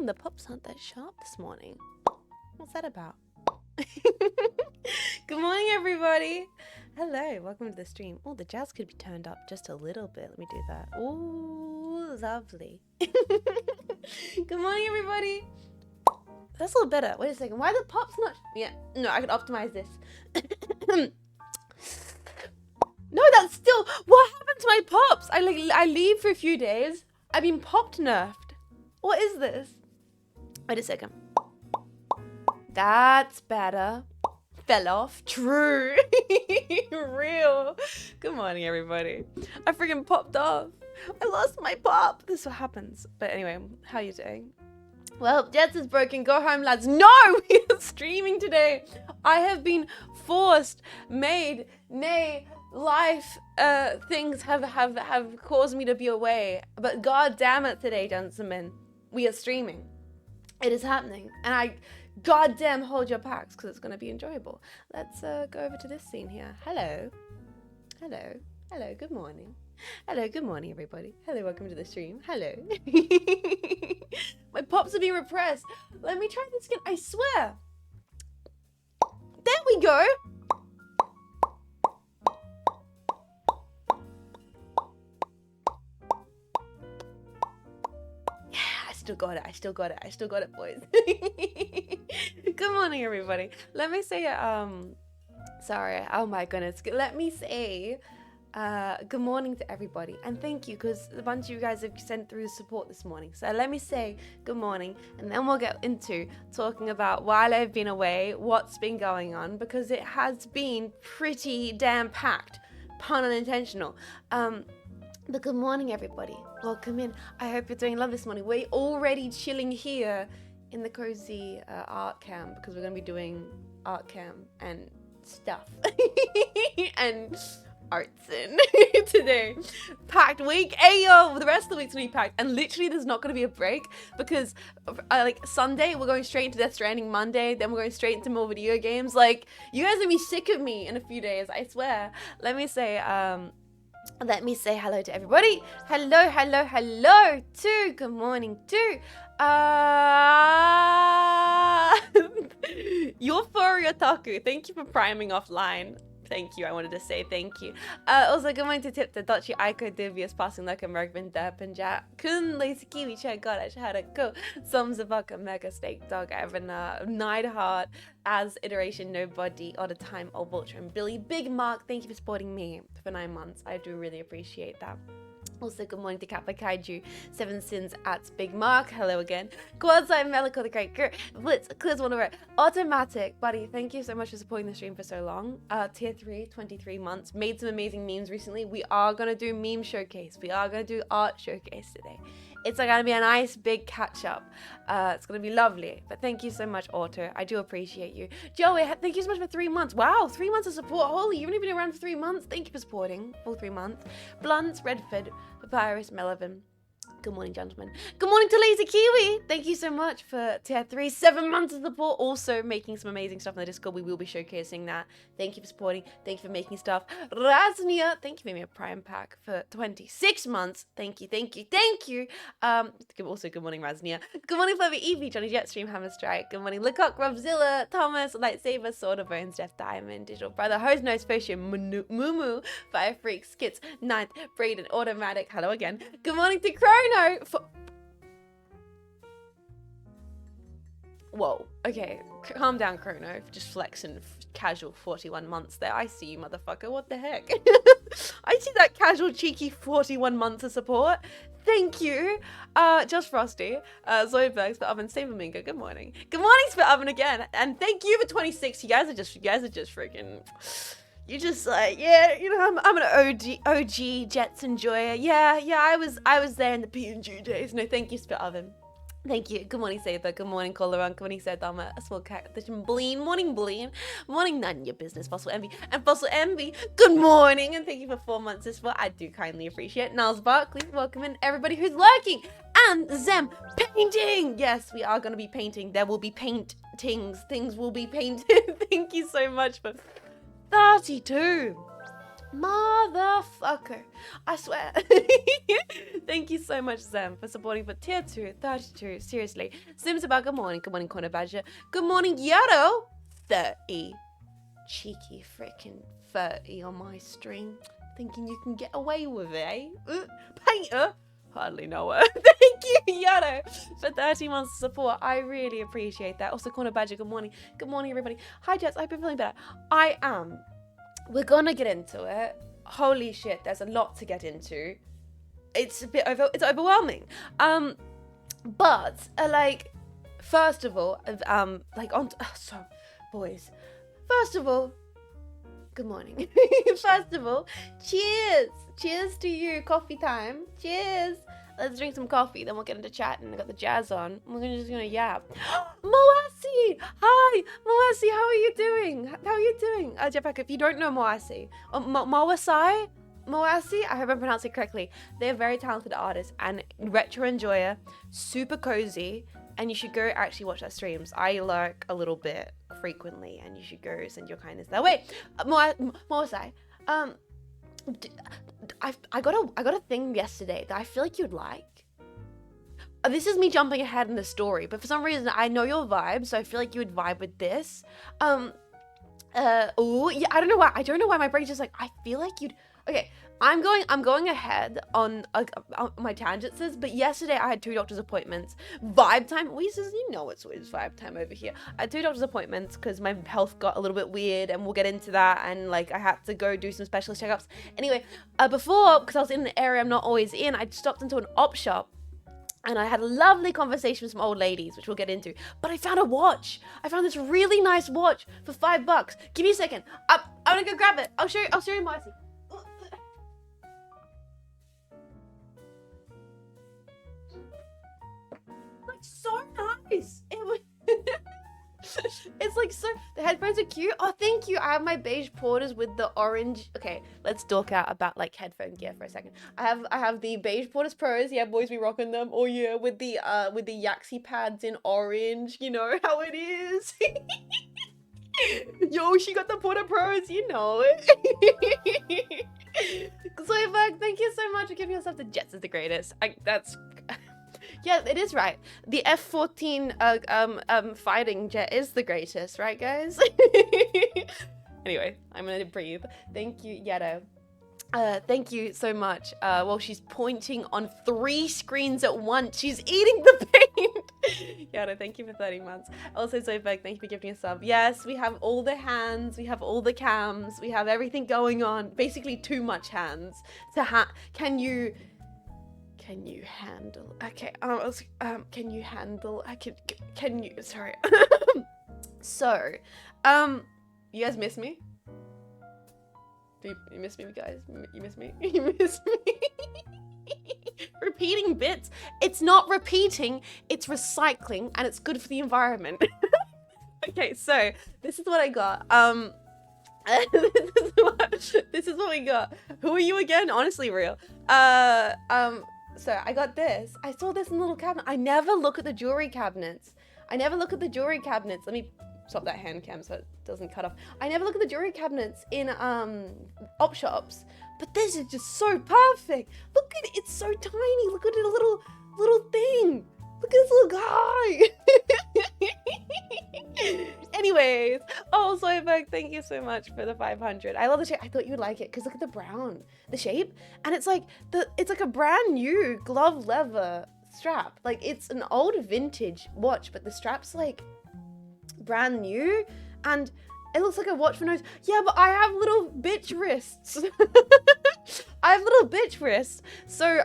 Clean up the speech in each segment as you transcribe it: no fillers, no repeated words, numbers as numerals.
the pops aren't that sharp this morning. What's that about? Good morning, everybody. Hello, welcome to the stream. Oh, the jazz could be turned up just a little bit. Let me do that. Ooh, lovely. Good morning, everybody. That's a little better. Wait a second. Why are the pops not? Yeah, no, I could optimize this. No, that's still. What happened to my pops? I leave for a few days. I've been popped nerfed. What is this? Wait a second. That's better. Fell off. True. Real. Good morning, everybody. I freaking popped off. I lost my pop. This is what happens. But anyway, how are you doing? Well, Jets is broken. Go home, lads. No, we are streaming today. I have been forced, made, nay, life things have caused me to be away. But god damn it today, gentlemen, we are streaming. It is happening. And I goddamn hold your packs because it's going to be enjoyable. Let's go over to this scene here. Hello. Hello. Hello. Good morning. Hello. Good morning, everybody. Hello. Welcome to the stream. Hello. My pops are being repressed. Let me try this again. I swear. There we go. Yeah, I still got it. I still got it. I still got it, boys. Good morning, everybody. Let me say, sorry. Oh my goodness. Let me say, good morning to everybody, and thank you because a bunch of you guys have sent through support this morning. So let me say good morning, and then we'll get into talking about while I've been away, what's been going on, because it has been pretty damn packed, pun unintentional. But good morning, everybody. Welcome in. I hope you're doing well this morning. We're already chilling here in the cozy art cam because we're gonna be doing art cam and stuff and arts in today. Packed week. Ayo, the rest of the week's gonna be packed, and literally there's not gonna be a break because like Sunday we're going straight into Death Stranding. Monday then we're going straight into more video games. Like, you guys are gonna be sick of me in a few days, I swear. Let me say hello to everybody. Hello to good morning to your furry otaku. Thank you for priming offline. Thank you. I wanted to say thank you. Also, good morning to Tip the Dotchi Aiko Divius passing like a Mergman Punjab Kun Lazy Kiwi Chat Godash had a go Somzabaka Mega Steak Dog Evana Nightheart as iteration Nobody all the time Old Vulture and Billy Big Mark. Thank you for supporting me for 9 months. I do really appreciate that. Also, good morning to Kappa Kaiju, 7 Sins at Big Mark. Hello again. Quadside Melico the Great Girl. Blitz, Clears one over. Automatic, buddy, thank you so much for supporting the stream for so long. Tier 3, 23 months. Made some amazing memes recently. We are going to do meme showcase. We are going to do art showcase today. It's going to be a nice big catch up. It's going to be lovely. But thank you so much, Otto. I do appreciate you. Joey, thank you so much for 3 months. Wow, 3 months of support. Holy, you've only been around for 3 months. Thank you for supporting. Full 3 months. Blunt, Redford, Papyrus, Melvin. Good morning, gentlemen. Good morning to Lazy Kiwi. Thank you so much for tier 3, 7 months of support. Also making some amazing stuff in the Discord. We will be showcasing that. Thank you for supporting. Thank you for making stuff. Raznia, thank you for making a prime pack for 26 months. Thank you, thank you, thank you. Also, good morning, Raznia. Good morning, Flavor Evie, Johnny Jetstream, Hammer Strike. Good morning, Lecoq, Robzilla, Thomas, Lightsaber, Sword of Bones, Jeff Diamond, Digital Brother, Hose Nose Potion, Mumu, Fire Freak, Skits, Ninth, Braden, Automatic. Hello again. Good morning to Chrono. Whoa, okay, calm down, Chrono. Just flexing casual 41 months there. I see you, motherfucker. What the heck? I see that casual, cheeky 41 months of support. Thank you. Just Frosty, Zoidberg, Spit Oven, Sabermingo. Good morning. Good morning, Spit Oven again. And thank you for 26. You guys are just freaking. You just like, yeah, you know, I'm an OG Jets enjoyer. Yeah, I was there in the PNG days. No, thank you, Spit Oven. Thank you. Good morning, Saber. Good morning, Coloran. Good morning, Sedama. A small cat. Bleen. Morning, Bleen. Morning, none of your business. Fossil Envy. And Fossil Envy. Good morning. And thank you for 4 months as well. I do kindly appreciate it. Niles Barkley. Welcome in everybody who's lurking. And Zem. Painting. Yes, we are going to be painting. There will be paintings. Things will be painted. Thank you so much for 32 Motherfucker. I swear. Thank you so much, Zem, for supporting for tier 2, 32. Seriously. Sims about good morning. Good morning, Corner Badger. Good morning, Yaro. 30. Cheeky freaking 30 on my stream. Thinking you can get away with it, eh? Painter. Hardly know her. Thank you, Yaro, for 30 months of support. I really appreciate that. Also, Corner Badger, good morning. Good morning, everybody. Hi, Jets. I've been feeling better. I am. We're gonna get into it. Holy shit, there's a lot to get into. It's a bit it's overwhelming. But like, first of all, so boys. First of all, good morning. First of all, cheers. Cheers to you. Coffee time. Cheers. Let's drink some coffee, then we'll get into chat, and I got the jazz on. We're just gonna yap. Moasi! Hi! Moasi, how are you doing? How are you doing? Jetpack, if you don't know Moasi, Moasi? Moasi? I hope I'm pronouncing it correctly. They're very talented artists and retro enjoyer, super cozy, and you should go actually watch their streams. I lurk a little bit frequently, and you should go send your kindness that way. Moasi, I got a thing yesterday that I feel like you'd like. This is me jumping ahead in the story, but for some reason I know your vibe, so I feel like you would vibe with this. Oh yeah, I don't know why my brain's just like, I feel like you'd. Okay, I'm going ahead on my tangents, but yesterday I had 2 doctor's appointments. Vibe time. You know it's vibe time over here. I had 2 doctor's appointments because my health got a little bit weird, and we'll get into that. And like I had to go do some specialist checkups. Anyway, before, because I was in an area I'm not always in, I stopped into an op shop. And I had a lovely conversation with some old ladies, which we'll get into. But I found a watch. I found this really nice watch for $5. Give me a second. I'm gonna go grab it. I'll show you, Marcy. Like so nice. It's like so. The headphones are cute. Oh, thank you. I have my beige porters with the orange. Okay, let's talk out about like headphone gear for a second. I have the beige porters pros. Yeah, boys, we rocking them. Oh yeah, with the Yaxi pads in orange. You know how it is. Yo, she got the porter pros. You know it. Soyabug, thank you so much for giving yourself the Jets is the greatest. Yeah, it is right. The F-14 fighting jet is the greatest, right, guys? Anyway, I'm gonna breathe. Thank you, Yeto. Thank you so much. Well, she's pointing on 3 screens at once. She's eating the paint. Yeto, thank you for 30 months. Also, Zoebug, thank you for giving a sub. Yes, we have all the hands. We have all the cams. We have everything going on. Basically, too much hands. Can you handle? Okay. Can you handle? Can you? Sorry. So, you guys miss me? Do you miss me, guys? You miss me? You miss me? Repeating bits. It's not repeating. It's recycling, and it's good for the environment. Okay, so this is what I got. This is what we got. Who are you again? Honestly, real. So I got this. I saw this in a little cabinet. I never look at the jewelry cabinets. Let me stop that hand cam so it doesn't cut off. I never look at the jewelry cabinets in op shops. But this is just so perfect. Look at it. It's so tiny. Look at it, a little thing. Look at this little guy. Anyways, oh, Soyberg, thank you so much for the 500. I love the shape. I thought you would like it because look at the brown, the shape, and it's like a brand new glove leather strap. Like it's an old vintage watch, but the strap's like brand new, and it looks like a watch for nose. Yeah, but I have little bitch wrists. So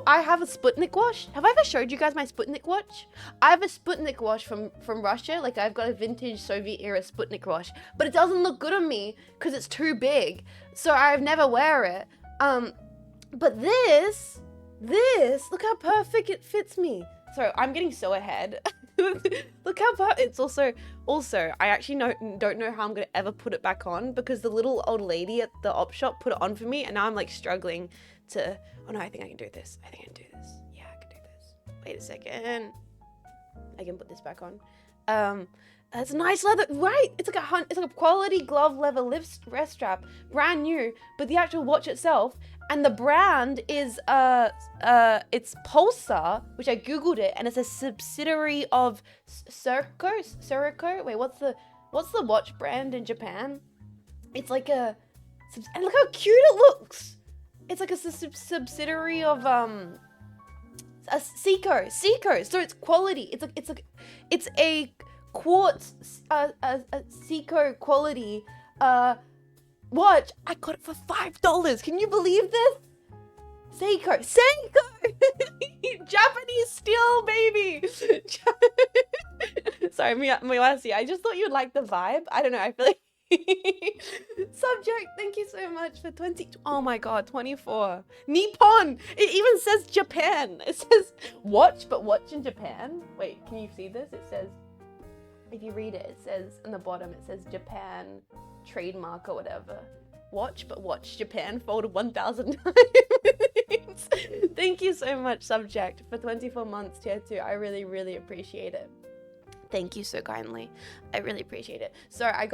I have a Sputnik watch. Have I ever showed you guys my Sputnik watch? I have a Sputnik watch from Russia. Like I've got a vintage Soviet era Sputnik watch, but it doesn't look good on me because it's too big. So I've never wear it. But this, look how perfect it fits me. Sorry, I'm getting so ahead. Look how perfect. It's also, I actually don't know how I'm going to ever put it back on because the little old lady at the op shop put it on for me and now I'm like struggling to, oh no, I think I can do this. Yeah, I can do this. Wait a second. I can put this back on. It's a nice leather, right? It's like a quality glove leather wrist strap, brand new. But the actual watch itself and the brand is it's Pulsar, which I googled it, and it's a subsidiary of Seiko. Wait, what's the watch brand in Japan? It's like and look how cute it looks. It's like a subsidiary of a Seiko. So it's quality. It's a quartz a Seiko quality watch. I got it for $5. Can you believe this? Seiko Japanese steel, baby. Sorry, Miyawasi, I just thought you'd like the vibe. I don't know, I feel like Subject, thank you so much for 20. Oh my god, 24. Nippon. It even says Japan. It says watch, but watch in Japan. Wait, can you see this? It says, if you read it, it says in the bottom, it says Japan trademark or whatever. Watch, but watch Japan folded 1,000 times. Thank you so much, Subject, for 24 months tier 2. I really, really appreciate it. Thank you so kindly. I really appreciate it. So I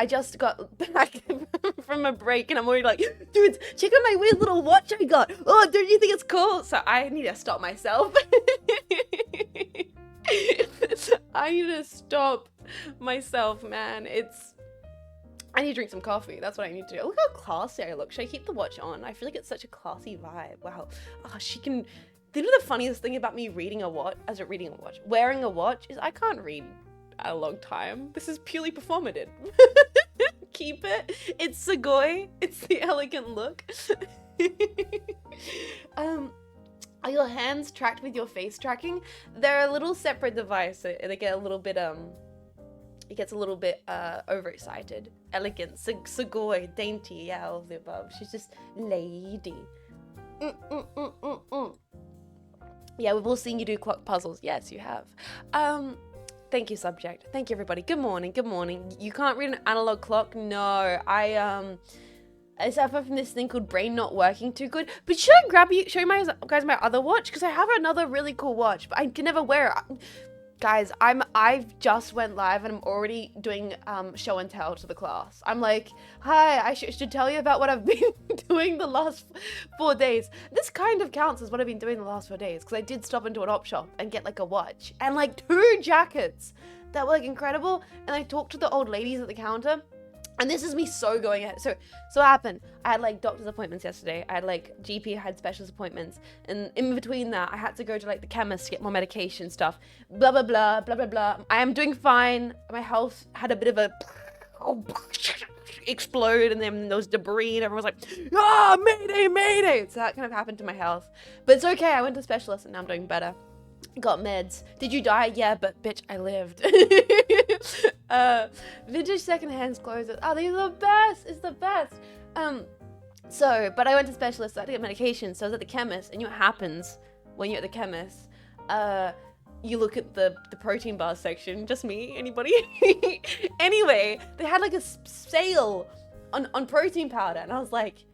just got back from a break and I'm already like, dudes, check out my weird little watch I got. Oh, don't you think it's cool? So I need to stop myself. I need to stop myself, man. I need to drink some coffee. That's what I need to do. Look how classy I look. Should I keep the watch on? I feel like it's such a classy vibe. Wow. Oh, she can... You know the funniest thing about me wearing a watch is I can't read a long time. This is purely performative. Keep it. It's Sugoi. It's the elegant look. Are your hands tracked with your face tracking? They're a little separate device. So they get a little bit it gets a little bit overexcited. Elegant, Sugoi, dainty, yeah, all of the above. She's just lady. Yeah, we've all seen you do clock puzzles. Yes, you have. Thank you, Subject. Thank you, everybody. Good morning. Good morning. You can't read an analog clock? No. I suffer from this thing called brain not working too good. But should I show you guys my other watch? Because I have another really cool watch, but I can never wear it. Guys, I've just went live and I'm already doing show and tell to the class. I'm like, hi, I should tell you about what I've been doing the last 4 days. This kind of counts as what I've been doing the last 4 days because I did stop into an op shop and get like a watch and like 2 jackets that were like incredible. And I talked to the old ladies at the counter. And this is me so going ahead. So what happened? I had like doctor's appointments yesterday. I had like GP, had specialist appointments. And in between that, I had to go to like the chemist to get more medication stuff. Blah, blah, blah, blah, blah, blah. I am doing fine. My health had a bit of a explode and then there was debris and everyone was like, ah, mayday, mayday. So that kind of happened to my health. But it's okay. I went to specialist and now I'm doing better. Got meds. Did you die? Yeah, but bitch, I lived. Vintage secondhand clothes. Oh, these are the best. It's the best. But I went to specialist, so I had to get medication. So I was at the chemist, and you know what happens when you're at the chemist? You look at the protein bar section. Just me? Anybody? Anyway, they had like a sale on protein powder, and I was like,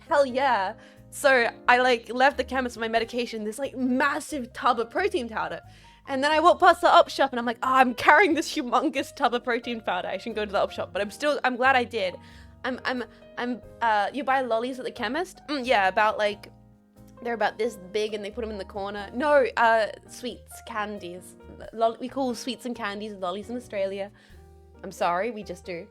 hell yeah. So I like left the chemist with my medication, this like massive tub of protein powder. And then I walked past the op shop and I'm like, oh, I'm carrying this humongous tub of protein powder. I shouldn't go to the op shop, but I'm glad I did. You buy lollies at the chemist? Yeah, they're about this big and they put them in the corner. No, sweets, candies. We call sweets and candies lollies in Australia. I'm sorry, we just do.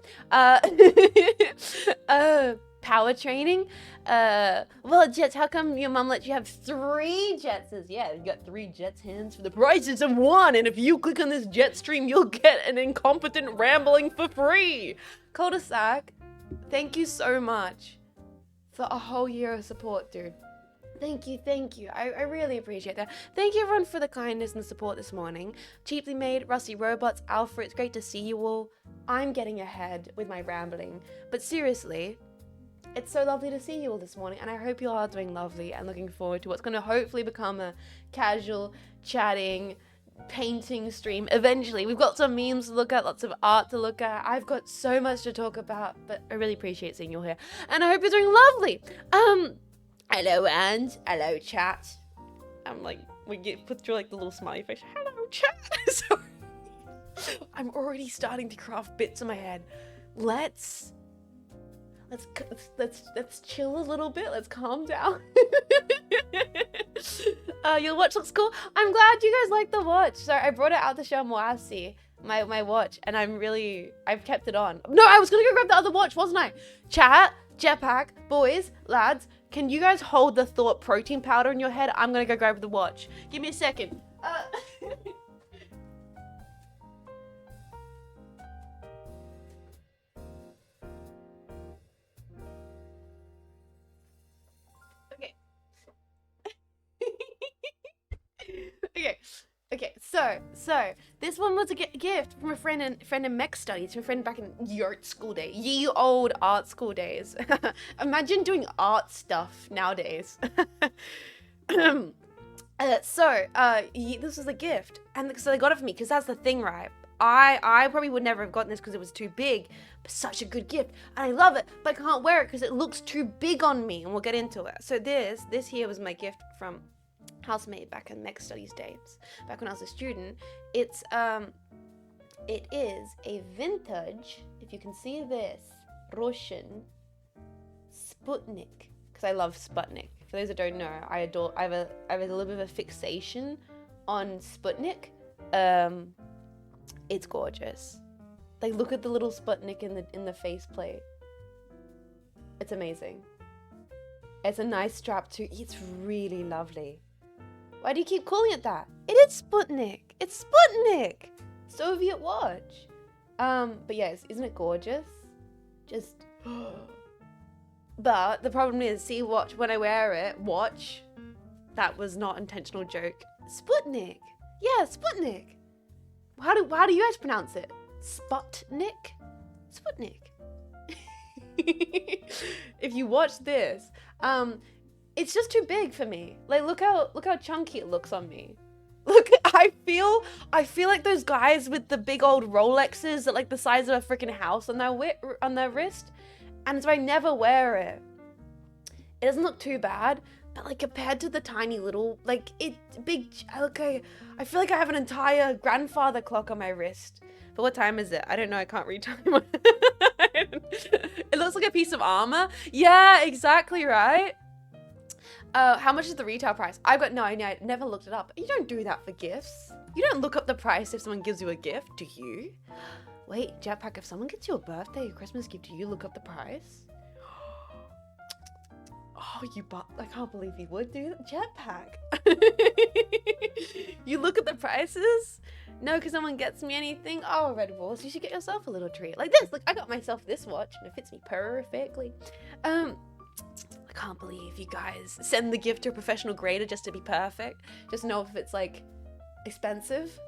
Power training? Well, Jets, how come your mum let you have 3 Jetses? Yeah, you got 3 Jets hands for the prices of 1, and if you click on this jet stream, you'll get an incompetent rambling for free. Cul-de-sac, thank you so much for a whole year of support, dude. Thank you. I really appreciate that. Thank you everyone for the kindness and the support this morning. Cheaply Made, Rusty Robots, Alpha, it's great to see you all. I'm getting ahead with my rambling, but seriously, it's so lovely to see you all this morning, and I hope you all are doing lovely and looking forward to what's going to hopefully become a casual, chatting, painting stream eventually. We've got some memes to look at, lots of art to look at. I've got so much to talk about, but I really appreciate seeing you all here, and I hope you're doing lovely. Hello, and hello, chat. I'm like, we get put through like the little smiley face. Hello, chat. Sorry. I'm already starting to craft bits in my head. Let's chill a little bit. Let's calm down. Your watch looks cool. I'm glad you guys like the watch. So I brought it out to show Moasi, my watch, and I've kept it on. No, I was gonna go grab the other watch, wasn't I? Chat, Jetpack, boys, lads, can you guys hold the thought protein powder in your head? I'm gonna go grab the watch. Give me a second. Okay, so this one was a gift from a friend in mech studies, from a friend back in art school days, ye old art school days. Imagine doing art stuff nowadays. This was a gift, and so they got it for me because that's the thing, right? I probably would never have gotten this because it was too big, but such a good gift, and I love it, but I can't wear it because it looks too big on me, and we'll get into it. So this here was my gift from housemate back in mech studies days, back when I was a student. It is a vintage, if you can see this, Russian Sputnik, because I love Sputnik. For those that don't know, I have a little bit of a fixation on Sputnik. It's gorgeous. Like, look at the little Sputnik in the faceplate. It's amazing. It's a nice strap too. It's really lovely. Why do you keep calling it that? It is Sputnik. It's Sputnik. Soviet watch. But yes, isn't it gorgeous? Just. But the problem is, see, watch, when I wear it, watch. That was not intentional joke. Sputnik. Yeah, Sputnik. How do you guys pronounce it? Sputnik? Sputnik. If you watch this, it's just too big for me. Like, look how chunky it looks on me. Look, I feel like those guys with the big old Rolexes that like the size of a freaking house on their wrist, and so I never wear it. It doesn't look too bad, but like compared to the tiny little, like I feel like I have an entire grandfather clock on my wrist. But what time is it? I don't know. I can't read time. It looks like a piece of armor. Yeah, exactly right. How much is the retail price? I've got no idea. I never looked it up. You don't do that for gifts. You don't look up the price if someone gives you a gift, do you? Wait, Jetpack, if someone gets you a birthday or Christmas gift, do you look up the price? Oh, I can't believe you would do that. Jetpack. You look at the prices? No, because someone gets me anything. Oh, Red Balls, you should get yourself a little treat. Like this. Look, I got myself this watch and it fits me perfectly. I can't believe you guys send the gift to a professional grader just to be perfect. Just know if it's like expensive.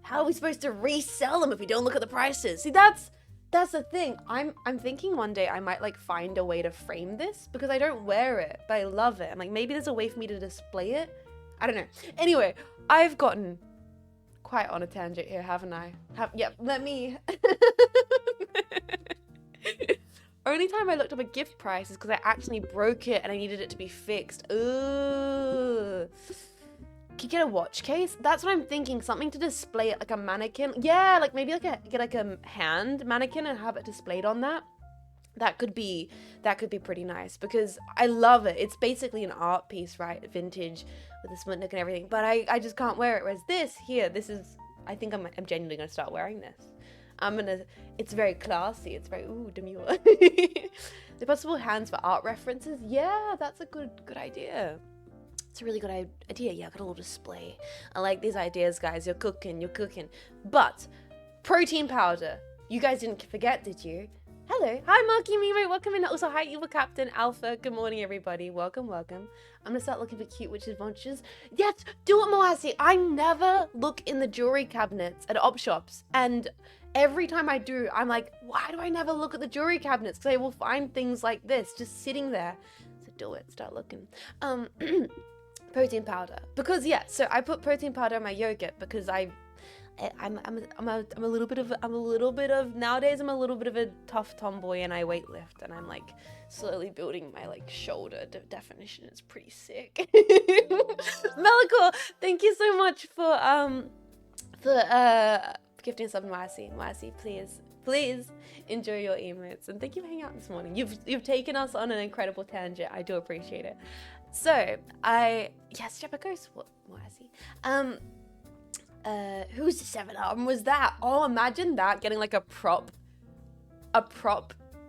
How are we supposed to resell them if we don't look at the prices? See, that's the thing. I'm thinking one day I might like find a way to frame this because I don't wear it, but I love it. I'm like, maybe there's a way for me to display it. I don't know. Anyway, I've gotten quite on a tangent here, haven't I? Let me. Only time I looked up a gift price is because I actually broke it and I needed it to be fixed. Ugh. Can you get a watch case? That's what I'm thinking. Something to display it, like a mannequin. Yeah, like maybe get like a hand mannequin and have it displayed on that. That could be pretty nice because I love it. It's basically an art piece, right? Vintage with the Sputnik and everything. But I just can't wear it. Whereas this is. I think I'm genuinely gonna start wearing this. It's very classy. It's very, demure. The possible hands for art references. Yeah, that's a good idea. It's a really good idea. Yeah, I got a little display. I like these ideas, guys. You're cooking. But protein powder. You guys didn't forget, did you? Hello. Hi, Marky Mimo. Welcome in. Also, hi, Evil Captain Alpha. Good morning, everybody. Welcome. I'm gonna start looking for cute witches bunches. Yes, do it, Moasi. I never look in the jewelry cabinets at op shops, and every time I do, I'm like, why do I never look at the jewelry cabinets? Because I will find things like this just sitting there. So do it. Start looking. Protein powder. Because yeah, so I put protein powder in my yogurt because I'm a little bit of nowadays I'm a little bit of a tough tomboy and I weightlift and I'm like slowly building my like shoulder definition. It's pretty sick. Melikor, thank you so much for for gifting sub Marcy. Marcy, please enjoy your emotes, and thank you for hanging out this morning. You've taken us on an incredible tangent. I do appreciate it. So yes, Jeppa goes what Marcy. Whose 7-arm was that? Oh, imagine that, getting like a prop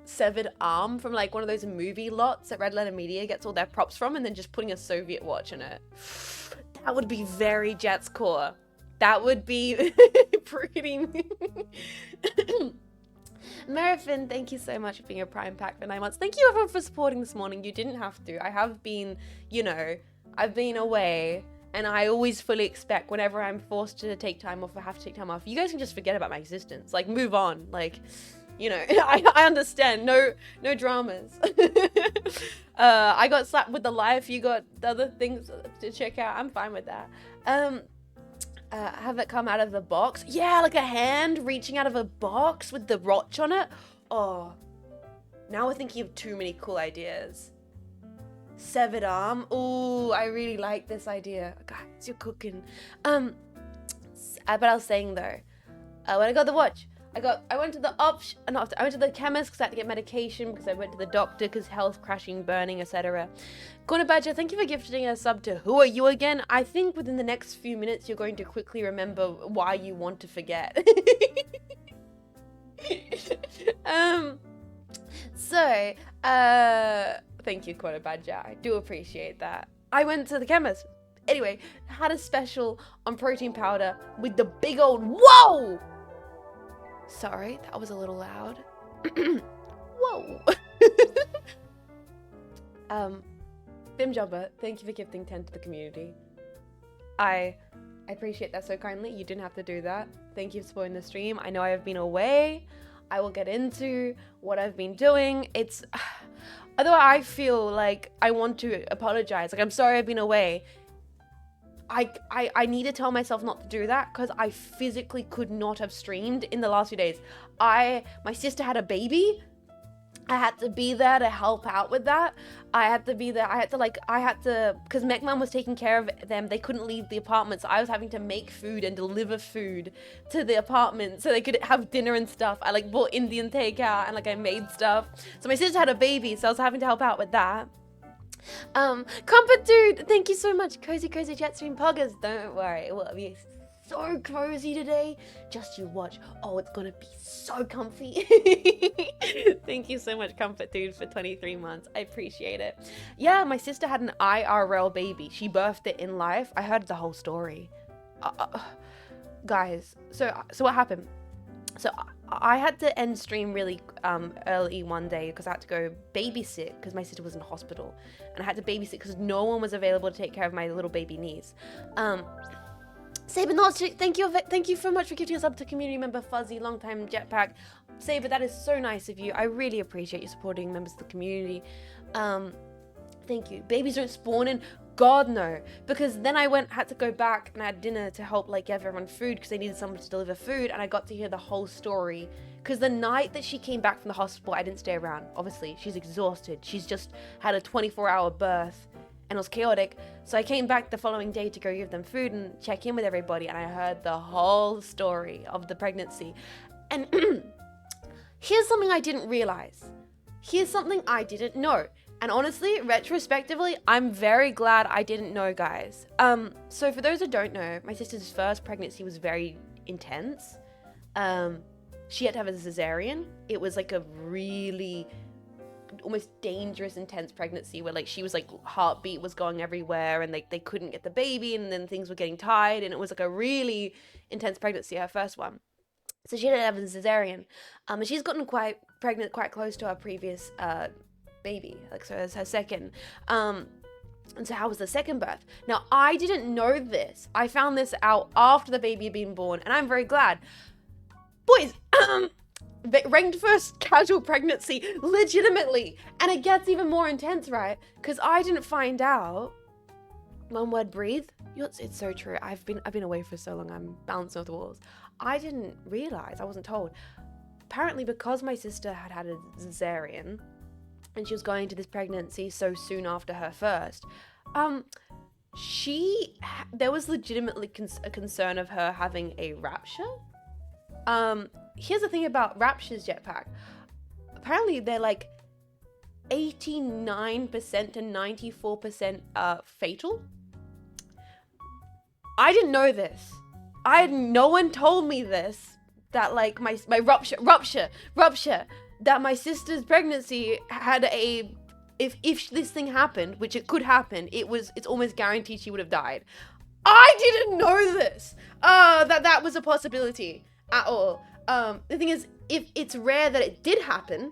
severed arm from like one of those movie lots that Red Letter Media gets all their props from, and then just putting a Soviet watch in it. That would be very Jets core. That would be pretty. Merifin, thank you so much for being a Prime Pack for 9 months. Thank you everyone for supporting this morning. You didn't have to. I have been, I've been away, and I always fully expect whenever I'm forced to take time off or have to take time off, you guys can just forget about my existence. Like, move on. Like, I understand. No dramas. I got slapped with the life. You got the other things to check out. I'm fine with that. Have it come out of the box? Yeah, like a hand reaching out of a box with the watch on it. Oh, now we're thinking of too many cool ideas. Severed arm. Ooh, I really like this idea. Guys, you're cooking. But I was saying though, when I got the watch, I went to the I went to the chemist because I had to get medication, because I went to the doctor because health, crashing, burning, etc. Corner Badger, thank you for gifting a sub to Who Are You Again? I think within the next few minutes you're going to quickly remember why you want to forget. Thank you, Corner Badger. I do appreciate that. I went to the chemist. Anyway, had a special on protein powder with the big old whoa! Sorry, that was a little loud. Whoa. Bim Jumper, thank you for gifting 10 to the community. I appreciate that so kindly. You didn't have to do that. Thank you for supporting the stream. I know I have been away. I will get into what I've been doing. Although I feel like I want to apologize. Like, I'm sorry I've been away. I need to tell myself not to do that, because I physically could not have streamed in the last few days. My sister had a baby. I had to be there to help out with that. I had to be there. Because Mech Mom was taking care of them. They couldn't leave the apartment, so I was having to make food and deliver food to the apartment so they could have dinner and stuff. I bought Indian takeout, and I made stuff. So my sister had a baby, so I was having to help out with that. Comfort Dude, thank you so much. Cozy Jetstream Poggers, don't worry, it will be so cozy today. Just you watch. Oh, it's gonna be so comfy. Thank you so much, Comfort Dude, for 23 months. I appreciate it. Yeah, my sister had an IRL baby. She birthed it in life. I heard the whole story. Guys, so what happened? So I had to end stream really early one day because I had to go babysit because my sister was in hospital, and I had to babysit because no one was available to take care of my little baby niece. Saber Notch, thank you so much for gifting us up to community member Fuzzy, long time Jetpack. Saber, that is so nice of you. I really appreciate you supporting members of the community. Thank you. Babies don't spawn in. God no, because then I had to go back and I had dinner to help give everyone food because they needed someone to deliver food, and I got to hear the whole story. Because the night that she came back from the hospital, I didn't stay around. Obviously, she's exhausted. She's just had a 24-hour birth and it was chaotic. So I came back the following day to go give them food and check in with everybody, and I heard the whole story of the pregnancy. And here's something I didn't realize. Here's something I didn't know. And honestly, retrospectively, I'm very glad I didn't know, guys. So for those who don't know, my sister's first pregnancy was very intense. She had to have a cesarean. It was a really almost dangerous, intense pregnancy where she was heartbeat was going everywhere, and they couldn't get the baby, and then things were getting tied, and it was a really intense pregnancy, her first one. So she had to have a cesarean. And she's gotten quite pregnant quite close to her previous baby, so as her second. And so how was the second birth? Now, I didn't know this. I found this out after the baby had been born, and I'm very glad. Boys, ranked first casual pregnancy, legitimately. And it gets even more intense, right? Because I didn't find out. One word, breathe. It's so true. I've been away for so long, I'm bouncing off the walls. I didn't realize, I wasn't told. Apparently, because my sister had a cesarean, and she was going into this pregnancy so soon after her first, there was legitimately a concern of her having a rupture. Here's the thing about ruptures, Jetpack. Apparently they're like 89% to 94% fatal. I didn't know this. No one told me this, that like my rupture, that my sister's pregnancy had a, if this thing happened, which it could happen, it's almost guaranteed she would have died. I didn't know this, that was a possibility at all. The thing is, if it's rare that it did happen,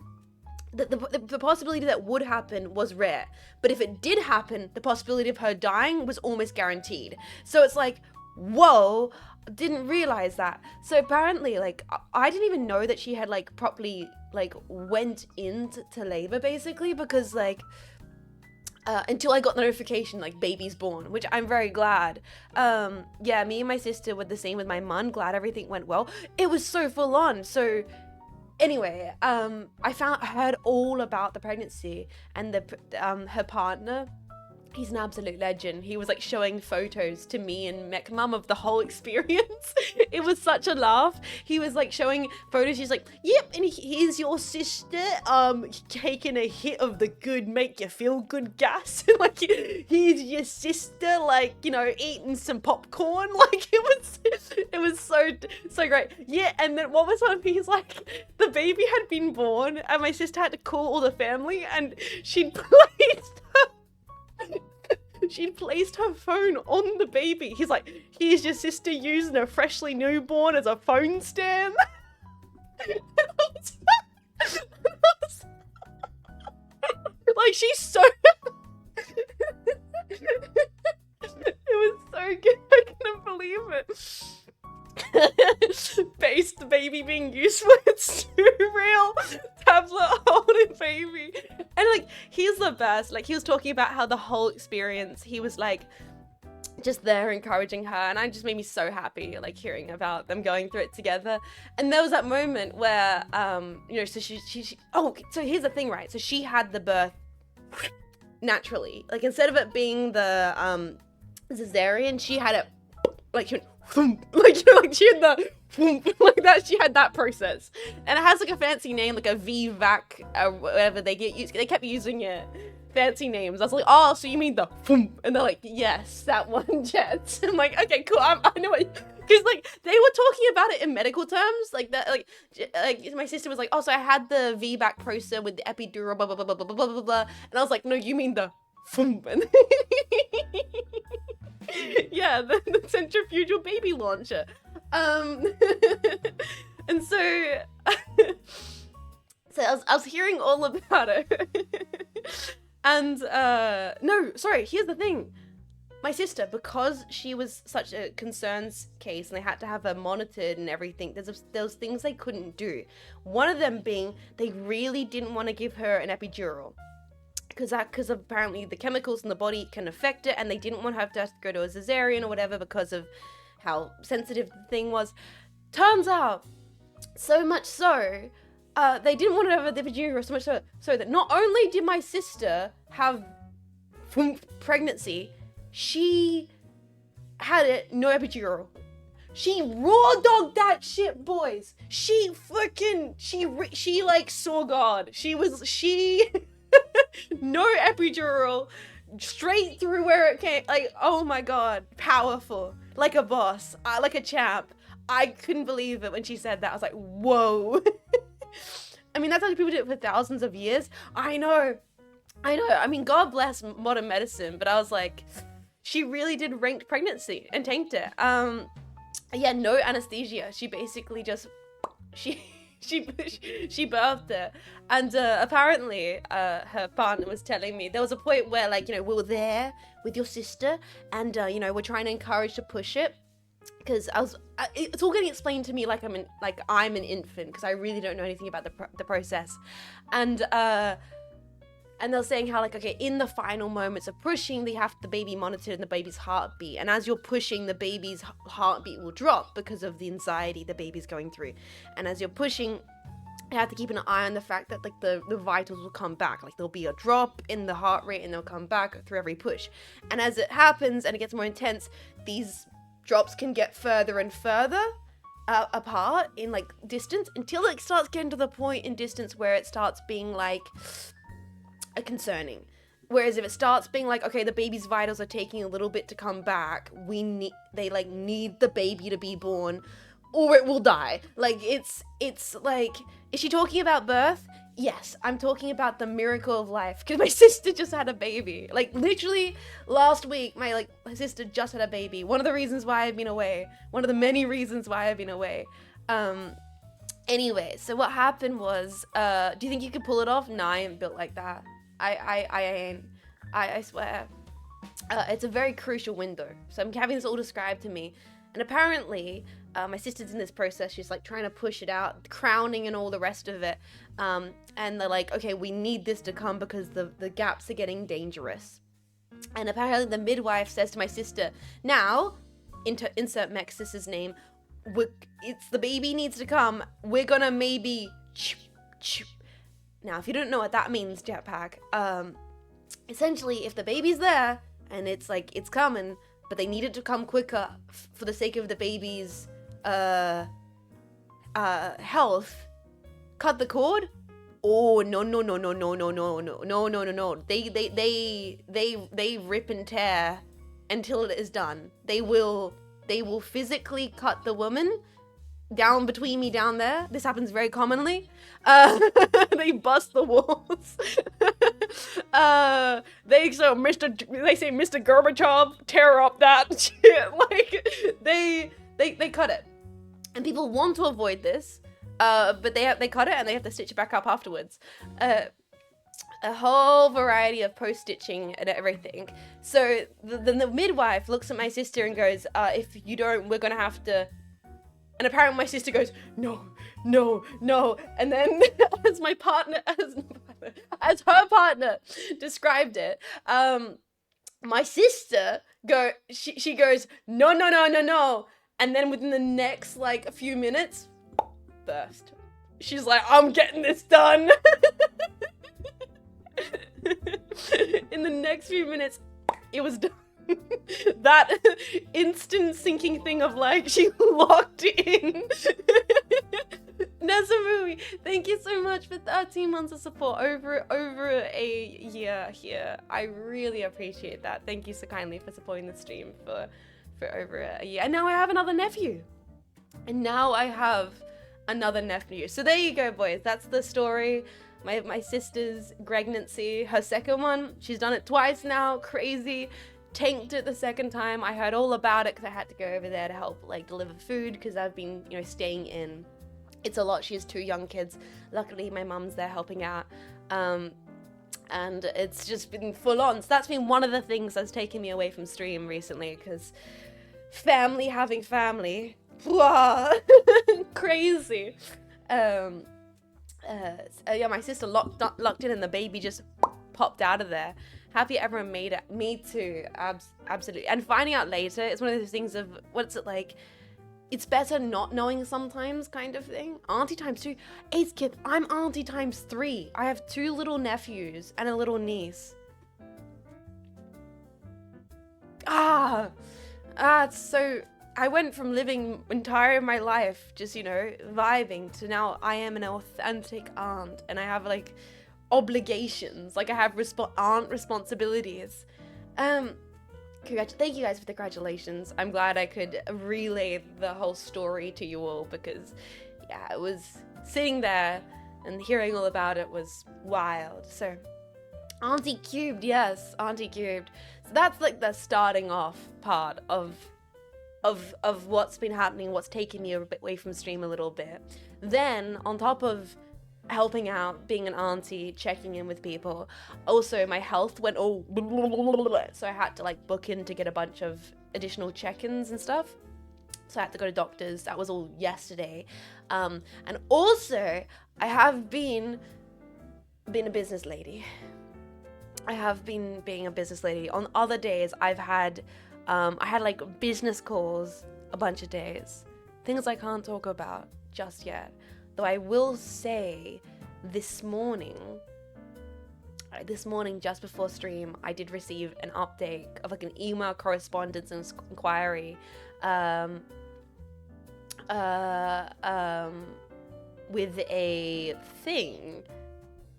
the possibility that would happen was rare. But if it did happen, the possibility of her dying was almost guaranteed. So it's like, whoa, didn't realize that. So apparently, like, I didn't even know that she had, like, properly, like, went into labor, basically, because, like, until I got the notification, like, baby's born, which I'm very glad. Yeah, me and my sister were the same with my mum, glad everything went well. It was so full on, so anyway, I heard all about the pregnancy, and her partner, he's an absolute legend. He was like showing photos to me and Mech Mum of the whole experience. It was such a laugh. He was like showing photos. He's like, yep, and here's your sister, taking a hit of the good make you feel good gas. Like, here's your sister, like, you know, eating some popcorn. Like, it was so great. Yeah, and then what was on? He's like, the baby had been born, and my sister had to call all the family, and she'd placed her phone on the baby. He's like, here's your sister using a freshly newborn as a phone stand. Like, she's so it was so good. I couldn't believe it. Based the baby being used for its too real tablet holding baby. And like, he's the best. Like, he was talking about how the whole experience, he was like just there encouraging her, and I just made me so happy, like, hearing about them going through it together. And there was that moment where you know, so she so here's the thing, right? So she had the birth naturally. Like, instead of it being the cesarean, she had it like, she went, like, you know, like, she had the like that. She had that process, and it has like a fancy name, like a VVAC, whatever they kept using it, fancy names. I was like, oh, so you mean the and they're like, yes, that one, Jet. I'm like, okay, cool. I know what, because like they were talking about it in medical terms, like that, like my sister was like, oh, so I had the VVAC process with the epidural, blah blah blah blah blah blah blah blah, and I was like, no, you mean the and yeah, the centrifugal baby launcher. And so I was hearing all about it. And no, sorry, here's the thing. My sister, because she was such a concerns case and they had to have her monitored and everything, there's things they couldn't do. One of them being they really didn't want to give her an epidural. Because apparently the chemicals in the body can affect it, and they didn't want her to have to go to a cesarean or whatever because of how sensitive the thing was. Turns out, so much so, they didn't want to have the epidural so much so that not only did my sister have pregnancy, she had it, no epidural. She raw dogged that shit, boys. She like saw God. She no epidural, straight through where it came. Like, oh my god, powerful, like a boss, like a champ. I couldn't believe it when she said that. I was like, whoa. I mean, that's how people do it for thousands of years. I know. I mean, God bless modern medicine, but I was like, she really did ranked pregnancy and tanked it. Yeah, no anesthesia. She basically just she birthed it. And apparently her partner was telling me there was a point where, like, you know, we were there with your sister, and you know, we're trying to encourage to push it, because it's all getting explained to me like I'm an infant, because I really don't know anything about the process. And they're saying how, like, okay, in the final moments of pushing, they have the baby monitored and the baby's heartbeat. And as you're pushing, the baby's heartbeat will drop because of the anxiety the baby's going through. And as you're pushing, I have to keep an eye on the fact that like the vitals will come back. Like there'll be a drop in the heart rate and they'll come back through every push. And as it happens and it gets more intense, these drops can get further and further apart in like distance until it starts getting to the point in distance where it starts being like concerning. Whereas if it starts being like, okay, the baby's vitals are taking a little bit to come back, they like need the baby to be born or it will die. Like it's like, is she talking about birth? Yes, I'm talking about the miracle of life because my sister just had a baby. Like literally last week, my sister just had a baby. One of the reasons why I've been away. One of the many reasons why I've been away. Anyway, so what happened was, do you think you could pull it off? No, I ain't built like that. I ain't. I swear. It's a very crucial window. So I'm having this all described to me. And apparently, my sister's in this process. She's like trying to push it out, crowning and all the rest of it. And they're like, okay, we need this to come because the gaps are getting dangerous. And apparently the midwife says to my sister, now, insert mech sister's name, it's the baby needs to come. We're gonna maybe... Now, if you don't know what that means, Jetpack, essentially, if the baby's there, and it's like, it's coming, but they need it to come quicker for the sake of the baby's, health, cut the cord? Oh, no. They rip and tear until it is done. They will physically cut the woman down between me down there. This happens very commonly. They bust the walls. They say Mr. Gorbachev, tear up that shit. Like they cut it, and people want to avoid this, but they cut it and they have to stitch it back up afterwards. A whole variety of post-stitching and everything. So then the midwife looks at my sister and goes, if you don't, we're gonna have to. And apparently my sister goes, no. And then as her partner described it, my sister she goes, no. And then within the next like a few minutes, burst. She's like, I'm getting this done. In the next few minutes, it was done. That instant sinking thing of like, she locked in. Nezamui, thank you so much for 13 months of support over a year here. I really appreciate that. Thank you so kindly for supporting the stream for over a year. And now I have another nephew. So there you go, boys. That's the story. My sister's pregnancy, her second one. She's done it twice now. Crazy. Tanked it the second time. I heard all about it because I had to go over there to help like deliver food because I've been, staying in. It's a lot. She has 2 young kids. Luckily, my mum's there helping out. And it's just been full on. So that's been one of the things that's taken me away from stream recently because having family, blah, crazy. Yeah, my sister locked in and the baby just popped out of there. Happy everyone made it. Me too. Absolutely. And finding out later, it's one of those things of, what's it like? It's better not knowing sometimes kind of thing. Auntie times 2. Ace kid, I'm auntie times 3. I have 2 little nephews and a little niece. It's so... I went from living entire my life just, vibing to now I am an authentic aunt and I have like obligations, like I have aunt responsibilities. Thank you guys for the congratulations. I'm glad I could relay the whole story to you all because yeah, it was sitting there and hearing all about it was wild. So Auntie Cubed, yes, Auntie Cubed. So that's like the starting off part of what's been happening, what's taken me away from stream a little bit. Then, on top of helping out, being an auntie, checking in with people, also my health went all so I had to like book in to get a bunch of additional check-ins and stuff. So I had to go to doctors. That was all yesterday. And also, I have been a business lady. I have been being a business lady. On other days, I had like business calls a bunch of days. Things I can't talk about just yet. Though I will say this morning, just before stream, I did receive an update of like an email correspondence and inquiry with a thing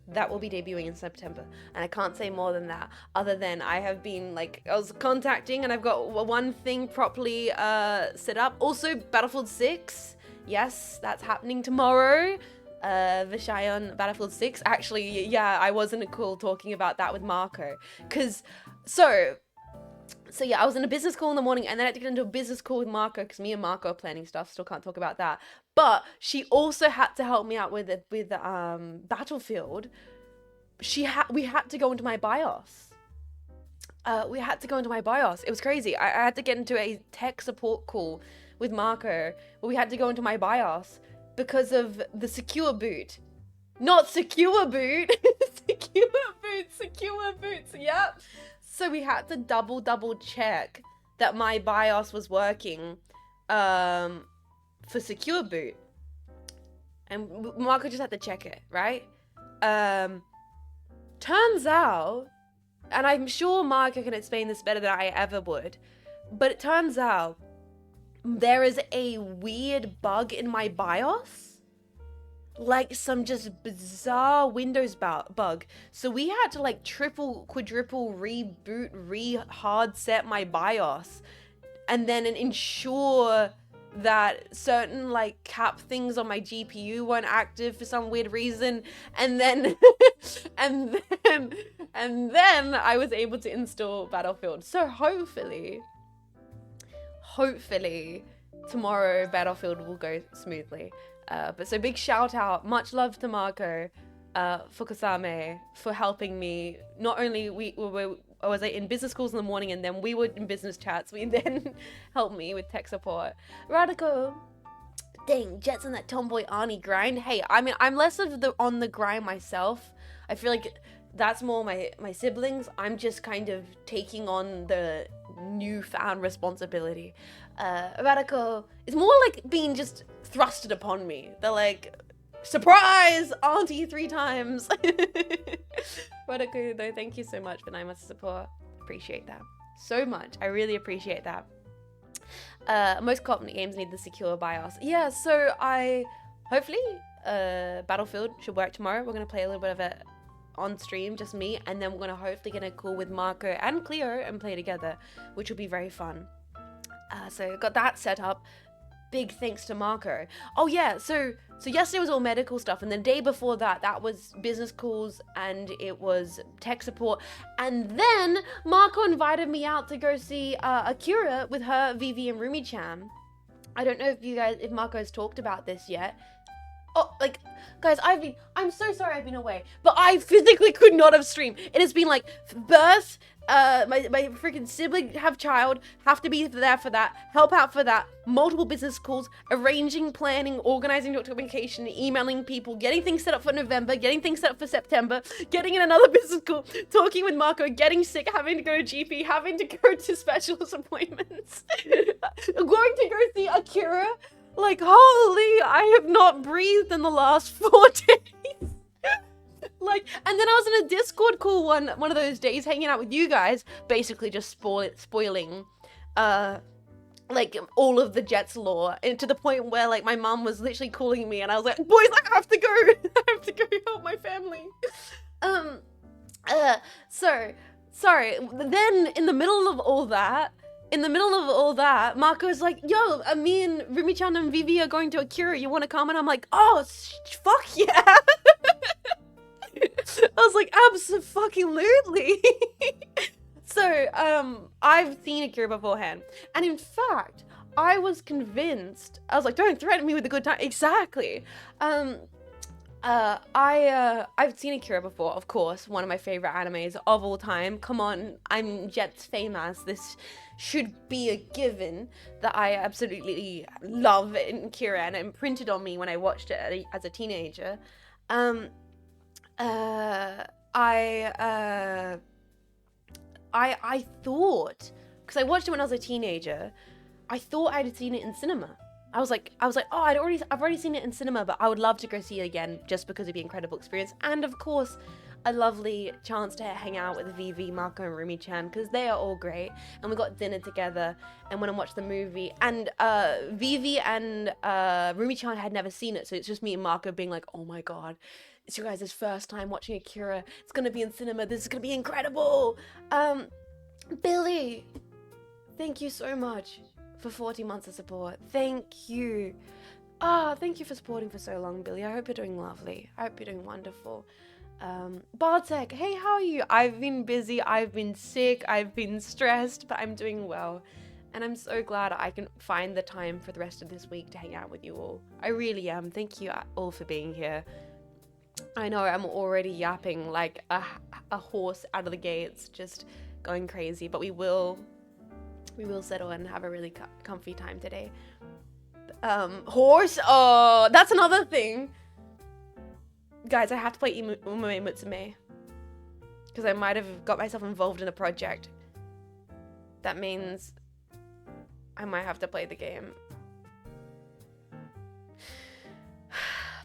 that will be debuting in September, and I can't say more than that, other than I have been like, I was contacting and I've got one thing properly set up. Also, Battlefield 6, yes, that's happening tomorrow. Vishay on Battlefield 6. Actually, yeah, I wasn't cool talking about that with Marco, because so yeah, I was in a business call in the morning, and then I had to get into a business call with Marco, because me and Marco are planning stuff. Still can't talk about that. But she also had to help me out with Battlefield. We had to go into my BIOS. It was crazy. I had to get into a tech support call with Marco, where we had to go into my BIOS because of the secure boot. Not secure boot. Secure boots. Yep. So we had to double check that my BIOS was working for secure boot. And Marco just had to check it, right? Turns out, and I'm sure Marco can explain this better than I ever would, but it turns out there is a weird bug in my BIOS. Like some just bizarre Windows bug. So we had to like quadruple reboot, hard set my BIOS, and then ensure that certain like cap things on my GPU weren't active for some weird reason, and then and then I was able to install Battlefield. So hopefully tomorrow Battlefield will go smoothly. But so big shout out, much love to Marco Fukusame for helping me. Not only I was in business calls in the morning, and then we were in business chats. We then helped me with tech support. Radical, dang, Jet's on that tomboy Arnie grind. Hey, I mean, I'm less of on the grind myself. I feel like that's more my siblings. I'm just kind of taking on the newfound responsibility. Radical, it's more like being just thrusted upon me. They're like, surprise, auntie 3 times. Radical, though, thank you so much for 9 months of support. Appreciate that so much. I really appreciate that. Most co-op games need the secure BIOS. Yeah, so hopefully Battlefield should work tomorrow. We're gonna play a little bit of it on stream, just me, and then we're gonna hopefully get a call with Marco and Cleo and play together, which will be very fun. So got that set up. Big thanks to Marco. Oh yeah, so yesterday was all medical stuff, and the day before that was business calls, and it was tech support, and then Marco invited me out to go see Akira with her Vivi and Rumi-chan. I don't know if Marco has talked about this yet. Oh, like, guys, I'm so sorry I've been away, but I physically could not have streamed. It has been like birth, my freaking sibling have child, have to be there for that, help out for that, multiple business calls, arranging, planning, organizing documentation, emailing people, getting things set up for November, getting things set up for September, getting in another business call, talking with Marco, getting sick, having to go to GP, having to go to specialist appointments, going to go see Akira. Like, holy, I have not breathed in the last 4 days. Like, and then I was in a Discord call one of those days, hanging out with you guys, basically just spoiling, like, all of the Jets lore, and to the point where, like, my mom was literally calling me, and I was like, boys, I have to go, I have to go help my family. So, sorry, then, in the middle of all that, Marco's like, yo, me and Rumi-chan and Vivi are going to Akira, you want to come? And I'm like, oh, fuck yeah. I was like, abso-fucking-lutely. So, I've seen Akira beforehand. And in fact, I was convinced, I was like, don't threaten me with a good time. Exactly. I've seen Akira before, of course, one of my favorite animes of all time. Come on, I'm Jean Faymas. This should be a given that I absolutely love in Akira, and it imprinted on me when I watched it as a teenager. I thought, because I watched it when I was a teenager, I thought I'd seen it in cinema. I was like, oh, I've already seen it in cinema, but I would love to go see it again just because it'd be an incredible experience. And of course, a lovely chance to hang out with Vivi, Marco, and Rumi-chan, because they are all great. And we got dinner together and went and watched the movie. And Vivi and Rumi-chan had never seen it, so it's just me and Marco being like, oh my god, it's your guys' first time watching Akira. It's gonna be in cinema. This is gonna be incredible. Billy, thank you so much for 40 months of support. Thank you. Thank you for supporting for so long, Billy. I hope you're doing lovely. I hope you're doing wonderful. Bartek, hey, how are you? I've been busy, I've been sick, I've been stressed, but I'm doing well. And I'm so glad I can find the time for the rest of this week to hang out with you all. I really am. Thank you all for being here. I know I'm already yapping like a horse out of the gates, just going crazy, but we will settle and have a really comfy time today. Horse? Oh, that's another thing. Guys, I have to play Ume Mutsume. Because I might have got myself involved in a project. That means I might have to play the game.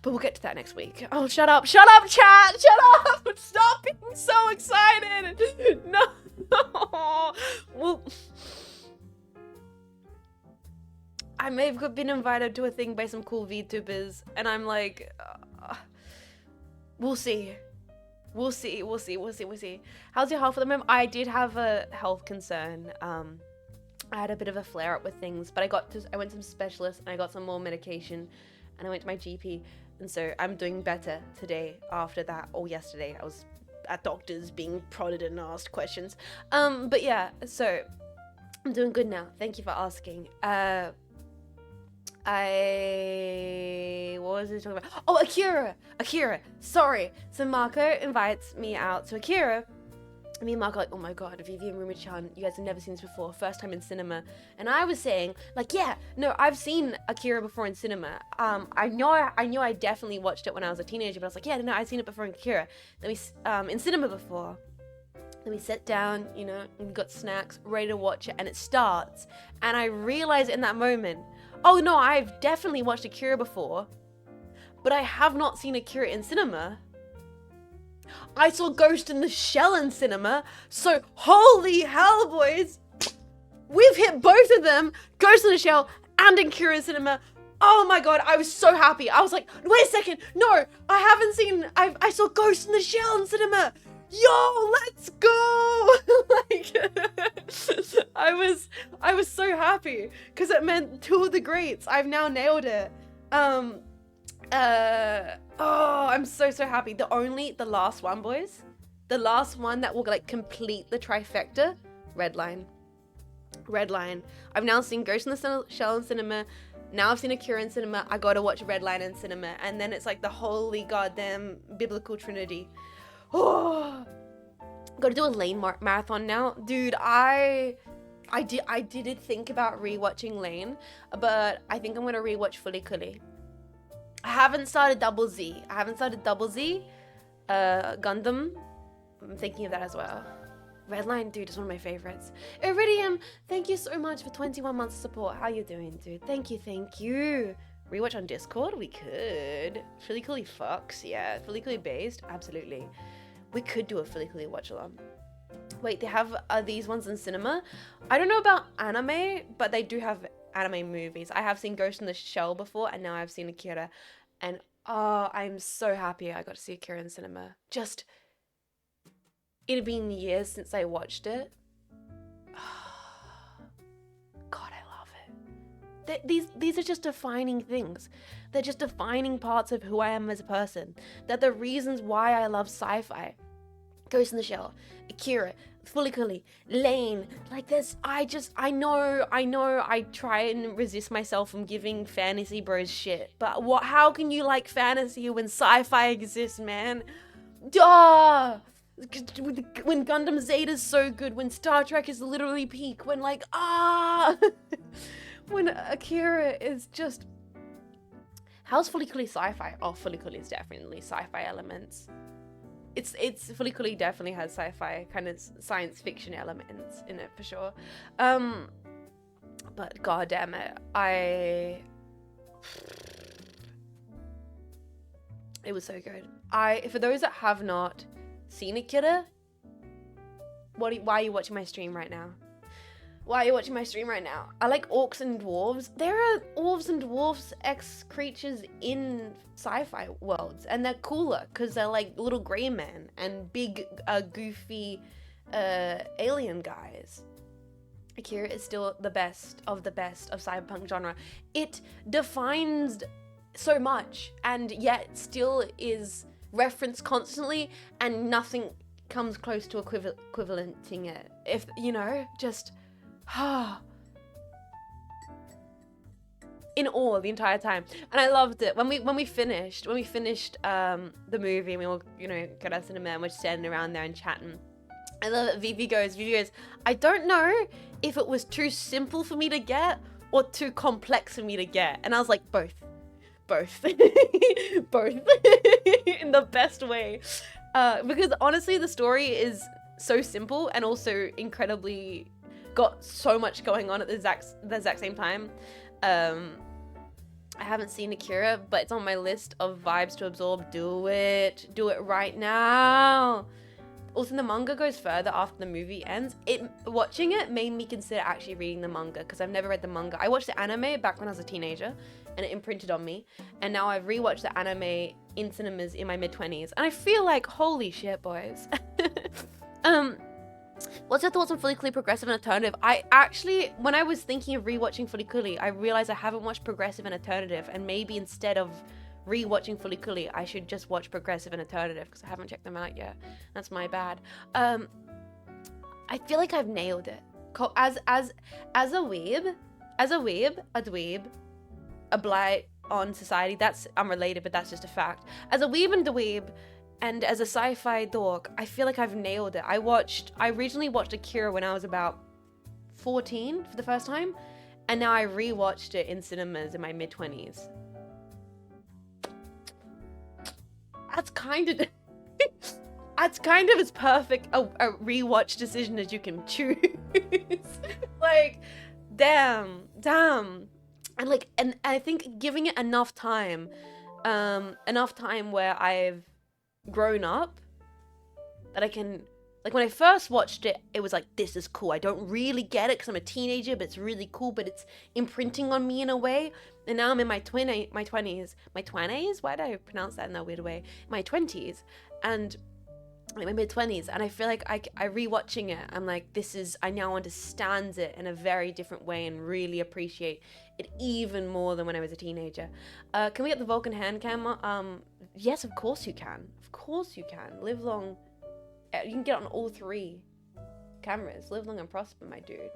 But we'll get to that next week. Oh, shut up, chat! Shut up! Stop being so excited! No! Well, I may have been invited to a thing by some cool VTubers, and I'm like, we'll see. We'll see. How's your health at the moment? I did have a health concern. I had a bit of a flare up with things, but I went to some specialists and I got some more medication, and I went to my GP, and so I'm doing better today after that, or yesterday. I was at doctors being prodded and asked questions. But yeah, so I'm doing good now. Thank you for asking. What was I talking about? Oh, Akira. Sorry. So Marco invites me out to Akira. Me and Marco are like, oh my god, Vivi and Rumi-chan, you guys have never seen this before, first time in cinema. And I was saying, like, yeah, no, I've seen Akira before in cinema. I know I definitely watched it when I was a teenager, but I was like, yeah, no, I've seen it before in Akira. Then we in cinema before. Then we sat down, you know, and we got snacks, ready to watch it, and it starts. And I realized in that moment, oh no, I've definitely watched Akira before, but I have not seen Akira in cinema. I saw Ghost in the Shell in cinema, so holy hell, boys, we've hit both of them, Ghost in the Shell and Akira in cinema. Oh my god, I was so happy. I was like, wait a second, no, I saw Ghost in the Shell in cinema. Yo, let's go! Like, I was so happy because it meant two of the greats. I've now nailed it. Oh, I'm so happy. The last one, boys. The last one that will like complete the trifecta. Redline. I've now seen Ghost in the Shell in cinema. Now I've seen Akira in cinema. I gotta watch Redline in cinema, and then it's like the holy goddamn biblical trinity. Oh, gotta do a Lane marathon now, dude. I did think about rewatching Lane, but I think I'm gonna rewatch Fully Cooley. I haven't started Double Z. Gundam. I'm thinking of that as well. Redline, dude, is one of my favorites. Iridium, thank you so much for 21 months of support. How you doing, dude? Thank you. Rewatch on Discord? We could. Fully Cooley Fox, yeah. Fully Cooley based? Absolutely. We could do a Fully Cooley watch along. Wait, they have these ones in cinema? I don't know about anime, but they do have anime movies. I have seen Ghost in the Shell before, and now I've seen Akira. And oh, I'm so happy I got to see Akira in cinema. Just, it had been years since I watched it. God, I love it. These are just defining things. They're just defining parts of who I am as a person. They're the reasons why I love sci-fi. Ghost in the Shell, Akira, Fully Cooley, Lane, like this. I know I try and resist myself from giving fantasy bros shit, but how can you like fantasy when sci-fi exists, man? Duh! When Gundam Zeta's so good, when Star Trek is literally peak, when like, when Akira is just... How's Fully Cooley sci-fi? Oh, Fully Cooley is definitely sci-fi elements. It's Fully Cooley definitely has sci-fi kind of science fiction elements in it for sure. But god damn it, It was so good. For those that have not seen Akira, why are you watching my stream right now? Why are you watching my stream right now? I like orcs and dwarves. There are orcs and dwarves creatures in sci-fi worlds, and they're cooler because they're like little grey men and big, goofy, alien guys. Akira is still the best of cyberpunk genre. It defines so much, and yet still is referenced constantly, and nothing comes close to equivalenting it. If you know, just in awe the entire time. And I loved it when we finished the movie, and we all, you know, got us in a man, we're standing around there and chatting. I love it. Vivi goes, I don't know if it was too simple for me to get or too complex for me to get. And I was like, both both in the best way, because honestly the story is so simple and also incredibly got so much going on at the exact same time. I haven't seen Akira, but it's on my list of vibes to absorb. Do it right now. Also, the manga goes further after the movie ends. Watching it made me consider actually reading the manga, because I've never read the manga. I watched the anime back when I was a teenager, and it imprinted on me. And now I've rewatched the anime in cinemas in my mid-20s, and I feel like, holy shit, boys. What's your thoughts on Fully Cooley, Progressive and Alternative? I actually, when I was thinking of rewatching Fully Cooley, I realized I haven't watched Progressive and Alternative, and maybe instead of rewatching Fully Cooley, I should just watch Progressive and Alternative, because I haven't checked them out yet. That's my bad. I feel like I've nailed it. As a dweeb, a blight on society, that's unrelated, but that's just a fact. As a weeb and dweeb, and as a sci-fi dork, I feel like I've nailed it. I originally watched Akira when I was about 14 for the first time, and now I rewatched it in cinemas in my mid-20s. That's kind of as perfect a rewatch decision as you can choose. Like, damn. And I think giving it enough time where I've grown up, that I can, like, when I first watched it, it was like, this is cool. I don't really get it because I'm a teenager, but it's really cool, but it's imprinting on me in a way. And now I'm in my 20s. Why did I pronounce that in that weird way? My 20s, and like my mid-20s, and I feel like I rewatching it, I'm like, I now understand it in a very different way and really appreciate it even more than when I was a teenager. Can we get the Vulcan hand camera? Yes, of course you can. Of course you can. Live long. You can get on all three cameras. Live long and prosper, my dude.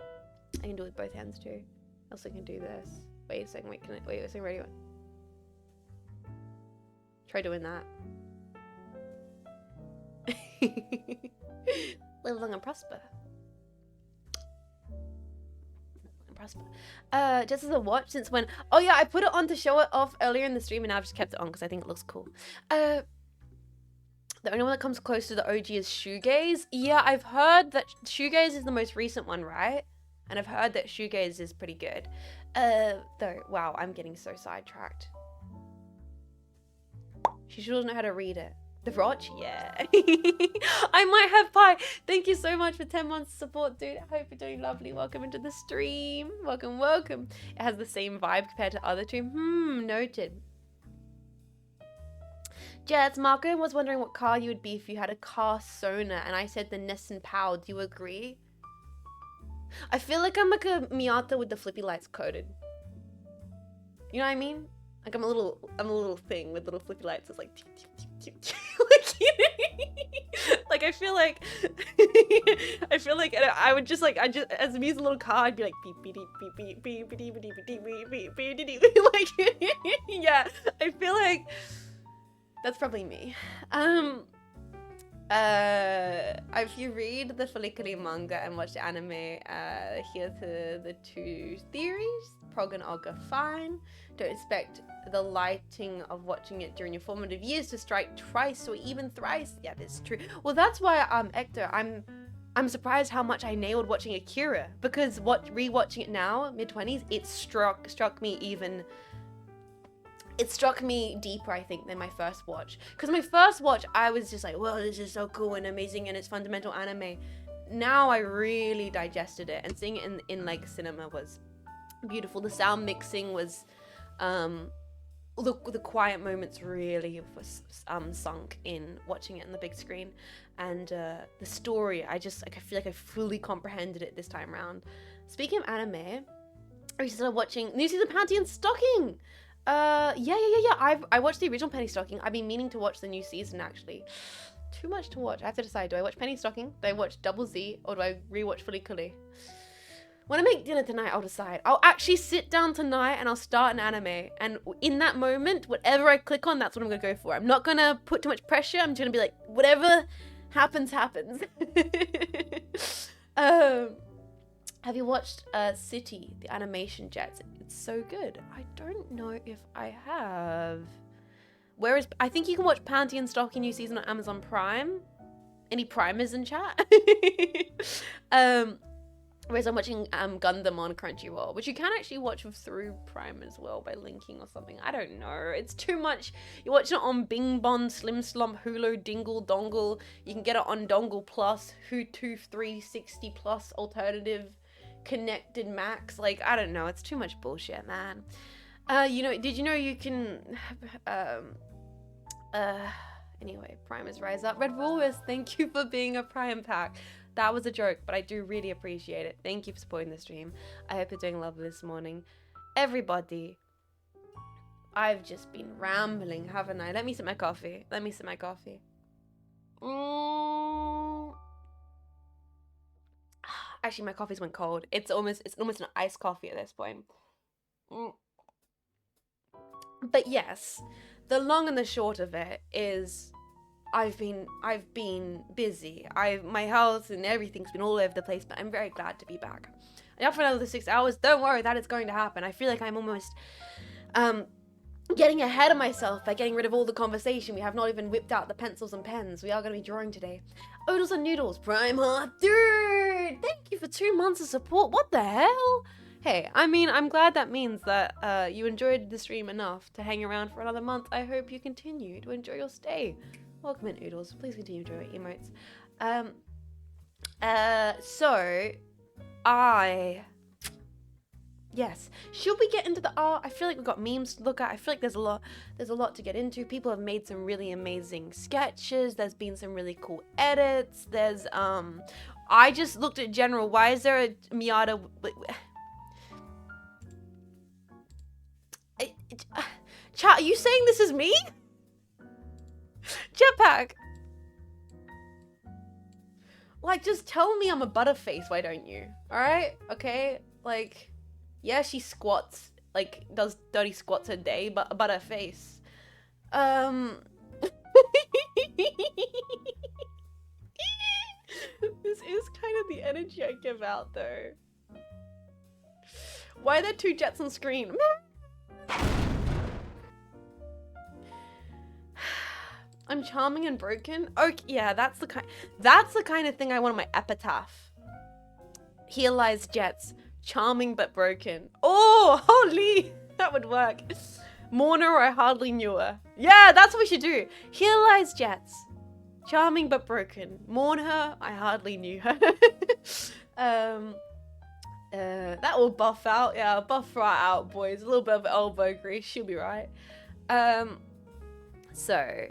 I can do it with both hands too. I also can do this. Wait a second. Wait a second. Ready? Try doing that. Live long and prosper. Just as a watch, since when? Oh yeah, I put it on to show it off earlier in the stream, and now I've just kept it on because I think it looks cool. The only one that comes close to the OG is Shoegaze. Yeah, I've heard that Shoegaze is the most recent one, right? And I've heard that Shoegaze is pretty good. Though, wow, I'm getting so sidetracked. She sure doesn't know how to read it. The Roch? Yeah. I might have pie. Thank you so much for 10 months of support, dude. I hope you're doing lovely. Welcome into the stream. Welcome. It has the same vibe compared to other two. Noted. Jets, Marco was wondering what car you would be if you had a car Sona, and I said the Nissan Pal. Do you agree? I feel like I'm like a Miata with the flippy lights coated. You know what I mean? Like I'm a little thing with little flippy lights. It's like, like I feel like I would just like, as a music little car, I'd be like beep beep beep beep beep beep beep beep beep beep beep. Like, yeah, I feel like that's probably me. If you read the Folliculi manga and watch the anime, here to the two theories, Prog and Og are fine. Don't expect the lighting of watching it during your formative years to strike twice or even thrice. Yeah, that's true. Well, that's why, Hector, I'm surprised how much I nailed watching Akira, because rewatching it now, mid-20s, it struck me deeper, I think, than my first watch. Because my first watch, I was just like, well, this is so cool and amazing and it's fundamental anime. Now I really digested it, and seeing it in like cinema was beautiful. The sound mixing was, the quiet moments really was sunk in watching it on the big screen. And the story, I feel like I fully comprehended it this time around. Speaking of anime, I recently started watching new season of Panty and Stocking. Yeah. I watched the original Penny Stocking. I've been meaning to watch the new season, actually. Too much to watch. I have to decide, do I watch Penny Stocking, do I watch Double Z, or do I rewatch Fully Coolie? When I make dinner tonight, I'll decide. I'll actually sit down tonight and I'll start an anime. And in that moment, whatever I click on, that's what I'm going to go for. I'm not going to put too much pressure. I'm just going to be like, whatever happens, happens. Have you watched City, the animation jets? It's so good. I don't know if I have. I think you can watch Panty and Stocking new season on Amazon Prime. Any Primers in chat? Whereas I'm watching Gundam on Crunchyroll, which you can actually watch through Prime as well by linking or something. I don't know. It's too much. You watch it on Bing Bon, Slim Slump, Hulu, Dingle, Dongle. You can get it on Dongle Plus, Hutu 360 Plus, Alternative, Connected Max. Like, I don't know. It's too much bullshit, man. Did you know you can... Anyway, Primers rise up. Red Walrus, thank you for being a Prime pack. That was a joke, but I do really appreciate it. Thank you for supporting the stream. I hope you're doing lovely this morning. Everybody, I've just been rambling, haven't I? Let me sip my coffee. Actually, my coffee's went cold. It's almost an iced coffee at this point. But yes, the long and the short of it is I've been busy. My health and everything's been all over the place, but I'm very glad to be back. And after another 6 hours, don't worry, that is going to happen. I feel like I'm almost getting ahead of myself by getting rid of all the conversation. We have not even whipped out the pencils and pens. We are going to be drawing today. Oodles and Noodles, Prime Heart, dude! Thank you for 2 months of support. What the hell? Hey, I mean, I'm glad that means that you enjoyed the stream enough to hang around for another month. I hope you continue to enjoy your stay. Welcome in, Oodles. Please continue to enjoy emotes. Yes. Should we get into the art? I feel like we've got memes to look at. I feel like there's a lot to get into. People have made some really amazing sketches. There's been some really cool edits. There's I just looked at general. Why is there a Miata? Chat, are you saying this is me? Jetpack. Like, just tell me I'm a butterface, why don't you? Alright? Okay? Like, yeah, she squats, like, does 30 squats a day, but a butterface. This is kind of the energy I give out, though. Why are there 2 jets on screen? I'm charming and broken. Okay, yeah, that's the kind of thing I want on my epitaph. Here lies Jets, charming but broken. Oh, holy, that would work. Mourner, or I hardly knew her. Yeah, that's what we should do. Here lies Jets, charming but broken. Mourn her, I hardly knew her. That will buff out. Yeah, buff right out, boys. A little bit of elbow grease, she'll be right. So.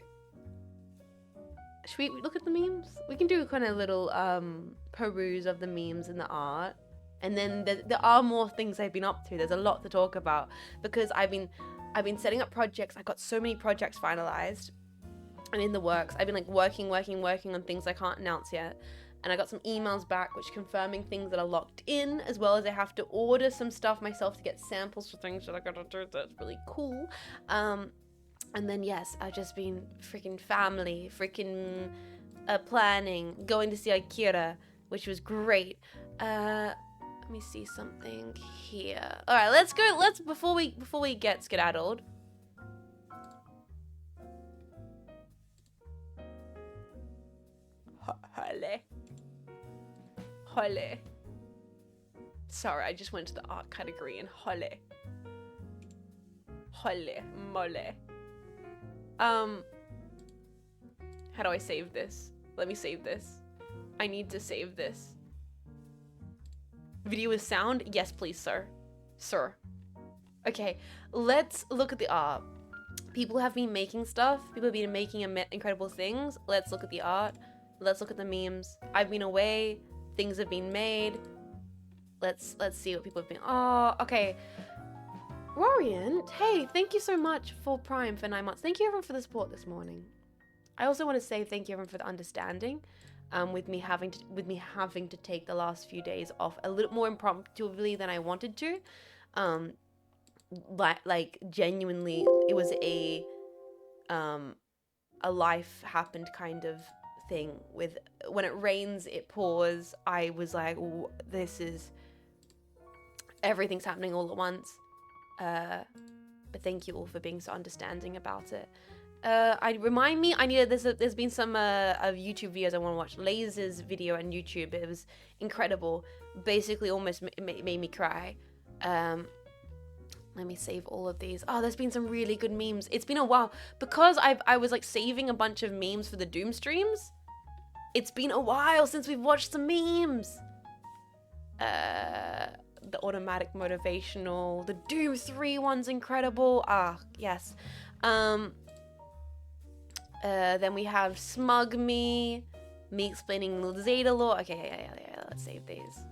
Should we look at the memes? We can do a kind of little peruse of the memes and the art. And then there are more things I've been up to. There's a lot to talk about because I've been setting up projects. I got so many projects finalized and in the works. I've been like working on things I can't announce yet. And I got some emails back which confirming things that are locked in, as well as I have to order some stuff myself to get samples for things that I gotta do. That's really cool. And then, yes, I've just been freaking family, planning, going to see Akira, which was great. Let me see something here. All right, let's go. Before we get skedaddled. Hale. Hole. Sorry, I just went to the art category in hole. Hole. Mole. How do I save this? Let me save this. I need to save this. Video with sound? Yes, please, sir. Sir. Okay, let's look at the art. People have been making stuff. People have been making incredible things. Let's look at the art. Let's look at the memes. I've been away. Things have been made. Let's see what people have been. Oh, okay. Rorient, hey, thank you so much for Prime for 9 months. Thank you everyone for the support this morning. I also want to say thank you everyone for the understanding. With me having to take the last few days off a little more impromptuly than I wanted to. Like genuinely, it was a life happened kind of thing. With when it rains, it pours. I was like, this is everything's happening all at once. But thank you all for being so understanding about it. There's been some of YouTube videos I want to watch. Laser's video on YouTube, it was incredible. Basically almost made me cry. Let me save all of these. Oh, there's been some really good memes. It's been a while because I was like saving a bunch of memes for the Doom streams. It's been a while since we've watched some memes. The automatic motivational, the Doom 3 one's incredible. Ah, yes. Then we have Smug Me explaining Zeta lore. Okay, yeah, let's save these.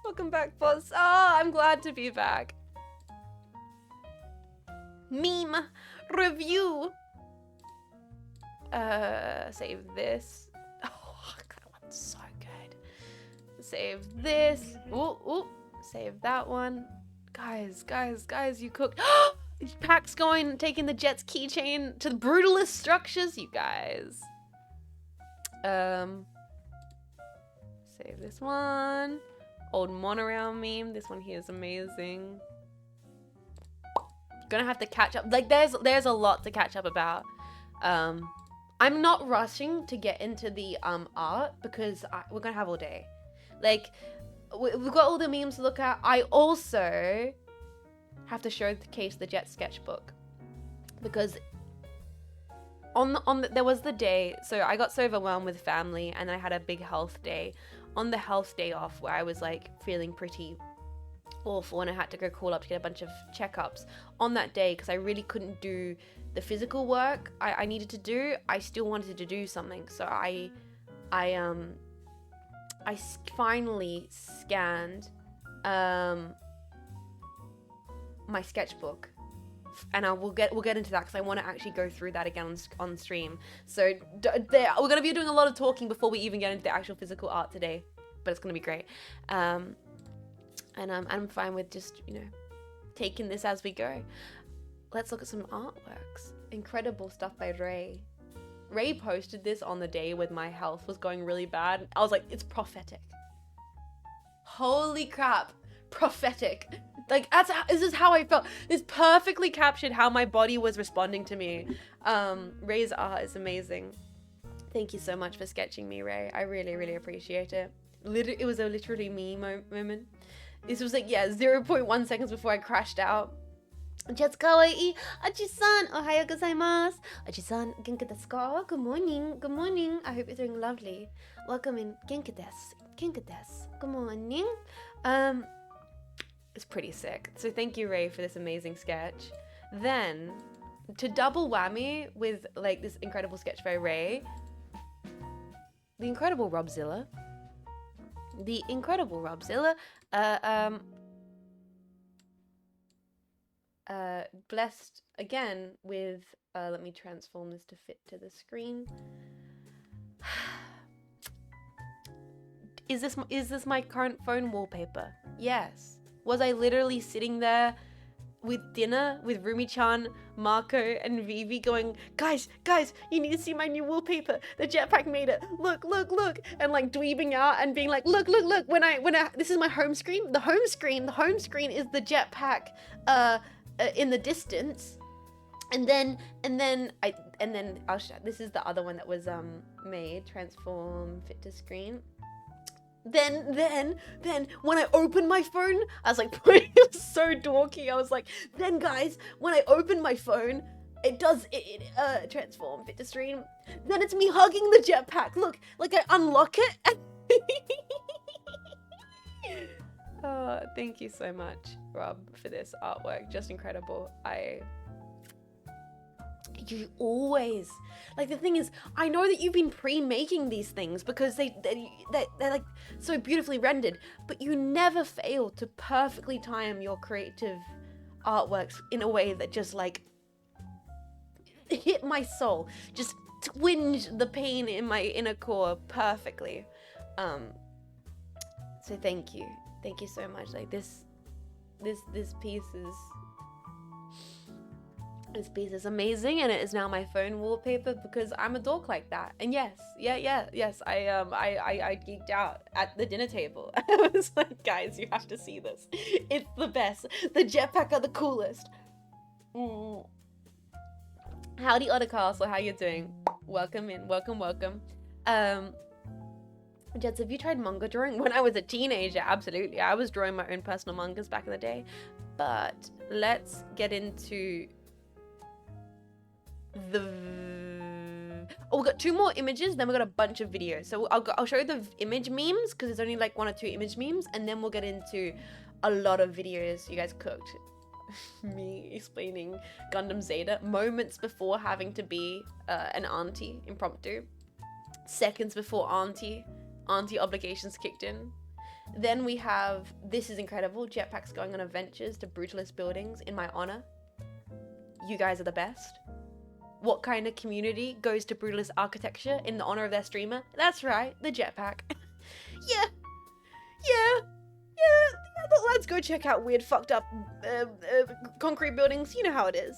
Welcome back, boss. Oh, I'm glad to be back. Meme review. Save this. Oh, that one's so good. Save this. Ooh, save that one. Guys, you cooked. Pack's taking the Jet's keychain to the brutalist structures, you guys. Save this one. Old monorail meme. This one here is amazing. Gonna have to catch up. Like, there's a lot to catch up about. I'm not rushing to get into the art because we're gonna have all day. Like, we've got all the memes to look at. I also have to showcase the Jet sketchbook because there was the day, so I got so overwhelmed with family and I had a big health day. On the health day off where I was like feeling pretty awful and I had to go call up to get a bunch of checkups on that day because I really couldn't do the physical work I needed to do. I still wanted to do something, so I finally scanned my sketchbook, and we'll get into that because I want to actually go through that again on stream. So we're gonna be doing a lot of talking before we even get into the actual physical art today, but it's gonna be great. And I'm fine with just taking this as we go. Let's look at some artworks. Incredible stuff by Ray. Ray posted this on the day when my health was going really bad. I was like, it's prophetic. Holy crap, prophetic. Like, this is how I felt. This perfectly captured how my body was responding to me. Ray's art is amazing. Thank you so much for sketching me, Ray. I really, really appreciate it. It was a literally me moment. This was like, 0.1 seconds before I crashed out. Jet's kawaii. Achi-san, ohayou gozaimasu. Achi-san, genki desu ka? Good morning. Good morning. I hope you're doing lovely. Welcome in. Genki desu. Genki desu. Good morning. It's pretty sick. So thank you, Ray, for this amazing sketch. Then, to double whammy with like this incredible sketch by Ray, the incredible Robzilla. Blessed again with let me transform this to fit to the screen. Is this my current phone wallpaper? Yes. Was I literally sitting there with dinner with Rumi-chan, Marco, and Vivi going, guys, you need to see my new wallpaper. The jetpack made it. Look. And like dweebing out and being like, look. When I this is my home screen. The home screen is the jetpack in the distance. And then and then this is the other one that was made, transform, fit to screen. Then when I opened my phone, I was like, it was so dorky. I was like, then guys, when I open my phone, it does transform, fit to screen. Then it's me hugging the jetpack. Look, like I unlock it. Oh, thank you so much, Rob, for this artwork. Just incredible. You always, like, the thing is, I know that you've been pre-making these things because they're like so beautifully rendered, but you never fail to perfectly time your creative artworks in a way that just like hit my soul, just twinge the pain in my inner core perfectly. So thank you so much. Like this piece is amazing, and it is now my phone wallpaper because I'm a dork like that. And yes, I geeked out at the dinner table. I was like, guys, you have to see this. It's the best. The jetpack are the coolest. Howdy, Otter Castle. How you doing? Welcome in. Welcome. Jets, have you tried manga drawing? When I was a teenager, absolutely. I was drawing my own personal mangas back in the day. But let's get into we've got 2 more images, then we've got a bunch of videos. So I'll show you the image memes because there's only like 1 or 2 image memes, and then we'll get into a lot of videos you guys cooked. Me explaining Gundam Zeta moments before having to be an auntie impromptu, seconds before auntie obligations kicked in. Then we have, this is incredible, jetpacks going on adventures to brutalist buildings in my honor. You guys are the best. What kind of community goes to brutalist architecture in the honor of their streamer? That's right, the jetpack. Yeah. Let's go check out weird, fucked up concrete buildings. You know how it is.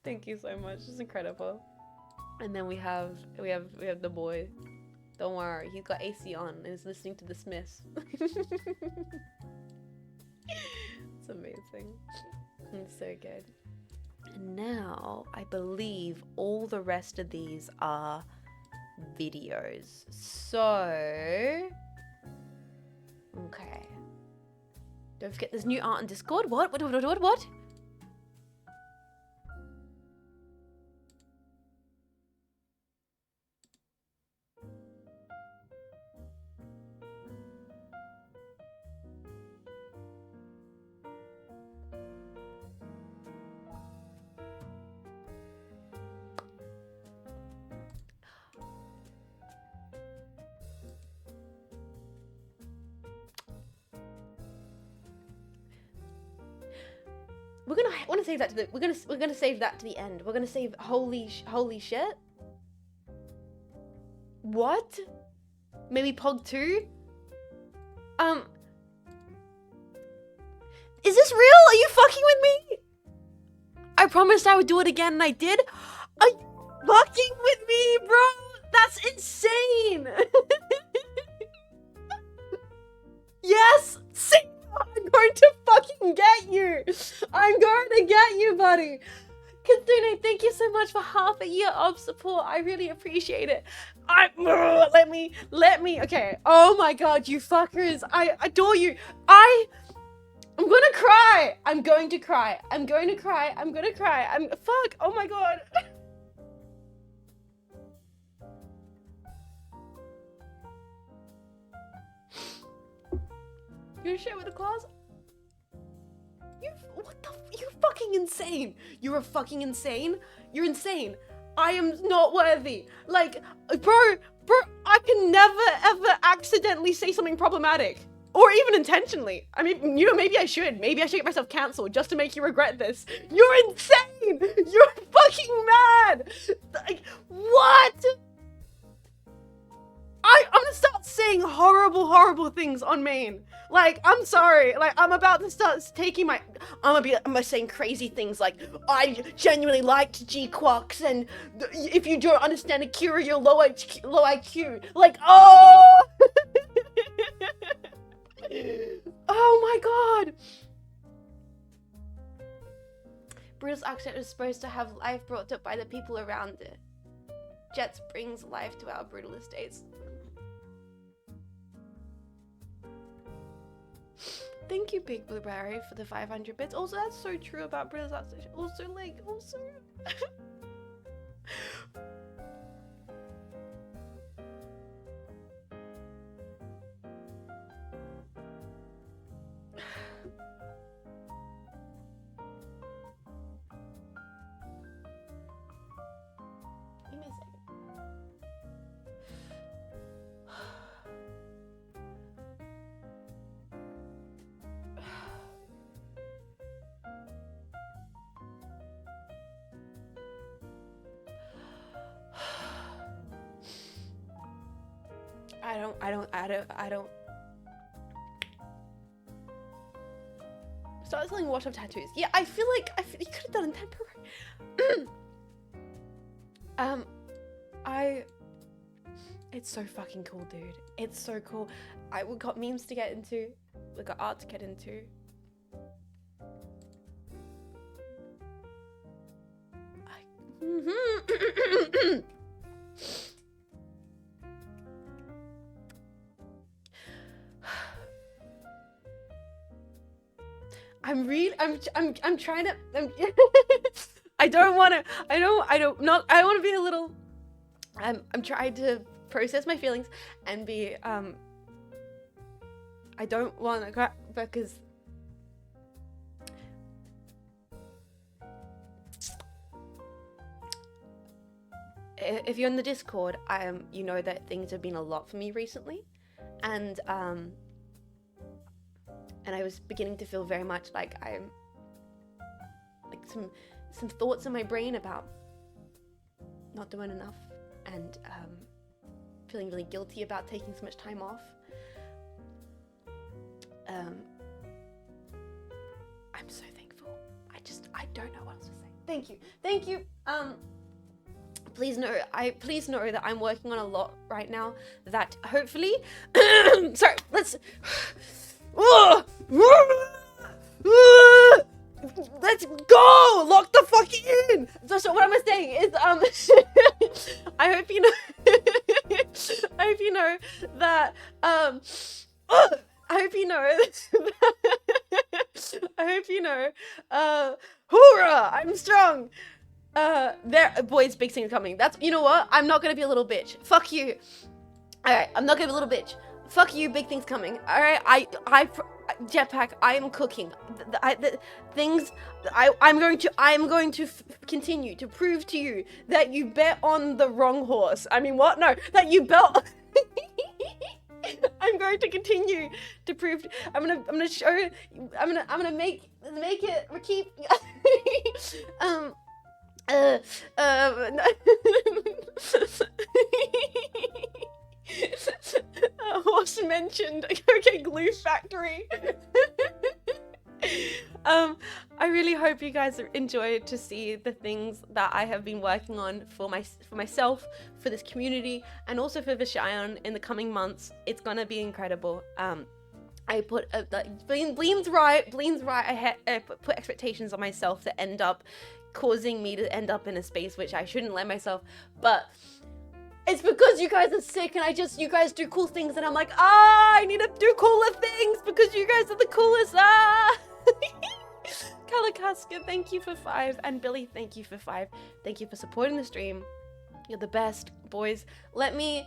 Thank you so much. It's incredible. And then we have the boy. Don't worry, he's got AC on and is listening to the Smiths. It's amazing. It's so good. And now I believe all the rest of these are videos. So, okay. Don't forget there's new art on Discord. What? We're gonna save that to the we're gonna save that to the end. We're gonna save holy shit. What? Maybe Pog 2? Is this real? Are you fucking with me? I promised I would do it again and I did. Are you fucking with me, bro? That's insane. Yes. I'm going to fucking get you. I'm going to get you, buddy. Kitsune, thank you so much for half a year of support. I really appreciate it. Let me. Okay. Oh my god, you fuckers. I adore you. I'm gonna cry. I'm going to cry. Fuck. Oh my god. You share with the claws? You're fucking insane. You're fucking insane. You're insane. I am not worthy. Like, bro, I can never ever accidentally say something problematic. Or even intentionally. I mean, you know, maybe I should. Maybe I should get myself cancelled just to make you regret this. You're insane. You're fucking mad. Like, what? I'm gonna start saying horrible things on main. Like, I'm sorry. Like, I'm about to start taking my... I'm gonna saying crazy things like, I genuinely liked G-Quox, and if you don't understand Akira, you're low IQ. Like, oh! Oh my god! Brutalist Jet was supposed to have life brought up by the people around it. Jets brings life to our brutal estates. Thank you, Big Blueberry, for the 500 bits. Also, that's so true about British Art Station. Also, like, also... Give me a second. I don't. Start selling wash up tattoos. Yeah, I feel like you could have done it temporary. It's so fucking cool, dude. It's so cool. We got memes to get into. We got art to get into. I'm trying to, I want to be a little, I'm trying to process my feelings and be, I don't want to cry because if you're in the Discord, you know that things have been a lot for me recently, and I was beginning to feel very much like I'm like some thoughts in my brain about not doing enough, and feeling really guilty about taking so much time off. I'm so thankful. I don't know what else to say. Thank you. Please know that I'm working on a lot right now that hopefully sorry, let's let's go! Lock the fuck in! So what am I saying is I hope you know that hoorah! I'm strong! Boys, big things coming. That's, you know what? I'm not gonna be a little bitch. Fuck you. Alright, I'm not gonna be a little bitch. Fuck you, big things coming. Alright, Jetpack, I am cooking. I'm going to continue to prove to you that you bet on the wrong horse. I mean, what? No, that you bet. I'm going to continue to prove. I'm gonna show. I'm gonna make it. Keep. Horse mentioned. Okay, glue factory. I really hope you guys enjoyed to see the things that I have been working on for myself, for this community, and also for Vishayon in the coming months. It's gonna be incredible. I put Bleem's right. I put expectations on myself that end up causing me to end up in a space which I shouldn't let myself, but it's because you guys are sick and you guys do cool things and I'm like, I need to do cooler things because you guys are the coolest. Kalakaska, thank you for 5, and Billy, thank you for 5. Thank you for supporting the stream. You're the best, boys. I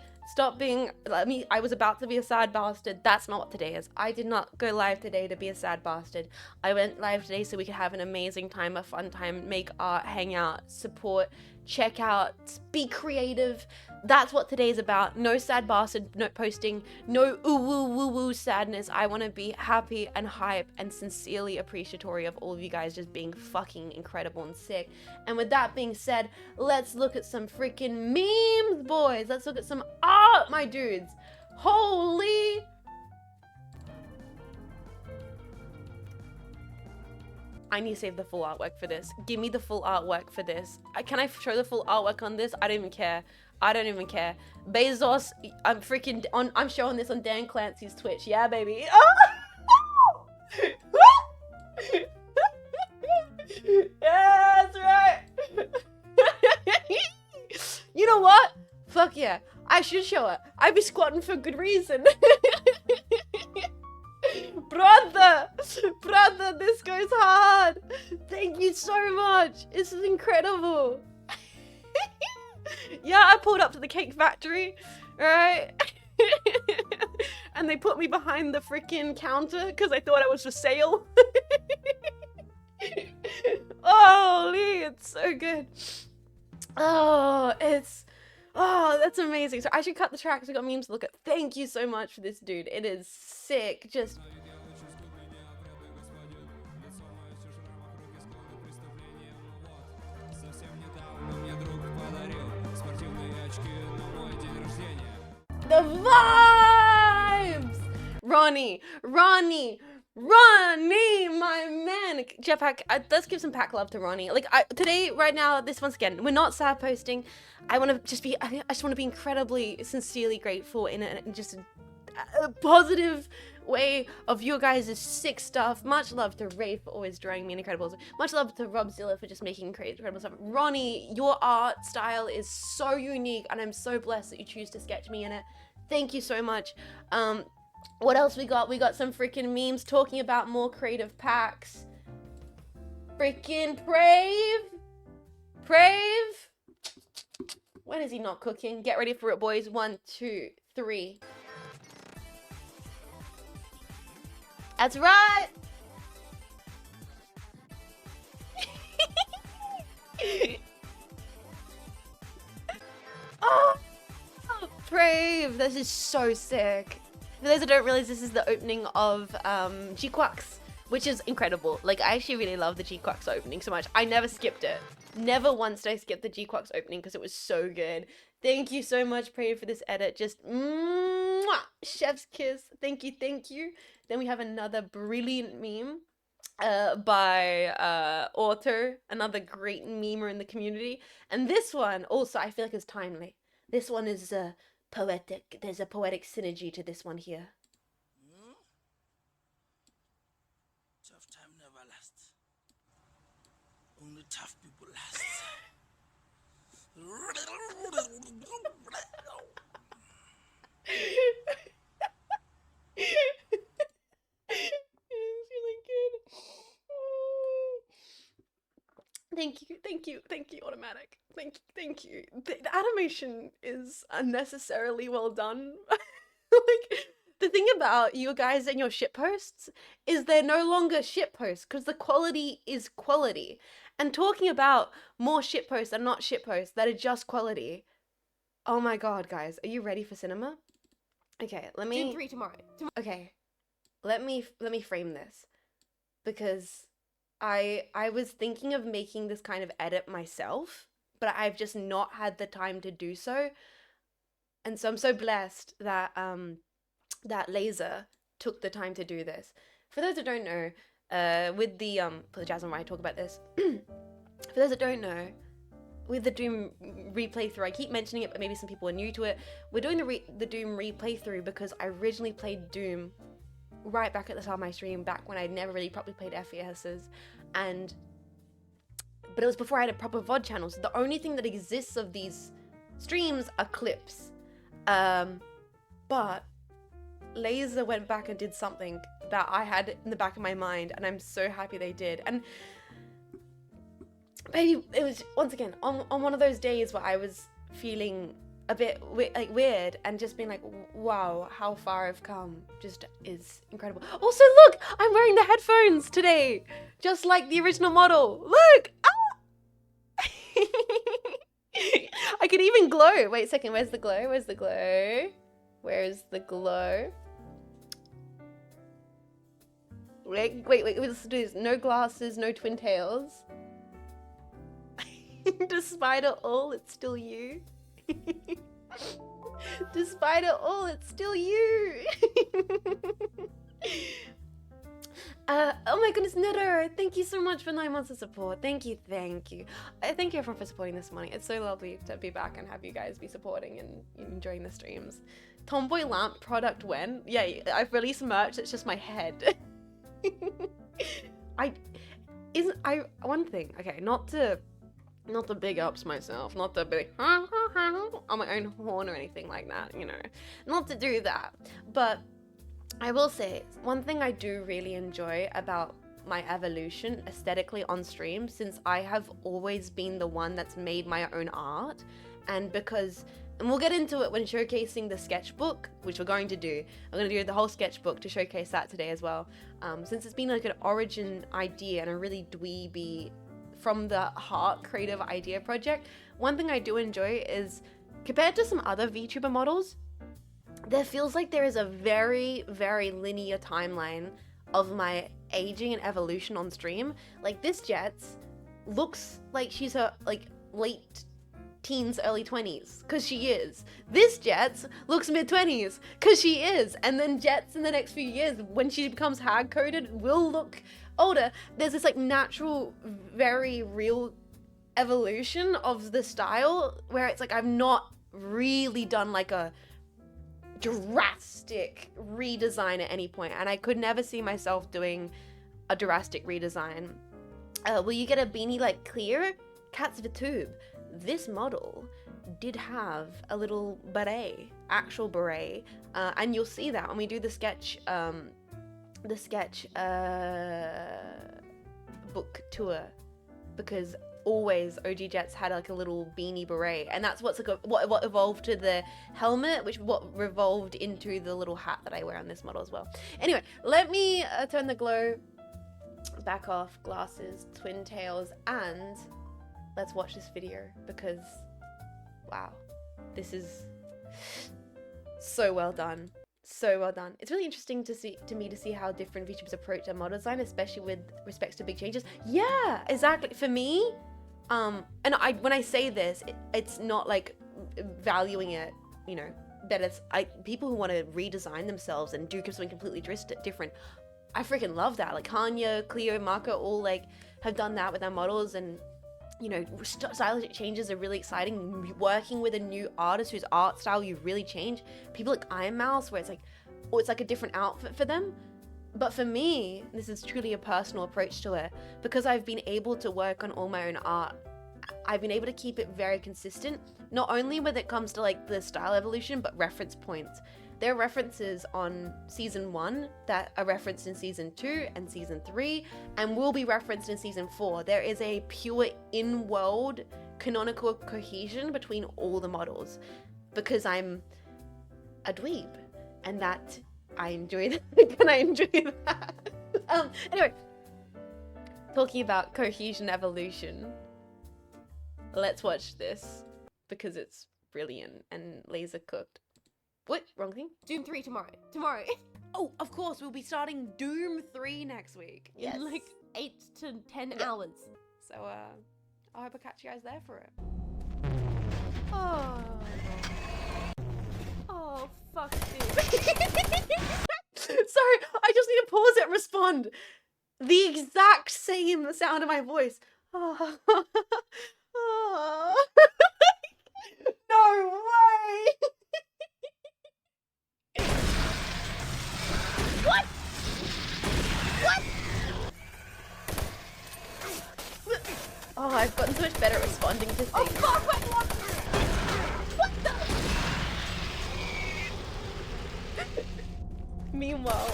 was about to be a sad bastard. That's not what today is. I did not go live today to be a sad bastard. I went live today so we could have an amazing time, a fun time, make art, hang out, support, check out, be creative. That's what today's about. No sad bastard, no posting, no ooh woo woo woo sadness. I want to be happy and hype and sincerely appreciatory of all of you guys just being fucking incredible and sick. And with that being said, let's look at some freaking memes, boys. Let's look at some art, my dudes. Holy... I need to save the full artwork for this. Give me the full artwork for this. Can I show the full artwork on this? I don't even care. Bezos, I'm showing this on Dan Clancy's Twitch. Yeah, baby. Yes, right. what? Fuck yeah. I should show it. I be squatting for good reason. Brother, this goes hard. Thank you so much. This is incredible. Yeah, I pulled up to the cake factory, right? And they put me behind the freaking counter because I thought I was for sale. Holy, it's so good. Oh, that's amazing. So I should cut the tracks. I got memes to look at. Thank you so much for this, dude. It is sick. Just. The vibes! Ronnie, my man. Jetpack, let's give some pack love to Ronnie. Like, today, right now, once again, we're not sad posting. I just want to be incredibly, sincerely grateful in just a positive way of your guys' sick stuff. Much love to Ray for always drawing me in incredible. Much love to Robzilla for just making incredible stuff. Ronnie, your art style is so unique, and I'm so blessed that you choose to sketch me in it. Thank you so much. What else we got? We got some freaking memes talking about more creative packs. Freaking Prave. When is he not cooking? Get ready for it, boys. 1, 2, 3. That's right. Oh, Brave. This is so sick. For those that don't realize, this is the opening of G-Quacks, which is incredible. Like, I actually really love the G-Quacks opening so much. I never skipped it. Never once did I skip the G-Quacks opening because it was so good. Thank you so much, Brave, for this edit. Just mwah, chef's kiss. Thank you. Then we have another brilliant meme by Author, another great memer in the community. And this one also, I feel like, is timely. This one is poetic. There's a poetic synergy to this one here. Tough time never lasts. Only tough people last. Really good. Thank you, Automatic. Thank you. The animation is unnecessarily well done. Like, the thing about you guys and your shitposts is they're no longer shitposts because the quality is quality. And talking about more shitposts and not shitposts that are just quality. Oh my god, guys, are you ready for cinema? Okay, let me. Doom 3 tomorrow. Okay, let me frame this, because I was thinking of making this kind of edit myself, but I've just not had the time to do so. And so I'm so blessed that that Laser took the time to do this. For those that don't know, with the for the Jasmine, why I talk about this. For those that don't know, with the Doom replay through, I keep mentioning it, but maybe some people are new to it. We're doing the Doom replay through because I originally played Doom right back at the start of my stream, back when I'd never really properly played FPSs, but it was before I had a proper VOD channel. So the only thing that exists of these streams are clips. But Laser went back and did something that I had in the back of my mind, and I'm so happy they did. And maybe it was, once again, on one of those days where I was feeling a bit weird and just being like, wow, how far I've come just is incredible. Also, look, I'm wearing the headphones today, just like the original model. Look! Ah! I could even glow. Wait a second, where's the glow? Where's the glow? Where's the glow? Wait, let's do this. No glasses, no twin tails. Despite it all, it's still you. Despite it all, it's still you. Oh my goodness, Nitter, thank you so much for 9 months of support. Thank you. Thank you everyone for supporting this morning. It's so lovely to be back and have you guys be supporting and enjoying the streams. Tomboy lamp product when? Yeah, I've released merch, it's just my head. One thing, okay, not to Not to big ups myself, not to be on my own horn or anything like that, you know. Not to do that. But I will say, one thing I do really enjoy about my evolution aesthetically on stream, since I have always been the one that's made my own art, and we'll get into it when showcasing the sketchbook, which we're going to do. I'm going to do the whole sketchbook to showcase that today as well. Since it's been like an origin idea and a really dweeby, from the heart creative idea project, one thing I do enjoy is, compared to some other VTuber models, there feels like there is a very, very linear timeline of my aging and evolution on stream. Like this Jets looks like she's her like late teens, early 20s, because she is. This Jets looks mid-20s, because she is. And then Jets in the next few years, when she becomes hag-coded, will look older. There's this like natural, very real evolution of the style where it's like I've not really done like a drastic redesign at any point, and I could never see myself doing a drastic redesign. Will you get a beanie like clear? Cats of a tube. This model did have a little beret, actual beret, and you'll see that when we do the sketch book tour, because always OG Jets had like a little beanie beret, and that's what's like what evolved to the helmet, which what revolved into the little hat that I wear on this model as well. Anyway, let me turn the glow back off, glasses, twin tails, and let's watch this video, because wow, this is so well done. So well done. It's really interesting to me to see how different VTubers approach their model design, especially with respects to big changes. Yeah, exactly. For me, and when I say this, it's not like valuing it, you know, that it's people who want to redesign themselves and do something completely different. I freaking love that. Like Kanya, Cleo, Marco all like have done that with their models, and you know, stylistic changes are really exciting. Working with a new artist whose art style you really change. People like Iron Mouse, where it's like, oh, it's like a different outfit for them. But for me, this is truly a personal approach to it, because I've been able to work on all my own art. I've been able to keep it very consistent, not only when it comes to like the style evolution, but reference points. There are references on season 1 that are referenced in season 2 and season 3, and will be referenced in season 4. There is a pure in-world canonical cohesion between all the models, because I'm a dweeb, and that I enjoy that. Can I enjoy that? Anyway, talking about cohesion evolution, let's watch this, because it's brilliant and laser cooked. What? Wrong thing? Doom 3 tomorrow. Tomorrow. Oh, of course, we'll be starting Doom 3 next week. Yes. In like 8 to 10 hours. So, I hope I catch you guys there for it. Oh. Oh, fuck, dude. Sorry, I just need to pause it and respond. The exact same sound of my voice. Oh. Oh. No way! What? What? Oh, I've gotten so much better at responding to things. Oh, fuck, what? What the? Meanwhile,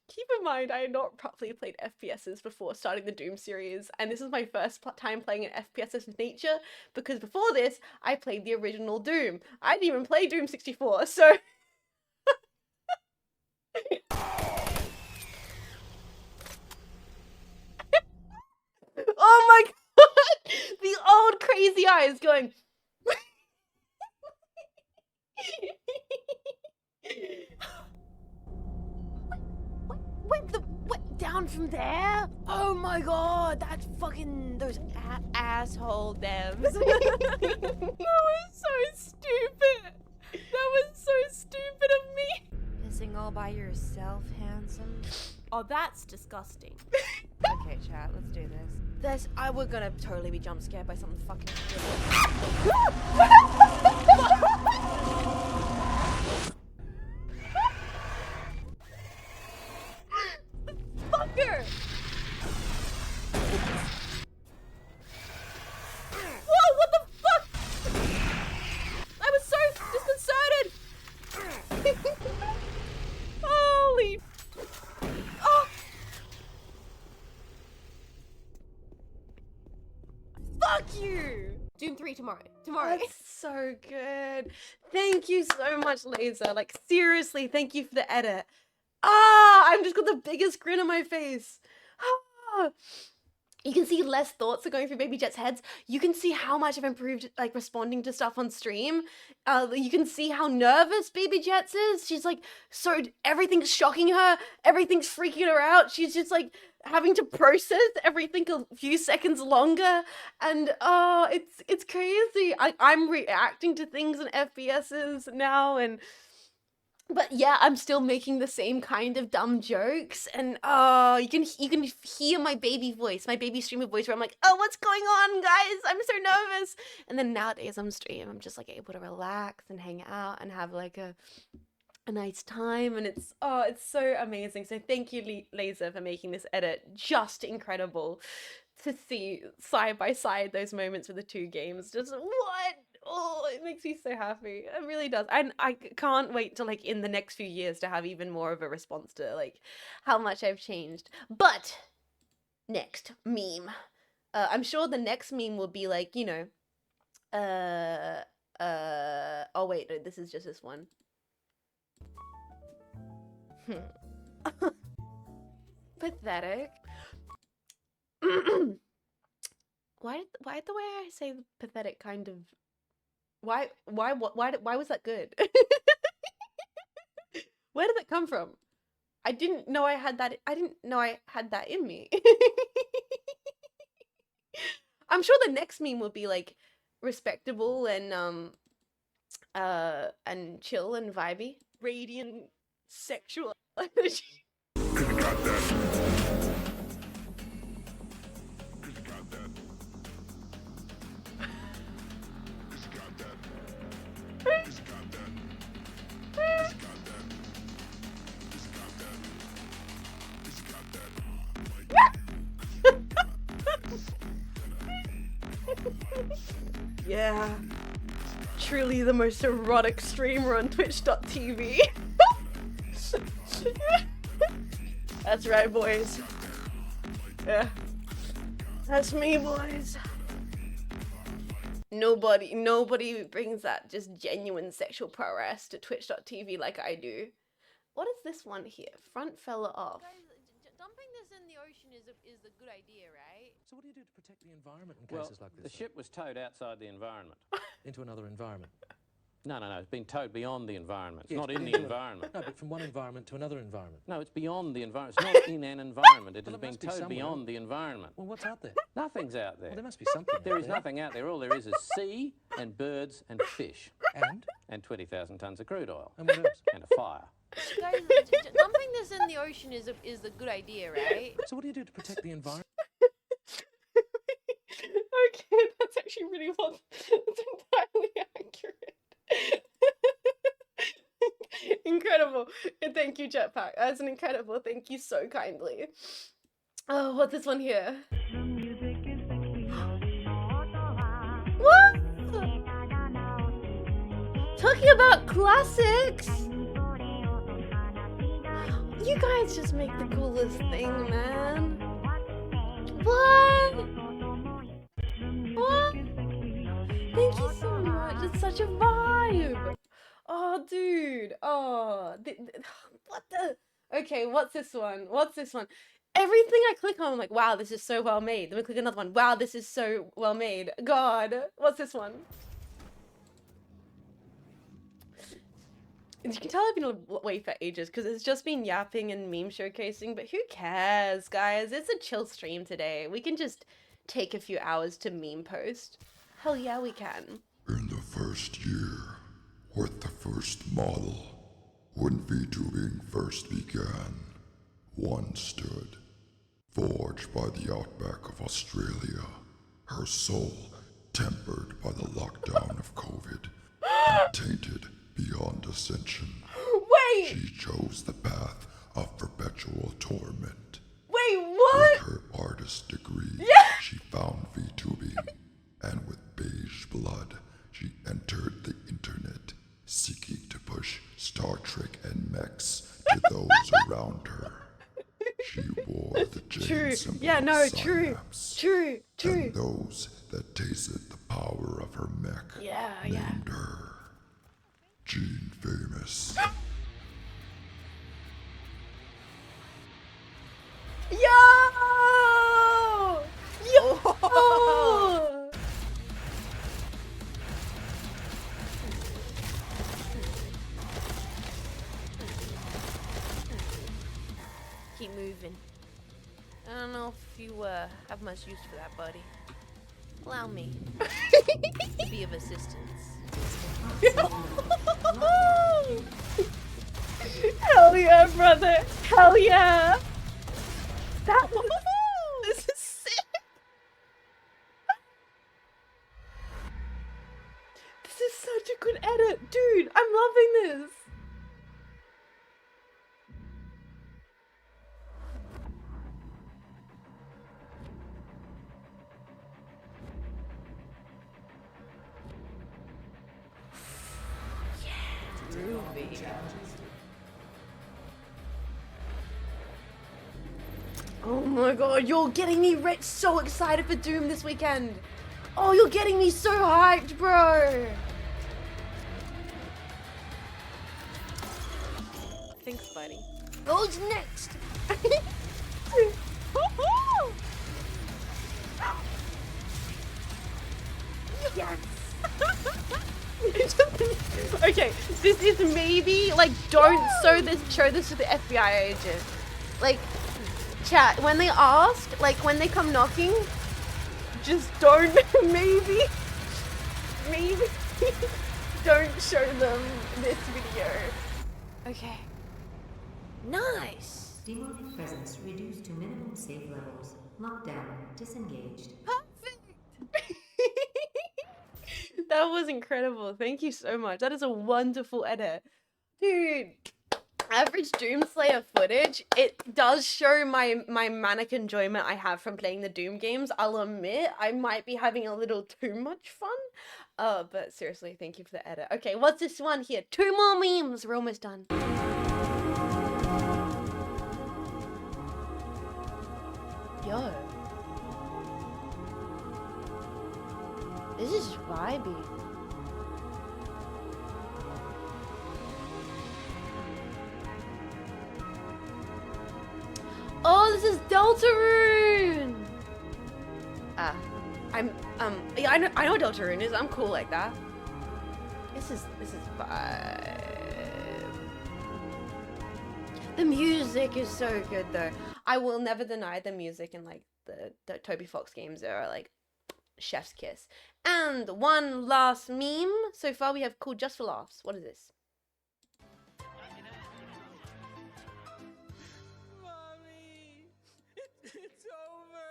keep in mind, I had not properly played FPSs before starting the Doom series, and this is my first time playing an FPS of nature, because before this, I played the original Doom. I didn't even play Doom 64, so... Oh my god! The old crazy eyes going... What, down from there? Oh my god, that's fucking those asshole devs. That was so stupid. That was so stupid of me. Pissing all by yourself, handsome? Oh, that's disgusting. Okay, chat, let's do this. We're gonna totally be jump scared by something fucking Fucker! tomorrow. That's so good. Thank you so much, Laser. Like, seriously, thank you for the edit. I'm just got the biggest grin on my face. You can see less thoughts are going through Baby Jet's heads. You can see how much I've improved, like, responding to stuff on stream. You can see how nervous Baby Jet's is. She's like, so everything's shocking her. Everything's freaking her out. She's just like having to process everything a few seconds longer. And it's crazy. I'm reacting to things in FPSs now, but yeah, I'm still making the same kind of dumb jokes, and you can hear my baby voice, my baby streamer voice, where I'm like, oh, what's going on, guys? I'm so nervous. And then nowadays on stream, I'm just like able to relax and hang out and have like a nice time, and it's so amazing. So thank you, Laser, for making this edit just incredible to see side by side those moments with the two games. Just what? Oh, it makes me so happy. It really does. And I can't wait to, like, in the next few years to have even more of a response to, like, how much I've changed. But next meme. I'm sure the next meme will be like, you know, oh wait, no, this is just this one. Pathetic. Why the way I say pathetic kind of why was that good? Where did that come from? I didn't know I had that in me. I'm sure the next meme will be like respectable and chill and vibey. Radiant sexual energy. Yeah, truly the most erotic streamer on twitch.tv. That's right, boys. Yeah, that's me, boys. Nobody brings that just genuine sexual prowess to twitch.tv like I do. What is this one here? Front fella off. Guys, dumping this in the ocean is a good idea, right? So what do you do to protect the environment in cases like this? The ship was towed outside the environment. Into another environment? No, it's been towed beyond the environment. It's Yes, not in the into environment. No, but from one environment to another environment. No, it's beyond the environment. It's not in an environment. It Well, has it been must be towed somewhere. beyond the environment. Well, what's out there? Nothing's out there. Well, there must be something There out is there. nothing out there. All there is sea and birds and fish. And 20,000 tonnes of crude oil. what else? And a fire. Guys, dumping this in the ocean is a good idea, right? So what do you do to protect the environment? Okay, that's actually really well. That's entirely accurate. Incredible. Thank you, Jetpack. That's an incredible. Thank you so kindly. Oh, what's this one here? What? Talking about classics. You guys just make the coolest thing, man. What? What? Thank you so much. It's such a vibe. Oh, dude. Oh, what the? Okay, what's this one? What's this one? Everything I click on, I'm like, wow, this is so well made. Then we click another one. Wow, this is so well made. God, what's this one? You can tell I've been away for ages because it's just been yapping and meme showcasing, but who cares, guys? It's a chill stream today. We can just take a few hours to meme post. Hell yeah, we can. In the first year, with the first model, when VTubing first began, one stood, forged by the outback of Australia, her soul tempered by the lockdown of COVID, and tainted beyond ascension. Wait! She chose the path of perpetual torment. Wait, what? With her artist degree, Yeah! she found VTubing, and with beige blood, she entered the internet, seeking to push Star Trek and mechs to those around her. She wore the True. jade symbol Yeah, no, of true. Cynapse, True. and those that tasted the power of her mech named her Jean Faymas. Yo! Yo! Keep moving. I don't know if you have much use for that, buddy. Allow me to be of assistance. Hell yeah, brother! Hell yeah! That one. This is sick. This is such a good edit, dude. I'm loving this. Oh my god, you're getting me so excited for Doom this weekend. Oh, you're getting me so hyped, bro. Thanks, buddy. Who's next? Yes. Okay, this is maybe like don't show this to the FBI agent. Like, chat, when they ask, like when they come knocking, just don't maybe don't show them this video. Okay. Nice. Demonic presence reduced to minimum safe levels. Lockdown disengaged. Perfect. That was incredible. Thank you so much. That is a wonderful edit. Dude, average Doomslayer footage, it does show my manic enjoyment I have from playing the Doom games. I'll admit, I might be having a little too much fun. But seriously, thank you for the edit. Okay, what's this one here? 2 more memes. We're almost done. Yo. This is vibey. Oh, this is Deltarune! Yeah, I know what Deltarune is. I'm cool like that. This is vibe. The music is so good though. I will never deny the music in like the Toby Fox games are like chef's kiss. And one last meme so far we have called Just for Laughs. What is this? Mommy, it's over.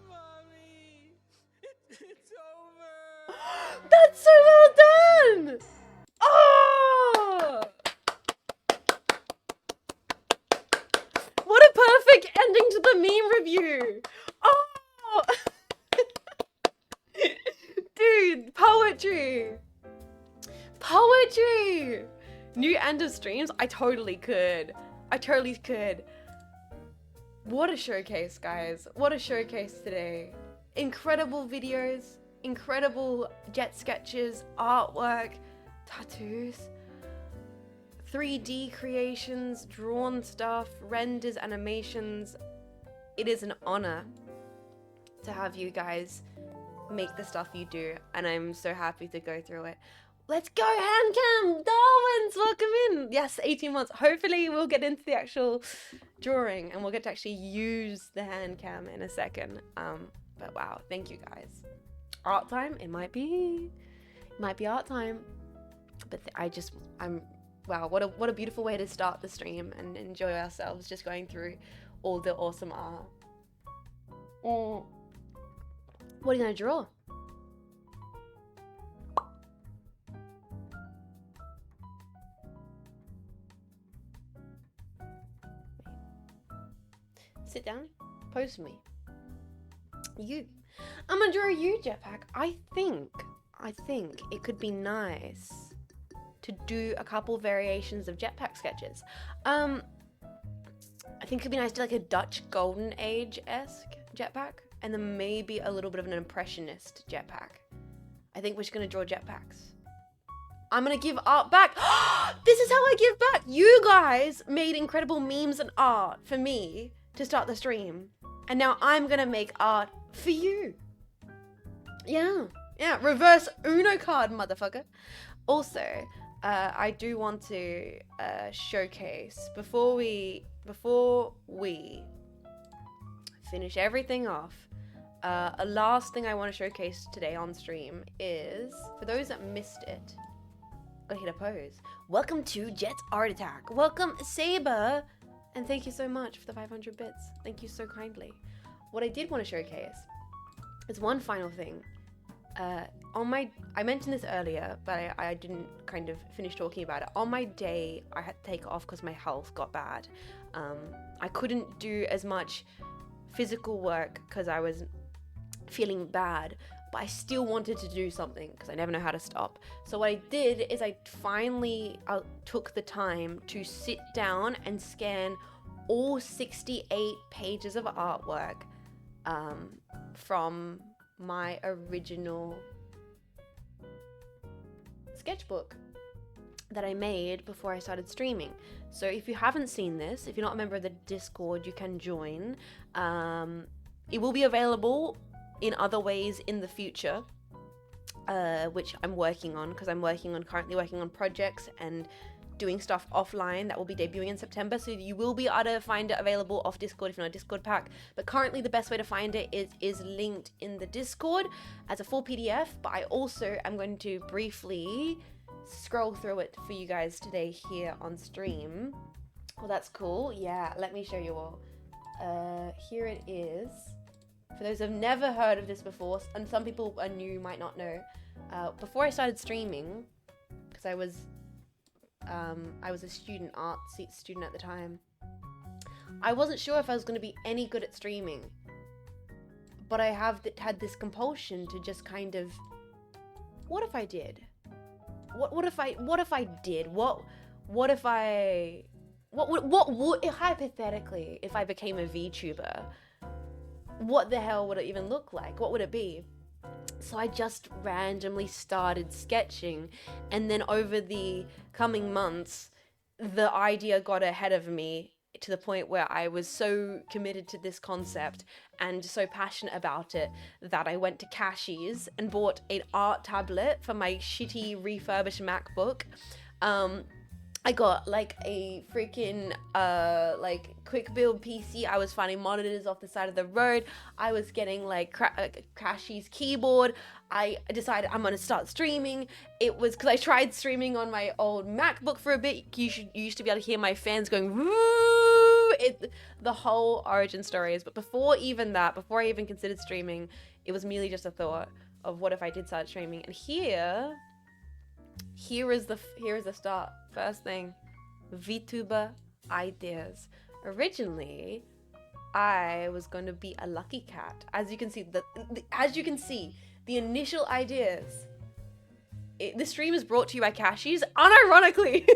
Mommy, it's over. That's so well done! Oh! What a perfect ending to the meme review! Oh! Dude, poetry! Poetry! New end of streams? I totally could. I totally could. What a showcase, guys. What a showcase today. Incredible videos, incredible jet sketches, artwork, tattoos, 3D creations, drawn stuff, renders, animations. It is an honor to have you guys make the stuff you do, and I'm so happy to go through it. Let's go, Handcam! Darwin's, welcome in! Yes, 18 months. Hopefully we'll get into the actual drawing and we'll get to actually use the Handcam in a second. But wow, thank you guys. Art time? It might be art time. But wow, what a beautiful way to start the stream and enjoy ourselves just going through all the awesome art. What are you gonna draw? Sit down, pose for me. You. I'm gonna draw you, Jetpack. I think it could be nice to do a couple variations of Jetpack sketches. think it'd be nice to like a Dutch Golden Age-esque jetpack, and then maybe a little bit of an impressionist jetpack. I think we're just gonna draw jetpacks. I'm gonna give art back. This is how I give back. You guys made incredible memes and art for me to start the stream, and now I'm gonna make art for you. Yeah, reverse Uno card, motherfucker. Also, I do want to showcase before we finish everything off. A last thing I want to showcase today on stream is, for those that missed it, gotta hit a pose. Welcome to Jet's Art Attack. Welcome, Saber, and thank you so much for the 500 bits. Thank you so kindly. What I did want to showcase is one final thing. I mentioned this earlier, but I didn't kind of finish talking about it. On my day, I had to take off because my health got bad. I couldn't do as much physical work because I was feeling bad, but I still wanted to do something because I never know how to stop. So what I did is I finally took the time to sit down and scan all 68 pages of artwork from my original sketchbook that I made before I started streaming. So if you haven't seen this, if you're not a member of the Discord, you can join. It will be available in other ways in the future, which I'm working on, because I'm currently working on projects and doing stuff offline that will be debuting in September. So you will be able to find it available off Discord if you're not a Discord pack. But currently the best way to find it is linked in the Discord as a full PDF. But I also am going to briefly scroll through it for you guys today here on stream. Well, that's cool. Yeah, let me show you all. Here it is. For those who have never heard of this before, and some people are new, might not know. Before I started streaming, because I was a art student at the time, I wasn't sure if I was going to be any good at streaming. But I had this compulsion to just kind of, what if I did? What if I did? What would, hypothetically, if I became a VTuber, what the hell would it even look like? What would it be? So I just randomly started sketching, and then over the coming months, the idea got ahead of me to the point where I was so committed to this concept and so passionate about it that I went to Cashies and bought an art tablet for my shitty refurbished MacBook. I got like a freaking like quick build PC. I was finding monitors off the side of the road. I was getting like Cashies keyboard. I decided I'm gonna start streaming. It was because I tried streaming on my old MacBook for a bit. You used to be able to hear my fans going woo. The whole origin story is. But before even that, before I even considered streaming, it was merely just a thought of what if I did start streaming. And here is the start. First thing, VTuber ideas. Originally, I was going to be a lucky cat. As you can see, the initial ideas. The stream is brought to you by Cashies, unironically.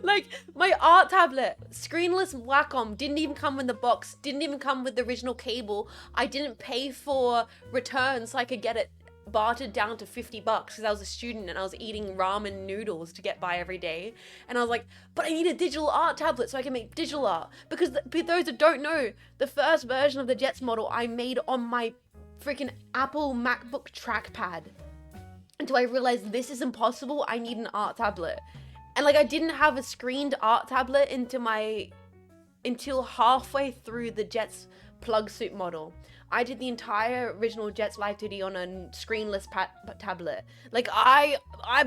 Like, my art tablet, screenless Wacom, didn't even come in the box, didn't even come with the original cable. I didn't pay for returns so I could get it bartered down to $50 because I was a student and I was eating ramen noodles to get by every day. And I was like, but I need a digital art tablet so I can make digital art. Because those that don't know, the first version of the Jets model I made on my freaking Apple MacBook trackpad. Until I realized this is impossible, I need an art tablet. And like, I didn't have a screened art tablet until halfway through the Jets plug suit model. I did the entire original Jets Live 2D on a screenless tablet. Like, I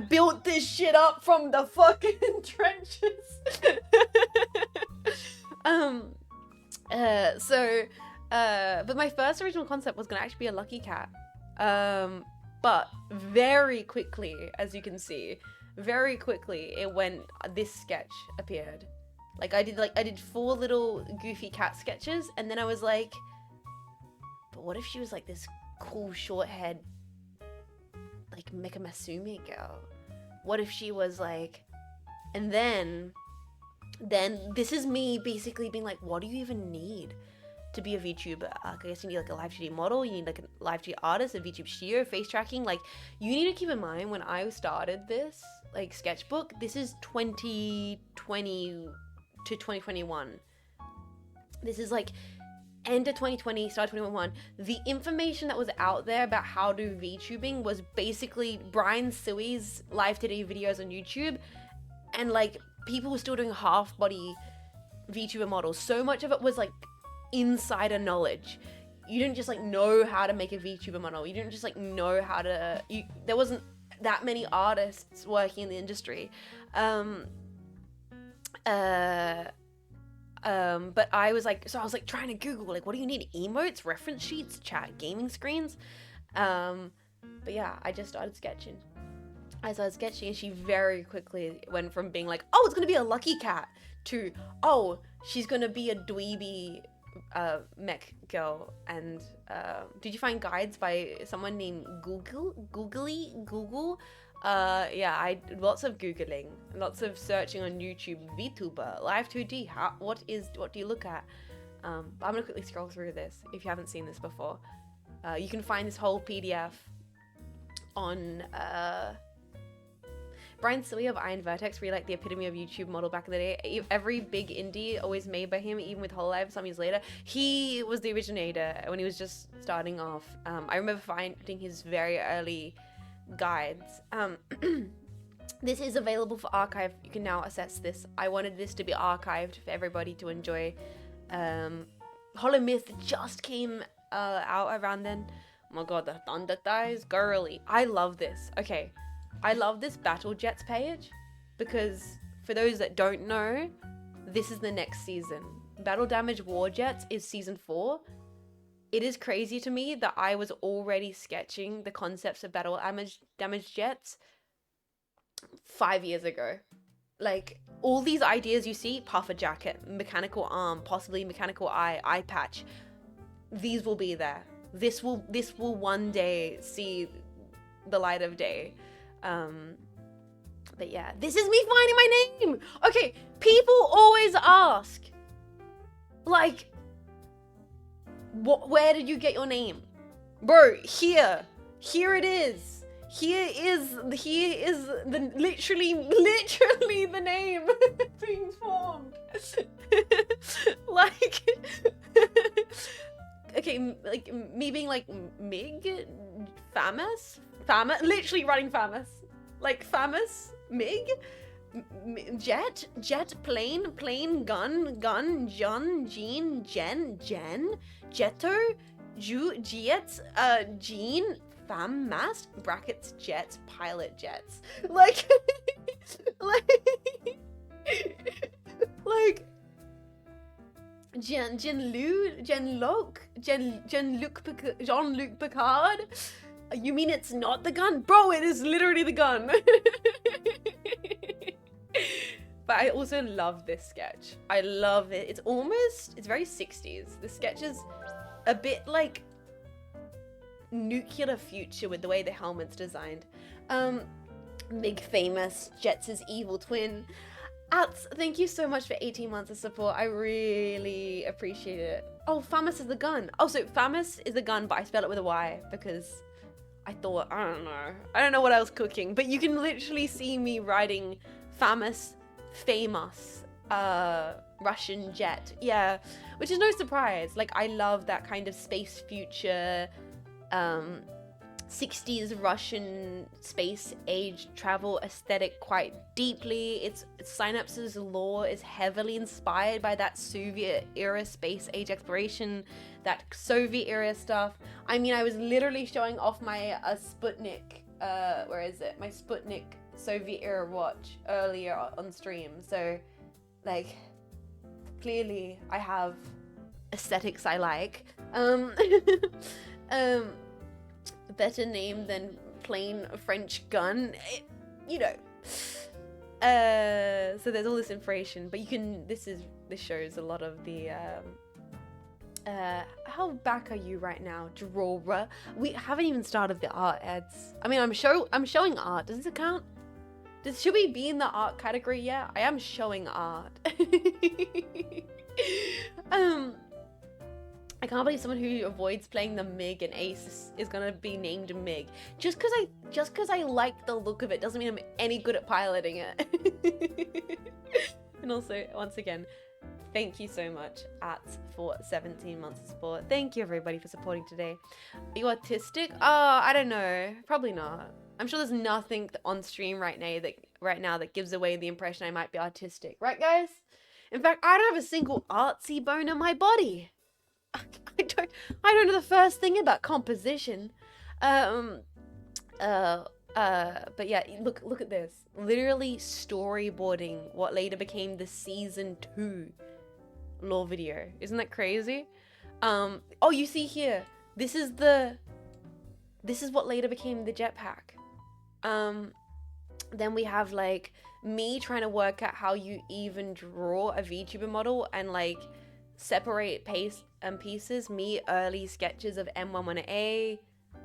built this shit up from the fucking trenches. But my first original concept was gonna actually be a lucky cat. But very quickly, as you can see, this sketch appeared. Like, I did 4 little goofy cat sketches, and then I was like, but what if she was like this cool short-haired, like Mika Masumi girl? What if she was like, and then then this is me basically being like, what do you even need to be a VTuber? I guess you need like a live 2D model, you need like a live 2D artist, a VTube studio, face tracking. Like, you need to keep in mind when I started this like sketchbook, this is 2020 to 2021. This is like end of 2020, start 2021. The information that was out there about how to do VTubing was basically Brian Suey's live 2D videos on YouTube, and like people were still doing half body VTuber models. So much of it was like insider knowledge. You didn't just like know how to make a VTuber model. You didn't just like know how to, there wasn't that many artists working in the industry. But I was like, so I was like trying to Google, like, what do you need? Emotes, reference sheets, chat, gaming screens. But yeah, I just started sketching. I started sketching, and she very quickly went from being like, oh, it's gonna be a lucky cat, to, oh, she's gonna be a dweeby mech girl. And did you find guides by someone named Google? Yeah, I lots of Googling, lots of searching on YouTube, VTuber, live 2D, what do you look at? But I'm gonna quickly scroll through this if you haven't seen this before. You can find this whole PDF on Brian Suey of Iron Vertex, really like the epitome of YouTube model back in the day. Every big indie always made by him, even with Hololive some years later. He was the originator when he was just starting off. I remember finding his very early guides. This is available for archive. You can now access this. I wanted this to be archived for everybody to enjoy. Hollow Myth just came out around then. Oh my god, the Thunder Thighs, girly. I love this. Okay, I love this Battle Jets page because for those that don't know, this is the next season. Battle Damage War Jets is season 4. It is crazy to me that I was already sketching the concepts of Battle Damage Jets 5 years ago. Like, all these ideas you see, puffer jacket, mechanical arm, possibly mechanical eye patch, these will be there. This will one day see the light of day. But yeah, this is me finding my name. Okay, people always ask, like, where did you get your name? Bro, here it is. Here is the literally the name being formed. Like, okay, like me being like Mig, Faymas, literally writing Faymas, like Faymas, Mig, Jet, plane, gun, John, Jean, Jen, Jetto, Jets, Jean, Faymas, brackets, jets, pilot jets. Like, like, Jean-Luc Picard. You mean it's not the gun? Bro, it is literally the gun. But I also love this sketch. I love it. It's very 60s. The sketch is a bit like nuclear future with the way the helmet's designed. Mig Faymas, Jets' evil twin. Ats, thank you so much for 18 months of support. I really appreciate it. Oh, Faymas is the gun. Oh, so Faymas is the gun, but I spell it with a Y because I thought, I don't know what I was cooking, but you can literally see me writing Faymas, Russian jet. Yeah, which is no surprise. Like, I love that kind of space future, 60s Russian space age travel aesthetic quite deeply. Synapse's lore is heavily inspired by that Soviet era space age exploration, that Soviet era stuff. I mean, I was literally showing off my Sputnik, where is it? My Sputnik Soviet era watch earlier on stream. So, like, clearly I have aesthetics I like. Better name than plain French gun, you know. So there's all this information, but you can. This shows a lot of the. How back are you right now, We haven't even started the art ads. I mean, I'm showing art. Does it count? Should we be in the art category yet? I am showing art. I can't believe someone who avoids playing the MiG and Ace is gonna be named MiG. Just cause I like the look of it doesn't mean I'm any good at piloting it. And also, once again, thank you so much, for 17 months of support. Thank you everybody for supporting today. Are you autistic? I don't know. Probably not. I'm sure there's nothing on stream right now that gives away the impression I might be autistic. Right, guys? In fact, I don't have a single artsy bone in my body. I don't know the first thing about composition. But yeah, look at this. Literally storyboarding what later became the season 2 lore video. Isn't that crazy? Oh, you see here. This is what later became the jetpack. Then we have like me trying to work out how you even draw a VTuber model and like separate pieces. Me early sketches of M11A.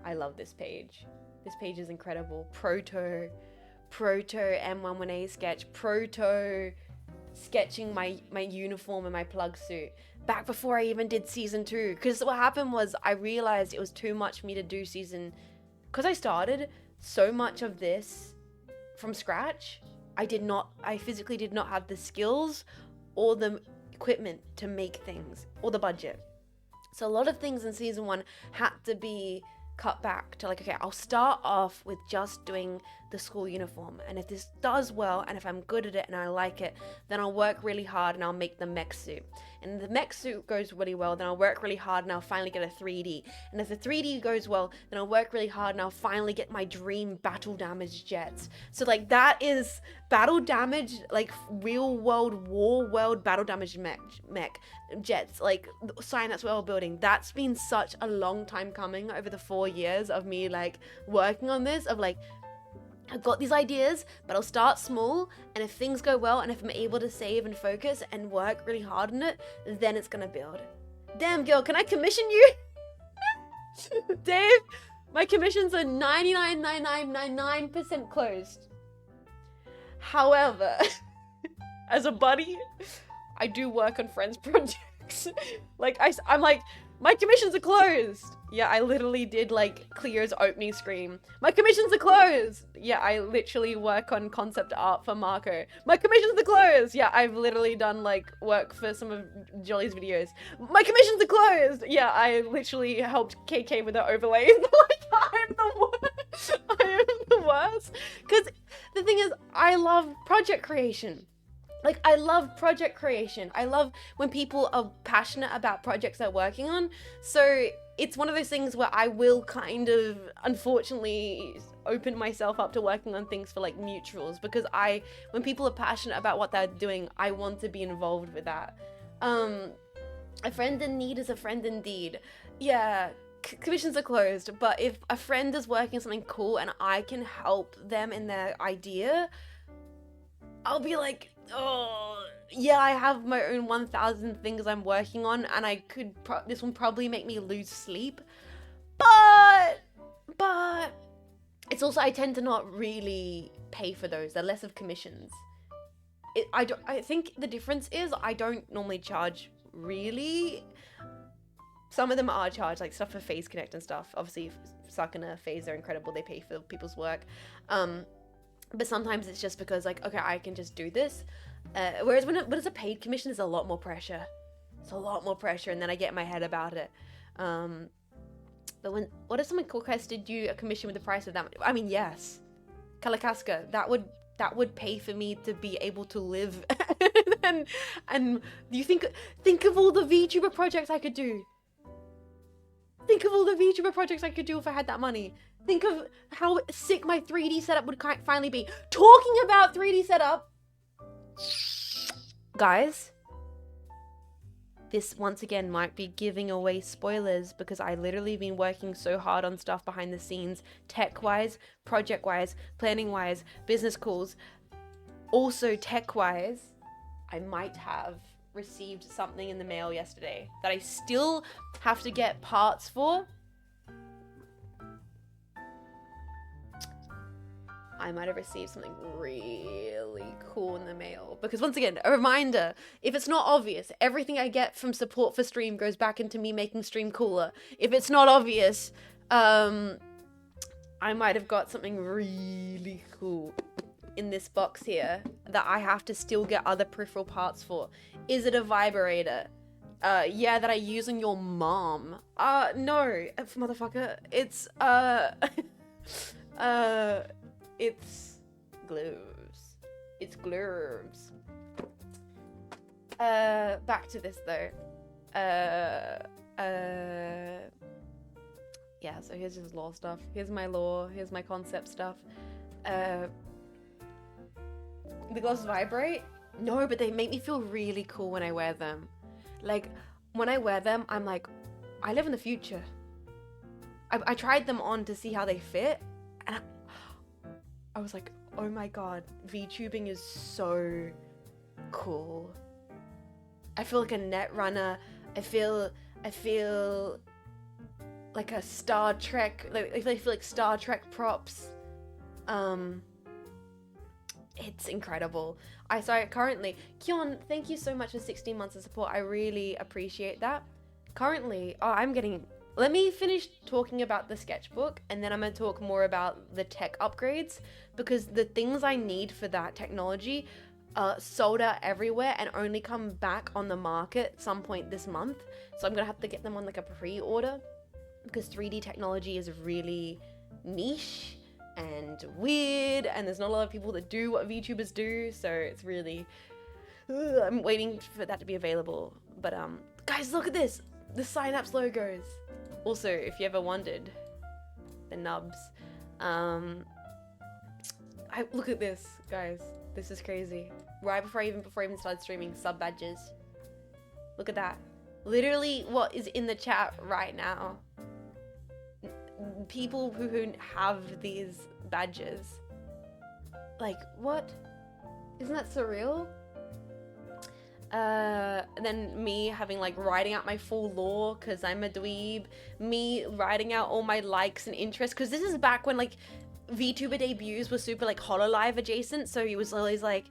I love this page. This page is incredible. Proto M11A sketch. Proto sketching my uniform and my plug suit. Back before I even did season 2. Because what happened was I realized it was too much for me to do because I started so much of this from scratch. I physically did not have the skills or the equipment to make things or the budget. So a lot of things in season 1 had to be cut back to like, okay, I'll start off with just doing the school uniform, and if this does well and if I'm good at it and I like it, then I'll work really hard and I'll make the mech suit, and if the mech suit goes really well, then I'll work really hard and I'll finally get a 3D, and if the 3D goes well, then I'll work really hard and I'll finally get my dream battle damage jets. So like that is battle damage, like real world war world battle damage mech jets, like Cynapse world building. That's been such a long time coming over the 4 years of me like working on this, of like I've got these ideas, but I'll start small, and if things go well and if I'm able to save and focus and work really hard on it, then it's gonna build. Damn girl, can I commission you? Dave, my commissions are 99.9999% closed. However, as a buddy, I do work on friends projects. Like I'm like, my commissions are closed. Yeah, I literally did like Cleo's opening scream. My commissions are closed. Yeah, I literally work on concept art for Marco. My commissions are closed. Yeah, I've literally done like work for some of Jolly's videos. My commissions are closed. Yeah, I literally helped KK with the overlays. Like, I'm the worst. I am the worst. Because the thing is, I love project creation. Like, I love project creation. I love when people are passionate about projects they're working on. So it's one of those things where I will kind of, unfortunately, open myself up to working on things for like mutuals, because when people are passionate about what they're doing, I want to be involved with that. A friend in need is a friend indeed. Yeah, commissions are closed, but if a friend is working on something cool and I can help them in their idea, I'll be like, oh, yeah, I have my own 1,000 things I'm working on, and I could, this will probably make me lose sleep, but it's also, I tend to not really pay for those. They're less of commissions. I think the difference is I don't normally charge really. Some of them are charged, like stuff for Phase Connect and stuff. Obviously, Sakuna, Phase are incredible. They pay for people's work. But sometimes it's just because, like, okay, I can just do this. Whereas when it's a paid commission, there's a lot more pressure. It's a lot more pressure, and then I get in my head about it. But what if someone requested you a commission with the price of that? I mean, yes. Kalakaska, that would pay for me to be able to live. and you think of all the VTuber projects I could do. Think of all the VTuber projects I could do if I had that money. Think of how sick my 3D setup would finally be. Talking about 3D setup, guys, this once again might be giving away spoilers, because I literally been working so hard on stuff behind the scenes, tech-wise, project-wise, planning-wise, business calls. Also tech-wise, I might have received something in the mail yesterday that I still have to get parts for. I might have received something really cool in the mail. Because once again, a reminder, if it's not obvious, everything I get from support for stream goes back into me making stream cooler. If it's not obvious, I might have got something really cool in this box here that I have to still get other peripheral parts for. Is it a vibrator? Yeah, that I use on your mom. No, motherfucker. It's, it's gloves. It's gloves. Back to this though. Yeah, so here's just lore stuff. Here's my lore. Here's my concept stuff. The gloves vibrate? No, but they make me feel really cool when I wear them. Like, when I wear them, I'm like, I live in the future. I tried them on to see how they fit, and I was like, oh my god, VTubing is so cool. I feel like a net runner. I feel like a Star Trek, like I feel like Star Trek props. It's incredible. Currently, Kion, thank you so much for 16 months of support. I really appreciate that. Currently, let me finish talking about the sketchbook, and then I'm going to talk more about the tech upgrades, because the things I need for that technology sold out everywhere and only come back on the market at some point this month. So I'm going to have to get them on like a pre-order, because 3D technology is really niche and weird, and there's not a lot of people that do what VTubers do, so it's really, I'm waiting for that to be available. But guys, look at this, the Cynapse logos. Also, if you ever wondered, the nubs, look at this, guys, this is crazy. Right before I even started streaming, sub badges. Look at that, literally what is in the chat right now. People who have these badges. Like, what? Isn't that surreal? And then me having like writing out my full lore because I'm a dweeb. Me writing out all my likes and interests, because this is back when like VTuber debuts were super like HoloLive adjacent, so he was always like,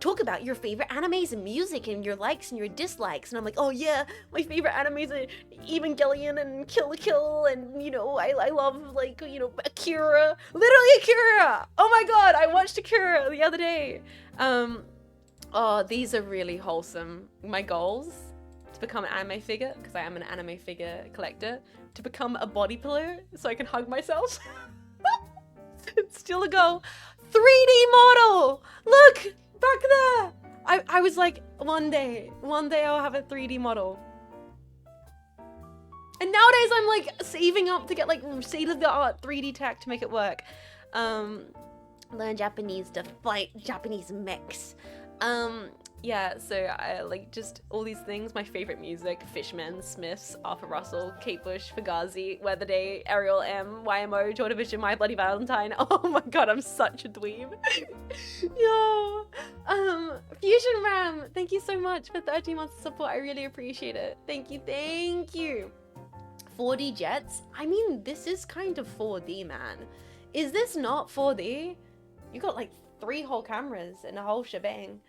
talk about your favorite animes and music and your likes and your dislikes. And I'm like, oh yeah, my favorite animes are Evangelion and Kill la Kill, and you know, I love like, you know, Akira. Literally Akira! Oh my god, I watched Akira the other day. Oh, these are really wholesome. My goals: to become an anime figure, because I am an anime figure collector. To become a body pillow so I can hug myself. It's still a goal. 3D model! Look! Back there! I was like, one day I'll have a 3D model. And nowadays I'm like saving up to get like state-of-the-art 3D tech to make it work. Learn Japanese to fight Japanese mechs. Yeah, so I like just all these things. My favorite music: Fishman, Smiths, Arthur Russell, Kate Bush, Fugazi, Weatherday, Ariel M, YMO, Joy Division, My Bloody Valentine. Oh my god, I'm such a dweeb. Yo, Fusion Ram, thank you so much for 13 months of support. I really appreciate it. Thank you, thank you. 4D jets. I mean, this is kind of 4D, man. Is this not 4D? You got like 3 whole cameras and a whole shebang.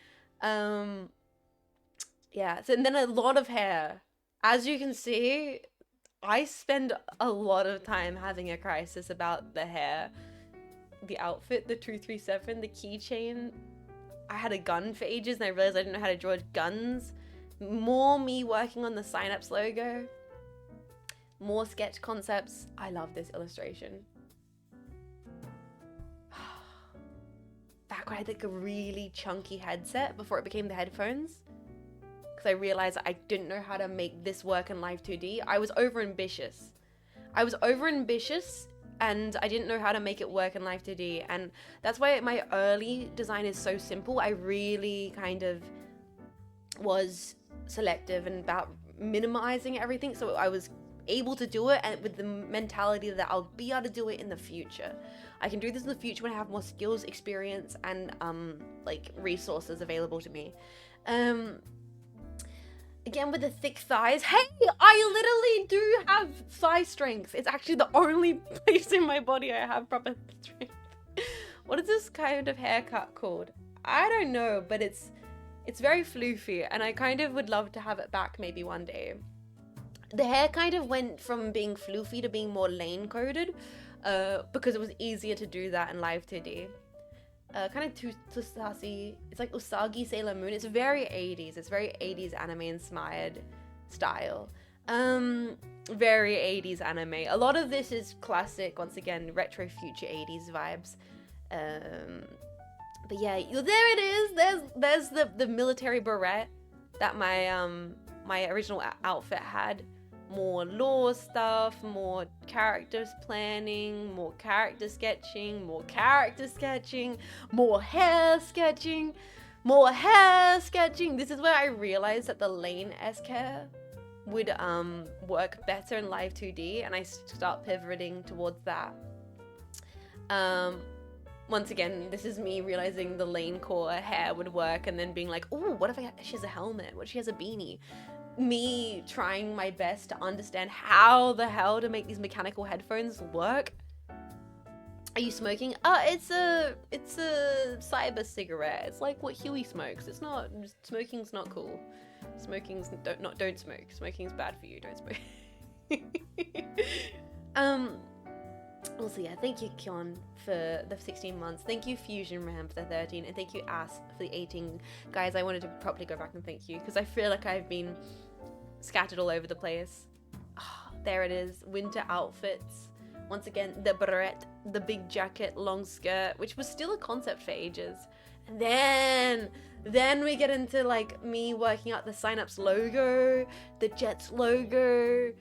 Yeah, so, and then a lot of hair. As you can see, I spend a lot of time having a crisis about the hair, the outfit, the 237, the keychain. I had a gun for ages and I realized I didn't know how to draw guns. More me working on the Cynapse logo. More sketch concepts. I love this illustration. Back when I had like a really chunky headset before it became the headphones, because I realized I didn't know how to make this work in Live 2D. I was over ambitious and I didn't know how to make it work in Live 2D, and that's why my early design is so simple. I really kind of was selective and about minimizing everything, so I was able to do it, and with the mentality that I'll be able to do it in the future. I can do this in the future when I have more skills, experience, and like resources available to me. Again, with the thick thighs. Hey, I literally do have thigh strength. It's actually the only place in my body I have proper strength. What is this kind of haircut called? I don't know, but it's very floofy, and I kind of would love to have it back maybe one day. The hair kind of went from being floofy to being more lane coded, because it was easier to do that in live 2D. Kind of too sassy. It's like Usagi Sailor Moon. It's very 80s. It's very 80s anime inspired style. Very 80s anime. A lot of this is classic, once again, retro future 80s vibes. But yeah, there it is. There's the military beret that my original outfit had. More lore stuff, more characters planning, more character sketching, more character sketching, more hair sketching, more hair sketching. This is where I realized that the lane-esque hair would work better in live 2D, and I start pivoting towards that. Once again, this is me realizing the lane core hair would work, and then being like, oh, what if she has a helmet? What if she has a beanie? Me trying my best to understand how the hell to make these mechanical headphones work. Are you smoking? It's a cyber cigarette. It's like what Huey smokes. It's not, smoking's not cool. Smoking's don't smoke. Smoking's bad for you. Don't smoke. Also, yeah, thank you, Kyon, for the 16 months. Thank you, Fusion Ram, for the 13. And thank you, Ass, for the 18. Guys, I wanted to properly go back and thank you, because I feel like I've been scattered all over the place. Oh, there it is. Winter outfits. Once again, the beret, the big jacket, long skirt, which was still a concept for ages. And then we get into, like, me working out the Cynapse logo, the Jets logo,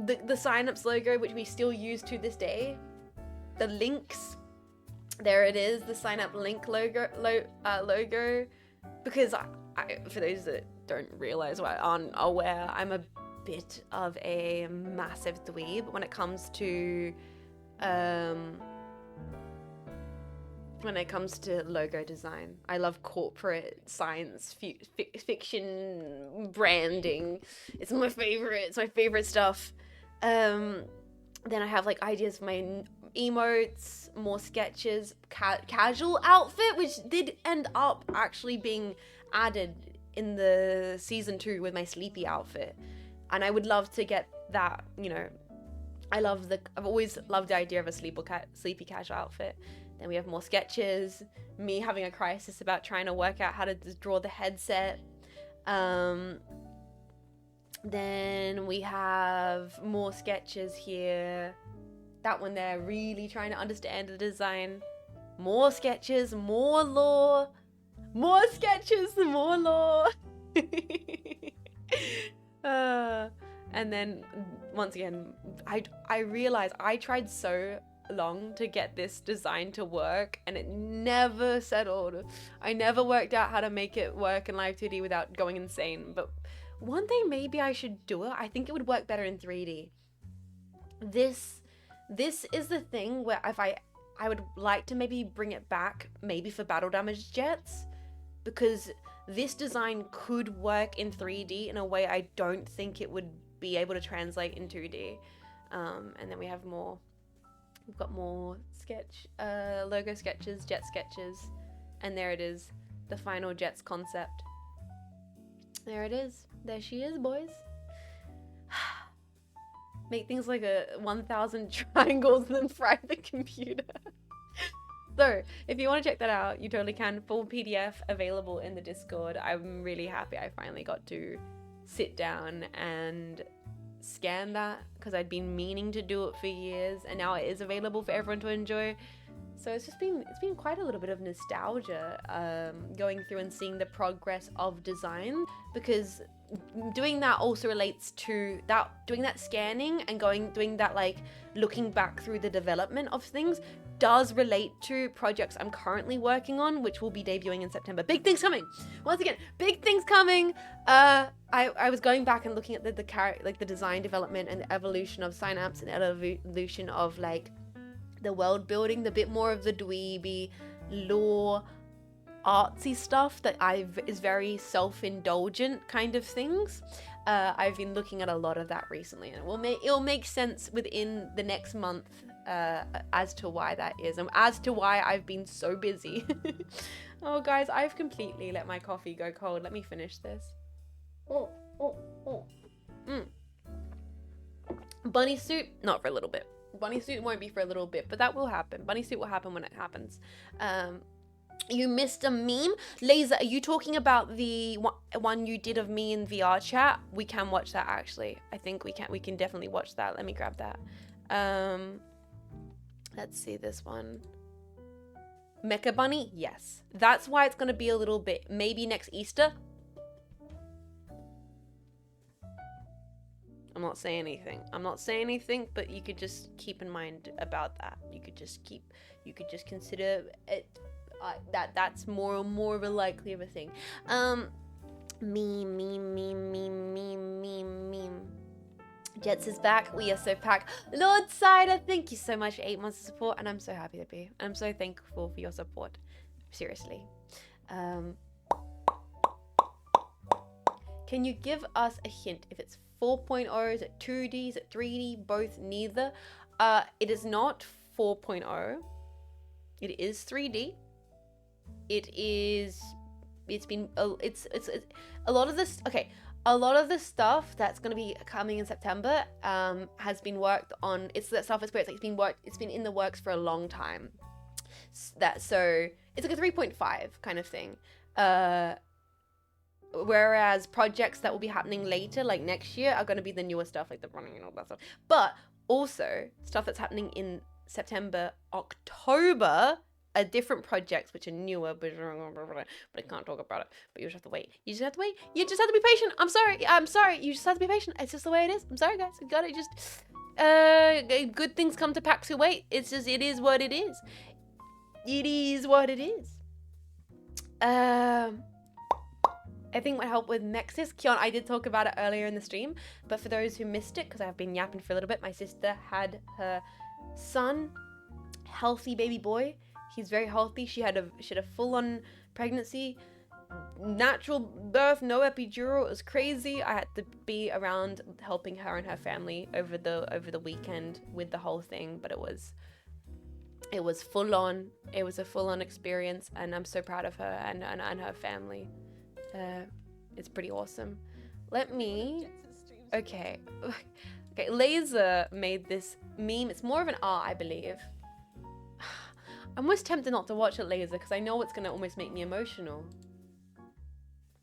the Cynapse logo, which we still use to this day. The links, there it is, the Cynapse link logo, because I, for those that don't realize or aren't aware, I'm a bit of a massive dweeb when it comes to logo design. I love corporate science fiction branding. It's my favorite stuff. Then I have like ideas for my emotes, more sketches, casual outfit, which did end up actually being added in the season 2 with my sleepy outfit, and I would love to get that. You know, I've always loved the idea of a sleepy casual outfit. Then we have more sketches, me having a crisis about trying to work out how to draw the headset. Then we have more sketches here. That one there, really trying to understand the design. More sketches, more lore. More sketches, more lore. And then, once again, I realized I tried so long to get this design to work, and it never settled. I never worked out how to make it work in Live 2D without going insane, but one day maybe I should do it. I think it would work better in 3D. This is the thing where if I would like to maybe bring it back, maybe for battle damage jets, because this design could work in 3D in a way I don't think it would be able to translate in 2D. And then we have more. We've got more logo sketches, jet sketches, and there it is, the final Jets concept. There it is. There she is, boys. Make things like a 1,000 triangles and then fry the computer. So, if you want to check that out, you totally can. Full PDF available in the Discord. I'm really happy I finally got to sit down and scan that, because I'd been meaning to do it for years, and now it is available for everyone to enjoy. So it's been quite a little bit of nostalgia, going through and seeing the progress of design, because doing that also relates to that, doing that scanning and doing that, like looking back through the development of things, does relate to projects I'm currently working on, which will be debuting in September. Big things coming. Once again, big things coming. I was going back and looking at the design development and the evolution of Cynapse and evolution of like the world building, the bit more of the dweeby lore artsy stuff that is very self-indulgent kind of things. I've been looking at a lot of that recently, and it will make sense within the next month as to why that is and as to why I've been so busy. Oh, guys, I've completely let my coffee go cold. Let me finish this. Bunny suit, not for a little bit. Bunny suit won't be for a little bit, but that will happen. Bunny suit will happen when it happens. You missed a meme. Laser, are you talking about the one you did of me in VR chat? We can watch that, actually. I think we can definitely watch that. Let me grab that. Let's see this one. Mecha Bunny? Yes. That's why it's going to be a little bit, maybe next Easter. I'm not saying anything. I'm not saying anything, but you could just keep in mind about that. You could just consider it, that's more of a likely of a thing. Meme. Jets is back. We are so packed. Lord Cider, thank you so much for 8 months of support, and I'm so happy to be. I'm so thankful for your support. Seriously. Can you give us a hint if it's 4.0? Is it 2D? Is it 3D? Both? Neither? It is not 4.0. It is 3D. It's a lot of this. Okay. A lot of the stuff that's going to be coming in September has been worked on. It's that stuff experience. It's been in the works for a long time. So it's like a 3.5 kind of thing. Whereas projects that will be happening later, like next year, are going to be the newer stuff, like the running and all that stuff. But also stuff that's happening in September, October, are different projects which are newer, but I can't talk about it. But you just have to wait. You just have to wait. You just have to be patient. I'm sorry. You just have to be patient. It's just the way it is. I'm sorry, guys. We got it. Just good things come to packs who wait. It's just, it is what it is. It is what it is. I think what helped with Nexus, Kion, I did talk about it earlier in the stream, but for those who missed it, because I've been yapping for a little bit, my sister had her son, healthy baby boy. He's very healthy. She had a full-on pregnancy, natural birth, no epidural. It was crazy. I had to be around helping her and her family over the weekend with the whole thing, but it was full on. It was a full-on experience, and I'm so proud of her and her family. It's pretty awesome. Okay, Laser made this meme. It's more of an art, I believe. I'm almost tempted not to watch it, Laser, because I know it's going to almost make me emotional.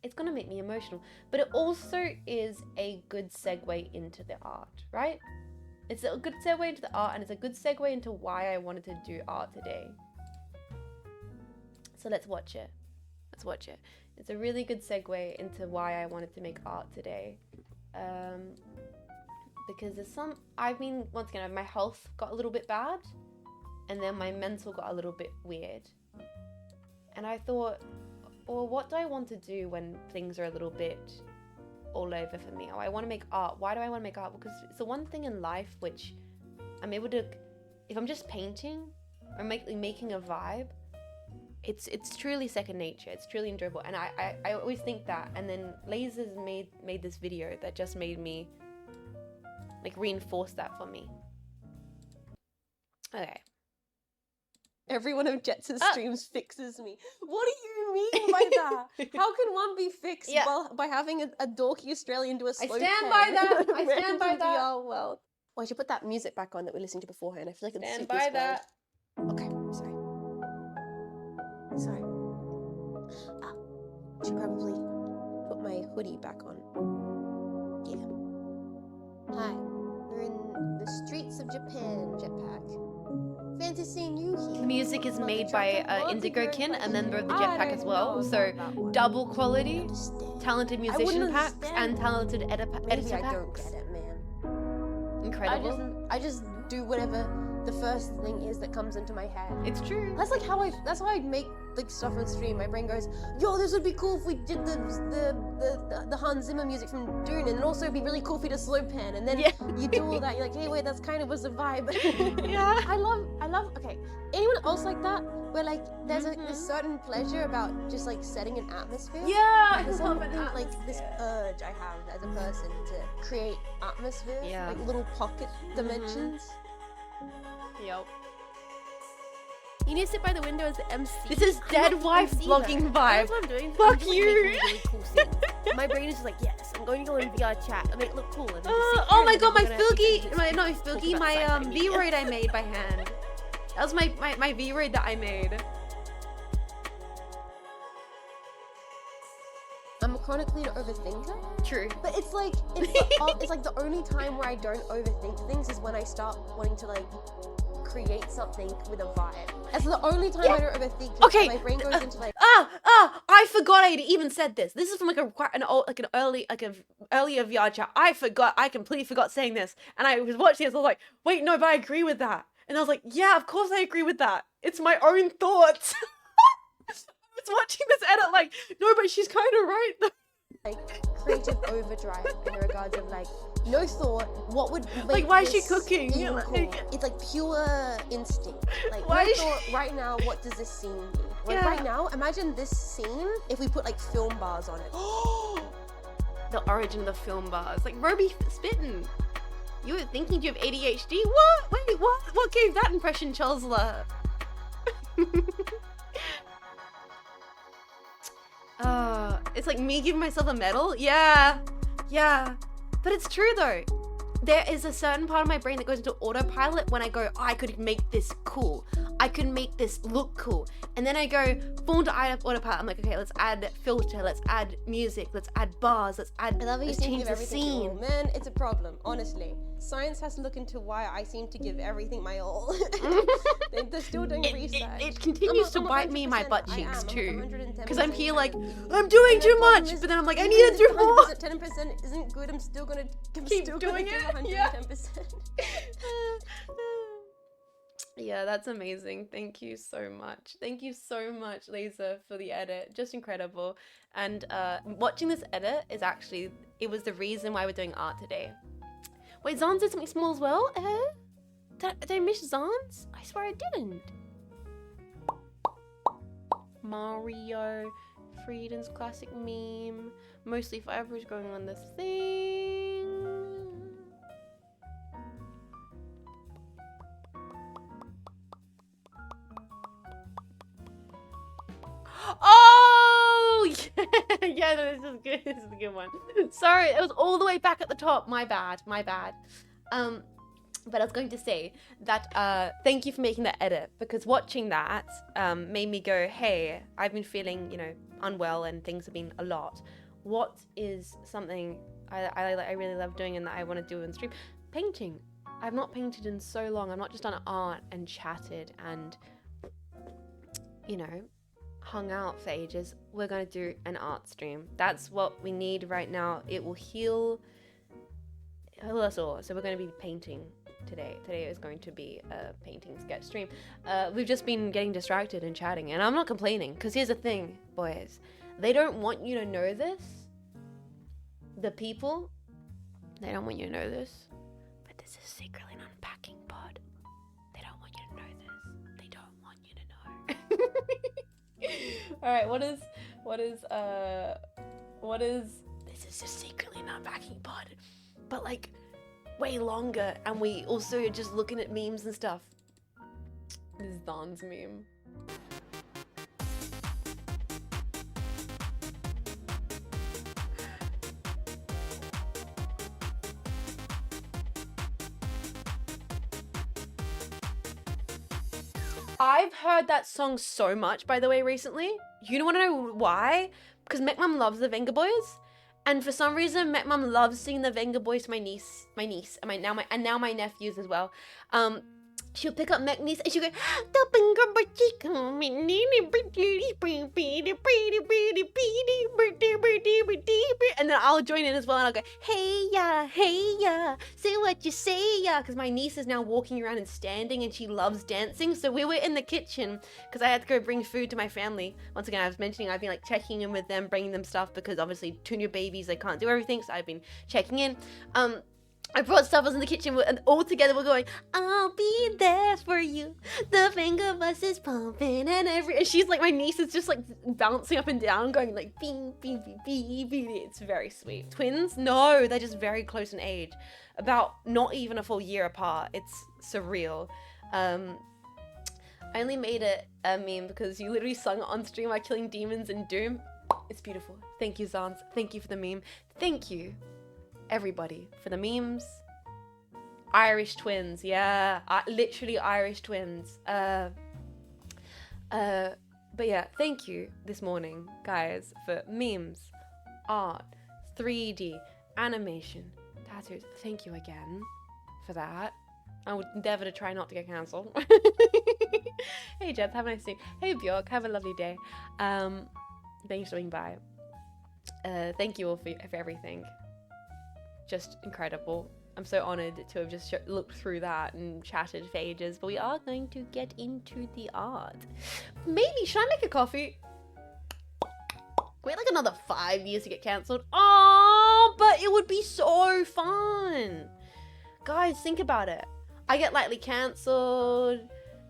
It's going to make me emotional. But it also is a good segue into the art, right? It's a good segue into the art, and it's a good segue into why I wanted to do art today. So let's watch it. It's a really good segue into why I wanted to make art today. Because once again, my health got a little bit bad. And then my mental got a little bit weird. And I thought, well, what do I want to do when things are a little bit all over for me? Oh, I want to make art. Why do I want to make art? Because it's the one thing in life which I'm able to, if I'm just painting or making a vibe, it's truly second nature. It's truly enjoyable. And I always think that. And then Lasers made this video that just made me, reinforce that for me. Okay. Every one of Jets' streams fixes me. What do you mean by that? How can one be fixed by having a dorky Australian do a slow I stand by that. I stand by that. VR world. Well, I should put that music back on that we listened to beforehand. I feel like it's Stand super by swelled. that. Okay, sorry. Should probably put my hoodie back on. Yeah. Hi. We're in the streets of Japan, jetpack. Fancy seeing you here. The music is made by Indigo Kin, and then the jetpack as well. So double quality, talented musician packs, and talented editor Maybe I packs. don't get it, man. Incredible. I just do whatever the first thing is that comes into my head. It's true. That's how I make stuff on stream. My brain goes, yo, this would be cool if we did the Hans Zimmer music from Dune, and also it'd be really cool if we did a slow pan, and then you do all that. You're like, hey, wait, that's kind of was the vibe. Yeah. I love. Okay, anyone else like that? Where there's this certain pleasure about just setting an atmosphere. Yeah, I There's love something it. this urge I have as a person to create atmosphere, Yeah. little pocket dimensions. Yep. You need to sit by the window as the MC. This is I'm dead not the wife MC vlogging though. vibe. That's what I'm doing. Fuck I'm just, like, you. making really cool scenes. My brain is just like, yes, I'm going to go in VR chat and make it look cool. And then just sit Oh here my and god, my then we're gonna Filgy, just my not talk Filgy, about my sci-fi media. V-Roid I made by hand. That was my V-Roid that I made. I'm chronically an overthinker, True. but it's like it's like the only time where I don't overthink things is when I start wanting to like create something with a vibe. That's the only time I don't overthink things. Okay. My brain goes into like I forgot I even said this. This is from like an earlier VR chat. I completely forgot saying this. And I was watching this, I was like, wait, no, but I agree with that. And I was like, yeah, of course I agree with that. It's my own thoughts. I was watching this edit like, no, but she's kind of right. like creative overdrive in regards of like no thought. What would make Like, why is she this cooking? scene Like- cool? It's like pure instinct. Like Why no is she- thought. Right now, what does this scene do? Like Yeah. right now, imagine this scene if we put like film bars on it. The origin of the film bars. Like, Roby spitting. You were thinking you have ADHD? What? Wait, what? What gave that impression, Chelsla? It's like me giving myself a medal? Yeah. But it's true though. There is a certain part of my brain that goes into autopilot when I go, oh, I could make this cool. I could make this look cool. And then I go full into autopilot. I'm like, okay, let's add filter, let's add music, let's add bars, let's I love how you let's seem to change give the everything scene. your all. Man, it's a problem, honestly. Science has to look into why I seem to give everything my all. They're still doing research. It continues to I'm bite me in my 100%, butt I cheeks am, too. 110% Because I'm here like, sure. I'm doing And the too problem much, is, but then I'm like, I even need to if do more. 10% isn't good. I'm still gonna Keep do doing it, 110%. yeah. Yeah, that's amazing. Thank you so much. Thank you so much, Lisa, for the edit. Just incredible. And watching this edit is actually, it was the reason why we're doing art today. Wait, Zans did something small as well? Did I miss Zans? I swear I didn't. Mario, Frieden's classic meme. Mostly Forever is going on this thing. Oh yeah, no, this is good. This is a good one. Sorry, it was all the way back at the top. My bad. But I was going to say that thank you for making that edit, because watching that made me go, hey, I've been feeling, unwell and things have been a lot. What is something I really love doing and that I want to do on stream? Painting. I've not painted in so long. I've not just done art and chatted and, hung out for ages. We're going to do an art stream. That's what we need right now. It will heal us all. So we're going to be painting today. Today is going to be a painting sketch stream. We've just been getting distracted and chatting, and I'm not complaining, because here's the thing, boys. They don't want you to know this. The people, they don't want you to know this, but this is secretly an unpacking pod. They don't want you to know this. They don't want you to know. All right, what is this is just secretly an unpacking pod, but like way longer, and we also are just looking at memes and stuff. This is Don's meme. I've heard that song so much, by the way, recently. You want to know why? Because Mech Mum loves the Venga Boys, and for some reason, Mech Mum loves singing the Venga Boys to my niece, and now my nephews as well. She'll pick up Mech niece and she'll go, the Venga Boys coming in, and then I'll join in as well, and I'll go, hey ya, say what you say ya, because my niece is now walking around and standing, and she loves dancing. So we were in the kitchen because I had to go bring food to my family. Once again, I was mentioning I've been like checking in with them, bringing them stuff, because obviously 2 new babies, they can't do everything, so I've been checking in. I brought stuff, I was in the kitchen, and all together we're going, I'll be there for you, the finger bus is pumping, and she's like, my niece is just like bouncing up and down, going like, bing, bing, bing, bing, bing. It's very sweet. Twins? No, they're just very close in age, about not even a full year apart. It's surreal. I only made it a meme because you literally sung it on stream while killing demons in Doom. It's beautiful. Thank you, Zans. Thank you for the meme. Thank you, everybody, for the memes. Irish twins, yeah, literally Irish twins. But yeah, thank you this morning, guys, for memes, art, 3D, animation, tattoos. Thank you again for that. I would endeavor to try not to get cancelled. Hey Jeb, have a nice day. Hey Bjork, have a lovely day. Thanks for swinging by. Thank you all for everything. Just incredible. I'm so honoured to have just looked through that and chatted for ages. But we are going to get into the art. Maybe, should I make a coffee? Wait like another 5 years to get cancelled. Oh, but it would be so fun. Guys, think about it. I get lightly cancelled,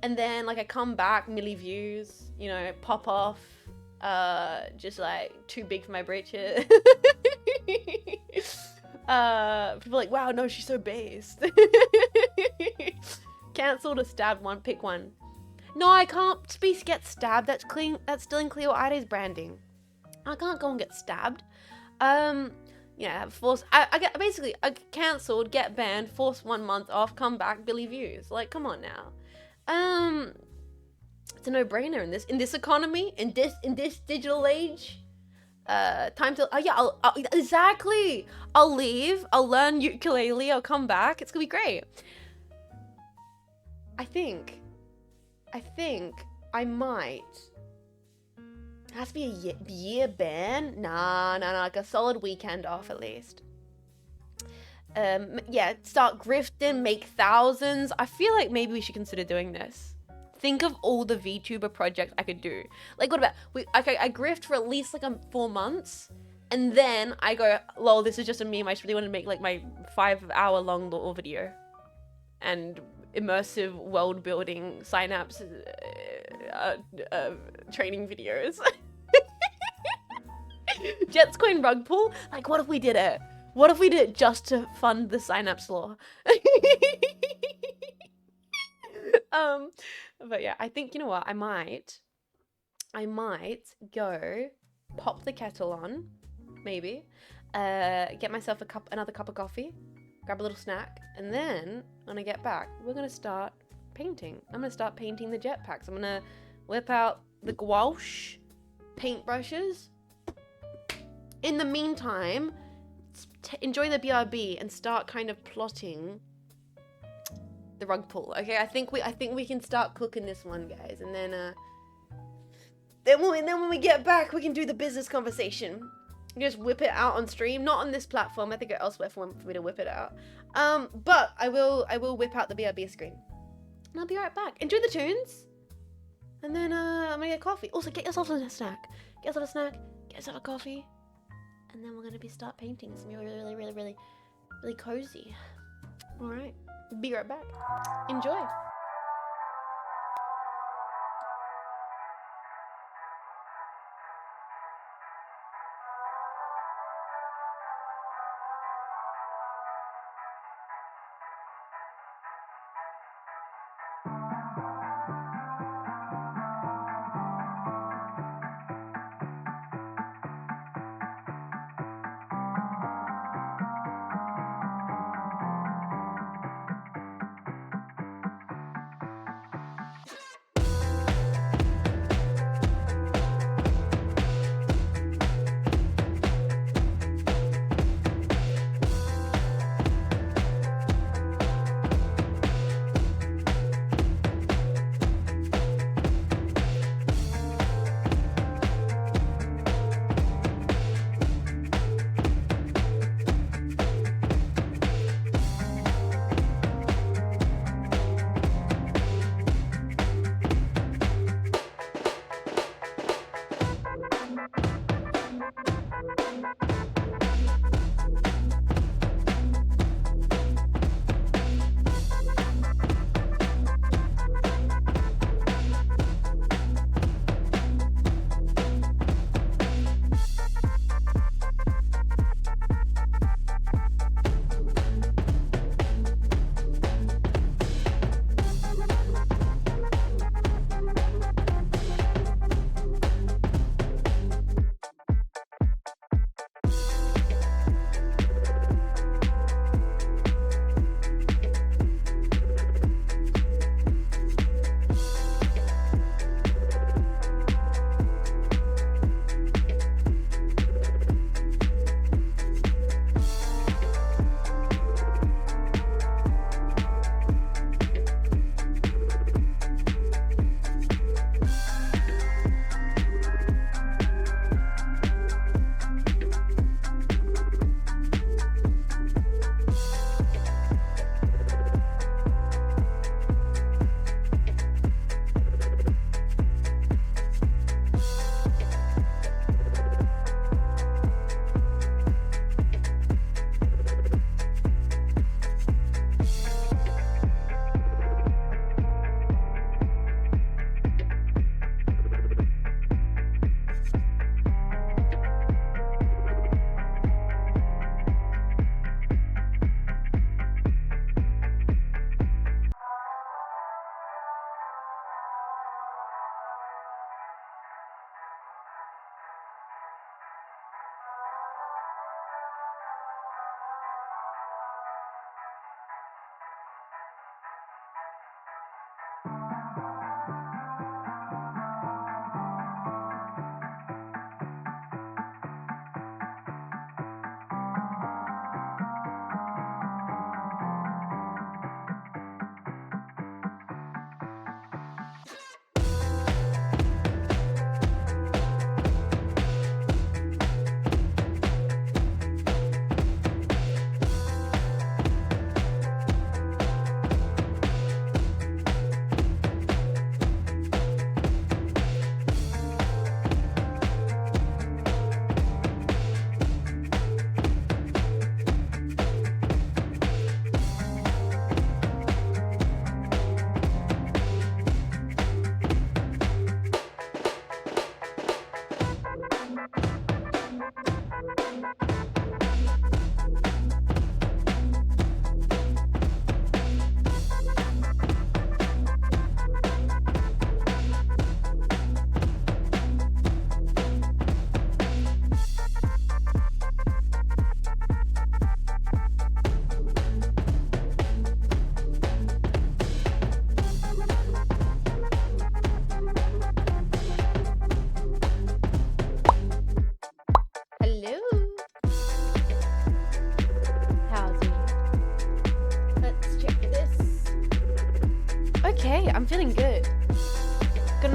and then like I come back, milli views, you know, pop off, just like too big for my britches. People are like, wow, no, she's so based. Cancelled or stabbed one, pick one. No, I can't get stabbed. That's clean. That's still in Cleo Ide's branding. I can't go and get stabbed. Yeah, force. I get basically I get cancelled, get banned, force 1 month off, come back, Billy views. Like, come on now. It's a no-brainer in this economy, in this digital age. Time to. Oh yeah, I'll exactly. I'll leave. I'll learn ukulele. I'll come back. It's gonna be great. I think I might. It has to be a year ban? Nah, like a solid weekend off at least. Yeah, start grifting, make thousands. I feel like maybe we should consider doing this. Think of all the VTuber projects I could do. Like, what about, I grift for at least like 4 months, and then I go, lol, this is just a meme. I just really want to make like my 5-hour-long little video. And immersive world building Cynapse training videos. Jets coin rug pull? Like, what if we did it? What if we did it just to fund the Cynapse lore? But yeah, I think, you know what, I might go pop the kettle on, maybe, get myself another cup of coffee, grab a little snack, and then when I get back, we're gonna start painting. I'm gonna start painting the jetpacks. I'm gonna whip out the gouache paintbrushes. In the meantime, enjoy the BRB and start kind of plotting the rug pull. Okay, I think we can start cooking this one, guys, and then when we get back, we can do the business conversation. Just whip it out on stream, not on this platform. I think go elsewhere for me to whip it out. But I will whip out the BRB screen, and I'll be right back. Enjoy the tunes, and then I'm gonna get coffee. Also, get yourself a snack. Get yourself a snack. Get yourself a coffee, and then we're gonna start painting. It's gonna be really cozy. All right, be right back. Enjoy.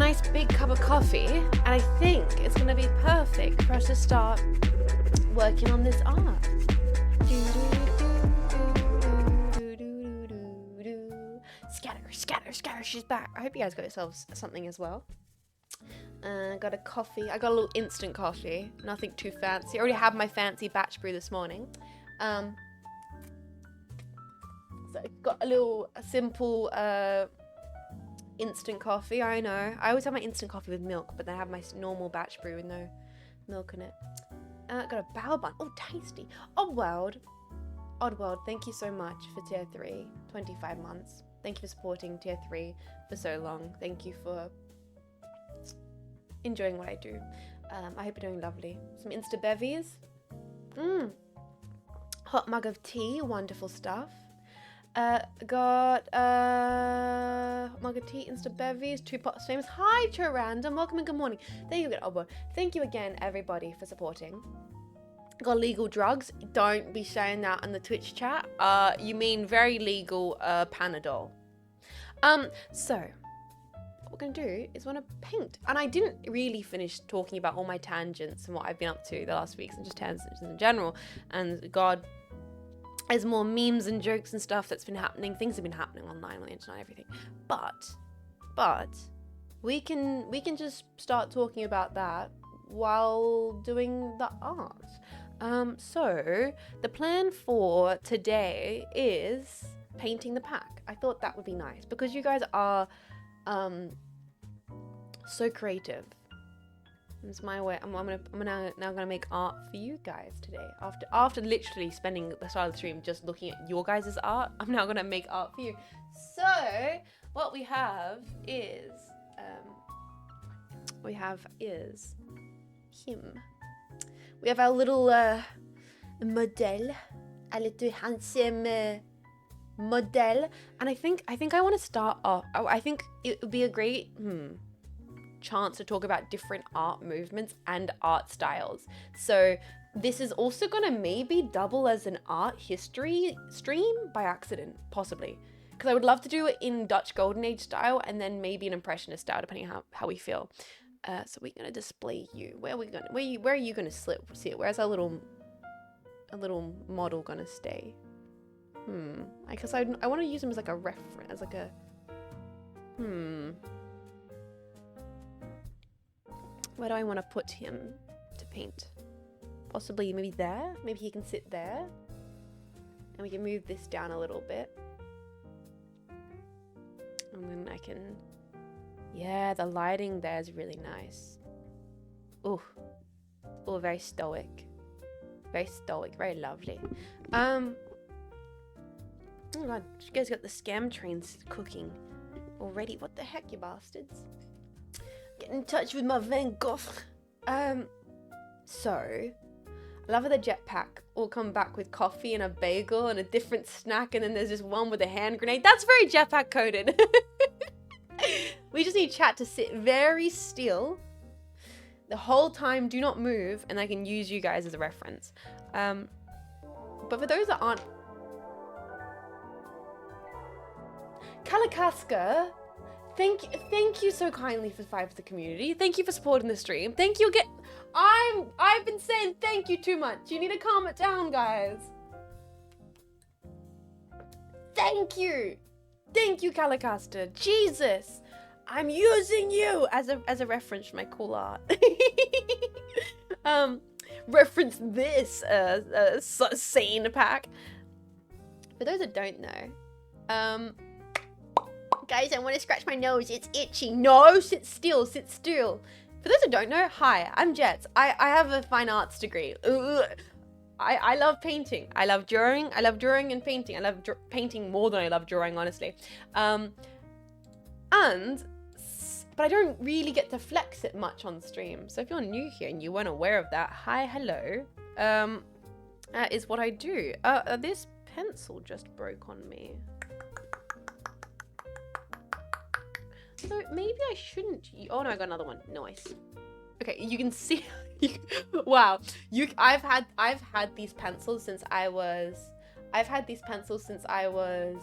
nice big cup of coffee, and I think it's gonna be perfect for us to start working on this art. Scatter, she's back. I hope you guys got yourselves something as well. Got a coffee. I got a little instant coffee. Nothing too fancy. I already had my fancy batch brew this morning. So I got a simple instant coffee. I know. I always have my instant coffee with milk, but then I have my normal batch brew with no milk in it. Got a bao bun. Oh, tasty. Oddworld, thank you so much for tier 3, 25 months. Thank you for supporting tier 3 for so long. Thank you for enjoying what I do. I hope you're doing lovely. Some Insta bevies. Hot mug of tea. Wonderful stuff. Got hot mug of tea, Insta bevies, 2 pots famous. Hi, Random. Welcome and good morning. There you go. Oh, boy. Thank you again, everybody, for supporting. Got legal drugs. Don't be saying that in the Twitch chat. You mean very legal Panadol. So what we're gonna do is wanna paint. And I didn't really finish talking about all my tangents and what I've been up to the last weeks and just tangents in general. And God, there's more memes and jokes and stuff that's been happening. Things have been happening online on the internet and everything. But we can just start talking about that while doing the art. So the plan for today is painting the pack. I thought that would be nice because you guys are so creative. It's my way. I'm now gonna make art for you guys today. After literally spending the start of the stream just looking at your guys' art, I'm now gonna make art for you. So what we have is him. We have our little model, a little handsome model, and I think I want to start off. I think it would be a great chance to talk about different art movements and art styles. So this is also gonna maybe double as an art history stream by accident, possibly, because I would love to do it in Dutch Golden Age style and then maybe an Impressionist style, depending on how we feel. So we're gonna display you. Where are you gonna sit? Where's our little model gonna stay? Because I want to use him as like a reference, as like a Where do I want to put him to paint? Possibly maybe there. Maybe he can sit there, and we can move this down a little bit, and then I can. Yeah, the lighting there is really nice. Oh, very stoic. Very stoic, very lovely. Oh god, you guys got the scam trains cooking already. What the heck, you bastards? Get in touch with my Van Gogh. So, I love how the jetpack will come back with coffee and a bagel and a different snack, and then there's just one with a hand grenade. That's very jetpack coded. We just need chat to sit very still the whole time, do not move, and I can use you guys as a reference. But for those that aren't... Kalakaska, thank you so kindly for 5 to the community. Thank you for supporting the stream. Thank you again. I've been saying thank you too much. You need to calm it down, guys. Thank you. Thank you, Kalakasta. Jesus. I'm using you as a reference for my cool art. Reference this sane pack. For those that don't know, guys, I want to scratch my nose. It's itchy. No, sit still. Sit still. For those that don't know, hi, I'm Jets. I have a fine arts degree. I love painting. I love drawing. I love drawing and painting. I love painting more than I love drawing, honestly. But I don't really get to flex it much on stream. So if you're new here and you weren't aware of that, hi, hello. Is what I do. This pencil just broke on me. So maybe I shouldn't. Oh no, I got another one. Nice. Okay, you can see. Wow. I've had these pencils since I was. I've had these pencils since I was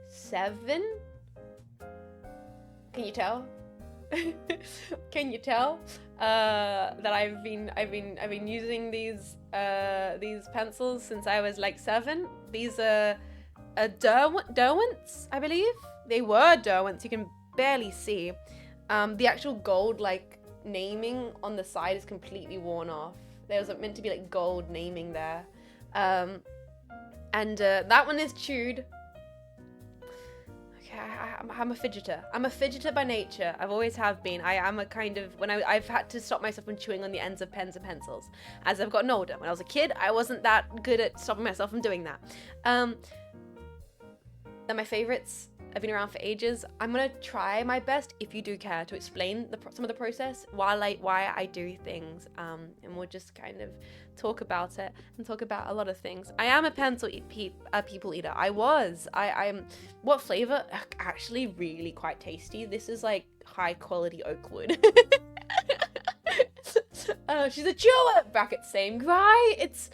7. Can you tell? Can you tell that I've been using these pencils since I was like 7? These are Derwents, I believe. They were Derwents. You can barely see. The actual gold like naming on the side is completely worn off. There was meant to be like gold naming there, and that one is chewed. I'm a fidgeter. I'm a fidgeter by nature. I've always have been. I am a kind of, I've had to stop myself from chewing on the ends of pens and pencils as I've gotten older. When I was a kid, I wasn't that good at stopping myself from doing that. They're my favorites. I've been around for ages. I'm gonna try my best, if you do care, to explain some of the process, why I do things, and we'll just kind of talk about it and talk about a lot of things. I am a pencil people eater. I'm. What flavor? Actually, really quite tasty. This is like high quality oak wood. She's a chewer. Bracket same, right? It's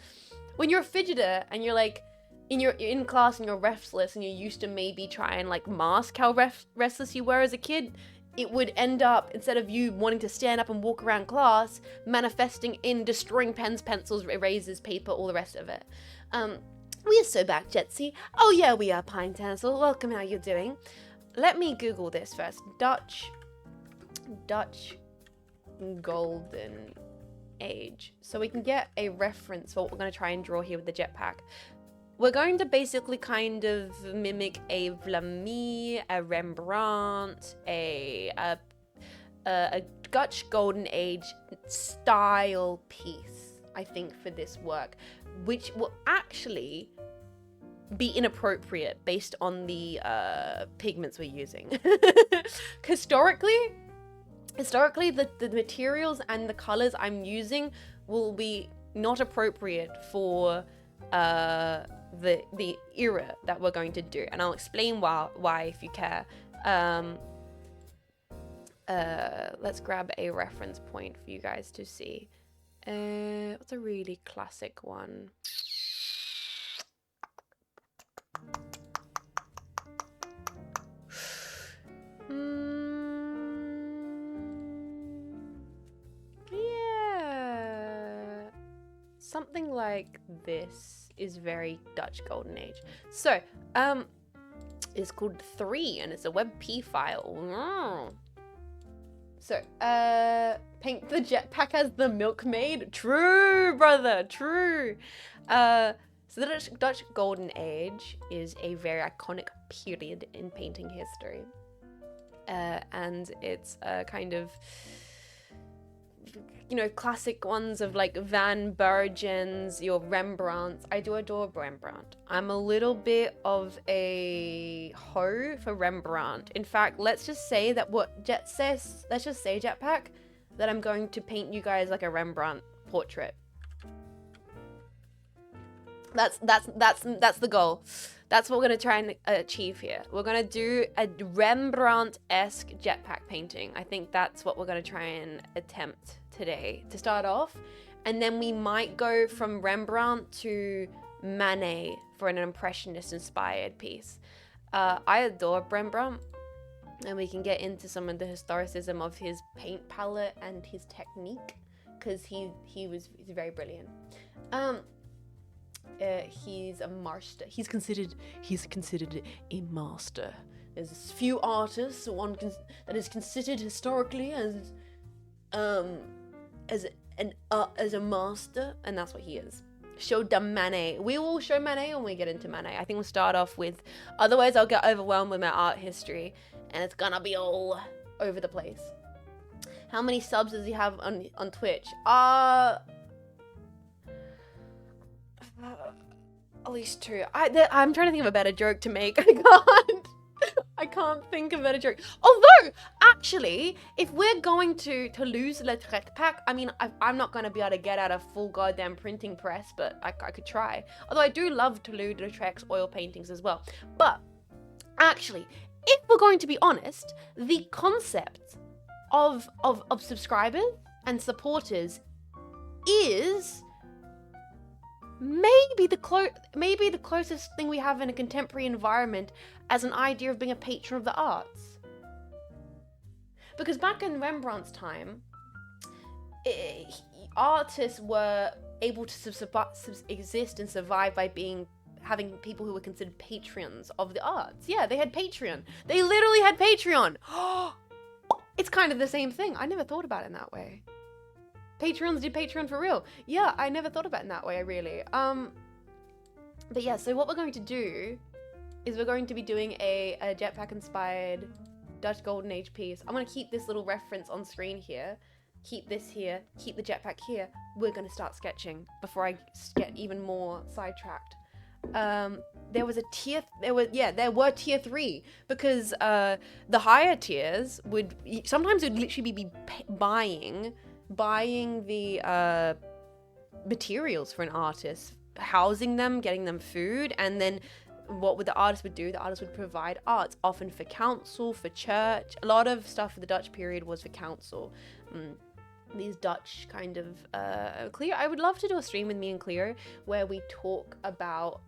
when you're a fidgeter and you're like. You're in class and you're restless and you used to maybe try and like mask how restless you were as a kid, it would end up, instead of you wanting to stand up and walk around class, manifesting in destroying pens, pencils, erasers, paper, all the rest of it. We are so back, Jetsy. Oh yeah, we are, Pine Tassel. Welcome, how you doing? Let me Google this first. Dutch Golden Age. So we can get a reference for what we're going to try and draw here with the jetpack. We're going to basically kind of mimic a Vlami, a Rembrandt, a Dutch Golden Age style piece, I think, for this work, which will actually be inappropriate based on the pigments we're using. Historically, the materials and the colors I'm using will be not appropriate for the era that we're going to do, and I'll explain why if you care. Let's grab a reference point for you guys to see. What's a really classic one? Yeah, something like this is very Dutch Golden Age. So, it's called 3 and it's a WebP file. So, paint the jetpack as the milkmaid. True, brother, true. So the Dutch Golden Age is a very iconic period in painting history. And it's a kind of, you know, classic ones of like Van Bergens, your Rembrandts. I do adore Rembrandt. I'm a little bit of a hoe for Rembrandt. In fact, let's just say that let's just say, Jetpack, that I'm going to paint you guys like a Rembrandt portrait. That's the goal. That's what we're going to try and achieve here. We're going to do a Rembrandt-esque jetpack painting. I think that's what we're going to try and attempt today to start off. And then we might go from Rembrandt to Manet for an Impressionist-inspired piece. I adore Rembrandt, and we can get into some of the historicism of his paint palette and his technique, because he's very brilliant. He's a master. He's considered a master. There's a few artists that is considered historically as a master, and that's what he is. Show de Manet. We will show Manet when we get into Manet. I think we'll start off with. Otherwise, I'll get overwhelmed with my art history, and it's gonna be all over the place. How many subs does he have on Twitch? At least 2. I'm trying to think of a better joke to make. I can't think of a better joke. Although, actually, if we're going to lose Le Jetpack, I mean, I'm not going to be able to get out a full goddamn printing press, but I could try. Although I do love Toulouse-Lautrec's oil paintings as well. But, actually, if we're going to be honest, the concept of subscribers and supporters is maybe the closest thing we have in a contemporary environment as an idea of being a patron of the arts. because back in Rembrandt's time, artists were able to exist and survive by having people who were considered patrons of the arts. Yeah, they had Patreon. They literally had Patreon. It's kind of the same thing. I never thought about it in that way. Patrons did Patreon for real. Yeah, I never thought about it in that way, really. But yeah, so what we're going to do is we're going to be doing a jetpack-inspired Dutch Golden Age piece. I'm going to keep this little reference on screen here. Keep this here. Keep the jetpack here. We're going to start sketching before I get even more sidetracked. There were tier 3 because the higher tiers would sometimes literally be buying the materials for an artist, housing them, getting them food, and then what would the artist would do? The artist would provide arts, often for council, for church. A lot of stuff for the Dutch period was for council. These Dutch kind of Cleo. I would love to do a stream with me and Cleo where we talk about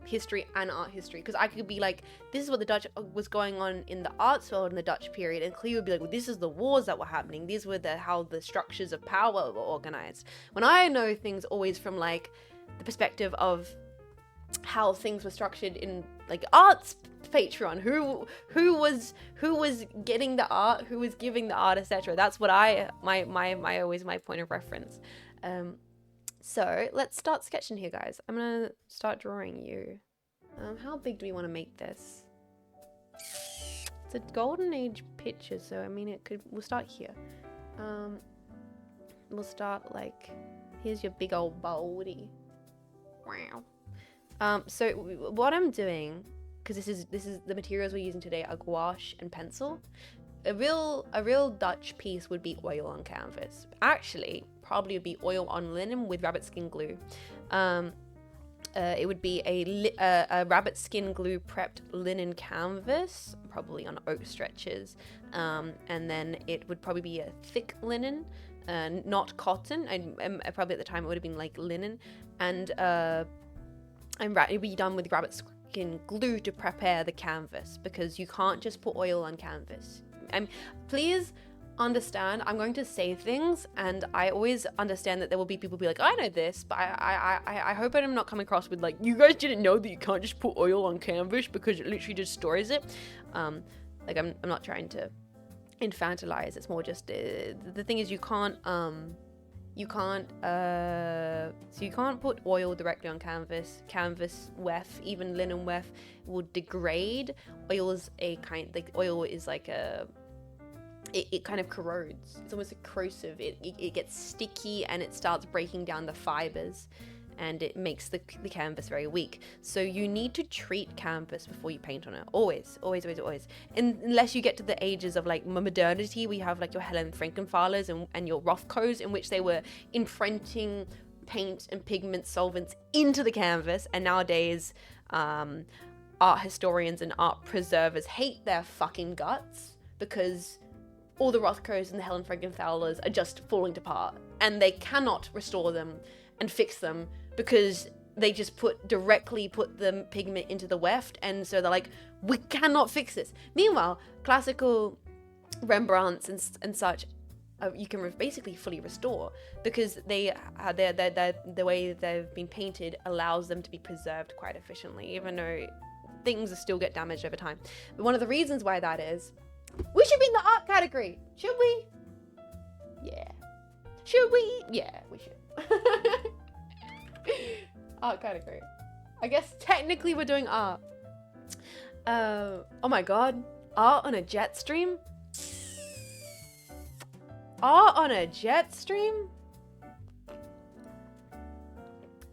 history and art history, because I could be like, this is what the Dutch was going on in the arts world in the Dutch period, and Cleo would be like, well, this is the wars that were happening, these were how the structures of power were organized. When I know things always from like the perspective of how things were structured in like arts Patreon, who was getting the art, who was giving the art, etc. That's what my always my point of reference. So let's start sketching here, guys. I'm gonna start drawing you. How big do we want to make this? It's a golden age picture, so I mean we'll start here. We'll start like, here's your big old baldy. Wow. So what I'm doing, because this is the materials we're using today are gouache and pencil. A real Dutch piece would be oil on canvas. Actually, probably would be oil on linen with rabbit skin glue. It would be a rabbit skin glue prepped linen canvas, probably on oat stretches, and then it would probably be a thick linen, not cotton. And probably at the time it would have been like linen, and it would be done with rabbit skin glue to prepare the canvas, because you can't just put oil on canvas. Please understand, I'm going to say things, and I always understand that there will be people who be like, I know this, but I hope I'm not coming across with like, you guys didn't know that you can't just put oil on canvas because it literally just stores it. Like I'm not trying to infantilize. It's more just the thing is you can't put oil directly on canvas. Canvas weft, even linen weft, will degrade. Oil is it kind of corrodes. It's almost corrosive. It gets sticky and it starts breaking down the fibers, and it makes the canvas very weak. So you need to treat canvas before you paint on it. Always. Unless you get to the ages of like modernity, we have like your Helen Frankenthalers and your Rothkos, in which they were imprinting paint and pigment solvents into the canvas. And nowadays, art historians and art preservers hate their fucking guts, because all the Rothkos and the Helen Frankenthalers are just falling apart, and they cannot restore them and fix them because they just directly put the pigment into the weft, and so they're like, we cannot fix this. Meanwhile, classical Rembrandts and such, you can basically fully restore, because the way they've been painted allows them to be preserved quite efficiently, even though things still get damaged over time. But one of the reasons why that is, we should be in the art category. Should we? Yeah. Should we? Yeah, we should. Art category. I guess technically we're doing art. Oh my god. Art on a jet stream? Art on a jet stream?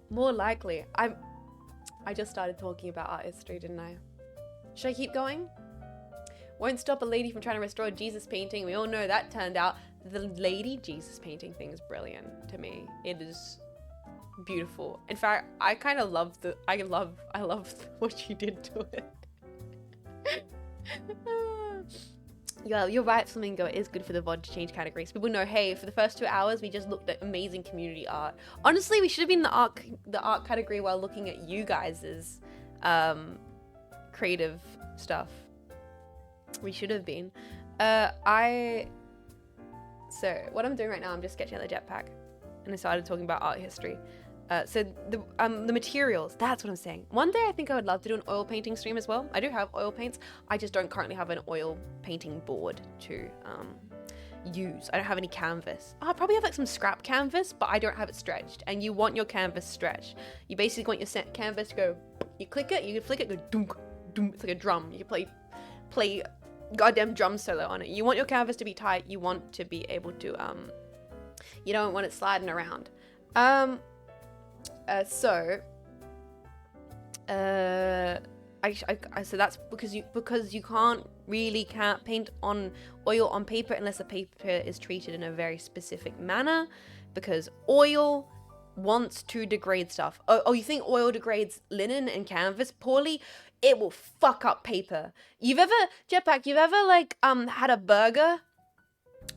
More likely. I just started talking about art history, didn't I? Should I keep going? Won't stop a lady from trying to restore a Jesus painting. We all know that turned out. The lady Jesus painting thing is brilliant to me. It is beautiful. In fact, I kind of love I love what she did to it. Yeah, you're right, Flamingo. It is good for the VOD to change categories. People know, hey, for the first 2 hours, we just looked at amazing community art. Honestly, we should have been in the art category while looking at you guys' creative stuff. We should have been. So what I'm doing right now, I'm just sketching out the jetpack, and I started talking about art history. So the materials, that's what I'm saying. One day I think I would love to do an oil painting stream as well. I do have oil paints. I just don't currently have an oil painting board to use. I don't have any canvas. I probably have like some scrap canvas, but I don't have it stretched. And you want your canvas stretched. You basically want your canvas to go, you click it, you can flick it, go dunk, dunk. It's like a drum. You can play goddamn drum solo on it. You want your canvas to be tight. You want to be able to, you don't want it sliding around. So that's because you can't paint on oil on paper unless the paper is treated in a very specific manner, because oil wants to degrade stuff. Oh, you think oil degrades linen and canvas poorly? It will fuck up paper. Jetpack, you've ever like had a burger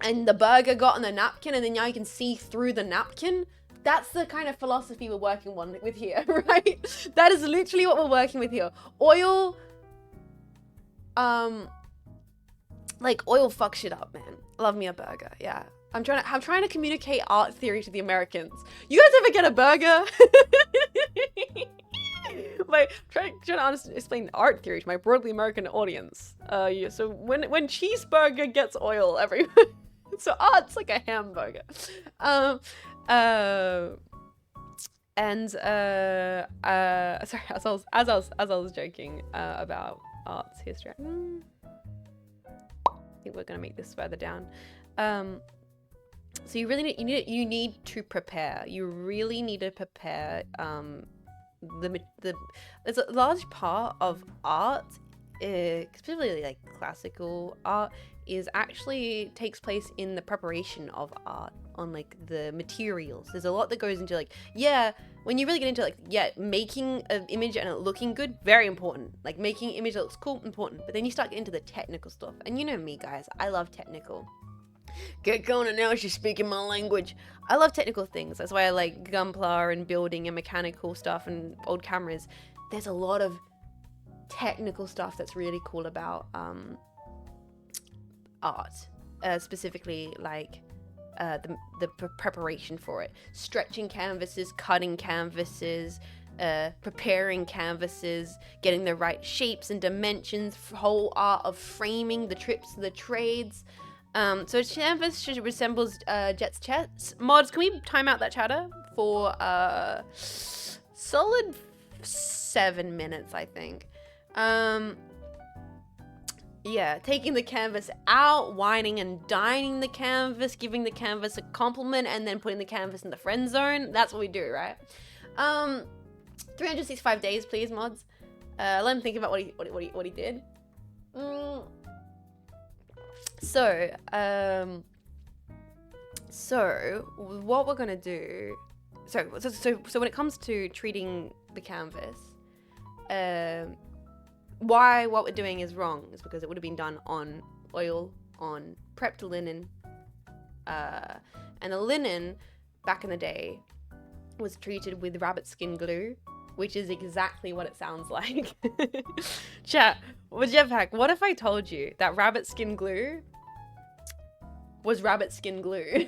and the burger got on the napkin and then now you can see through the napkin? That's the kind of philosophy we're working with here, right? That is literally what we're working with here. Oil, like oil fucks shit up, man. Love me a burger, yeah. I'm trying to communicate art theory to the Americans. You guys ever get a burger? Like trying to explain art theory to my broadly American audience. Yeah, so when cheeseburger gets oil everywhere, so art's like a hamburger. Sorry, as I was joking about art's history. I think we're gonna make this further down. So you really need to prepare. You really need to prepare. There's a large part of art, specifically like classical art, is actually takes place in the preparation of art, on like the materials. There's a lot that goes into like, yeah, when you really get into like, yeah, making an image and it looking good, very important. Like making an image that looks cool, important. But then you start getting into the technical stuff. And you know me, guys, I love technical. Get going, and now she's speaking my language. I love technical things. That's why I like Gunpla and building and mechanical stuff and old cameras. There's a lot of technical stuff that's really cool about art, specifically like the preparation for it, stretching canvases, cutting canvases, preparing canvases, getting the right shapes and dimensions, whole art of framing, the trips, the trades. So canvas resembles Jet's chest. Mods, can we time out that chatter for solid 7 minutes, I think. Yeah, taking the canvas out, whining and dining the canvas, giving the canvas a compliment, and then putting the canvas in the friend zone. That's what we do, right? 365 days, please, mods. Let him think about what he did. So what we're gonna do, so when it comes to treating the canvas, what we're doing is wrong is because it would have been done on oil, on prepped linen, and the linen back in the day was treated with rabbit skin glue, which is exactly what it sounds like. Chat, well, Jetpack, what if I told you that rabbit skin glue was rabbit skin glue?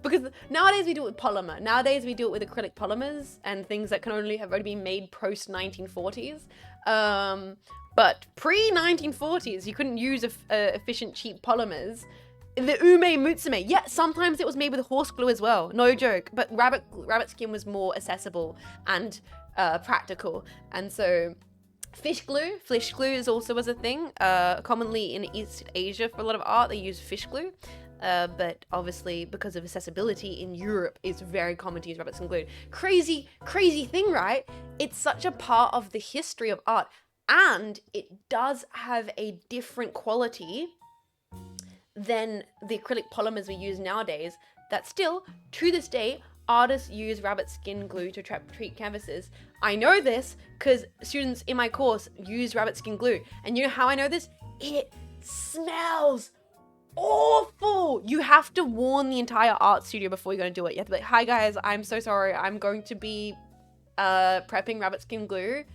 Because nowadays we do it with polymer. Nowadays we do it with acrylic polymers and things that can only have already been made post 1940s. But pre 1940s, you couldn't use efficient, cheap polymers. The ume mutsume, yeah, sometimes it was made with horse glue as well, no joke. But rabbit skin was more accessible and practical, and so fish glue is also a thing. Commonly in East Asia for a lot of art, they use fish glue. But obviously, because of accessibility in Europe, it's very common to use rabbit skin glue. Crazy thing, right? It's such a part of the history of art, and it does have a different quality than the acrylic polymers we use nowadays, that still, to this day, artists use rabbit skin glue to treat canvases. I know this because students in my course use rabbit skin glue. And you know how I know this? It smells awful. You have to warn the entire art studio before you're going to do it. You have to be like, hi guys, I'm so sorry. I'm going to be prepping rabbit skin glue.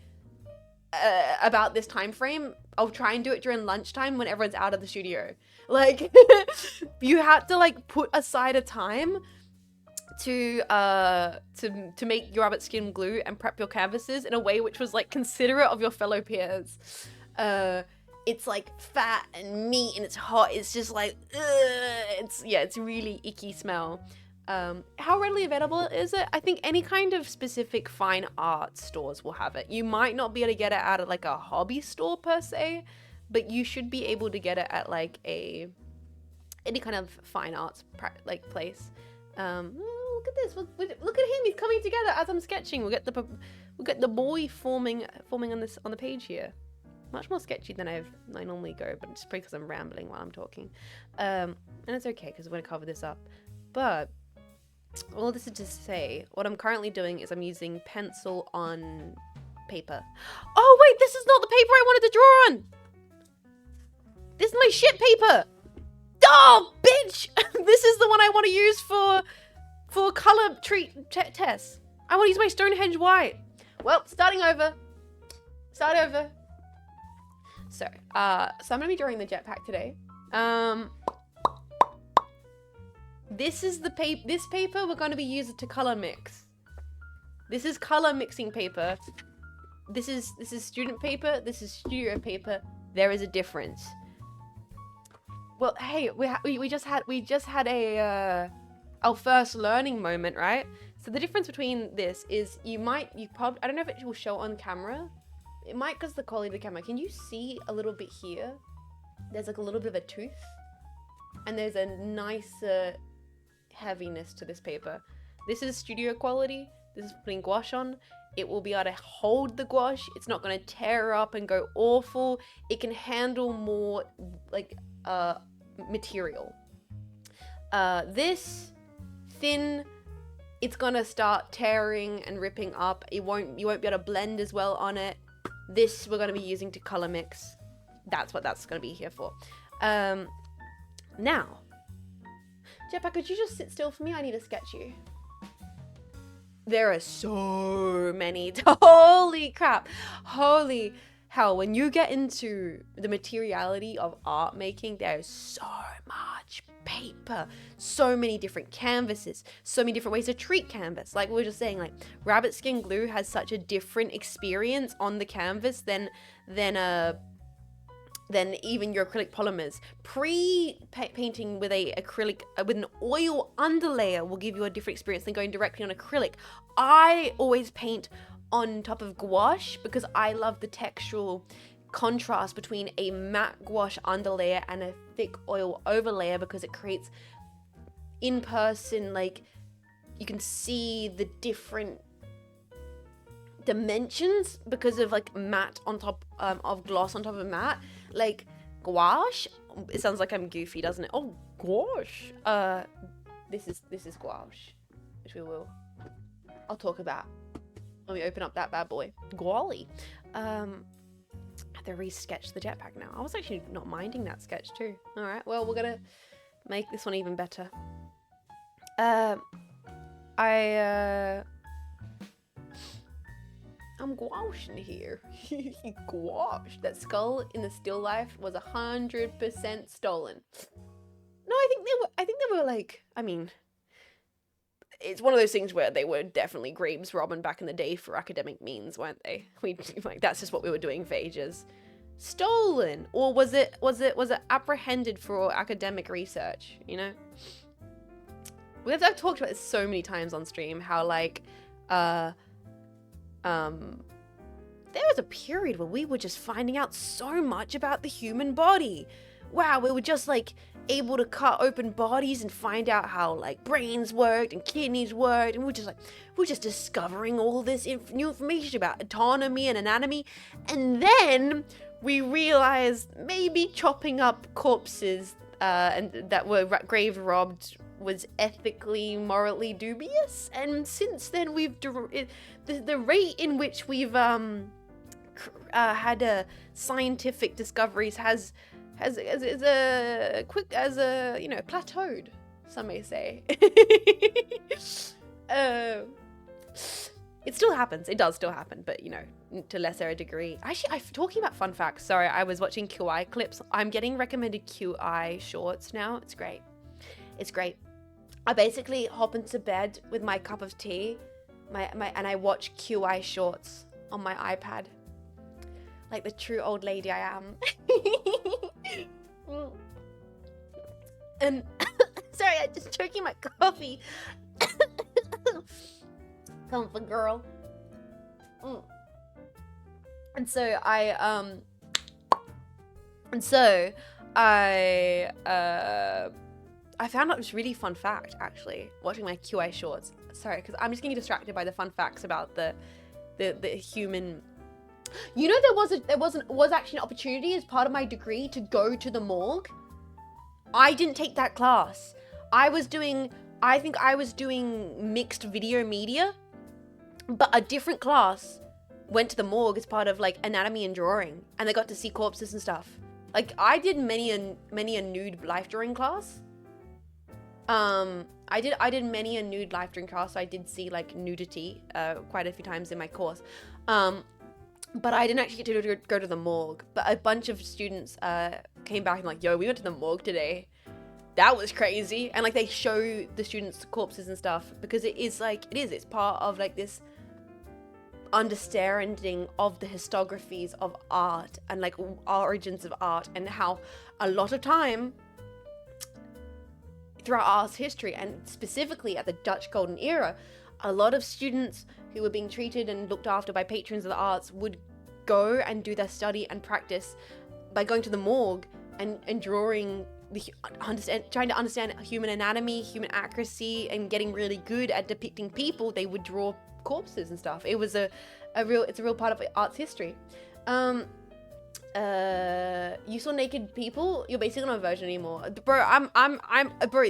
about this time frame, I'll try and do it during lunchtime when everyone's out of the studio. Like, you have to like put aside a time to make your rabbit skin glue and prep your canvases in a way which was like considerate of your fellow peers. It's like fat and meat and it's hot. It's just like, it's really icky smell. How readily available is it? I think any kind of specific fine art stores will have it. You might not be able to get it at like a hobby store per se, but you should be able to get it at like any kind of fine arts like place. Look at this. Look at him. He's coming together as I'm sketching. We'll get the boy forming on the page here. Much more sketchy than I normally go, but it's probably because I'm rambling while I'm talking. And it's okay because we're going to cover this up. But all this is to say, what I'm currently doing is I'm using pencil on paper. Oh wait, this is not the paper I wanted to draw on. This is my shit paper. Oh, bitch! This is the one I want to use for color tests. I want to use my Stonehenge white. Well, starting over. Start over. So I'm gonna be drawing the jetpack today. This is the paper. This paper we're going to be using to color mix. This is color mixing paper. This is student paper. This is studio paper. There is a difference. Well, hey, we just had a our first learning moment, right? So the difference between this is I don't know if it will show on camera. It might because the quality of the camera. Can you see a little bit here? There's like a little bit of a tooth, and there's a nicer heaviness to this paper. This is studio quality. This is putting gouache on. It will be able to hold the gouache. It's not going to tear up and go awful. It can handle more like material. This thin, it's gonna start tearing and ripping up. You won't be able to blend as well on it. This we're gonna be using to color mix. That's what that's gonna be here for. Now, Jetpack, could you just sit still for me? I need to sketch you. There are so many. Holy crap. Holy hell. When you get into the materiality of art making, there's so much paper, so many different canvases, so many different ways to treat canvas. Like we were just saying, like rabbit skin glue has such a different experience on the canvas than even your acrylic polymers. Pre-painting with with an oil underlayer will give you a different experience than going directly on acrylic. I always paint on top of gouache because I love the textural contrast between a matte gouache underlayer and a thick oil overlayer because it creates in person, like you can see the different dimensions because of like matte on top of gloss on top of matte. Like gouache, it sounds like I'm goofy, doesn't it? Oh, gouache. This is gouache, which I'll talk about when we open up that bad boy. Golly. I have to re-sketch the jetpack now. I was actually not minding that sketch too. All right, well, we're gonna make this one even better. I'm gouaching here. Gouache. That skull in the still life was 100% stolen. No, I think they were like, I mean, it's one of those things where they were definitely Graves robbing back in the day for academic means, weren't they? Like that's just what we were doing for ages. Stolen, or was it apprehended for academic research? You know, I've talked about this so many times on stream. How like, there was a period where we were just finding out so much about the human body. Wow, we were just like able to cut open bodies and find out how like brains worked and kidneys worked, and we're just discovering all this new information about autonomy and anatomy. And then we realized maybe chopping up corpses and that were grave robbed was ethically, morally dubious. And since then, the rate in which we've had scientific discoveries has plateaued, some may say. It still happens. It does still happen, but you know, to lesser a degree. Actually, I'm talking about fun facts. Sorry, I was watching QI clips. I'm getting recommended QI shorts now. It's great. It's great. I basically hop into bed with my cup of tea, and I watch QI shorts on my iPad, like the true old lady I am. And sorry, I'm just drinking my coffee. Comfort girl. And so I found out this really fun fact, actually, watching my QI shorts. Sorry, because I'm just getting distracted by the fun facts about the human. You know, there was actually an opportunity as part of my degree to go to the morgue. I didn't take that class. I think I was doing mixed video media, but a different class went to the morgue as part of like anatomy and drawing, and they got to see corpses and stuff. Like I did many a nude life drawing class. I did many a nude life drawing class, so I did see like nudity quite a few times in my course. But I didn't actually get to go to the morgue. But a bunch of students came back and like, yo, we went to the morgue today. That was crazy. And like they show the students corpses and stuff, because it's part of like this understanding of the historiographies of art and like origins of art, and how a lot of time throughout art's history, and specifically at the Dutch Golden Era, a lot of students who were being treated and looked after by patrons of the arts would go and do their study and practice by going to the morgue and drawing trying to understand human anatomy, human accuracy, and getting really good at depicting people. They would draw corpses and stuff. It was it's a real part of art's history. You saw naked people, you're basically not a virgin anymore, bro. Bro,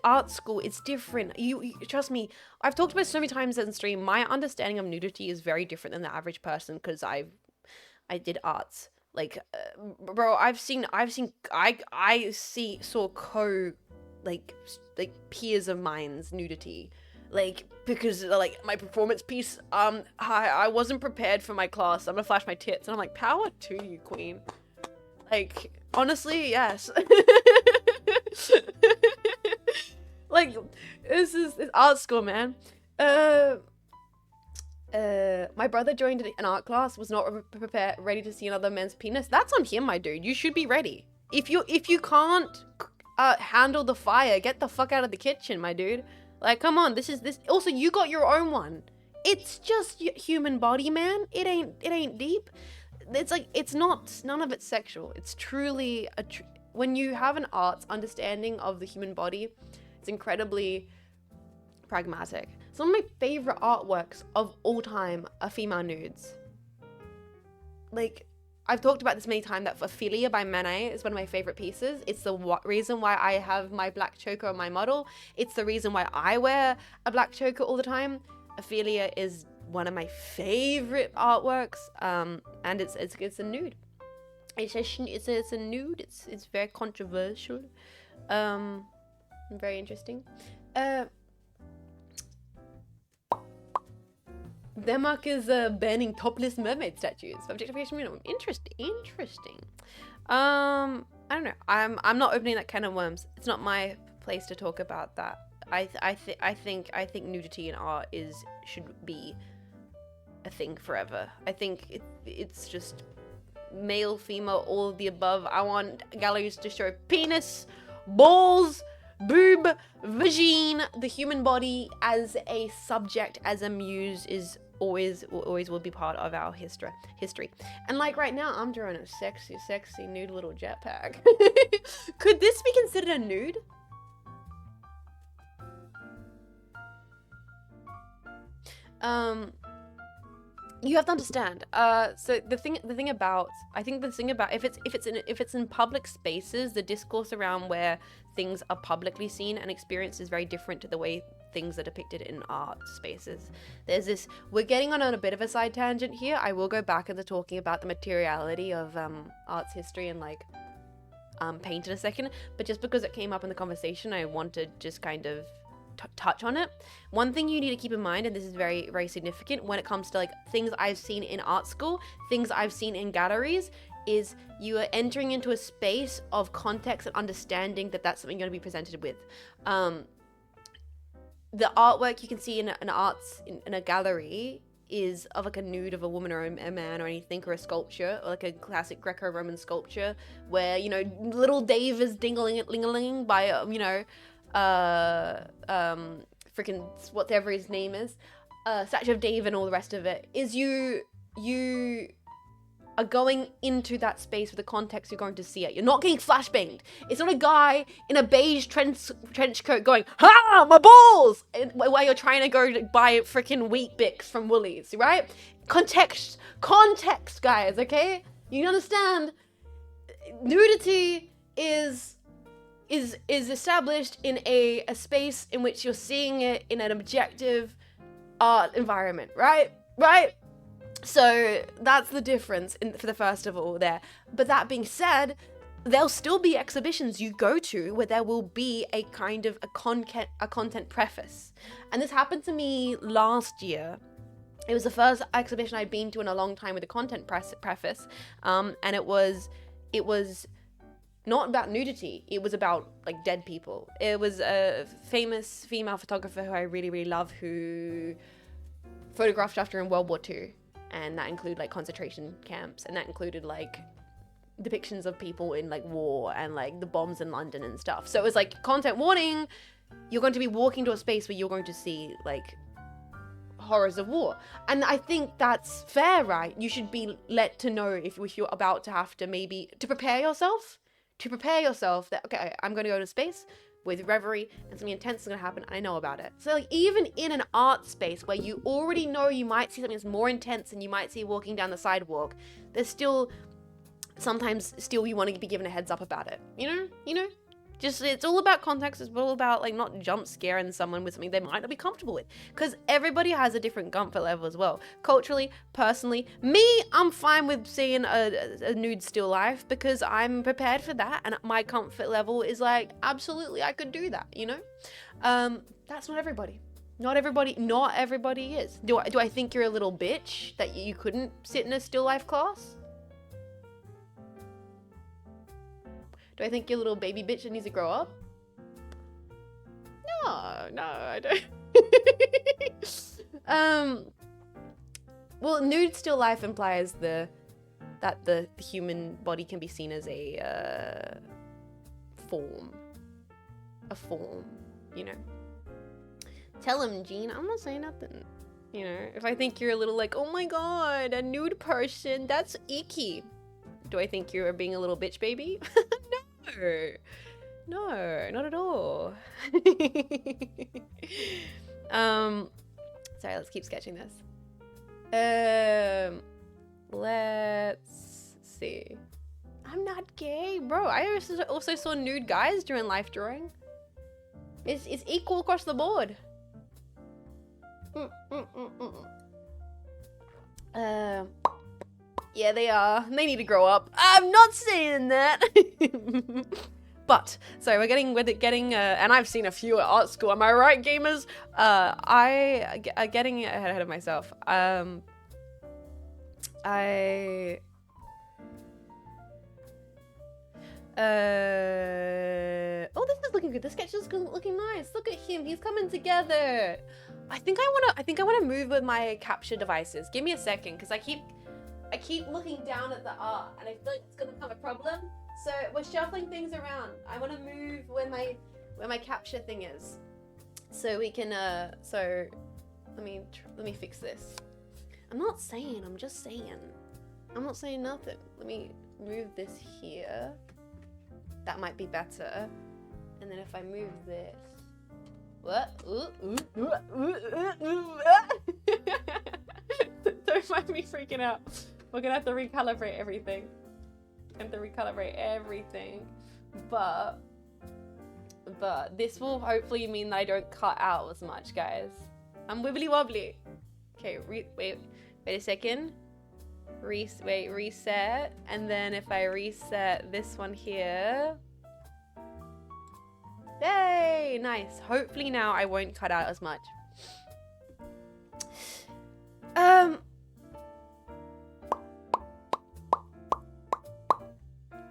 art school, it's different. You trust me, I've talked about it so many times in stream. My understanding of nudity is very different than the average person, because I did arts. Like, bro, I saw peers of mine's nudity, like, because like my performance piece, I wasn't prepared for my class. I'm gonna flash my tits, and I'm like, power to you, queen. Like, honestly, yes. Like, it's art school, man. My brother joined an art class, was not ready to see another man's penis. That's on him, my dude. You should be ready. If you can't handle the fire, get the fuck out of the kitchen, my dude. Like, come on. This. Also, you got your own one. It's just human body, man. It ain't deep. It's like, it's not, none of it's sexual. It's truly when you have an arts understanding of the human body, it's incredibly pragmatic. Some of my favorite artworks of all time are female nudes. Like, I've talked about this many times, that Ophelia by Manet is one of my favorite pieces. It's the reason why I have my black choker on my model. It's the reason why I wear a black choker all the time. Ophelia is one of my favorite artworks, and it's a nude. It's a nude. It's very controversial, very interesting. Denmark is banning topless mermaid statues for objectification. Interesting. I don't know. I'm not opening that can of worms. It's not my place to talk about that. I think nudity in art should be a thing forever. I think it's just male, female, all of the above. I want galleries to show penis, balls, boob, vagine, the human body as a subject, as a muse, is always will be part of our history. And like right now, I'm drawing a sexy nude little jetpack. Could this be considered a nude? You have to understand. So the thing about if it's in public spaces, the discourse around where things are publicly seen and experienced is very different to the way things are depicted in art spaces. There's this. We're getting on a bit of a side tangent here. I will go back into talking about the materiality of art's history and like paint in a second. But just because it came up in the conversation, I want to just kind of touch on it. One thing you need to keep in mind, and this is very, very significant when it comes to like things I've seen in art school, things I've seen in galleries, is you are entering into a space of context and understanding that that's something you're going to be presented with. The artwork you can see in in a gallery is of like a nude of a woman or a man or anything, or a sculpture, or like a classic Greco-Roman sculpture where, you know, little Dave is dingling by, you know, freaking whatever his name is, statue of Dave and all the rest of it, is you are going into that space with the context you're going to see it. You're not getting flashbanged. It's not a guy in a beige trench coat going, "Ha, my balls!" while you're trying to go buy freaking Wheat Bix from Woolies, right? Context, guys, okay? You understand? Nudity is established in a space in which you're seeing it in an objective art environment, right? So that's the difference for the first of all there. But that being said, there'll still be exhibitions you go to where there will be a kind of a content preface. And this happened to me last year. It was the first exhibition I'd been to in a long time with a content preface. And it was not about nudity. It was about like dead people. It was a famous female photographer who I really, really love, who photographed after in World War II. And that included like concentration camps, and that included like depictions of people in like war and like the bombs in London and stuff. So it was like, content warning, you're going to be walking to a space where you're going to see like horrors of war. And I think that's fair, right? You should be let to know if you're about to have to maybe to prepare yourself that, okay, I'm going to go to space with reverie and something intense is going to happen. I know about it. So like, even in an art space where you already know you might see something that's more intense than you might see walking down the sidewalk, there's still sometimes you want to be given a heads up about it. You know, just, it's all about context. It's all about like not jump scaring someone with something they might not be comfortable with, because everybody has a different comfort level as well. Culturally, personally, I'm fine with seeing a nude still life because I'm prepared for that, and my comfort level is like, absolutely, I could do that, you know? That's not everybody. Not everybody is. Do I think you're a little bitch that you couldn't sit in a still life class? Do I think you're a little baby bitch that needs to grow up? No, I don't. Well, nude still life implies that the human body can be seen as a form, you know. Tell him, Jean, I'm not saying nothing. You know, if I think you're a little like, oh my god, a nude person, that's icky. Do I think you're being a little bitch baby? No, not at all. Sorry, let's keep sketching this. Let's see. I'm not gay, bro. I also saw nude guys during life drawing. It's equal across the board. Yeah, they are. They need to grow up. I'm not saying that. But, sorry, we're getting, and I've seen a few at art school. Am I right, gamers? I getting ahead of myself. Oh, this is looking good. The sketch is looking nice. Look at him. He's coming together. I think I wanna move with my capture devices. Give me a second, because I keep looking down at the art and I feel like it's gonna become a problem. So we're shuffling things around. I want to move where my capture thing is, so we can so let me fix this. I'm not saying. I'm just saying. I'm not saying nothing. Let me move this here. That might be better. And then if I move this, what? Don't mind me freaking out. We're gonna have to recalibrate everything. But this will hopefully mean that I don't cut out as much, guys. I'm wibbly wobbly. Okay, wait a second. Reset, and then if I reset this one here, Yay, nice. Hopefully now I won't cut out as much.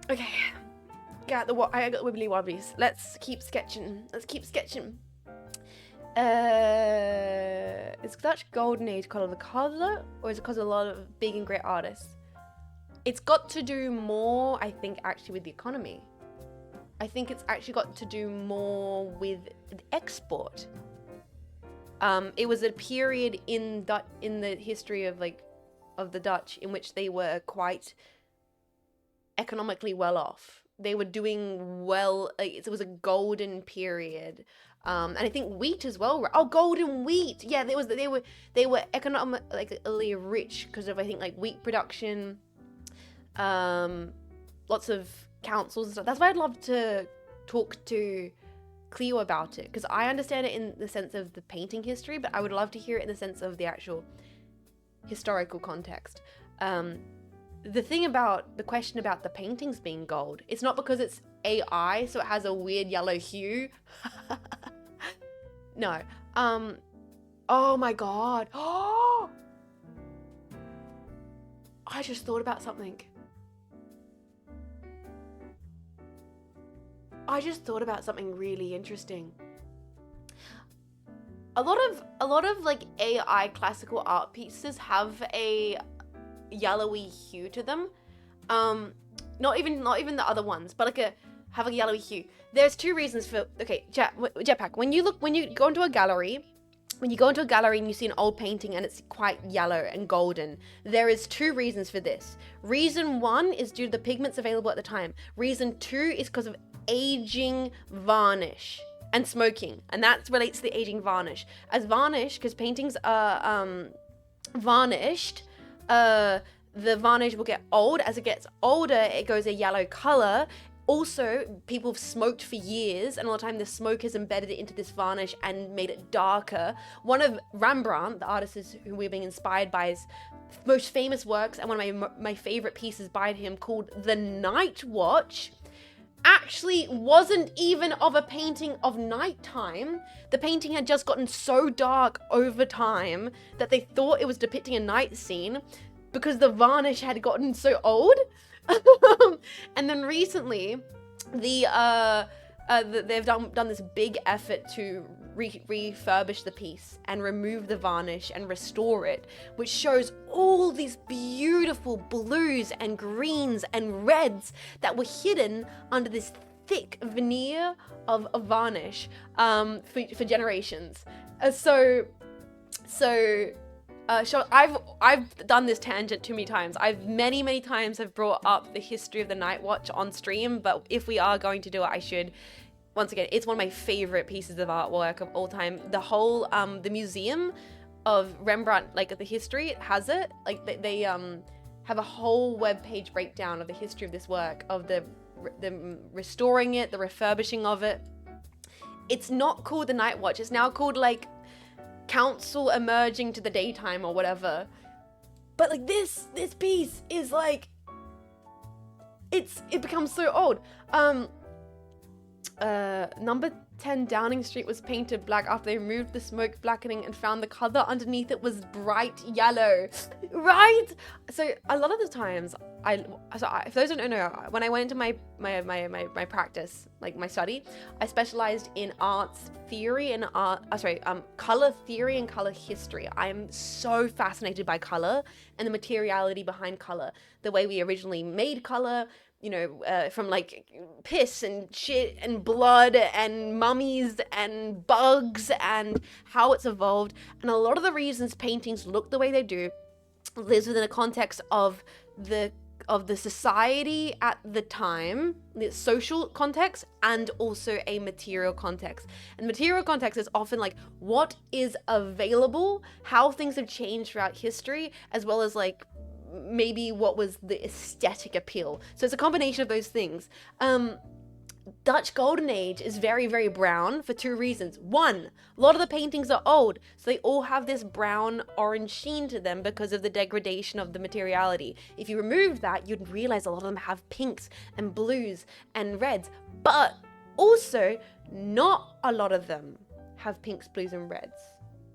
Okay. I got the wibbly wobblies. Let's keep sketching. Is Dutch Golden Age called the color, or is it because of a lot of big and great artists? It's got to do more, I think, actually with the economy. I think it's actually got to do more with export. It was a period in the history of the Dutch in which they were quite economically well off. They were doing well. It was a golden period. And I think wheat as well. Oh, golden wheat. Yeah, they were economically rich because of, I think, like wheat production. Lots of councils and stuff. That's why I'd love to talk to Cleo about it, because I understand it in the sense of the painting history, but I would love to hear it in the sense of the actual historical context. The thing about the question about the paintings being gold, it's not because it's AI, so it has a weird yellow hue. No. Oh my god. Oh! I just thought about something. I just thought about something really interesting. A lot of like AI classical art pieces have a yellowy hue to them. Not even the other ones, but have a yellowy hue. There's two reasons for Jetpack. When you go into a gallery, and you see an old painting and it's quite yellow and golden, there is two reasons for this. Reason one is due to the pigments available at the time. Reason two is because of aging varnish and smoking, and that relates to the aging varnish. As varnish, because paintings are varnished, the varnish will get old. As it gets older, it goes a yellow color. Also, people have smoked for years, and all the time the smoke has embedded it into this varnish and made it darker. One of Rembrandt, the artist who we're being inspired by, his most famous works, and one of my favorite pieces by him, called The Night Watch, actually wasn't even of a painting of nighttime. The painting had just gotten so dark over time that they thought it was depicting a night scene because the varnish had gotten so old. And then recently, they've done this big effort to refurbish the piece and remove the varnish and restore it, which shows all these beautiful blues and greens and reds that were hidden under this thick veneer of varnish for generations. I've done this tangent too many times. I've many times have brought up the history of the Night Watch on stream, but if we are going to do it, I should. Once again, it's one of my favorite pieces of artwork of all time. The whole the museum of Rembrandt, like the history, it has it. Like they have a whole webpage breakdown of the history of this work, of the restoring it, the refurbishing of it. It's not called the Night Watch. It's now called like Council Emerging to the Daytime or whatever. But like this piece is like it becomes so old. Number 10 Downing Street was painted black after they removed the smoke blackening and found the color underneath it was bright yellow. Right? So a lot of the times for those who don't know, when I went into my practice, like my study, I specialized in arts theory and color theory and color history. I am so fascinated by color and the materiality behind color, the way we originally made color, from like piss and shit and blood and mummies and bugs and how it's evolved. And a lot of the reasons paintings look the way they do lives within a context of the society at the time, the social context, and also a material context. And material context is often like what is available, how things have changed throughout history, as well as like maybe what was the aesthetic appeal. So it's a combination of those things. Dutch Golden Age is very, very brown for two reasons. One, a lot of the paintings are old, so they all have this brown orange sheen to them because of the degradation of the materiality. If you removed that, you'd realize a lot of them have pinks and blues and reds. But Also, not a lot of them have pinks, blues, and reds.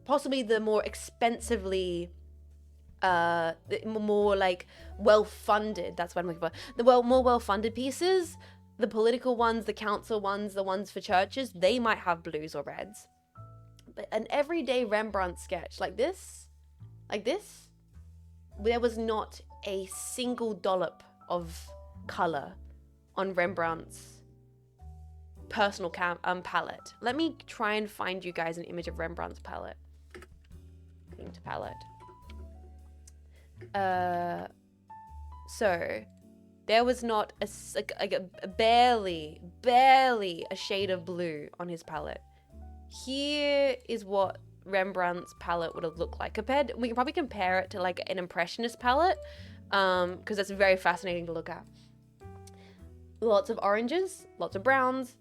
Possibly the more expensively, the more like well-funded, that's what I'm looking for. The more well-funded pieces, the political ones, the council ones, the ones for churches, they might have blues or reds. But an everyday Rembrandt sketch like this, there was not a single dollop of color on Rembrandt's personal palette. Let me try and find you guys an image of Rembrandt's palette. Paint palette. So there was not a barely a shade of blue on his palette. Here is what Rembrandt's palette would have looked like. We can probably compare it to like an impressionist palette, because that's very fascinating to look at. Lots of oranges, lots of browns,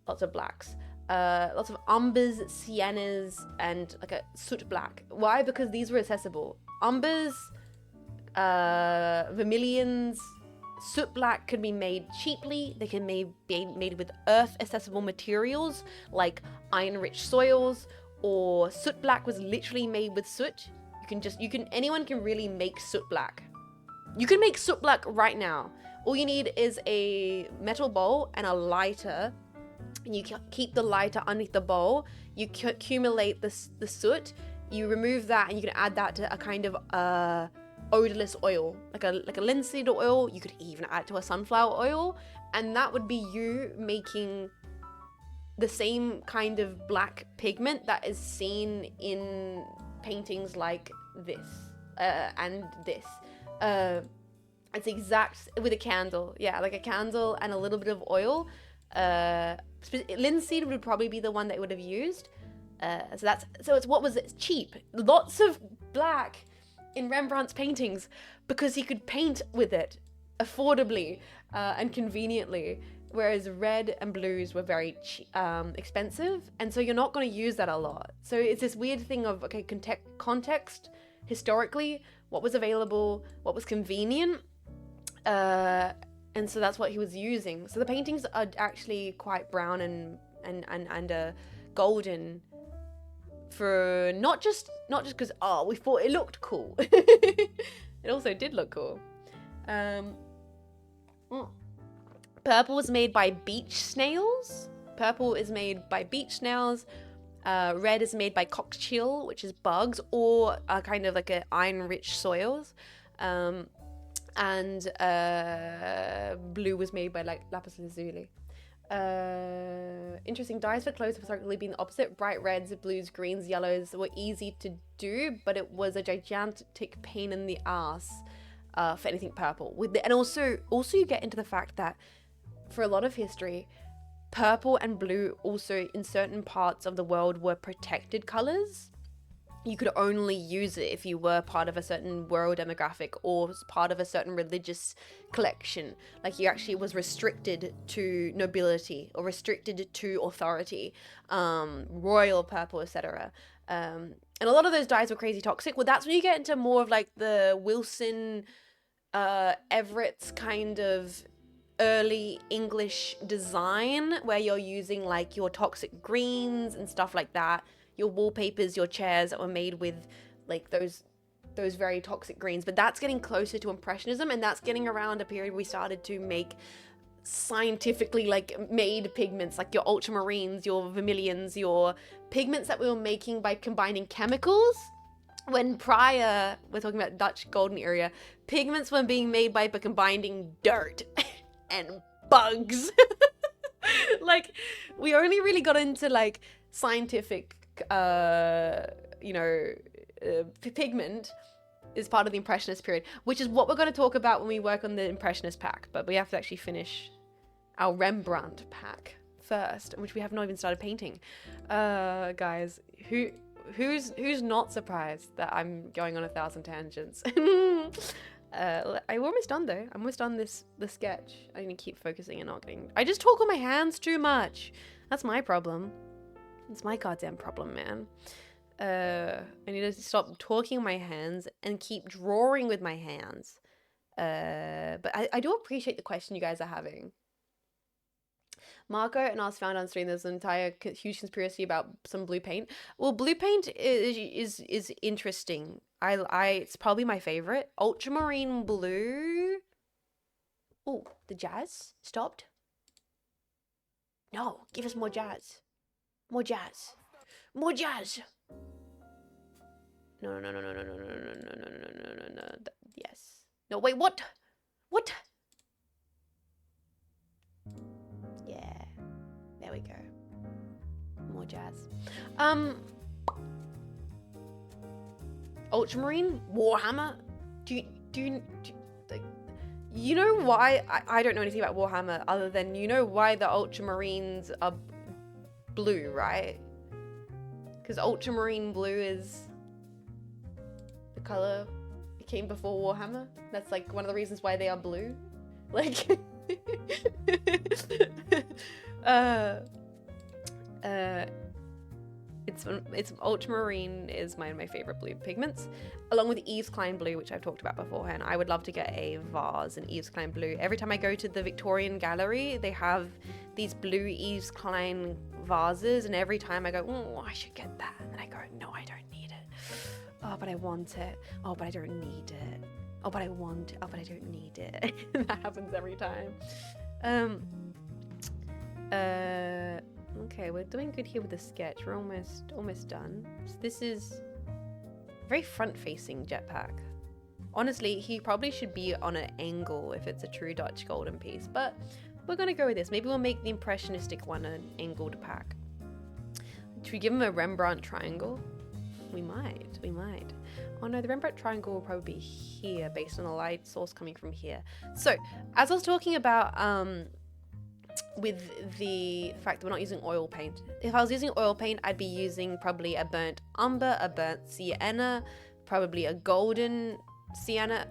lots of blacks, lots of umbers, siennas, and like a soot black. Why? Because these were accessible. Umbers, vermilions, soot black could be made cheaply. They can be made with earth accessible materials like iron-rich soils, or soot black was literally made with soot. Anyone can really make soot black. You can make soot black right now. All you need is a metal bowl and a lighter, and you keep the lighter underneath the bowl. You accumulate the soot. You remove that, and you can add that to a kind of odorless oil, like a linseed oil. You could even add it to a sunflower oil, and that would be you making the same kind of black pigment that is seen in paintings like this and this. It's exact with a candle, yeah, like a candle and a little bit of oil. Linseed would probably be the one that would have used. So it's what was it? Cheap. Lots of black in Rembrandt's paintings because he could paint with it affordably and conveniently, whereas red and blues were very expensive, and so you're not going to use that a lot. So it's this weird thing of, okay, context, historically, what was available, what was convenient, and so that's what he was using. So the paintings are actually quite brown and golden, for not just because we thought it looked cool. It also did look cool. Purple was made by beach snails. Purple is made by beach snails. Red is made by cockchail, which is bugs, or kind of like a iron-rich soils. And blue was made by like lapis lazuli. Interesting, dyes for clothes have historically been the opposite. Bright reds, blues, greens, yellows were easy to do, but it was a gigantic pain in the ass for anything purple. And also you get into the fact that for a lot of history, purple and blue also in certain parts of the world were protected colors. You could only use it if you were part of a certain world demographic or part of a certain religious collection. Like you actually was restricted to nobility or restricted to authority, royal purple, etc. And a lot of those dyes were crazy toxic. Well, that's when you get into more of like the Wilson, Everett's kind of early English design, where you're using like your toxic greens and stuff like that. Your wallpapers, your chairs that were made with like those very toxic greens. But that's getting closer to Impressionism, and that's getting around a period we started to make scientifically like made pigments, like your ultramarines, your vermilions, your pigments that we were making by combining chemicals. When prior, we're talking about Dutch golden era, pigments were being made by combining dirt and bugs. Like we only really got into like scientific pigment is part of the Impressionist period, which is what we're going to talk about when we work on the Impressionist pack. But we have to actually finish our Rembrandt pack first, which we have not even started painting. Guys, who's not surprised that I'm going on 1,000 tangents? I'm almost done though. I'm almost done the sketch. I need to keep focusing and not getting. I just talk on my hands too much. That's my problem. It's my goddamn problem, man. I need to stop talking with my hands and keep drawing with my hands. But I do appreciate the question you guys are having. Marco and us found on stream there's an entire huge conspiracy about some blue paint. Well, blue paint is interesting. It's probably my favorite. Ultramarine blue. Oh, the jazz stopped. No, give us more jazz. More jazz. More jazz. No. Yes. No, wait, what? What? Yeah. There we go. More jazz. Ultramarine? Warhammer? Do you know why? I don't know anything about Warhammer other than you know why the Ultramarines are blue, right? Because Ultramarine blue is the color it came before Warhammer. That's like one of the reasons why they are blue. Like it's ultramarine is my favorite blue pigments, along with Yves Klein blue, which I've talked about beforehand. I would love to get a vase in Yves Klein blue. Every time I go to the Victorian Gallery, they have these blue Yves Klein vases, and every time I go, oh, I should get that, and I go, no, I don't need it. Oh, but I want it. Oh, but I don't need it. Oh, but I want it. Oh, but I don't need it. That happens every time. Okay, we're doing good here with the sketch. We're almost done. So this is a very front-facing jetpack. Honestly, he probably should be on an angle if it's a true Dutch golden piece, but we're gonna go with this. Maybe we'll make the impressionistic one an angled pack. Should we give him a Rembrandt triangle? We might. Oh no, the Rembrandt triangle will probably be here based on the light source coming from here. So, as I was talking about, with the fact that we're not using oil paint. If I was using oil paint, I'd be using probably a burnt umber, a burnt sienna, probably a golden sienna,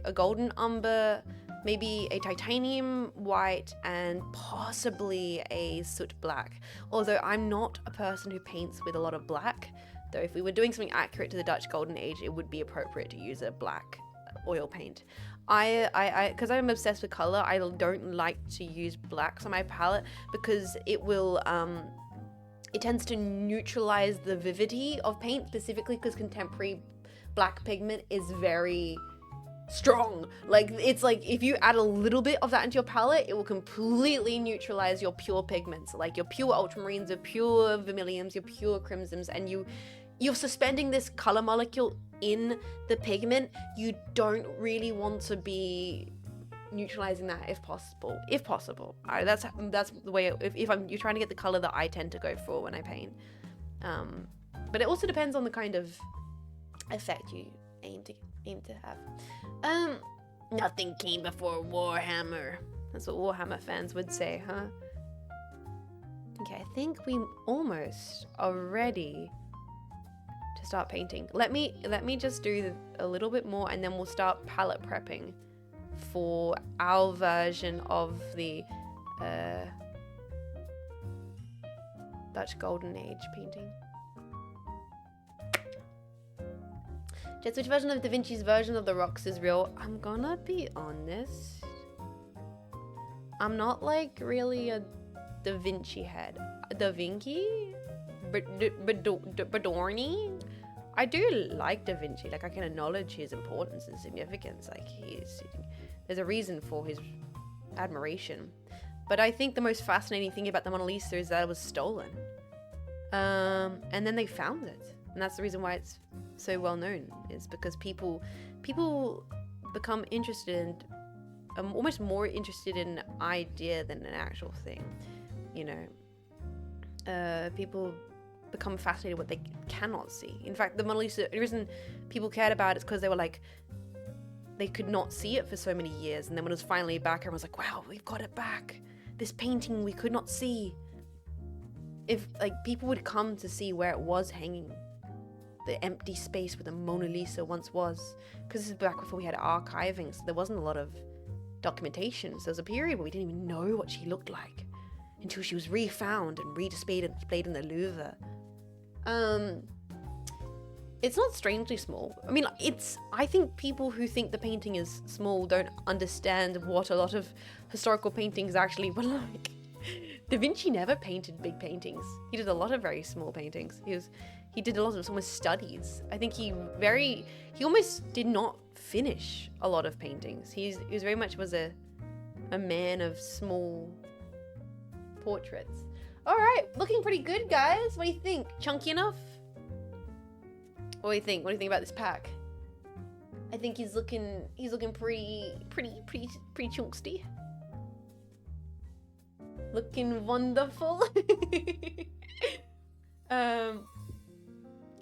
a golden umber, maybe a titanium white, and possibly a soot black. Although I'm not a person who paints with a lot of black, though if we were doing something accurate to the Dutch Golden Age, it would be appropriate to use a black oil paint. Because I'm obsessed with color, I don't like to use blacks on my palette because it will, it tends to neutralize the vividity of paint, specifically because contemporary black pigment is very strong. Like, it's like if you add a little bit of that into your palette, it will completely neutralize your pure pigments, like your pure ultramarines, your pure vermilions, your pure crimsons, and you're suspending this color molecule in the pigment. You don't really want to be neutralizing that if possible. That's the way, if you're trying to get the color that I tend to go for when I paint. But it also depends on the kind of effect you aim to have. Nothing came before Warhammer. That's what Warhammer fans would say, huh? Okay, I think we almost are ready to start painting. Let me just do a little bit more, and then we'll start palette prepping for our version of the Dutch Golden Age painting. Jets, which version of Da Vinci's version of the rocks is real? I'm gonna be honest, I'm not like really a Da Vinci head. Da Vinci? Badorni? I do like Da Vinci. Like, I can acknowledge his importance and significance. Like, there's a reason for his admiration. But I think the most fascinating thing about the Mona Lisa is that it was stolen. And then they found it. And that's the reason why it's so well known, is because people become interested in, almost more interested in an idea than an actual thing. You know, people become fascinated with what they cannot see. In fact, the Mona Lisa, the reason people cared about it is because they were like, they could not see it for so many years, and then when it was finally back, everyone was like, wow, we've got it back. This painting we could not see. If, like, people would come to see where it was hanging, the empty space where the Mona Lisa once was, because this is back before we had archiving, so there wasn't a lot of documentation. So there was a period where we didn't even know what she looked like until she was refound and redisplayed and displayed in the Louvre. It's not strangely small. I mean, I think people who think the painting is small don't understand what a lot of historical paintings actually were like. Da Vinci never painted big paintings. He did a lot of very small paintings. He did a lot of almost studies. I think he almost did not finish a lot of paintings. He was very much a man of small portraits. All right, looking pretty good, guys. What do you think? Chunky enough? What do you think? What do you think about this pack? I think he's looking pretty chunksty. Looking wonderful. Da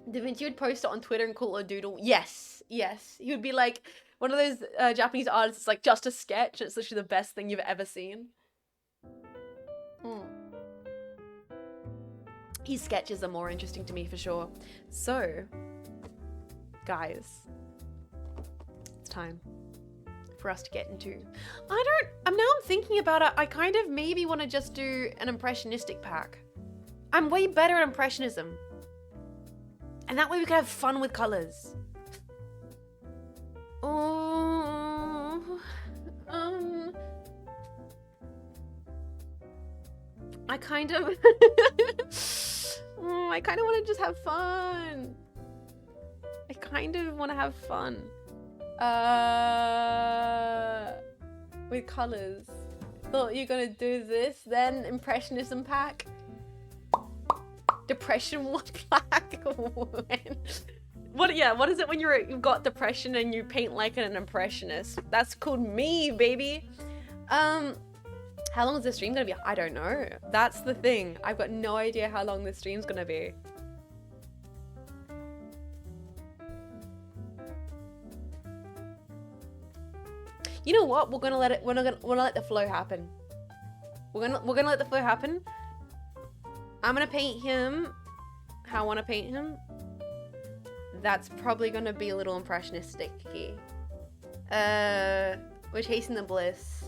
Vinci would post it on Twitter and call it a doodle. Yes. He would be like one of those Japanese artists, like just a sketch. It's literally the best thing you've ever seen. His sketches are more interesting to me for sure. So, guys, it's time for us to get into. I'm thinking about it. I kind of maybe want to just do an impressionistic pack. I'm way better at impressionism. And that way we can have fun with colors. I kind of want to just have fun. I kind of want to have fun. With colors. Thought you're gonna do this, then impressionism pack. Depression one pack. What is it when you've got depression and you paint like an impressionist? That's called me, baby. How long is the stream gonna be? I don't know. That's the thing. I've got no idea how long the stream's gonna be. You know what? We're gonna let the flow happen. We're gonna let the flow happen. I'm gonna paint him how I want to paint him. That's probably gonna be a little impressionistic. We're chasing the bliss.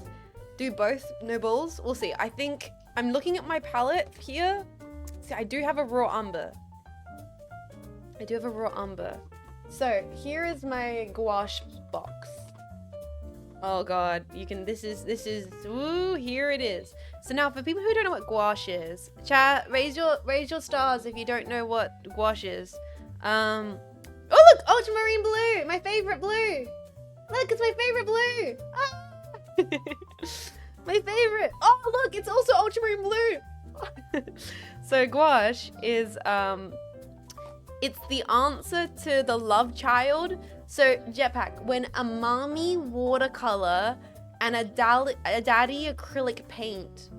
Do both, no balls. We'll see. I think I'm looking at my palette here. See, I do have a raw umber. So here is my gouache box. Oh god, this is, ooh, here it is. So now for people who don't know what gouache is, chat, raise your stars if you don't know what gouache is. Oh look, ultramarine blue, my favorite blue. Look, it's my favorite blue. Ah! My favorite. Oh look, it's also ultramarine blue. So gouache is, it's the answer to the love child. So Jetpack, when a mommy watercolor and a daddy acrylic paint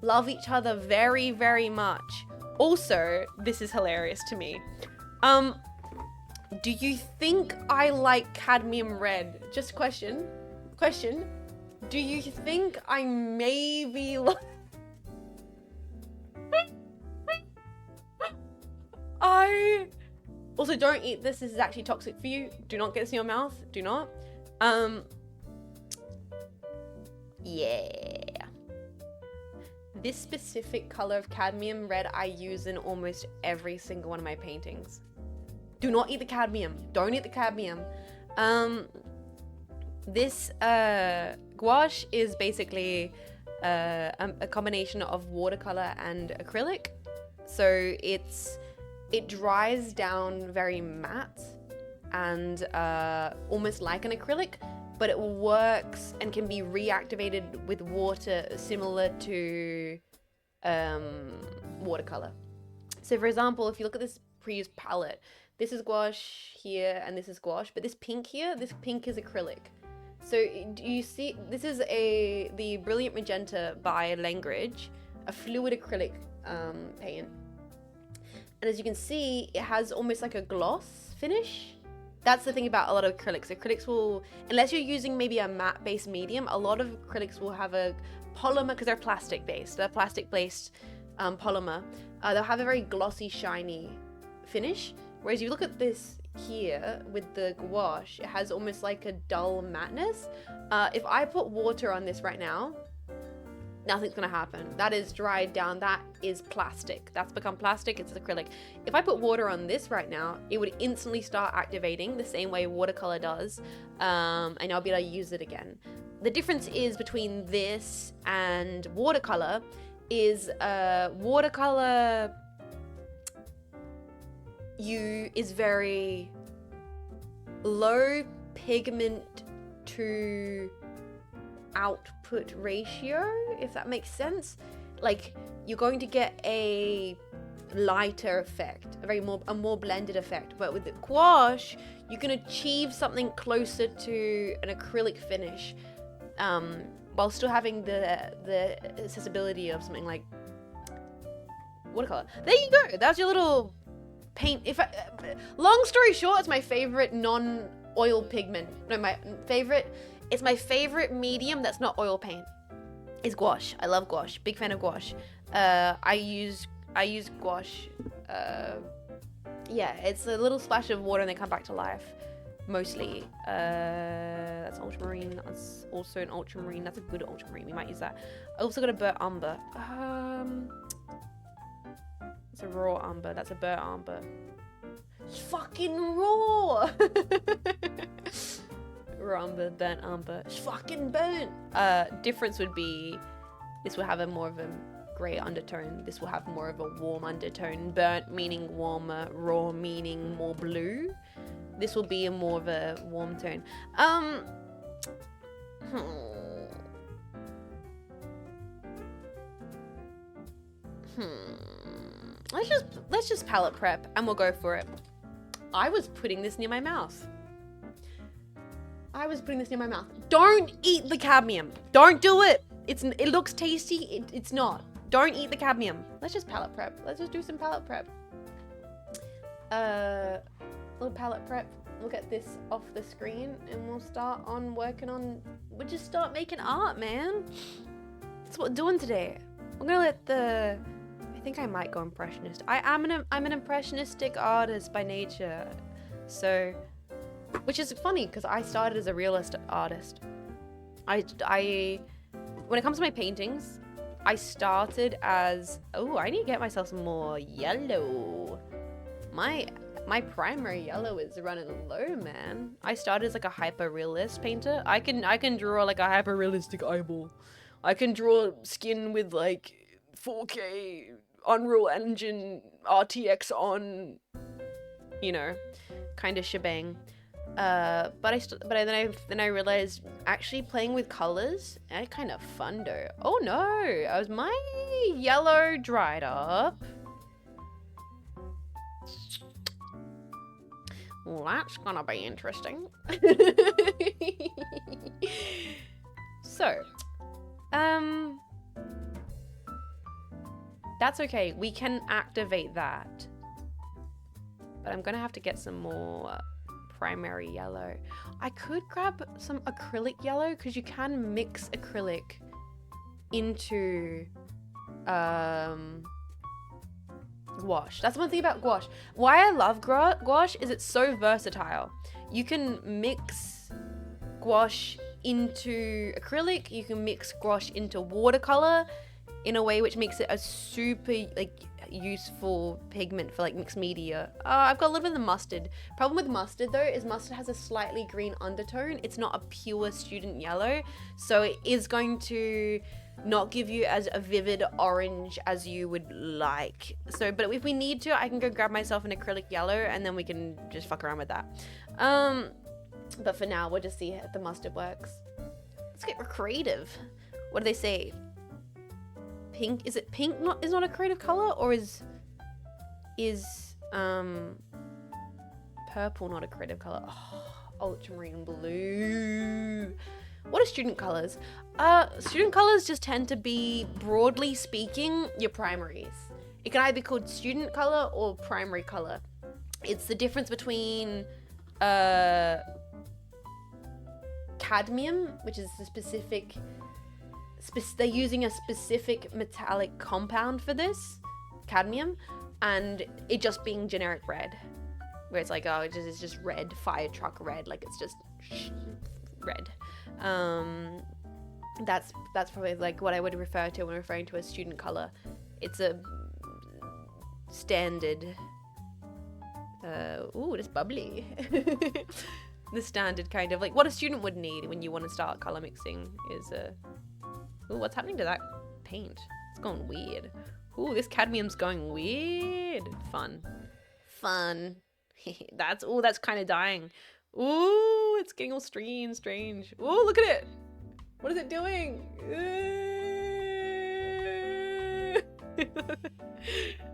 love each other very, very much. Also, this is hilarious to me. Do you think I like cadmium red? Just question. Do you think I maybe like... Also, don't eat this. This is actually toxic for you. Do not get this in your mouth. Do not. Yeah. This specific color of cadmium red I use in almost every single one of my paintings. Do not eat the cadmium. Don't eat the cadmium. This gouache is basically a combination of watercolor and acrylic. So it dries down very matte and almost like an acrylic, but it works and can be reactivated with water similar to watercolor. So for example, if you look at this pre-used palette, this is gouache here and this is gouache, but this pink here, this pink is acrylic. So do you see, this is the Brilliant Magenta by Langridge, a fluid acrylic paint. And as you can see, it has almost like a gloss finish. That's the thing about a lot of acrylics. Acrylics will, unless you're using maybe a matte-based medium, a lot of acrylics will have a polymer, because they're plastic-based. They're plastic-based polymer. They'll have a very glossy, shiny finish. Whereas you look at this here with the gouache, it has almost like a dull matteness. If I put water on this right now, nothing's gonna happen. That is dried down. That is plastic. That's become plastic. It's acrylic. If I put water on this right now, it would instantly start activating the same way watercolor does, and I'll be able to use it again. The difference is between this and watercolor is watercolor is very low pigment to output ratio, if that makes sense. Like, you're going to get a lighter effect, a more blended effect. But with the gouache, you can achieve something closer to an acrylic finish, while still having the accessibility of something like watercolor. There you go. That's your little paint. Long story short, it's my favorite non-oil pigment. No, it's my favorite medium that's not oil paint. Is gouache. I love gouache. Big fan of gouache. I use gouache. Yeah, it's a little splash of water and they come back to life. Mostly. That's ultramarine. That's also an ultramarine. That's a good ultramarine. We might use that. I also got a burnt umber. It's a raw umber. That's a burnt umber. It's fucking raw. Raw umber, burnt umber. It's fucking burnt. Difference would be this will have a more of a grey undertone. This will have more of a warm undertone. Burnt meaning warmer, raw meaning more blue. This will be a more of a warm tone. Let's just palette prep and we'll go for it. I was putting this near my mouth. Don't eat the cadmium. Don't do it. It looks tasty. It's not. Don't eat the cadmium. Let's just palette prep. Let's just do some palette prep. Little palette prep. We'll get this off the screen and we'll start on working on. We'll just start making art, man. That's what we're doing today. I'm gonna let the. I think I might go impressionist. I'm an impressionistic artist by nature, so, which is funny because I started as a realist artist. I when it comes to my paintings, I started as I need to get myself some more yellow. My primary yellow is running low, man. I started as like a hyper-realist painter. I can draw like a hyper-realistic eyeball. I can draw skin with like 4K Unreal Engine RTX on, kind of shebang. But then I realized actually playing with colors, kind of fun though. Oh no, my yellow dried up. Well, that's gonna be interesting. So, that's okay. We can activate that. But I'm gonna have to get some more primary yellow. I could grab some acrylic yellow because you can mix acrylic into gouache. That's one thing about gouache. Why I love gouache is it's so versatile. You can mix gouache into acrylic, you can mix gouache into watercolor in a way which makes it a super useful pigment for mixed media. I've got a little bit of the mustard. Problem with mustard though is mustard has a slightly green undertone. It's not a pure student yellow, so it is going to not give you as a vivid orange as you would like. So, but if we need to, I can go grab myself an acrylic yellow and then we can just fuck around with that. But for now, we'll just see if the mustard works. Let's get creative. What do they say? Pink? Is it pink? Is not a creative color, or is purple not a creative color? Oh, ultramarine blue. What are student colors? Student colors just tend to be, broadly speaking, your primaries. It can either be called student color or primary color. It's the difference between cadmium, which is a specific. They're using a specific metallic compound for this, cadmium, and it just being generic red, where it's like, it's just red, fire truck red, like it's just red. That's probably like what I would refer to when referring to a student color. It's a standard. Ooh, it's bubbly. The standard kind of like what a student would need when you want to start color mixing is a. Ooh, what's happening to that paint? It's going weird. Ooh, this cadmium's going weird. Fun. That's kind of dying. Ooh, it's getting all strange. Ooh, look at it. What is it doing?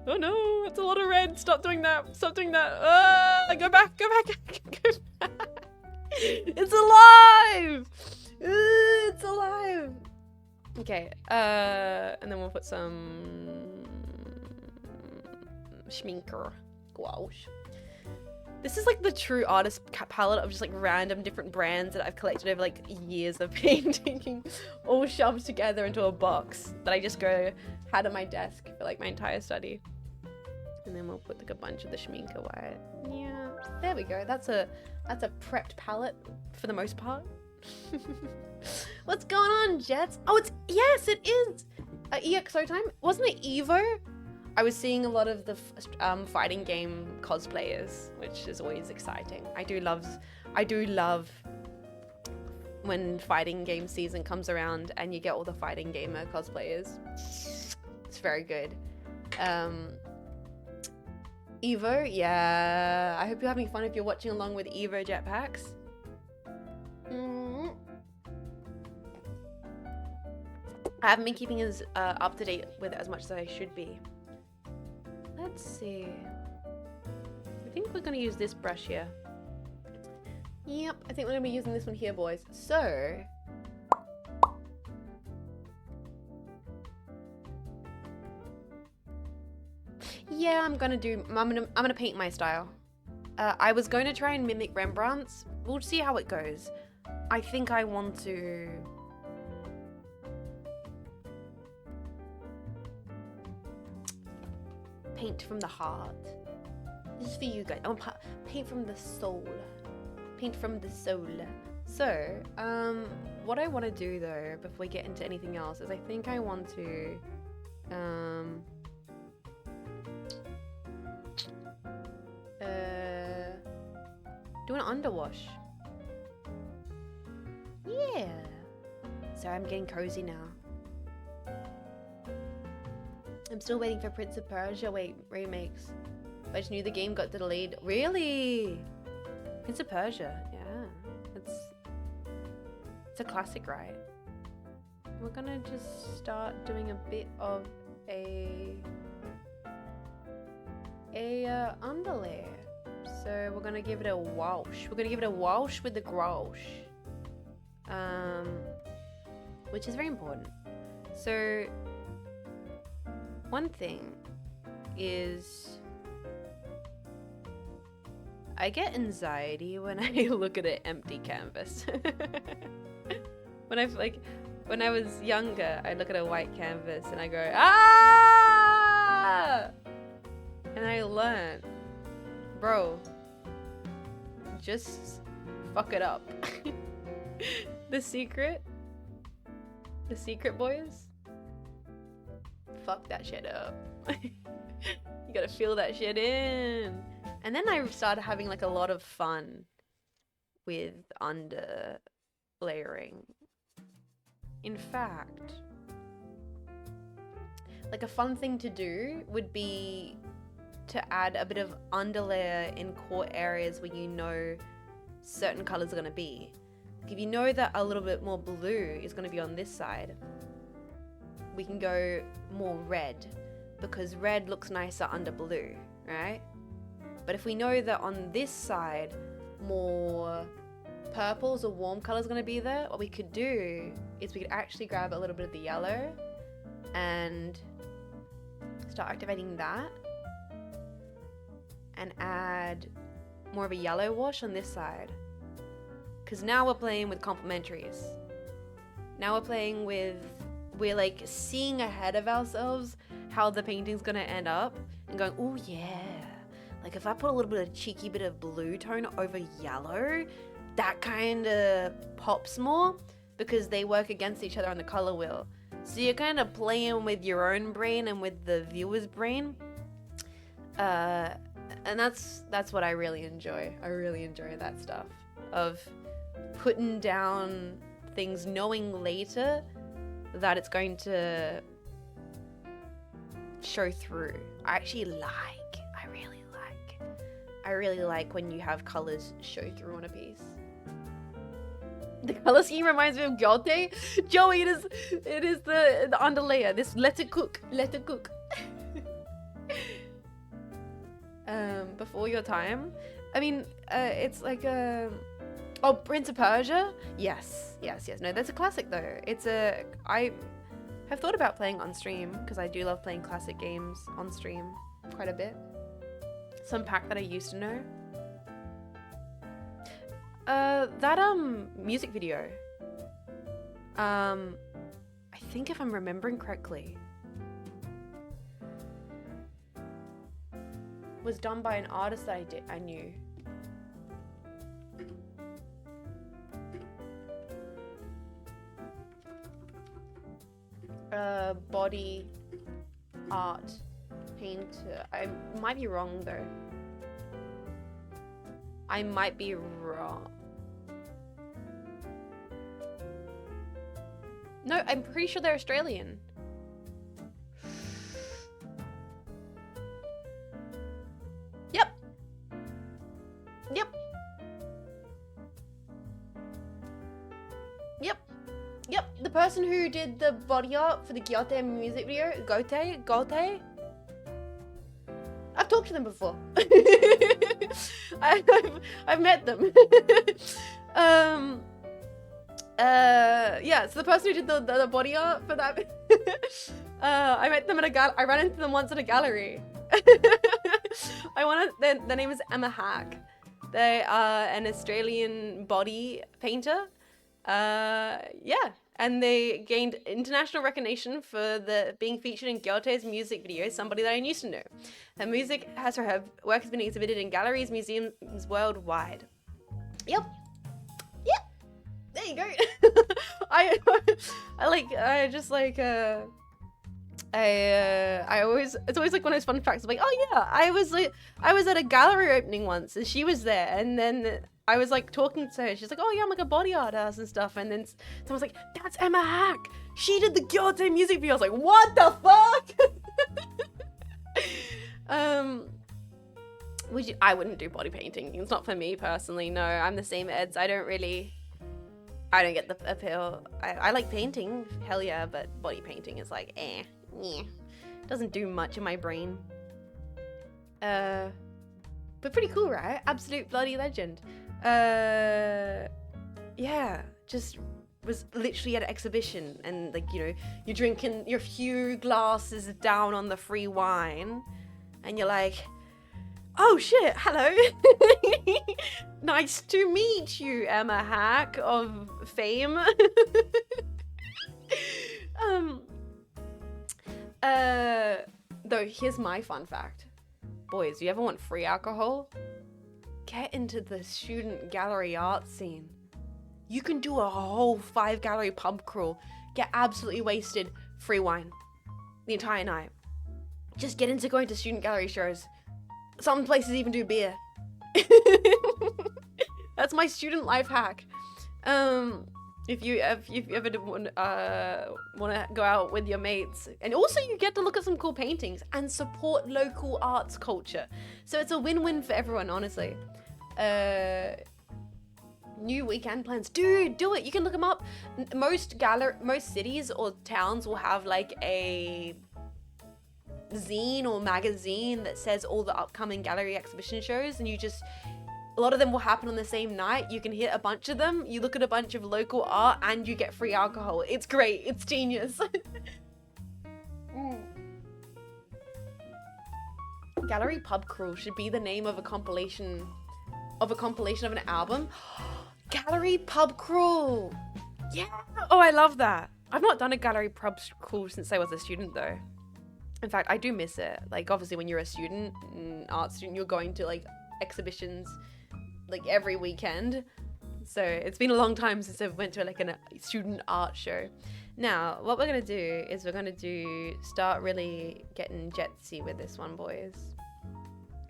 Oh no, that's a lot of red. Stop doing that. Go back. It's alive. It's alive. Okay, and then we'll put some schminker gouache. This is like the true artist palette of just like random different brands that I've collected over like years of painting, all shoved together into a box that I just had on my desk for like my entire study. And then we'll put like a bunch of the schminker white. Yeah, there we go. That's a prepped palette for the most part. What's going on, Jets? Oh, yes, it is EXO time. Wasn't it Evo? I was seeing a lot of the fighting game cosplayers, which is always exciting. I do love when fighting game season comes around and you get all the fighting gamer cosplayers. It's very good. Evo, yeah. I hope you're having fun if you're watching along with Evo Jetpacks. I haven't been keeping as up to date with it as much as I should be. Let's see. I think we're gonna use this brush here. Yep, I think we're gonna be using this one here, boys. So, yeah, I'm gonna paint my style. I was going to try and mimic Rembrandt's. We'll see how it goes. I think I want to paint from the heart. This is for you guys. I want to paint from the soul. Paint from the soul. So, what I want to do though, before we get into anything else, is I think I want to, do an underwash. Yeah. Sorry, I'm getting cozy now. I'm still waiting for Prince of Persia remakes. I just knew the game got delayed. Really? Prince of Persia, yeah. It's a classic, right? We're gonna just start doing a bit of a underlayer. So we're gonna give it a wash. We're gonna give it a wash with the gouache. Which is very important. So one thing is I get anxiety when I look at an empty canvas. When I was younger, I look at a white canvas and I go, ah! And I learned, bro, just fuck it up. The secret, boys, fuck that shit up. You gotta feel that shit in. And then I started having like a lot of fun with under layering. In fact, like a fun thing to do would be to add a bit of underlayer in core areas where you know certain colors are gonna be. Like if you know that a little bit more blue is gonna be on this side, we can go more red because red looks nicer under blue, right? But if we know that on this side, more purples or warm colors are gonna be there, what we could do is we could actually grab a little bit of the yellow and start activating that and add more of a yellow wash on this side. Because now we're playing with complementaries. Now we're like seeing ahead of ourselves how the painting's gonna end up and going, oh yeah, like if I put a little bit of cheeky bit of blue tone over yellow, that kind of pops more because they work against each other on the color wheel. So you're kind of playing with your own brain and with the viewer's brain. And that's what I really enjoy. I really enjoy that stuff of putting down things, knowing later that it's going to show through. I really like when you have colors show through on a piece. The color scheme reminds me of Gyote. Joey, it is the underlayer. This let it cook. Before your time. I mean, it's like a... Oh, Prince of Persia? Yes. No, that's a classic though. I have thought about playing on stream because I do love playing classic games on stream quite a bit. Some pack that I used to know. That music video. I think if I'm remembering correctly, was done by an artist that I knew. Body art painter. I might be wrong though. I might be wrong. No, I'm pretty sure they're Australian. Yep, the person who did the body art for the Gyote music video, Gote. I've talked to them before. I've met them. Yeah, so the person who did the body art for that, I met them I ran into them once at a gallery. Their name is Emma Hack. They are an Australian body painter. Yeah, and they gained international recognition for being featured in Gyote's music video, Somebody That I Used to Know. Her work has been exhibited in galleries, museums worldwide. Yep. There you go. It's always like one of those fun facts. I'm like, oh yeah, I was at a gallery opening once and she was there, and then I was like talking to her. She's like, oh yeah, I'm like a body artist and stuff. And then someone's like, that's Emma Hack. She did the Gyote music video. I was like, what the fuck? I wouldn't do body painting. It's not for me personally. No, I'm the same Eds. I don't get the appeal. I like painting, hell yeah, but body painting is like, doesn't do much in my brain. But pretty cool, right? Absolute bloody legend. Yeah, just was literally at an exhibition, and like, you know, you're drinking your few glasses down on the free wine, and you're like, oh shit, hello. Nice to meet you, Emma Hack of fame. Though, here's my fun fact. Boys, you ever want free alcohol? Get into the student gallery art scene. You can do a whole 5-gallery pub crawl, get absolutely wasted, free wine the entire night. Just get into going to student gallery shows. Some places even do beer. That's my student life hack. If you ever want to go out with your mates, and also you get to look at some cool paintings and support local arts culture. So it's a win-win for everyone, honestly. New weekend plans, dude, do it. You can look them up. Most cities or towns will have like a zine or magazine that says all the upcoming gallery exhibition shows, and a lot of them will happen on the same night. You can hit a bunch of them, you look at a bunch of local art, and you get free alcohol. It's great, it's genius. Gallery Pub Crawl should be the name of a compilation of an album. Gallery Pub Crawl. Yeah. Oh, I love that. I've not done a gallery pub crawl since I was a student though. In fact, I do miss it. Like, obviously when you're a student, art student, you're going to like exhibitions like every weekend. So it's been a long time since I went to like a student art show. Now, what we're gonna do is start really getting jetsy with this one, boys.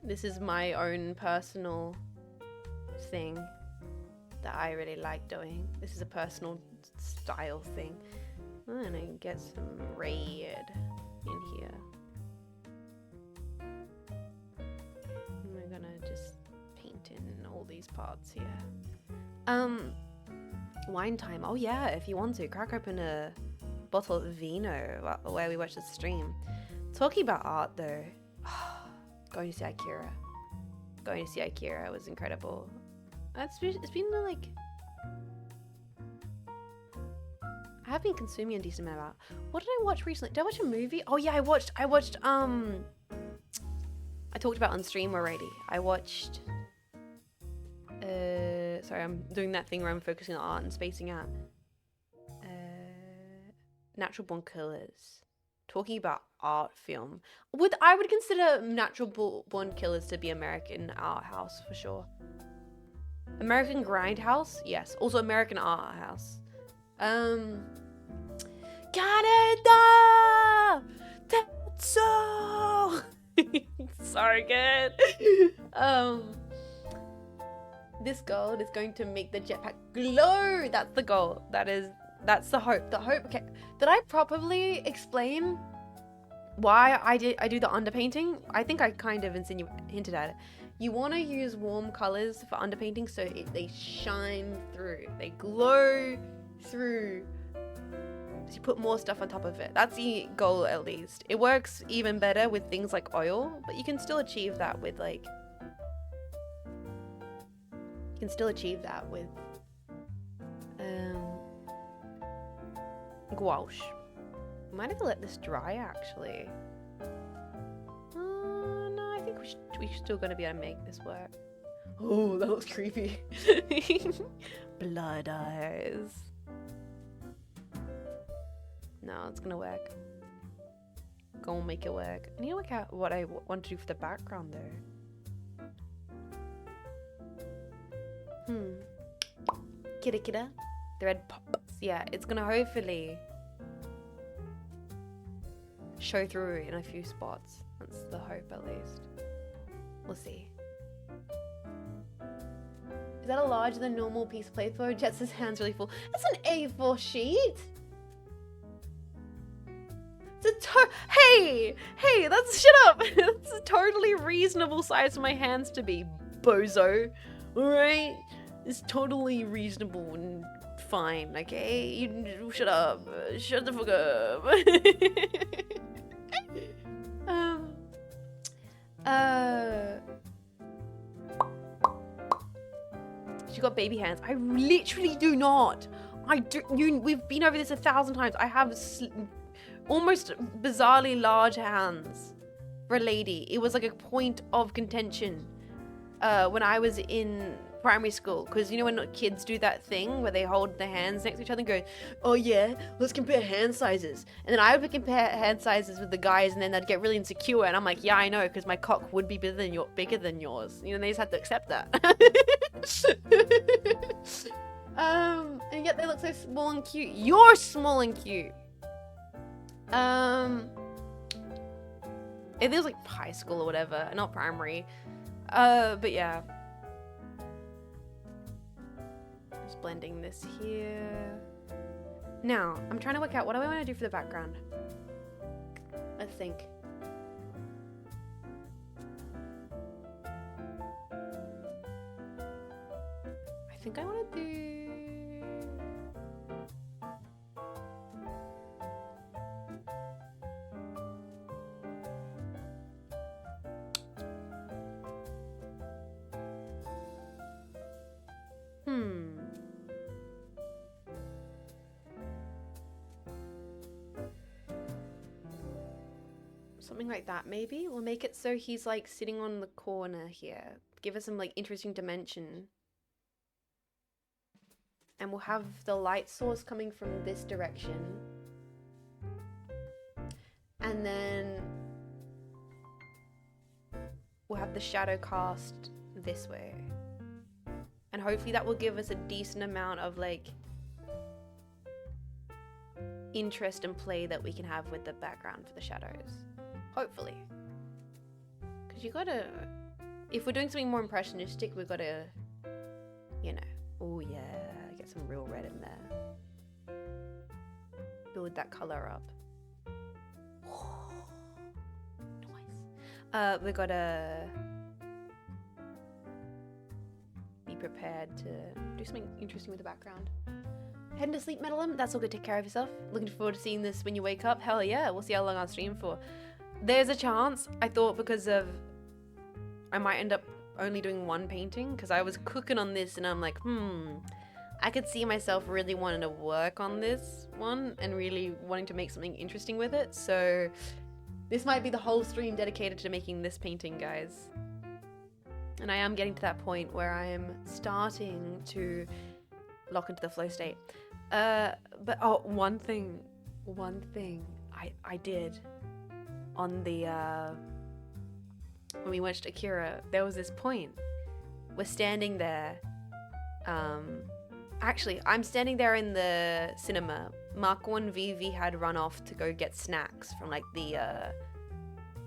This is my own personal thing that I really like doing. This is a personal style thing. I'm gonna get some red in here. parts here. Wine time. Oh yeah, if you want to, crack open a bottle of vino where we watch the stream. Talking about art though, going to see Akira. Going to see Akira was incredible. It's been like, I have been consuming a decent amount of art. What did I watch recently? Did I watch a movie? Oh yeah, I watched I talked about on stream already. I watched sorry, I'm doing that thing where I'm focusing on art and spacing out. Natural Born Killers. Talking about art film. I would consider Natural Born Killers to be American art house for sure. American Grindhouse? Yes. Also American art house. Canada! Tetsu! Sorry, good. This gold is going to make the jetpack glow. That's the goal. That's the hope. The hope. Okay. Did I properly explain why I do the underpainting? I think I kind of hinted at it. You want to use warm colors for underpainting so they shine through. They glow through. So you put more stuff on top of it. That's the goal, at least. It works even better with things like oil, but you can still achieve that with like... You can still achieve that with gouache. Might have to let this dry actually. No, I think we're still gonna be able to make this work. Oh, that looks creepy. Blood eyes. No, it's gonna work. Go make it work. I need to work out what I want to do for the background though. Kidda kidda. The red pops. Yeah, it's gonna hopefully show through in a few spots. That's the hope at least. We'll see. Is that a larger than normal piece of paper? Jets' hand's really full. It's an A4 sheet! It's hey, that's shut up. That's a totally reasonable size for my hands to be, bozo. Alright? It's totally reasonable and fine, okay? You shut up. Shut the fuck up. She got baby hands. I literally do not. We've been over this 1,000 times. I have almost bizarrely large hands for a lady. It was like a point of contention when I was in primary school, because you know when kids do that thing where they hold their hands next to each other and go, oh yeah, let's compare hand sizes, and then I would compare hand sizes with the guys, and then they'd get really insecure, and I'm like, yeah, I know, because my cock would be bigger than yours, you know. They just have to accept that. And yet they look so small and cute. You're small and cute. It was like high school or whatever, not primary. But yeah. Just blending this here. Now, I'm trying to work out what do I want to do for the background. Let's think. I think I want to do... Something like that, maybe? We'll make it so he's like sitting on the corner here. Give us some like interesting dimension. And we'll have the light source coming from this direction. And then we'll have the shadow cast this way. And hopefully that will give us a decent amount of like interest and play that we can have with the background for the shadows. Hopefully. Because you gotta, if we're doing something more impressionistic, we've gotta, you know, oh yeah, get some real red in there. Build that color up. Nice. We gotta be prepared prepared to do something interesting with the background. Heading to sleep, Metalum? That's all good. Take care of yourself. Looking forward to seeing this when you wake up. Hell yeah, we'll see how long I'll stream for. There's a chance, I thought, because of I might end up only doing one painting, because I was cooking on this and I'm like, I could see myself really wanting to work on this one and really wanting to make something interesting with it. So this might be the whole stream dedicated to making this painting, guys. And I am getting to that point where I am starting to lock into the flow state. But oh, one thing I did on the when we watched Akira, there was this point. We're standing there. Actually, I'm standing there in the cinema. Marco and Vivi had run off to go get snacks from like the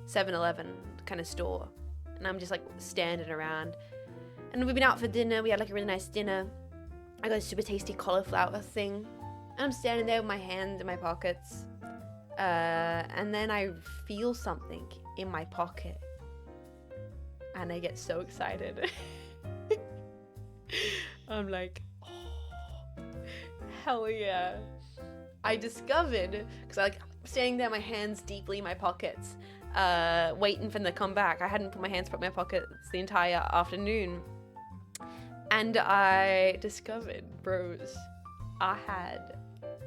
7-Eleven kind of store. And I'm just like standing around. And we've been out for dinner. We had like a really nice dinner. I got a super tasty cauliflower thing. And I'm standing there with my hands in my pockets. And then I feel something in my pocket. And I get so excited. I'm like, oh, hell yeah. I discovered, because I like standing there, my hands deeply in my pockets, waiting for them to come back. I hadn't put my hands in my pockets the entire afternoon. And I discovered, bros, I had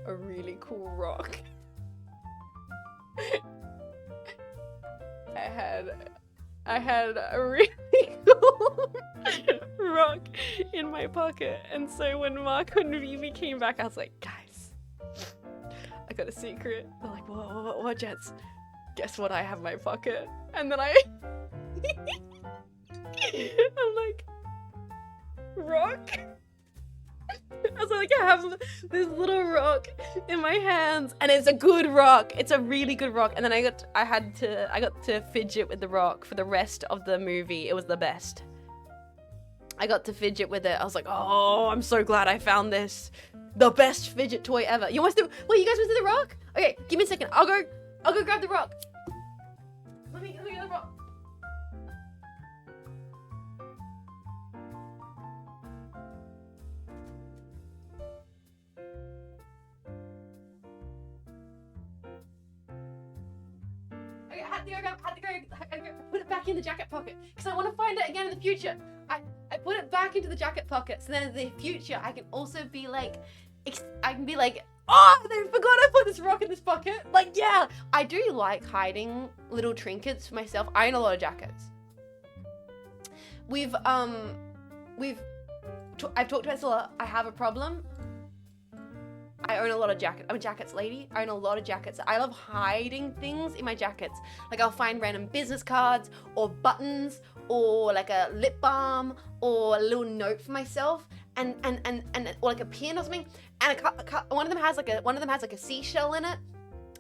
a really cool rock. I had a really cool rock in my pocket. And so when Marco and Vivi came back, I was like, guys, I got a secret. They're like, what, Jets? Guess what I have in my pocket? And then I'm like, rock? I was like, I have this little rock in my hands, and it's a good rock. It's a really good rock. And then I got to fidget with the rock for the rest of the movie. It was the best. I got to fidget with it. I was like, oh, I'm so glad I found this. The best fidget toy ever. You want to? Wait, you guys want to do the rock? Okay, give me a second. I'll go grab the rock. Let me get the rock. Okay, I had to go put it back in the jacket pocket because I want to find it again in the future. I put it back into the jacket pocket, so then in the future I can also be like, oh, I forgot I put this rock in this pocket. Like, yeah, I do like hiding little trinkets for myself. I own a lot of jackets. I've talked about this a lot. I have a problem. I own a lot of jackets. I'm a jackets lady. I own a lot of jackets. I love hiding things in my jackets. Like I'll find random business cards or buttons or like a lip balm or a little note for myself and or like a pin or something. And one of them has like a seashell in it.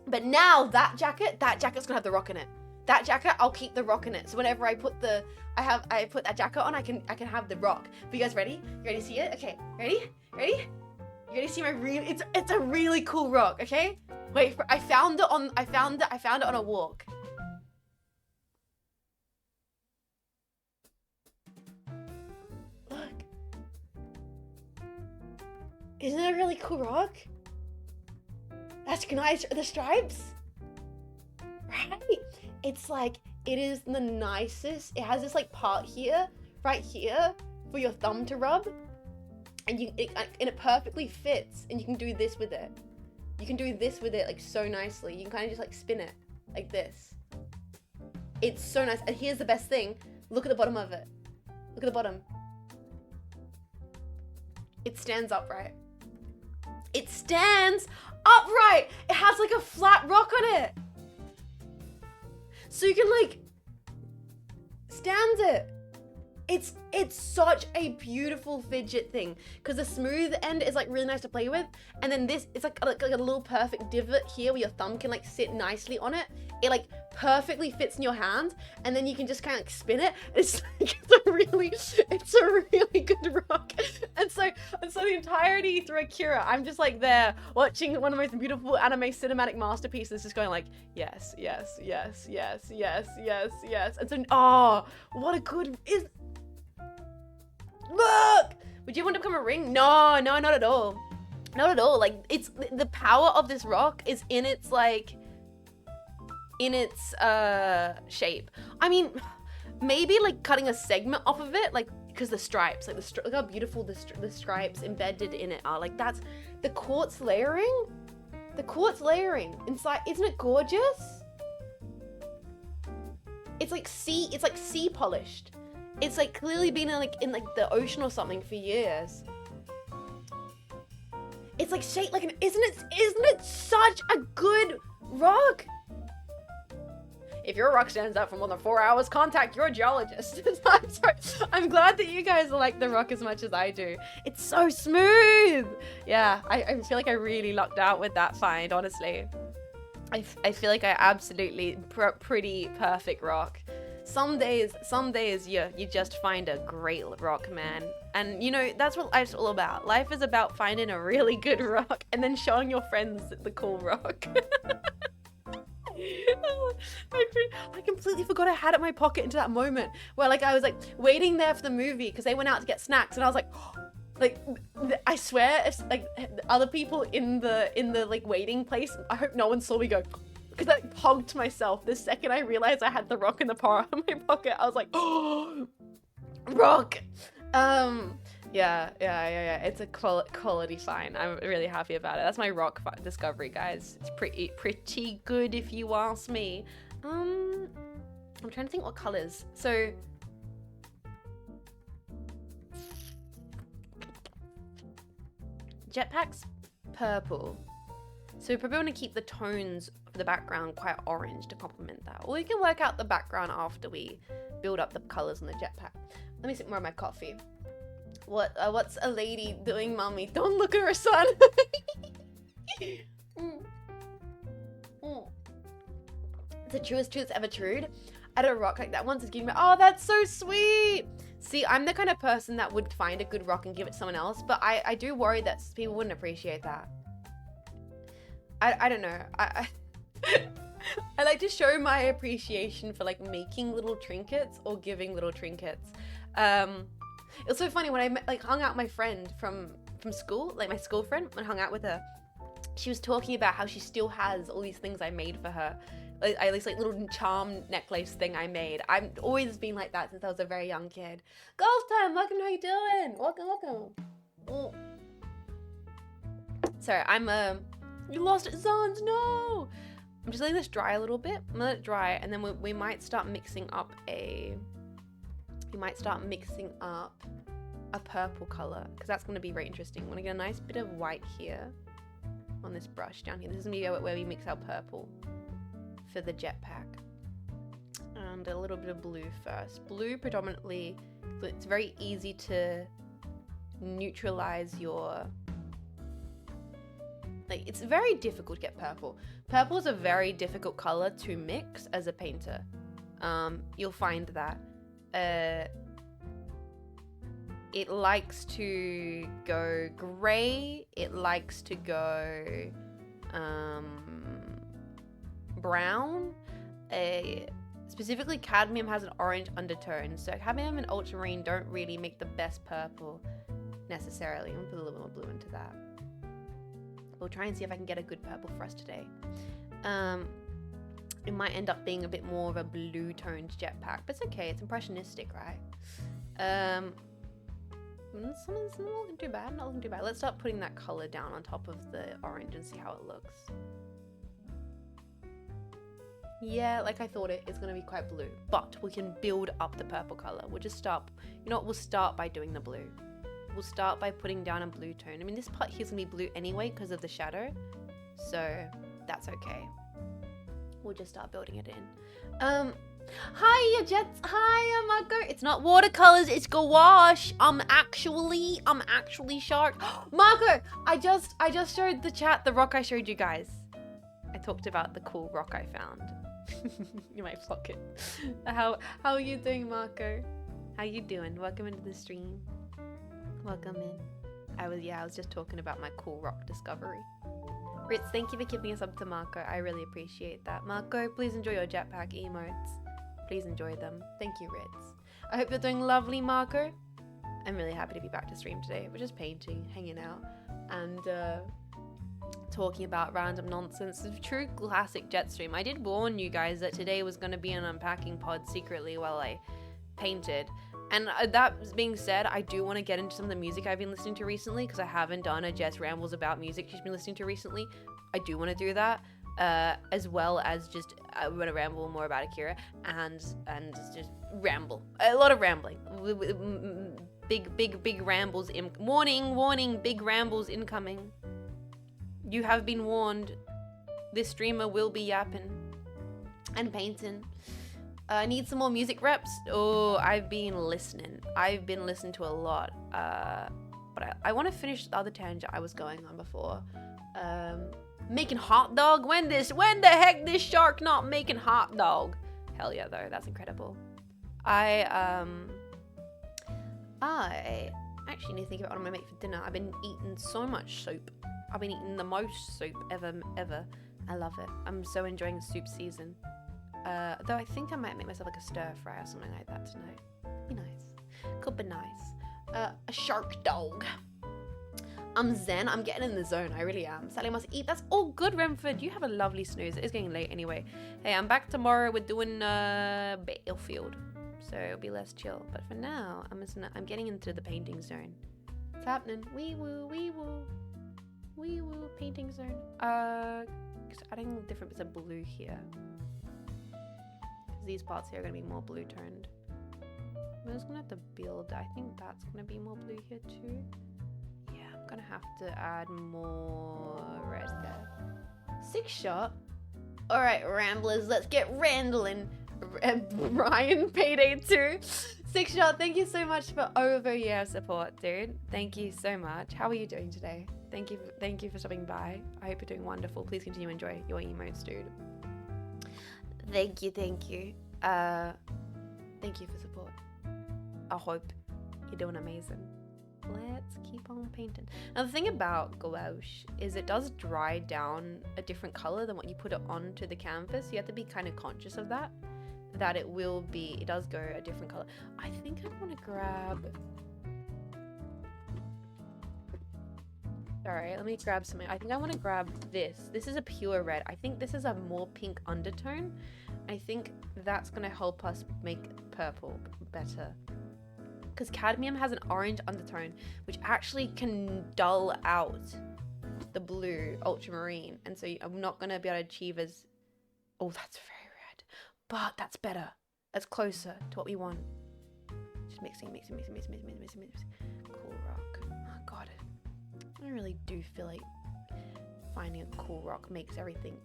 But now that jacket's gonna have the rock in it. That jacket, I'll keep the rock in it. So whenever I put I put that jacket on, I can have the rock. But you guys ready? You ready to see it? Okay, ready? You ready to see my it's a really cool rock, okay? Wait, I found it on a walk. Look. Isn't it a really cool rock? That's nice. The stripes? Right? It's like, it is the nicest. It has this like part here, right here, for your thumb to rub. And it perfectly fits, and you can do this with it. You can do this with it like so nicely. You can kind of just like spin it like this. It's so nice. And here's the best thing. Look at the bottom of it. Look at the bottom. It stands upright. It stands upright. It has like a flat rock on it. So you can like stand it. It's such a beautiful fidget thing because the smooth end is like really nice to play with, and then this it's like a little perfect divot here where your thumb can like sit nicely on it. It like perfectly fits in your hand, and then you can just kind of like spin it. It's like it's a really good rock. And so the entirety through Akira, I'm just like there watching one of the most beautiful anime cinematic masterpieces, just going like yes, yes, yes, yes, yes, yes, yes. And so what a good is. Look! Would you want to become a ring? No, no, not at all. Not at all. Like, it's the power of this rock is in its like, in its shape. I mean, maybe like cutting a segment off of it, like because the stripes, like look how beautiful the stripes embedded in it are. Like that's the quartz layering. The quartz layering inside, isn't it gorgeous? It's like sea polished. It's like clearly been in the ocean or something for years. It's like shaped like an, isn't it such a good rock? If your rock stands out for more than 4 hours, contact your geologist. I'm sorry. I'm glad that you guys like the rock as much as I do. It's so smooth. Yeah, I feel like I really lucked out with that find, honestly. I feel like I absolutely pretty perfect rock. Some days you just find a great rock, man. And you know, that's what life's all about. Life is about finding a really good rock and then showing your friends the cool rock. I completely forgot I had it in my pocket into that moment where like I was like waiting there for the movie because they went out to get snacks and I was like, like I swear if like other people in the like waiting place, I hope no one saw me go, because I hogged myself the second I realized I had the rock in my pocket. I was like, oh, rock. Yeah. It's a quality find. I'm really happy about it. That's my rock discovery, guys. It's pretty good if you ask me. I'm trying to think what colors. So jetpack's purple. So we probably want to keep the tones of the background quite orange to complement that. Or we can work out the background after we build up the colors on the jetpack. Let me sip more of my coffee. What's a lady doing, mommy? Don't look at her son. The truest truth ever trued. I had a rock like that once. It's giving me, oh, that's so sweet. See, I'm the kind of person that would find a good rock and give it to someone else, but I do worry that people wouldn't appreciate that. I don't know. I like to show my appreciation for like making little trinkets or giving little trinkets. It was so funny when I hung out with my friend from school, like my school friend, when I hung out with her. She was talking about how she still has all these things I made for her. Like this like little charm necklace thing I made. I've always been like that since I was a very young kid. Golf time, welcome, how you doing? Welcome. Oh. Sorry, you lost it, Zons, no! I'm just letting this dry a little bit. I'm gonna let it dry, and then we might start mixing up a purple color, because that's gonna be very interesting. I'm gonna get a nice bit of white here on this brush down here. This is gonna be where we mix our purple for the jetpack. And a little bit of blue first. Blue predominantly, so it's very easy to neutralize your, like, it's very difficult to get purple. Purple is a very difficult color to mix as a painter. You'll find that it likes to go gray, it likes to go brown. Specifically cadmium has an orange undertone, so cadmium and ultramarine don't really make the best purple necessarily. I'm gonna put a little more blue into that. We'll try and see if I can get a good purple for us today. It might end up being a bit more of a blue toned jetpack, but it's okay, it's impressionistic, right? It's not looking too bad, not looking too bad. Let's start putting that color down on top of the orange and see how it looks. Yeah, like I thought it's gonna be quite blue, but we can build up the purple color. We'll just start, you know what, we'll start by doing the blue. We'll start by putting down a blue tone. I mean, this part here's gonna be blue anyway because of the shadow, so that's okay. We'll just start building it in. Hiya, Jets. Hiya, Marco. It's not watercolors, it's gouache. I'm actually shark. Marco, I just showed the chat the rock I showed you guys. I talked about the cool rock I found in my pocket. How are you doing, Marco? How you doing? Welcome into the stream. Welcome in. I was just talking about my cool rock discovery. Ritz, thank you for giving us up to Marco. I really appreciate that. Marco, please enjoy your jetpack emotes. Please enjoy them. Thank you, Ritz. I hope you're doing lovely, Marco. I'm really happy to be back to stream today. We're just painting, hanging out, and talking about random nonsense. It's a true classic Jet stream. I did warn you guys that today was going to be an unpacking pod secretly while I painted. And that being said, I do want to get into some of the music I've been listening to recently, because I haven't done a Jess Rambles about music she's been listening to recently. I do want to do that, as well as just I want to ramble more about Akira and just ramble. A lot of rambling. Big rambles. Warning, big rambles incoming. You have been warned. This streamer will be yapping and painting. I need some more music reps. Oh, I've been listening. I've been listening to a lot. But I want to finish the other tangent I was going on before. Making hot dog? When the heck this shark not making hot dog? Hell yeah, though. That's incredible. I actually need to think about what I'm gonna make for dinner. I've been eating so much soup. I've been eating the most soup ever. I love it. I'm so enjoying soup season. Though I think I might make myself like a stir fry or something like that tonight. Be nice. Could be nice. A shark dog. I'm zen. I'm getting in the zone. I really am. Sally must eat. That's all good, Renford. You have a lovely snooze. It is getting late anyway. Hey, I'm back tomorrow. We're doing Battlefield, so it'll be less chill. But for now, I'm getting into the painting zone. What's happening? Wee woo, wee woo, wee woo. Painting zone. Just adding different bits of blue here. These parts here are going to be more blue toned. I'm just going to have to build. I think that's going to be more blue here too. Yeah, I'm going to have to add more red there. 6 shot. All right, ramblers, let's get randling. Brian, Payday 2. 6 shot, thank you so much for over a year of support, dude. Thank you so much. How are you doing today? Thank you for stopping by. I hope you're doing wonderful. Please continue to enjoy your emotes, dude. Thank you. Thank you for support. I hope you're doing amazing. Let's keep on painting. Now the thing about gouache is it does dry down a different color than what you put it onto the canvas. You have to be kind of conscious of that. That it does go a different color. I think I want to grab. Alright, let me grab something. I think I want to grab this. This is a pure red. I think this is a more pink undertone. I think that's going to help us make purple better. Because cadmium has an orange undertone, which actually can dull out the blue ultramarine. And so I'm not going to be able to achieve as... Oh, that's very red. But that's better. That's closer to what we want. Just mixing. Cool rock. Oh, God. I really do feel like finding a cool rock makes everything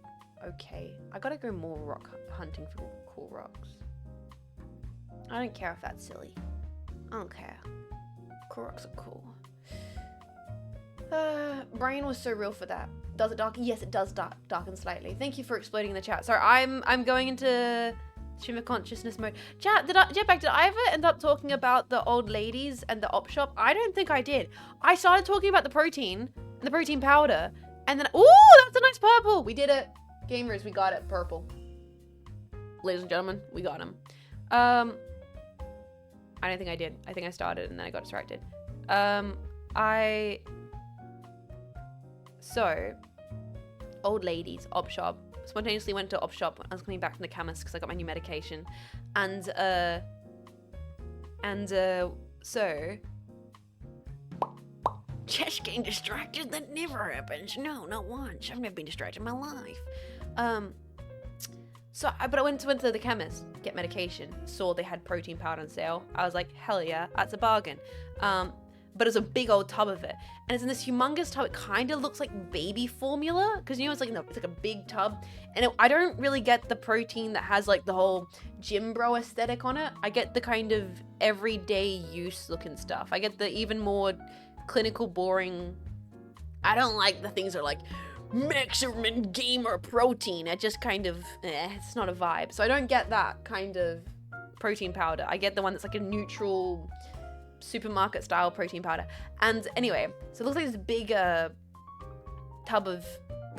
okay. I gotta go more rock hunting for cool rocks. I don't care if that's silly. I don't care. Cool rocks are cool. Brain was so real for that. Does it darken? Yes, it does darken slightly. Thank you for exploding in the chat. Sorry, I'm going into stream of consciousness mode. Chat, did I ever end up talking about the old ladies and the op shop? I don't think I did. I started talking about the protein and the protein powder, and then oh, that's a nice purple. We did it, gamers. We got it, purple. Ladies and gentlemen, we got him. I don't think I did. I think I started and then I got distracted. So, old ladies, op shop. Spontaneously went to op shop when I was coming back from the chemist because I got my new medication. So, just getting distracted, that never happens. No, not once. I've never been distracted in my life. But I went to the chemist, get medication, saw they had protein powder on sale. I was like, hell yeah, that's a bargain. But it's a big old tub of it. And it's in this humongous tub. It kind of looks like baby formula. Because, you know, it's like a big tub. And I don't really get the protein that has, like, the whole gym bro aesthetic on it. I get the kind of everyday use looking stuff. I get the even more clinical, boring... I don't like the things that are like, maximum gamer protein. It just kind of... it's not a vibe. So I don't get that kind of protein powder. I get the one that's like a neutral... supermarket style protein powder. And anyway, so it looks like this big tub of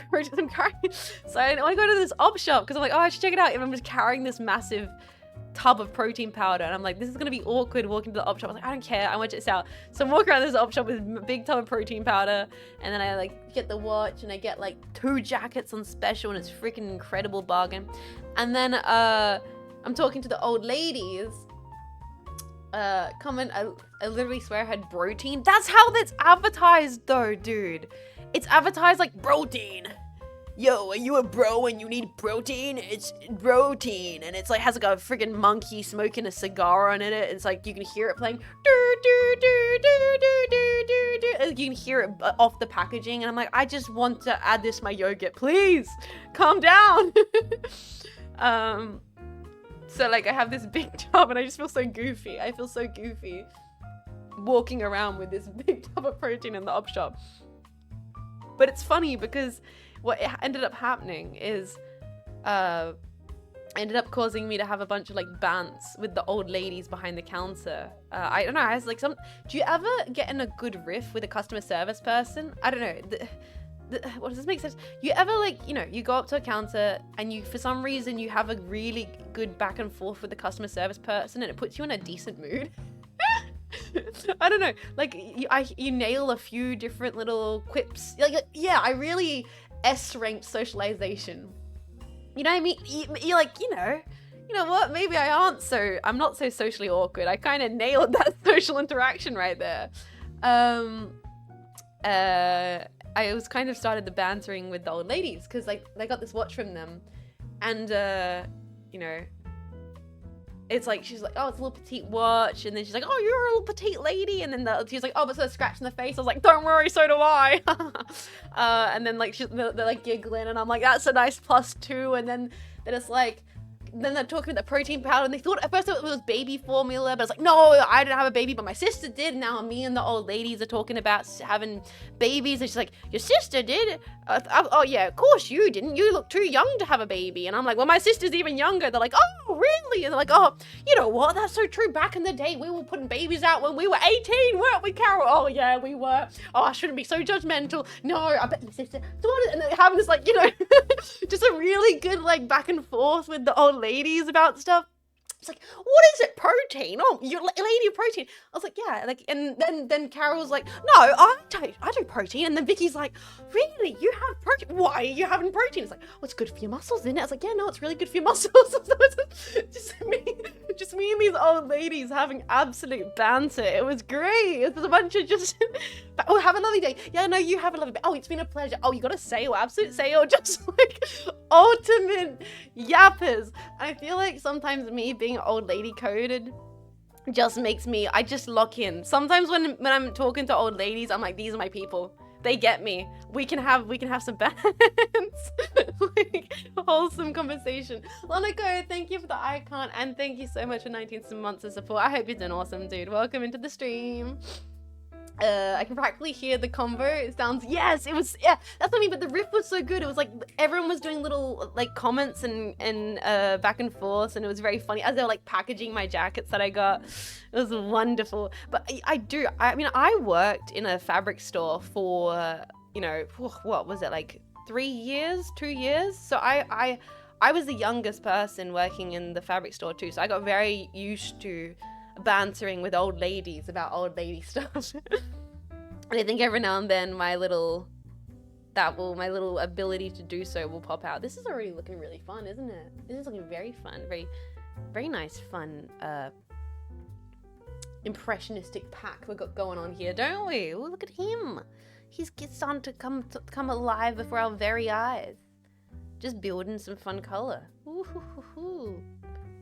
protein I'm carrying. So I want to go to this op shop because I'm like, oh, I should check it out. And I'm just carrying this massive tub of protein powder, and I'm like, this is gonna be awkward walking to the op shop. I was like, I don't care, I want it out. So I'm walking around this op shop with a big tub of protein powder, and then I like get the watch, and I get like 2 jackets on special, and it's freaking incredible bargain. And then I'm talking to the old ladies. Comment, I literally swear I had protein. That's how that's advertised though, dude. It's advertised like protein. Yo, are you a bro and you need protein? It's protein. And it's like, has like a freaking monkey smoking a cigar on it. It's like, you can hear it playing. And you can hear it off the packaging. And I'm like, I just want to add this to my yogurt. Please, calm down. So like, I have this big tub and I just feel so goofy. I feel so goofy walking around with this big tub of protein in the op shop. But it's funny because what ended up happening is ended up causing me to have a bunch of like bants with the old ladies behind the counter. I don't know, I was like, do you ever get in a good riff with a customer service person? I don't know. What does this make sense? You ever like, you know, you go up to a counter and you, for some reason, you have a really good back and forth with the customer service person and it puts you in a decent mood? I don't know, like you nail a few different little quips. Like yeah, I really S-ranked socialization. You know what I mean? You're like, you know what? Maybe I'm not so socially awkward. I kind of nailed that social interaction right there. I was kind of started the bantering with the old ladies because like they got this watch from them, and you know, it's like she's like, oh, it's a little petite watch, and then she's like, oh, you're a little petite lady, and then she's like, oh, but so a scratch in the face. I was like, don't worry, so do I. And then like they're like giggling, and I'm like, that's a nice +2, and then it's like. Then they're talking about the protein powder, and they thought at first it was baby formula, but it's like, no, I didn't have a baby, but my sister did. And now me and the old ladies are talking about having babies, and she's like, your sister did? Oh yeah, of course you didn't. You look too young to have a baby. And I'm like, well, my sister's even younger. They're like, oh, really? And they're like, oh, you know what? That's so true. Back in the day, we were putting babies out when we were 18, weren't we, Carol? Oh yeah, we were. Oh, I shouldn't be so judgmental. No, I bet my sister. And they're having this like, you know, just a really good like back and forth with the old ladies about stuff. It's like, what is it? Protein? Oh, you're lady of protein. I was like, yeah. Like, and then Carol's like, no, I do protein. And then Vicky's like, really? You have protein? Why are you having protein? It's like, well, it's good for your muscles, isn't it? I was like, yeah, no, it's really good for your muscles. So it's just me and these old ladies having absolute banter. It was great. It was a bunch of just, oh, have a lovely day. Yeah, no, you have a lovely day. Oh, it's been a pleasure. Oh, you got a sale, absolute sale. Just like ultimate yappers. I feel like sometimes me being old lady coded just makes me, I just lock in. Sometimes when I'm talking to old ladies, I'm like, these are my people. They get me. We can have some bands. Like wholesome conversation. Lonico, thank you for the icon, and thank you so much for 19 months of support. I hope you're doing awesome, dude. Welcome into the stream. I can practically hear the convo. It sounds, yes, it was, yeah, that's what I mean, but the riff was so good. It was like, everyone was doing little, like, comments and back and forth, and it was very funny as they were, like, packaging my jackets that I got. It was wonderful. But I mean, I worked in a fabric store for, you know, what was it, like, 3 years, 2 years? So I was the youngest person working in the fabric store, too, so I got very used to bantering with old ladies about old lady stuff. And I think every now and then my little ability to do so will pop out. This is already looking really fun, isn't it? This is looking very fun, very nice, fun, impressionistic pack we got going on here, don't we? Ooh, look at him. He's starting to come alive before our very eyes. Just building some fun color. Ooh, hoo, hoo, hoo.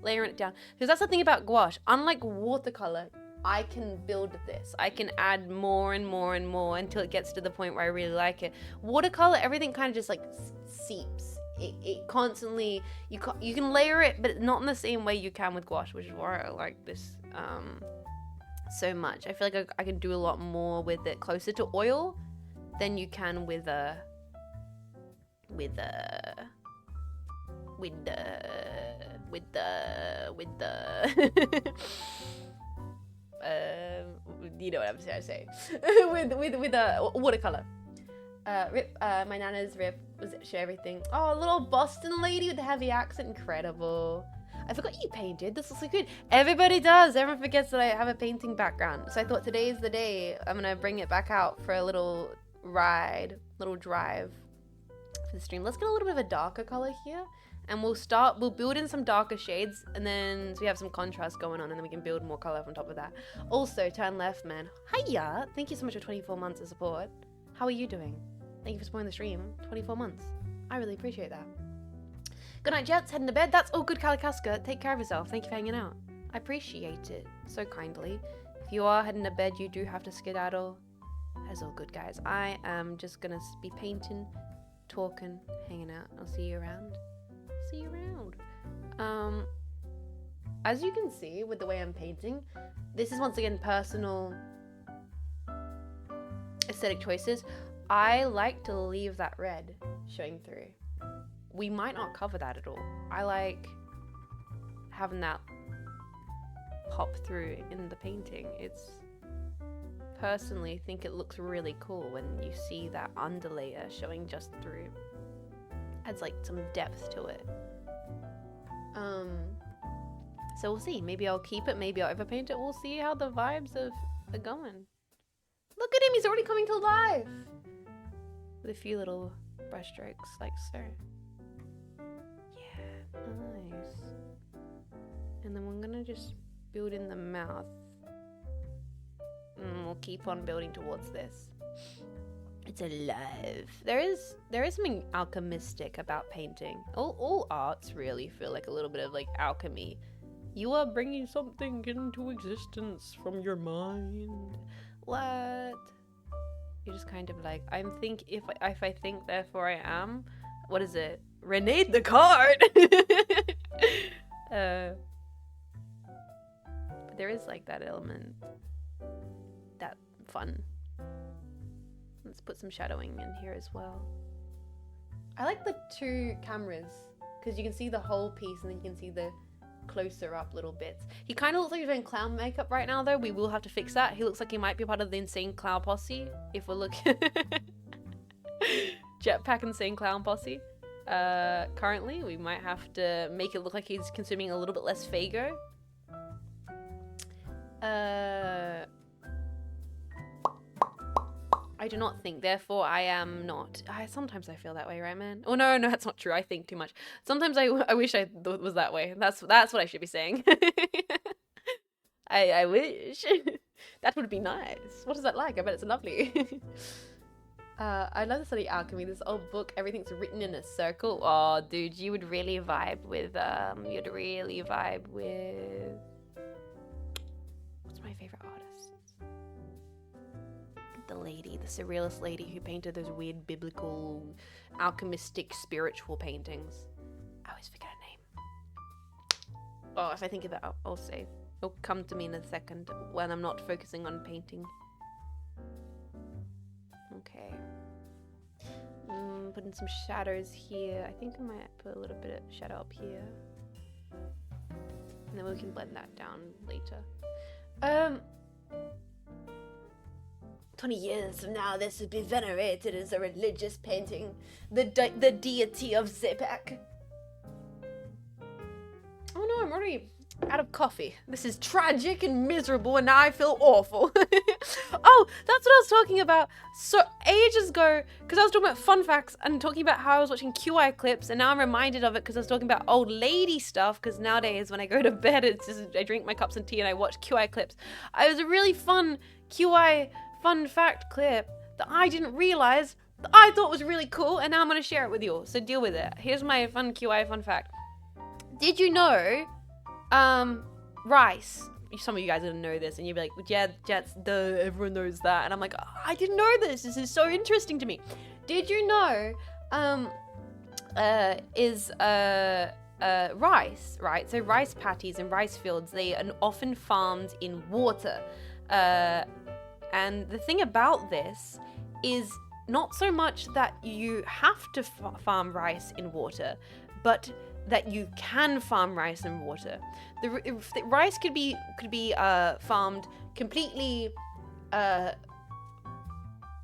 Layering it down, because that's the thing about gouache. Unlike watercolor, I can build this. I can add more and more and more until it gets to the point where I really like it. Watercolor, everything kind of just like seeps. It constantly, you can layer it, but not in the same way you can with gouache, which is why I like this so much. I feel like I can do a lot more with it closer to oil than you can with the you know what I'm trying to say. with watercolor. Rip, my nana's Rip was share everything. Oh, little Boston lady with a heavy accent, incredible. I forgot you painted. This looks so good. Everybody does. Everyone forgets that I have a painting background. So I thought today is the day. I'm gonna bring it back out for a little ride, little drive for the stream. Let's get a little bit of a darker color here. And we'll build in some darker shades, and then so we have some contrast going on, and then we can build more color on top of that. Also, turn left, man. Hiya! Thank you so much for 24 months of support. How are you doing? Thank you for supporting the stream. 24 months. I really appreciate that. Good night, Jets. Heading to bed. That's all good, Kalikaska. Take care of yourself. Thank you for hanging out. I appreciate it so kindly. If you are heading to bed, you do have to skedaddle. That's all good, guys. I am just gonna be painting, talking, hanging out. I'll see you around. See you around. As you can see with the way I'm painting, this is once again personal aesthetic choices. I like to leave that red showing through. We might not cover that at all. I like having that pop through in the painting. It's personally think it looks really cool when you see that underlayer showing just through. Adds like some depth to it. So we'll see. Maybe I'll keep it, maybe I'll overpaint it. We'll see how the vibes are going. Look at him, he's already coming to life! With a few little brush strokes, like so. Yeah, nice. And then we're gonna just build in the mouth. And we'll keep on building towards this. It's alive. There is something alchemistic about painting. All arts really feel like a little bit of like alchemy. You are bringing something into existence from your mind. What? You're just kind of like, if I think, therefore I am. What is it? Rene Descartes. But there is like that element, that fun. Let's put some shadowing in here as well. I like the two cameras because you can see the whole piece and then you can see the closer up little bits. He kind of looks like he's wearing clown makeup right now though. We will have to fix that. He looks like he might be part of the Insane Clown Posse if we're looking. Jetpack Insane Clown Posse. Currently we might have to make it look like he's consuming a little bit less Fago. I do not think, therefore I am not. Sometimes I feel that way, right, man? Oh, no, that's not true. I think too much. Sometimes I wish I was that way. That's what I should be saying. I wish. That would be nice. What is that like? I bet it's lovely. I love to study alchemy. This old book, everything's written in a circle. Oh, dude, you would really vibe with, what's my favorite artist? The lady, the surrealist lady who painted those weird biblical, alchemistic, spiritual paintings. I always forget her name. Oh, if I think of it, I'll say. It'll come to me in a second when I'm not focusing on painting. Okay. Putting some shadows here. I think I might put a little bit of shadow up here. And then we can blend that down later. 20 years from now, this would be venerated as a religious painting. The deity of Zepak. Oh no, I'm already out of coffee. This is tragic and miserable, and now I feel awful. Oh, that's what I was talking about. So ages ago, because I was talking about fun facts and talking about how I was watching QI clips, and now I'm reminded of it because I was talking about old lady stuff, because nowadays when I go to bed, it's just, I drink my cups of tea and I watch QI clips. It was a really fun QI fun fact clip that I didn't realize that I thought was really cool, and now I'm going to share it with you all, so deal with it. Here's my fun QI fun fact. Did you know rice? Some of you guys are gonna know this and you'll be like, yeah, Jets, duh, everyone knows that. And I'm like, oh, I didn't know this is so interesting to me. Did you know rice, right? So rice patties and rice fields, they are often farmed in water. And the thing about this is not so much that you have to farm rice in water, but that you can farm rice in water. The rice could be farmed completely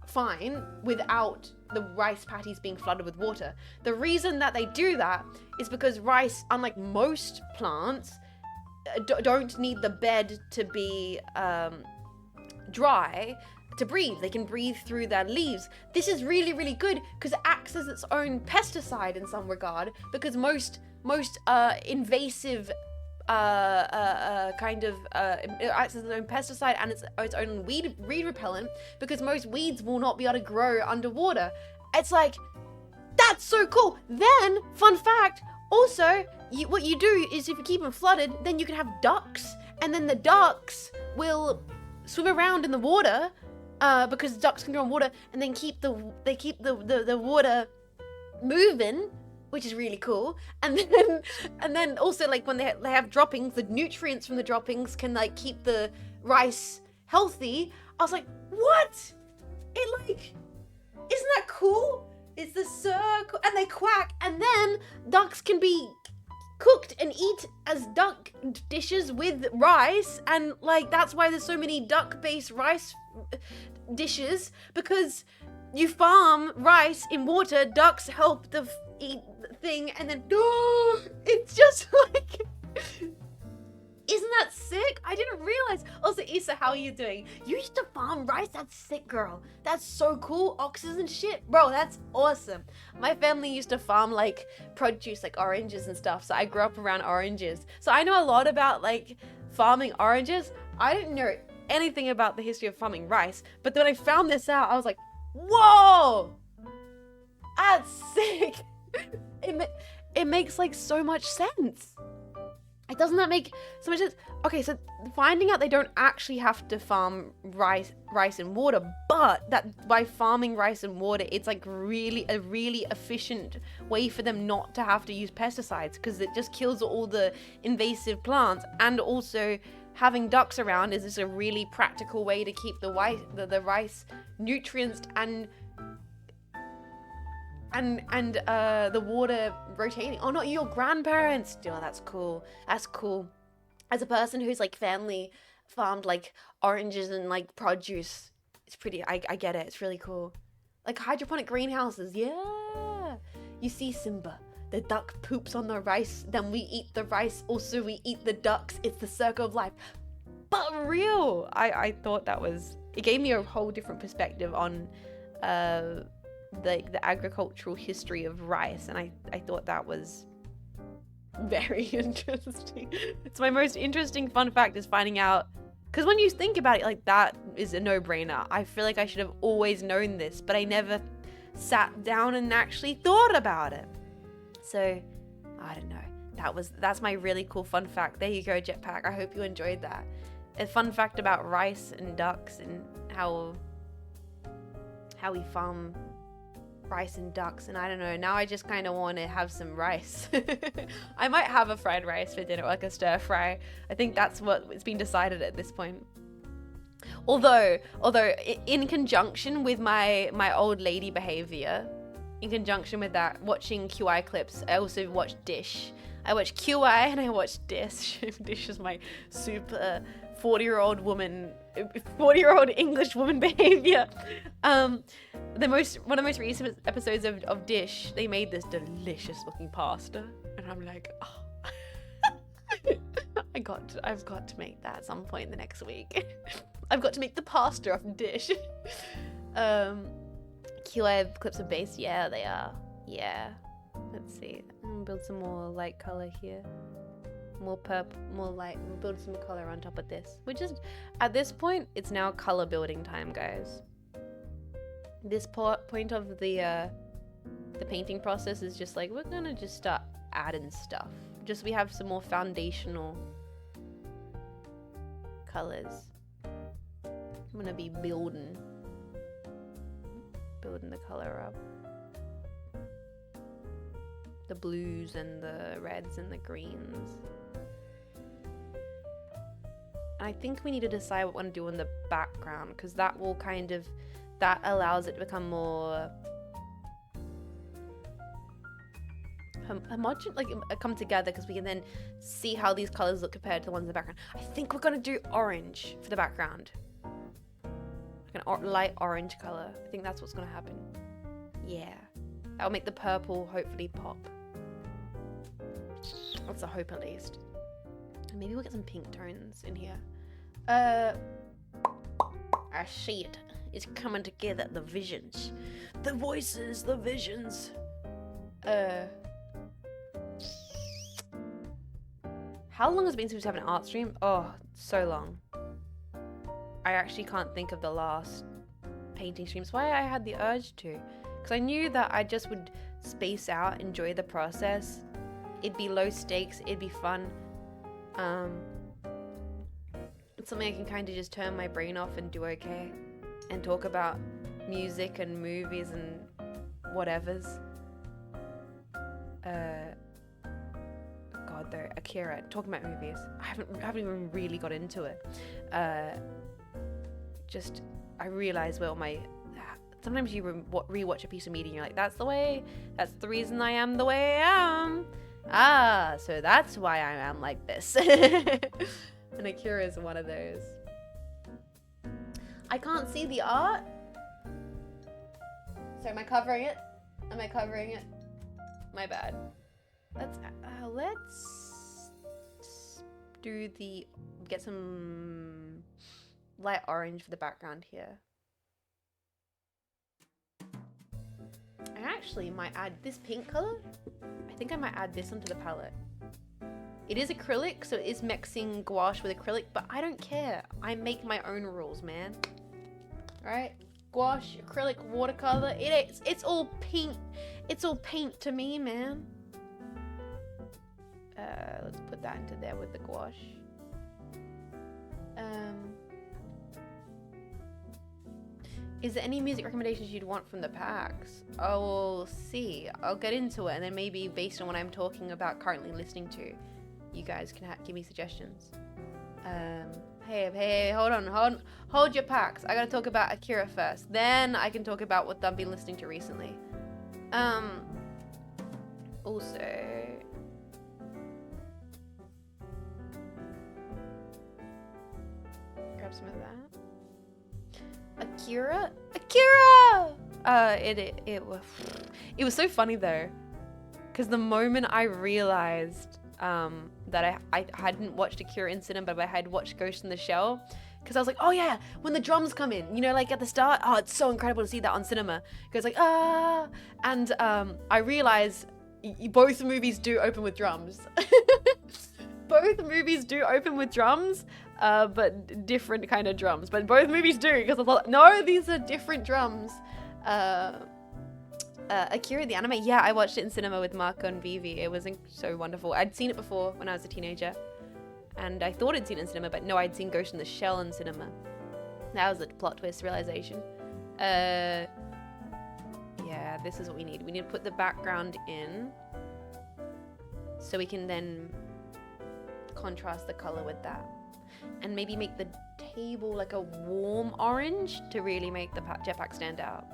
fine without the rice patties being flooded with water. The reason that they do that is because rice, unlike most plants, don't need the bed to be dry to breathe. They can breathe through their leaves. This is really, really good because it acts as its own pesticide in some regard, because most invasive it acts as its own pesticide and its own weed repellent, because most weeds will not be able to grow underwater. It's like, that's so cool. Then, fun fact, also, what you do is if you keep them flooded, then you can have ducks, and then the ducks will swim around in the water, because ducks can grow in water, and then keep the water moving, which is really cool. And then also, like, when they have droppings, the nutrients from the droppings can like keep the rice healthy. I was like, what? Isn't that cool? It's the circle, and they quack, and then ducks can be cooked and eat as duck dishes with rice, and like that's why there's so many duck-based rice dishes, because you farm rice in water, ducks help eat the thing, and then it's just like, isn't that sick? I didn't realize. Also, Issa, how are you doing? You used to farm rice? That's sick, girl. That's so cool. Oxes and shit. Bro, that's awesome. My family used to farm like produce, like oranges and stuff. So I grew up around oranges. So I know a lot about like farming oranges. I didn't know anything about the history of farming rice. But when I found this out, I was like, whoa, that's sick. It makes like so much sense. Doesn't that make so much sense? Okay, so finding out they don't actually have to farm rice in water, but that by farming rice in water, it's like a really efficient way for them not to have to use pesticides, because it just kills all the invasive plants. And also having ducks around is just a really practical way to keep the rice nutrients and the water rotating. Oh, not your grandparents. Oh, that's cool. That's cool. As a person who's like family farmed like oranges and like produce, it's pretty, I get it. It's really cool. Like hydroponic greenhouses. Yeah. You see Simba. The duck poops on the rice. Then we eat the rice. Also, we eat the ducks. It's the circle of life. But real. I thought that was, it gave me a whole different perspective on the agricultural history of rice, and I thought that was very interesting. It's my most interesting fun fact, is finding out, because when you think about it, like, that is a no-brainer. I feel like I should have always known this, but I never sat down and actually thought about it. So I don't know. That's my really cool fun fact. There you go, Jetpack. I hope you enjoyed that. A fun fact about rice and ducks and how we farm rice and ducks. And I don't know, now I just kind of want to have some rice. I might have a fried rice for dinner, or like a stir fry. I think that's what it's been decided at this point. Although in conjunction with my old lady behavior, in conjunction with that, watching QI clips, I also watched Dish. I watched QI and I watched Dish. Dish is my super 40-year-old English woman behavior. One of the most recent episodes of Dish, they made this delicious looking pasta, and I'm like, oh. I've got to make that at some point in the next week. I've got to make the pasta off Dish. QI clips are based, yeah, they are. Yeah. Let's see. I'm gonna build some more light color here. More purple, more light. We'll build some color on top of this. Which is, at this point, it's now color building time, guys. This point of the painting process is just like, we're gonna just start adding stuff. Just we have some more foundational colors. I'm gonna be building the color up. The blues and the reds and the greens. I think we need to decide what we want to do in the background, because that will that allows it to become more homogeneous, like come together, because we can then see how these colors look compared to the ones in the background. I think we're gonna do orange for the background. Like an light orange color. I think that's what's gonna happen. Yeah. That'll make the purple hopefully pop. That's a hope at least. And maybe we'll get some pink tones in here. I see it. It's coming together. The visions. The voices. The visions. How long has it been since we have an art stream? Oh, so long. I actually can't think of the last painting stream. That's why I had the urge to. Because I knew that I just would space out, enjoy the process. It'd be low stakes, it'd be fun. It's something I can kind of just turn my brain off and do okay. And talk about music and movies and whatevers. God though, Akira, talking about movies. I haven't even really got into it. I realize sometimes you rewatch a piece of media and you're like, that's the reason I am the way I am. So that's why I am like this. And Akira is one of those. I can't see the art. So am I covering it? My bad. Let's get some light orange for the background here. I actually might add this pink color. I think I might add this onto the palette. It is acrylic, so it is mixing gouache with acrylic, but I don't care. I make my own rules, man. Alright? Gouache, acrylic, watercolor. It's all paint. It's all paint to me, man. Let's put that into there with the gouache. Is there any music recommendations you'd want from the packs? Oh, we'll see. I'll get into it, and then maybe based on what I'm talking about currently listening to, you guys can give me suggestions. Hey, hold on. Hold your packs. I gotta talk about Akira first. Then I can talk about what I've been listening to recently. Also... grab some of that. Akira? It was so funny though, because the moment I realized that I hadn't watched Akira in cinema, but I had watched Ghost in the Shell, because I was like, oh yeah, when the drums come in, you know, like at the start, oh, it's so incredible to see that on cinema. It goes like, ah, and I realized both movies do open with drums. Both movies do open with drums, but different kind of drums. But both movies do, because I thought, no, these are different drums. Akira the anime, yeah, I watched it in cinema with Marco and Vivi. It was so wonderful. I'd seen it before when I was a teenager, and I thought I'd seen it in cinema, but no, I'd seen Ghost in the Shell in cinema. That was a plot twist realization. Yeah, this is what we need. We need to put the background in, so we can then contrast the color with that, and maybe make the table like a warm orange to really make the jetpack stand out.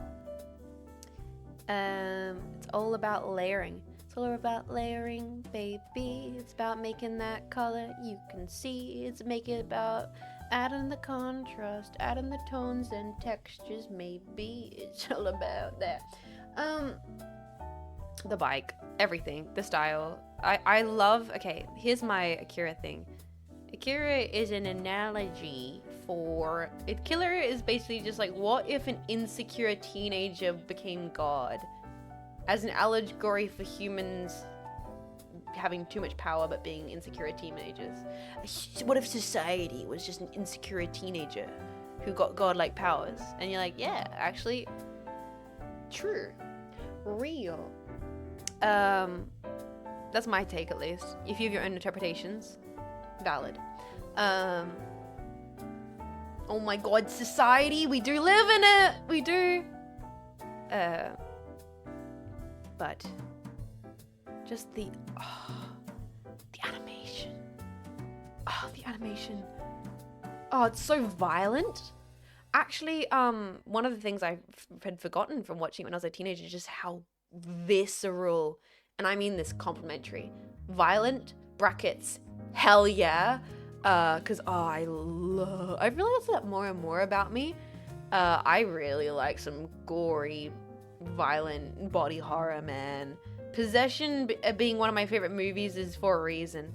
It's all about layering. It's all about layering, baby. It's about making that color you can see. It's making about adding the contrast, adding the tones and textures, maybe. It's all about that. The bike, everything, the style. I love, okay, here's my Akira thing. Akira is an analogy for, Killer is basically just like, what if an insecure teenager became God? As an allegory for humans having too much power but being insecure teenagers. What if society was just an insecure teenager who got godlike powers? And you're like, yeah, actually, true, real. That's my take, at least. If you have your own interpretations, valid. Oh my god, society, we do live in it! We do! But just the animation. The animation. Oh, it's so violent. Actually, one of the things I had forgotten from watching it when I was a teenager is just how visceral, and I mean this complimentary, violent, brackets, hell yeah, because I realize that more and more about me. I really like some gory, violent body horror, man. Possession being one of my favorite movies is for a reason.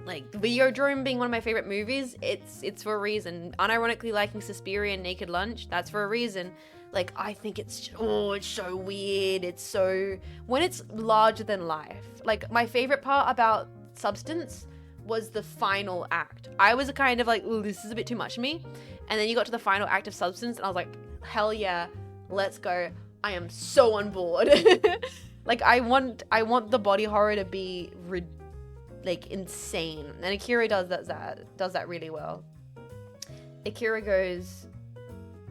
Like Videodrome being one of my favorite movies, it's for a reason. Unironically liking Suspiria and Naked Lunch, that's for a reason. Like, I think it's so weird. It's so, when it's larger than life. Like, my favorite part about Substance was the final act. I was kind of like, ooh, this is a bit too much for me. And then you got to the final act of Substance and I was like, hell yeah, let's go. I am so on board. Like, I want the body horror to be like insane. And Akira does that really well. Akira goes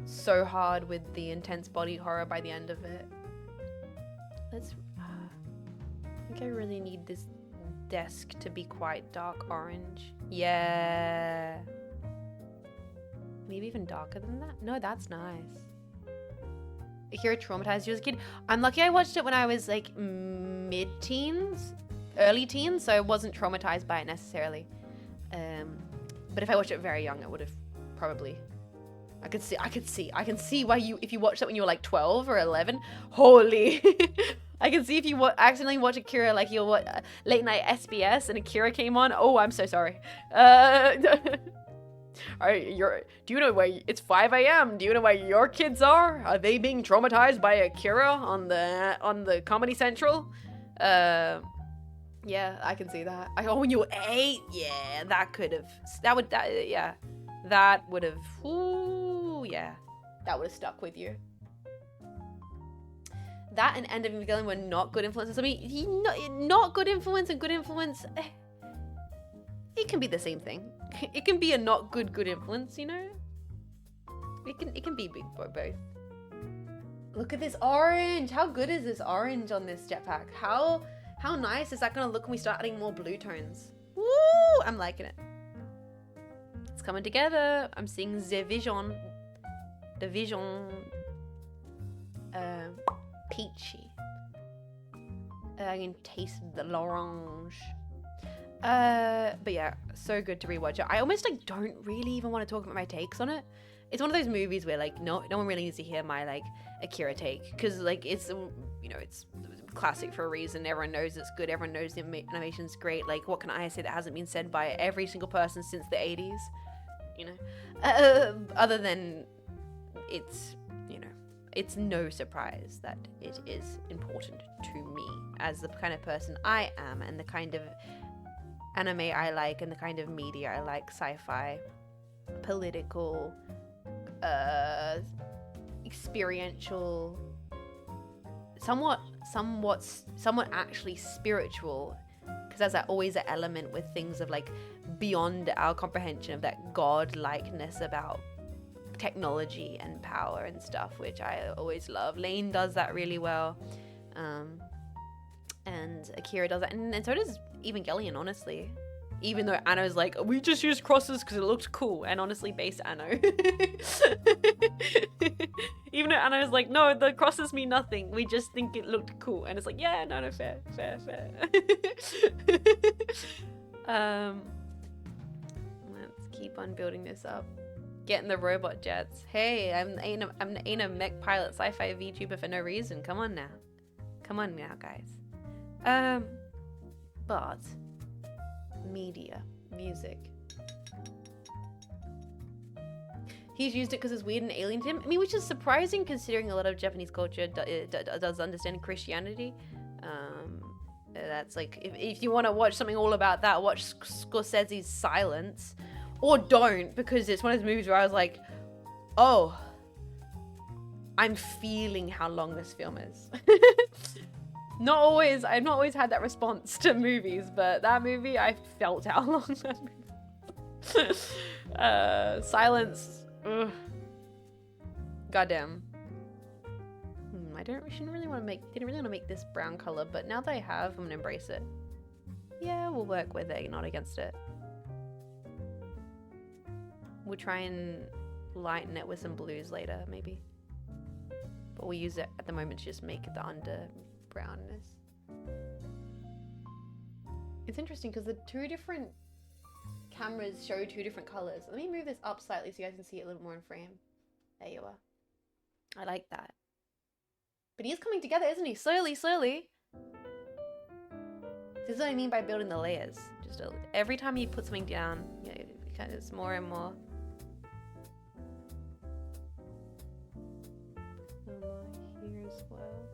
so hard with the intense body horror by the end of it. Let's I think I really need this desk to be quite dark orange. Yeah. Maybe even darker than that? No, that's nice. Akira traumatized you as a kid? I'm lucky I watched it when I was like mid-teens, early teens, so I wasn't traumatized by it necessarily. But if I watched it very young, I would have probably. I can see why if you watched that when you were like 12 or 11, holy. I can see if you accidentally watch Akira like you're late night SBS and Akira came on. Oh, I'm so sorry. Do you know where it's 5 a.m.? Do you know where your kids are? Are they being traumatized by Akira on the Comedy Central? Yeah, I can see that. When you were 8, yeah, that would have. Ooh, yeah, that would have stuck with you. That and End of Evangelion were not good influences. I mean, not good influence and good influence. It can be the same thing. It can be a not good influence, you know? It can be both. Look at this orange. How good is this orange on this jetpack? How nice is that gonna look when we start adding more blue tones? Woo! I'm liking it. It's coming together. I'm seeing the vision. Peachy. I can taste the l'orange. But yeah, so good to rewatch it. I almost like don't really even want to talk about my takes on it. It's one of those movies where like no one really needs to hear my like Akira take, because like it's it's classic for a reason. Everyone knows it's good. Everyone knows the animation's great. Like, what can I say that hasn't been said by every single person since the 80s? You know, other than it's it's no surprise that it is important to me as the kind of person I am and the kind of anime I like and the kind of media I like. Sci-fi, political, experiential, somewhat actually spiritual, because there's always an element with things of like beyond our comprehension of that god-likeness about technology and power and stuff, which I always love. Lane does that really well, and Akira does that, and so does Evangelion, honestly. Even though Anno's like, we just use crosses because it looked cool, and honestly, base Anno. Even though Anno's like, no, the crosses mean nothing. We just think it looked cool, and it's like, yeah, no, fair. Let's keep on building this up. Getting the robot jets. Hey, I'm a mech pilot sci-fi VTuber for no reason. Come on now, guys. But media, music. He's used it because it's weird and alien to him. I mean, which is surprising considering a lot of Japanese culture does understand Christianity. That's like, if you want to watch something all about that, watch Scorsese's Silence. Or don't, because it's one of those movies where I was like, oh, I'm feeling how long this film is. I've not always had that response to movies, but that movie, I felt how long that movie. Silence. Ugh. Goddamn. Didn't really want to make this brown color, but now that I have, I'm gonna embrace it. Yeah, we'll work with it, not against it. We'll try and lighten it with some blues later, maybe. But we'll use it at the moment to just make the under brownness. It's interesting because the two different cameras show two different colors. Let me move this up slightly so you guys can see it a little more in frame. There you are. I like that. But he is coming together, isn't he? Slowly, slowly. This is what I mean by building the layers. Just every time you put something down, you know, it kind of it's more and more. Here as well.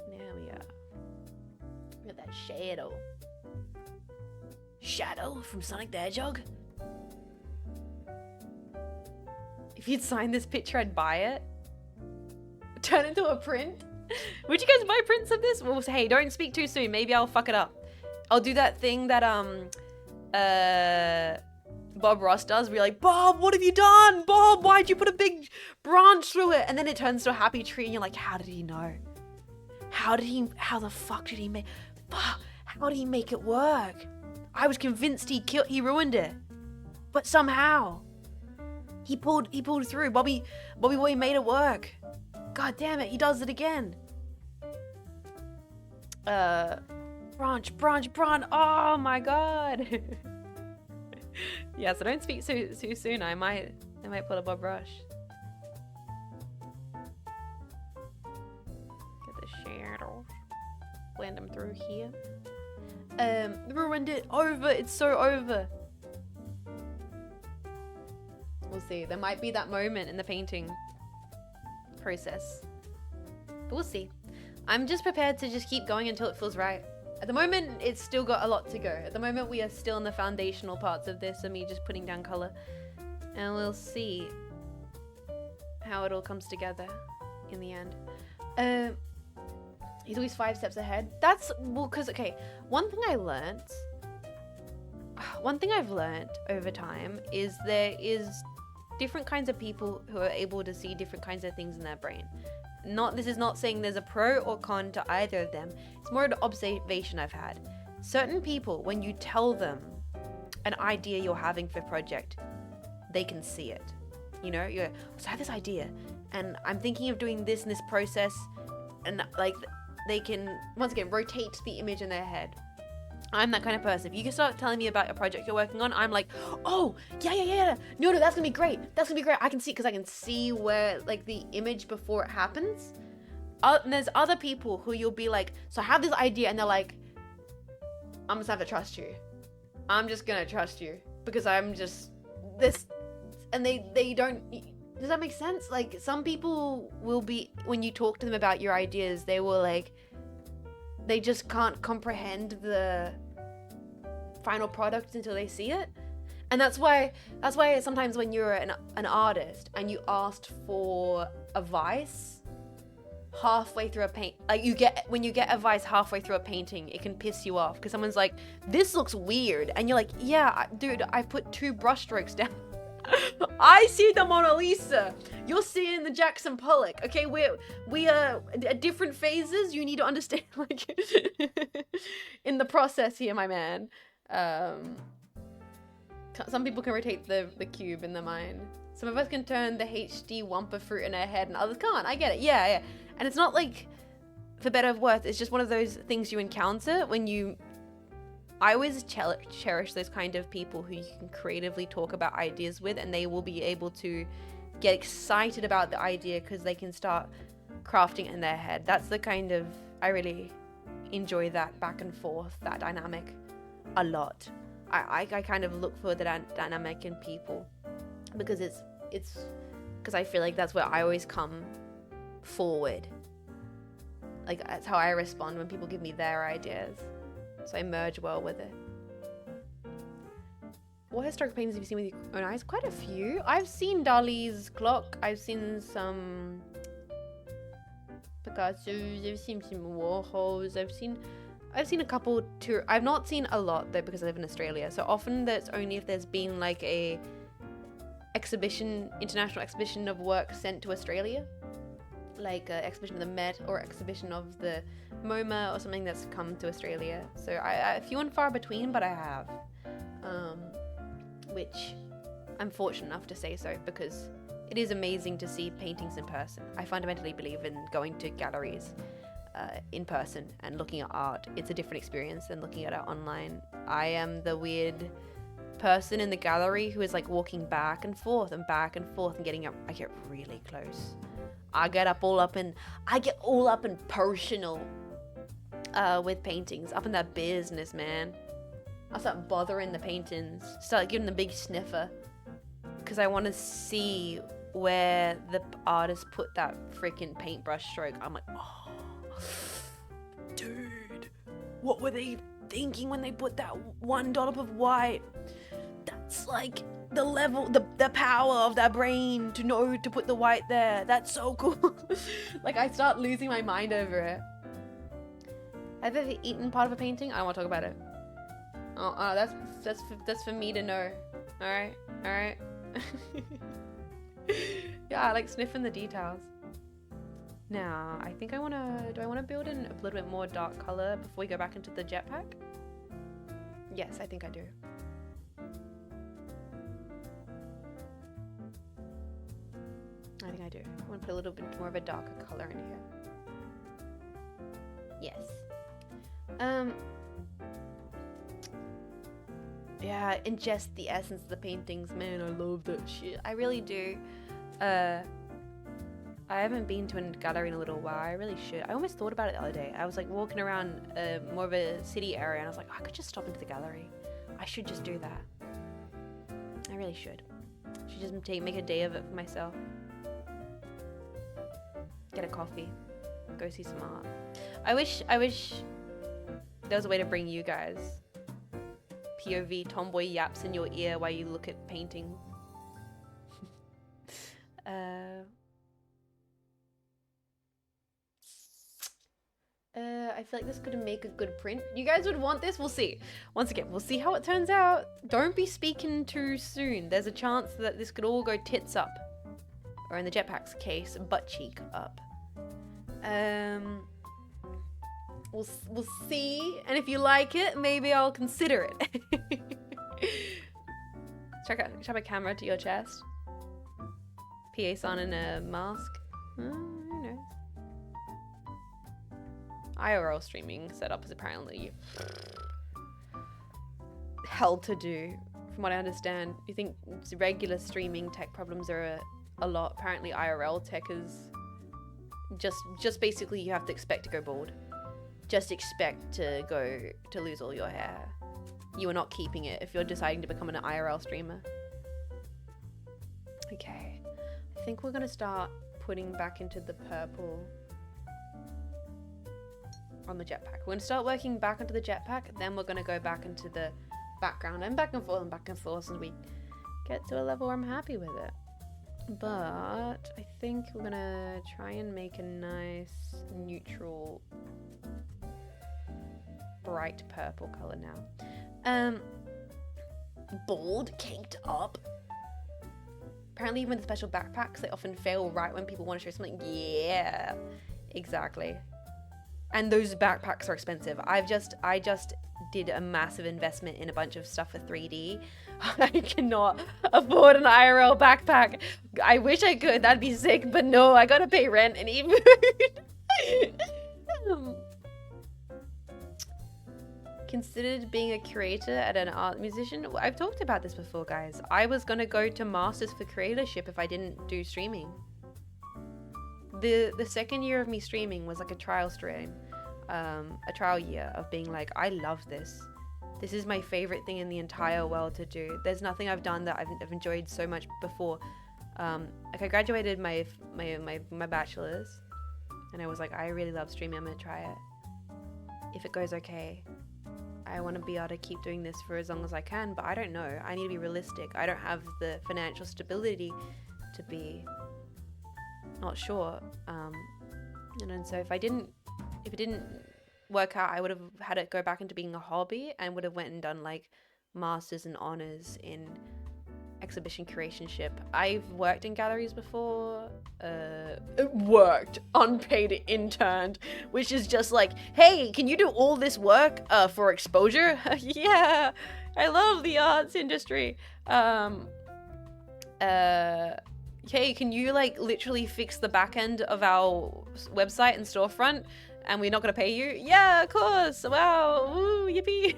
There we are. Look at that shadow. Shadow from Sonic the Hedgehog. If you'd sign this picture, I'd buy it. Turn into a print. Would you guys buy prints of this? Well, hey, don't speak too soon. Maybe I'll fuck it up. I'll do that thing that Bob Ross does. Be like, Bob, what have you done? Bob, why'd you put a big branch through it? And then it turns to a happy tree, and you're like, how did he know? How the fuck did he make? How did he make it work? I was convinced he ruined it, but somehow he pulled through. Bobby Boy made it work. God damn it, he does it again. Branch. Oh my god. Yeah, so don't speak too soon. I might pull a Bob Rush. Get the shadows. Blend them through here. Ruined it. Over. It's so over. We'll see. There might be that moment in the painting process. But we'll see. I'm just prepared to just keep going until it feels right. At the moment, it's still got a lot to go. At the moment, we are still in the foundational parts of this and me just putting down color. And we'll see how it all comes together in the end. He's always 5 steps ahead. That's, well, because, okay, one thing I've learned over time is there is different kinds of people who are able to see different kinds of things in their brain. This is not saying there's a pro or con to either of them. It's more an observation I've had. Certain people, when you tell them an idea you're having for a project, they can see it. You know, so I have this idea and I'm thinking of doing this in this process, and like they can, once again, rotate the image in their head. I'm that kind of person. If you can start telling me about a project you're working on, I'm like, oh, yeah. No, that's gonna be great. I can see, because I can see where, like, the image before it happens. And there's other people who you'll be like, so I have this idea, and they're like, I'm just have to trust you. I'm just gonna trust you because I'm just this, and they don't. Does that make sense? Like, some people will be, when you talk to them about your ideas, they will like, they just can't comprehend the final product until they see it. And that's why sometimes when you're an artist and you asked for advice halfway through a paint, like when you get advice halfway through a painting, it can piss you off because someone's like, this looks weird, and you're like, yeah, dude, I put 2 brush strokes down. I see the Mona Lisa. You're seeing the Jackson Pollock. Okay, we are at different phases. You need to understand, like, in the process here, my man. Some people can rotate the cube in their mind. Some of us can turn the HD Wumpa fruit in our head, and others can't. I get it. Yeah. And it's not like, for better or worse, it's just one of those things you encounter when you. I always cherish those kind of people who you can creatively talk about ideas with, and they will be able to get excited about the idea because they can start crafting it in their head. That's the kind of, I really enjoy that back and forth, that dynamic a lot. I kind of look for the dynamic in people because it's because I feel like that's where I always come forward. Like, that's how I respond when people give me their ideas. So I merge well with it. What historical paintings have you seen with your own eyes? Quite a few. I've seen Dali's clock. I've seen some Picasso's. I've seen some Warhols. I've seen a couple too. I've not seen a lot though because I live in Australia. So often that's only if there's been like a international exhibition of work sent to Australia. Like an exhibition of the Met or exhibition of the MoMA or something that's come to Australia. So a few and far between, but I have. Which I'm fortunate enough to say so because it is amazing to see paintings in person. I fundamentally believe in going to galleries in person and looking at art. It's a different experience than looking at it online. I am the weird person in the gallery who is like walking back and forth and getting up. I get really close. I get all up and personal with paintings, up in that business, man. I start bothering the paintings, start giving them a big sniffer, because I want to see where the artist put that freaking paintbrush stroke. I'm like, oh, dude, what were they thinking when they put that one dollop of white? That's like the level, the power of their brain to know to put the white there. That's so cool. Like, I start losing my mind over it. Have you ever eaten part of a painting? I don't want to talk about it. Oh, that's for me to know. All right. Yeah, I like sniffing the details. Now, I think do I want to build in a little bit more dark color before we go back into the jetpack? Yes, I think I do. I think I do. I want to put a little bit more of a darker color in here. Yes. Yeah, ingest the essence of the paintings. Man, I love that shit. I really do. I haven't been to a gallery in a little while. I really should. I almost thought about it the other day. I was like walking around more of a city area and I was like, I could just stop into the gallery. I should just do that. I really should. I should just make a day of it for myself. Get a coffee. Go see some art. I wish there was a way to bring you guys POV tomboy yaps in your ear while you look at painting. I feel like this could make a good print. You guys would want this? We'll see. Once again, we'll see how it turns out. Don't be speaking too soon. There's a chance that this could all go tits up. Or in the jetpack's case, butt cheek up. We'll see, and if you like it, maybe I'll consider it. Strap a camera to your chest. PA son in a mask. Who knows? IRL streaming setup is apparently hell to do, from what I understand. You think regular streaming tech problems are a lot. Apparently IRL tech is just basically you have to expect to go bald. Just expect to lose all your hair. You are not keeping it if you're deciding to become an IRL streamer. Okay, I think we're gonna start putting back into the purple on the jetpack. We're gonna start working back into the jetpack, then we're gonna go back into the background and back and forth as we get to a level where I'm happy with it. But I think we're gonna try and make a nice neutral bright purple color now. Bold, caked up. Apparently even the special backpacks, they often fail right when people want to show something. Yeah, exactly. And those backpacks are expensive. I just did a massive investment in a bunch of stuff for 3D. I cannot afford an IRL backpack. I wish I could, that'd be sick, but no, I gotta pay rent and eat food. Considered being a curator at an art musician? I've talked about this before, guys. I was gonna go to Masters for Creatorship if I didn't do streaming. The second year of me streaming was like a trial stream, a trial year of being like, I love this. This is my favorite thing in the entire world to do. There's nothing I've done that I've enjoyed so much before. Like I graduated my bachelor's, and I was like, I really love streaming. I'm gonna try it. If it goes okay, I want to be able to keep doing this for as long as I can, but I don't know. I need to be realistic. I don't have the financial stability to be not sure. And so if it didn't work out, I would have had it go back into being a hobby and would have went and done like masters and honors in exhibition curatorship. I've worked in galleries before, worked, unpaid interned, which is just like, hey, can you do all this work for exposure? Yeah, I love the arts industry. Hey, can you like literally fix the back end of our website and storefront And we're not gonna pay you? Yeah, of course. Wow. Woo, yippee.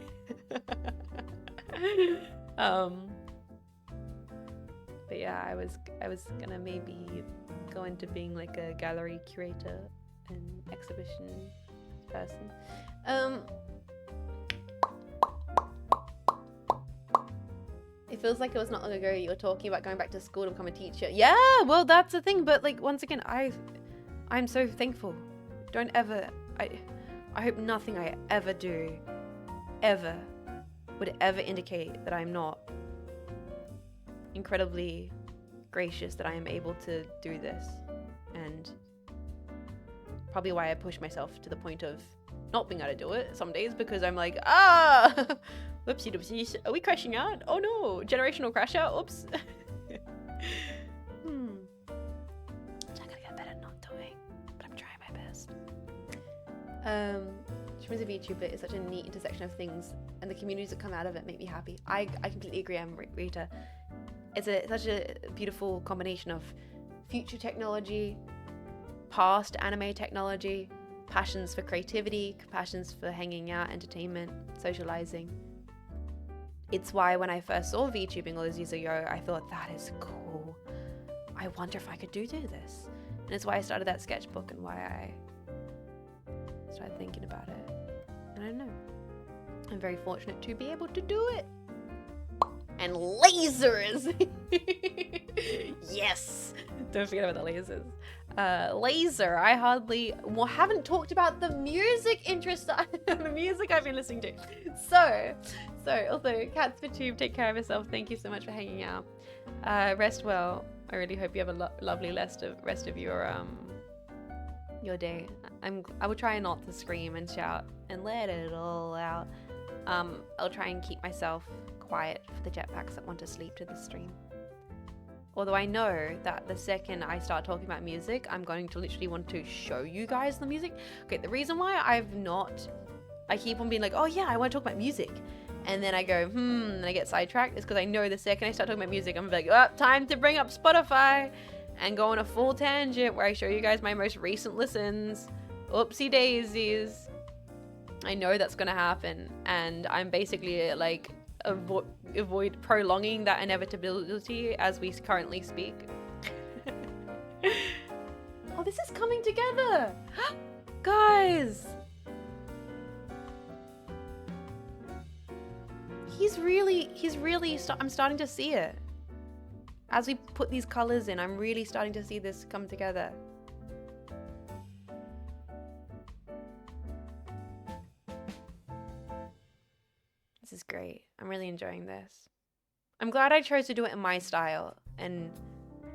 But yeah, I was gonna maybe go into being like a gallery curator and exhibition person. It feels like it was not long ago you were talking about going back to school to become a teacher. Yeah, well that's the thing, but like once again, I'm so thankful. Don't ever, I hope nothing I ever do, ever, would ever indicate that I'm not incredibly gracious that I am able to do this. And probably why I push myself to the point of not being able to do it some days, because I'm like, whoopsie doopsies, are we crashing out? Oh no, generational crash out, oops. Which I gotta get better at not doing, but I'm trying my best. Streams of VTuber is such a neat intersection of things, and the communities that come out of it make me happy. I completely agree, I'm Rita. It's such a beautiful combination of future technology, past anime technology, passions for creativity, passions for hanging out, entertainment, socializing. It's why when I first saw VTubing all those years ago, I thought, that is cool. I wonder if I could do this. And it's why I started that sketchbook and why I started thinking about it. And I don't know. I'm very fortunate to be able to do it. And lasers! Yes! Don't forget about the lasers. Laser, I haven't talked about the music the music I've been listening to. So also, Cats for Tube, take care of yourself. Thank you so much for hanging out. Rest well. I really hope you have a lovely rest of your day. I will try not to scream and shout and let it all out. I'll try and keep myself quiet for the jetpacks that want to sleep to the stream. Although I know that the second I start talking about music, I'm going to literally want to show you guys the music. Okay, the reason why I keep on being like, oh yeah, I want to talk about music. And then I go, and I get sidetracked, is because I know the second I start talking about music, I'm like, oh, time to bring up Spotify and go on a full tangent where I show you guys my most recent listens. Oopsie daisies. I know that's gonna happen, and I'm basically like avoid prolonging that inevitability as we currently speak. Oh, this is coming together, guys. I'm starting to see it. As we put these colors in, I'm really starting to see this come together. This is great. I'm really enjoying this. I'm glad I chose to do it in my style and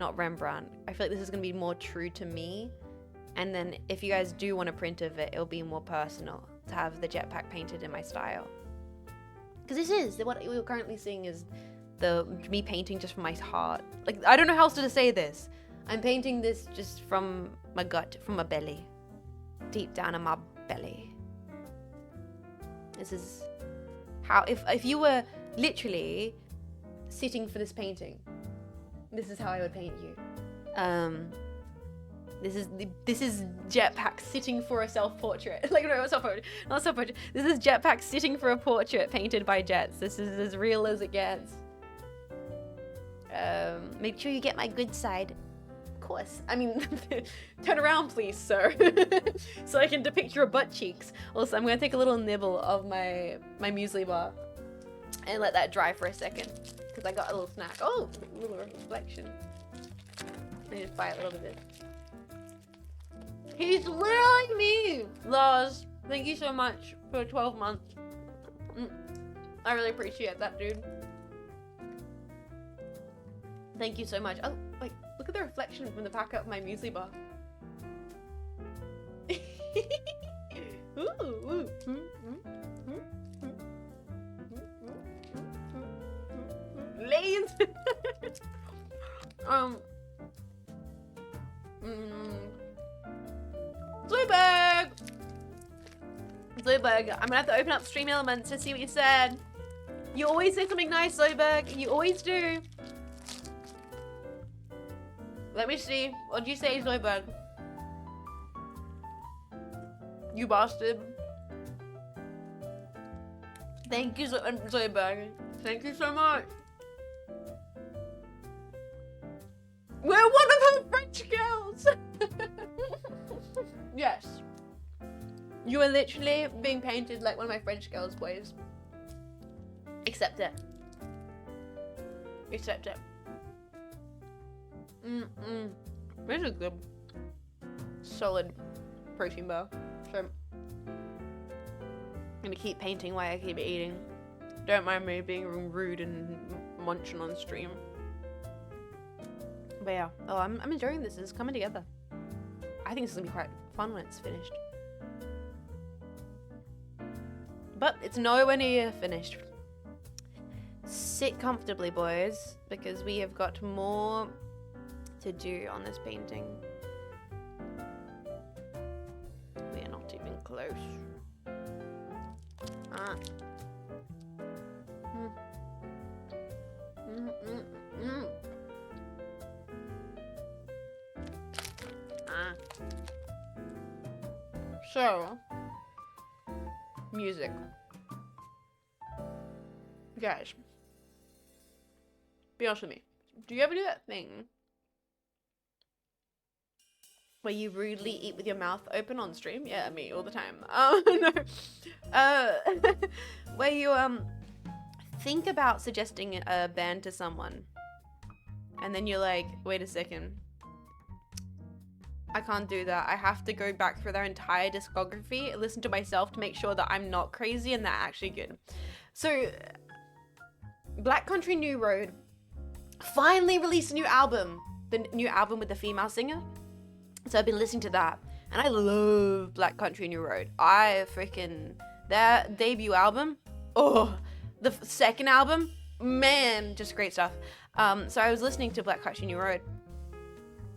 not Rembrandt. I feel like this is going to be more true to me. And then if you guys do want a print of it, it'll be more personal to have the jetpack painted in my style. Because what we're currently seeing is me painting just from my heart. Like, I don't know how else to say this. I'm painting this just from my gut, from my belly. Deep down in my belly. This is how, if you were literally sitting for this painting, this is how I would paint you. This is Jetpack sitting for a self-portrait. Like, no, self-portrait, not self-portrait. This is Jetpack sitting for a portrait painted by Jets. This is as real as it gets. Make sure you get my good side. Of course. I mean, turn around, please, sir. So I can depict your butt cheeks. Also, I'm gonna take a little nibble of my muesli bar and let that dry for a second, because I got a little snack. Oh, a little reflection. I need to buy a little bit. He's literally me, Lars. Thank you so much for 12 months. I really appreciate that, dude. Thank you so much. Oh, wait, look at the reflection from the pack of my muesli bar. Ooh. Lays. Zoidberg, I'm gonna have to open up Stream Elements to see what you said. You always say something nice, Zoidberg. You always do. Let me see. What did you say, Zoidberg? You bastard. Thank you so much. I'm sorry, Bergen. Thank you so much. We're one of her French girls. Yes. You are literally being painted like one of my French girls, boys. Accept it. Accept it. This is good. Solid protein bar. So I'm gonna keep painting while I keep eating. Don't mind me being rude and munching on stream. But yeah, oh, I'm enjoying this. It's coming together. I think this is gonna be quite fun when it's finished. But it's nowhere near finished. Sit comfortably, boys, because we have got more to do on this painting. We are not even close. So, music. Guys, be honest with me. Do you ever do that thing where you rudely eat with your mouth open on stream? Yeah, me all the time. No. Where you think about suggesting a band to someone, and then you're like, wait a second, I can't do that. I have to go back through their entire discography and listen to myself to make sure that I'm not crazy and they're actually good. So, Black Country New Road finally released a new album. The new album with the female singer. So I've been listening to that. And I love Black Country New Road. Their debut album. Oh, the second album. Man, just great stuff. So I was listening to Black Country New Road.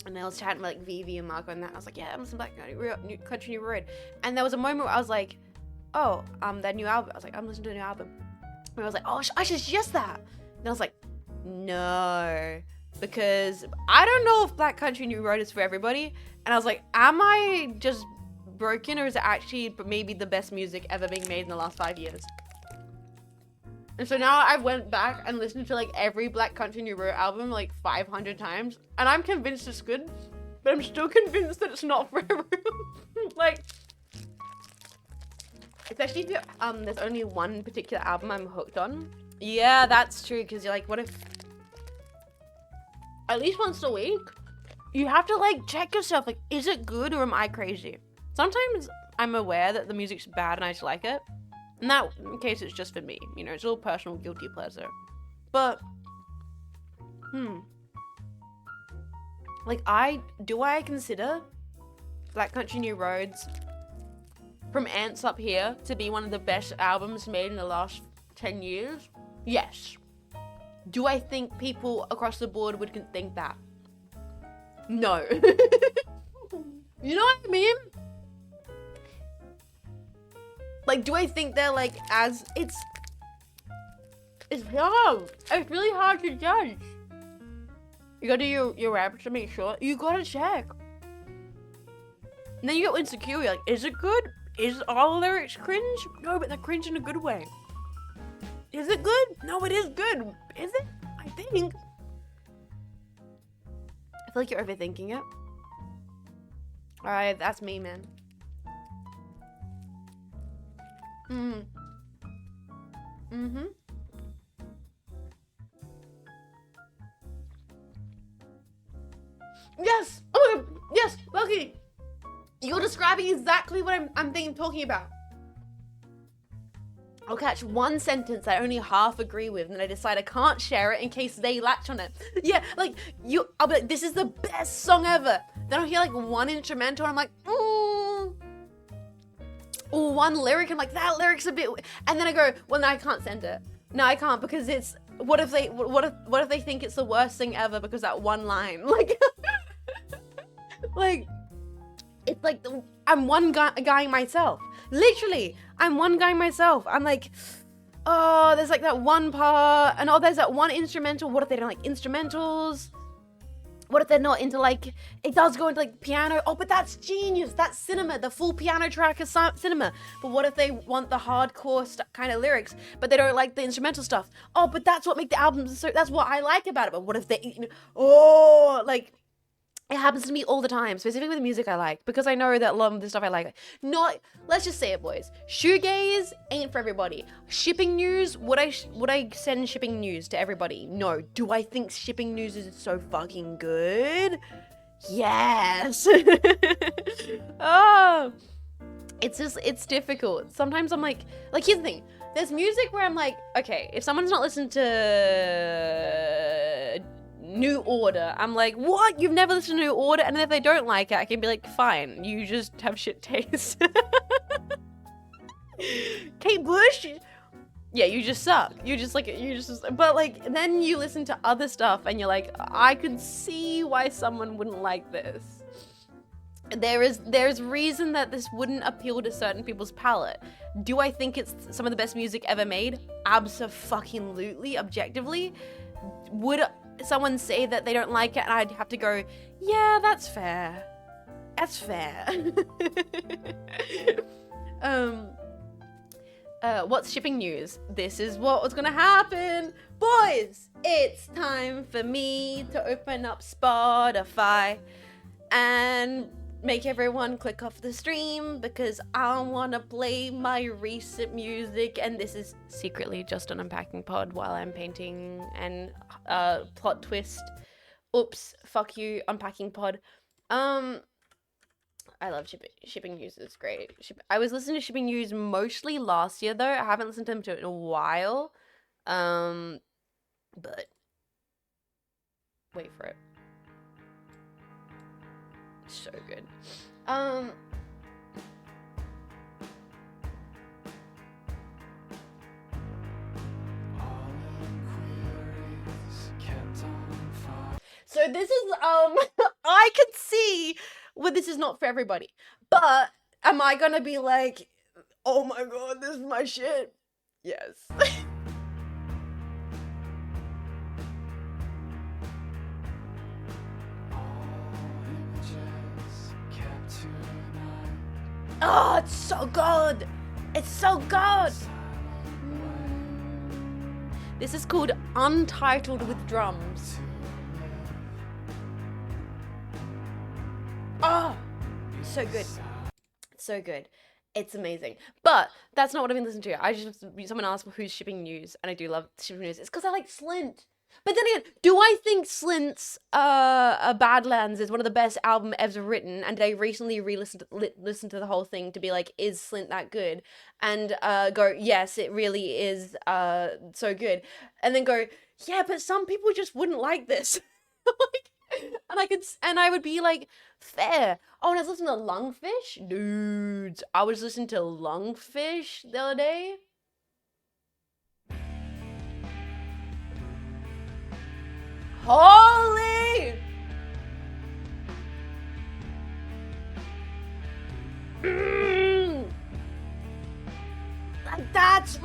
And I was chatting with like Vivi and Marco and that. I was like, yeah, I'm listening to Black Country New Road. And there was a moment where I was like, oh, that new album. I was like, I'm listening to a new album. And I was like, oh, I should suggest that. And I was like, no. Because I don't know if Black Country New Road is for everybody. And I was like, am I just broken, or is it actually maybe the best music ever being made in the last 5 years? And so now I went back and listened to like every Black Country New Road album like 500 times. And I'm convinced it's good, but I'm still convinced that it's not for everyone. Like, especially if there's only one particular album I'm hooked on. Yeah, that's true, because you're like, what if at least once a week you have to like check yourself, like, is it good or am I crazy? Sometimes I'm aware that the music's bad and I just like it. In that case, it's just for me, you know, it's all personal guilty pleasure. But like, do I consider Black Country New Roads from Ants Up Here to be one of the best albums made in the last 10 years? Yes. Do I think people across the board would think that? No. You know what I mean? Like, do I think they're like as it's hard. It's really hard to judge. You gotta do your raps to make sure. You gotta check. And then you get insecure. You're like, is it good? Is all lyrics cringe? No, but they're cringe in a good way. Is it good? No, it is good. Is it? I think. I feel like you're overthinking it. Alright, that's me, man. Yes! Oh my God. Yes, Lucky! You're describing exactly what I'm talking about. I'll catch one sentence I only half agree with, and then I decide I can't share it in case they latch on it. Yeah, like, I'll be like, this is the best song ever. Then I'll hear like one instrumental, and I'm like, or one lyric, and I'm like, that lyric's a bit, and then I go, well, no, I can't send it. No, I can't, because it's, what if they think it's the worst thing ever because that one line, like, like, it's like, I'm one guy myself. Literally, I'm one guy myself. I'm like, oh, there's like that one part, and oh, there's that one instrumental. What if they don't like instrumentals? What if they're not into like, it does go into like piano. Oh, but that's genius. That's cinema. The full piano track is cinema. But what if they want the hardcore kind of lyrics, but they don't like the instrumental stuff? Oh, but that's what make the albums so, that's what I like about it. But what if they, you know, oh, like, it happens to me all the time, specifically with music I like, because I know that a lot of the stuff I like, not, let's just say it, boys. Shoegaze ain't for everybody. Shipping news, would I send shipping news to everybody? No. Do I think shipping news is so fucking good? Yes. Oh, it's difficult. Sometimes I'm like, here's the thing. There's music where I'm like, okay, if someone's not listened to New Order, I'm like, what? You've never listened to New Order? And then if they don't like it, I can be like, fine, you just have shit taste. Kate Bush? Yeah, you just suck. But like, then you listen to other stuff and you're like, I could see why someone wouldn't like this. There's reason that this wouldn't appeal to certain people's palate. Do I think it's some of the best music ever made? Abso-fucking-lutely, objectively. Would someone say that they don't like it and I'd have to go, yeah, that's fair. That's fair. What's shipping news? This is what was gonna happen. Boys, it's time for me to open up Spotify and make everyone click off the stream because I want to play my recent music, and this is secretly just an unpacking pod while I'm painting and plot twist. Oops, fuck you, unpacking pod. I love shipping news. It's great. I was listening to shipping news mostly last year though. I haven't listened to them in a while. But wait for it. So good. So this is I can see well this is not for everybody. But am I gonna be like, oh my god, this is my shit? Yes. Oh, it's so good. It's so good. This is called Untitled with Drums. Oh, so good. So good. It's amazing. But that's not what I've been listening to. I just, someone asked who's shipping news, and I do love shipping news. It's because I like Slint. But then again, do I think Slint's Badlands is one of the best albums ever written? And did I recently listen to the whole thing to be like, is Slint that good? And go, yes, it really is so good. And then go, yeah, but some people just wouldn't like this. And I would be like, fair. Oh, and I was listening to Lungfish? Dudes, I was listening to Lungfish the other day. Holy! Like that's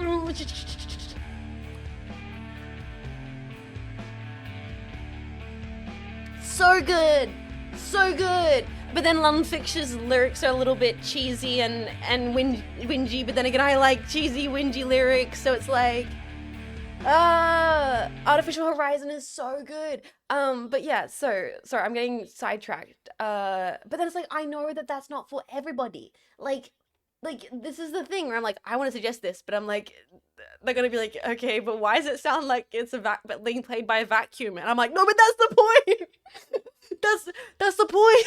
so good, so good. But then Lungfish's lyrics are a little bit cheesy and whingy. But then again, I like cheesy, whingy lyrics, so it's like. Artificial Horizon is so good. But yeah, so sorry, I'm getting sidetracked. But then it's like, I know that that's not for everybody. Like this is the thing where I'm like, I want to suggest this, but I'm like, they're gonna be like, okay, but why does it sound like it's but being played by a vacuum? And I'm like, no, but that's the point. that's the point.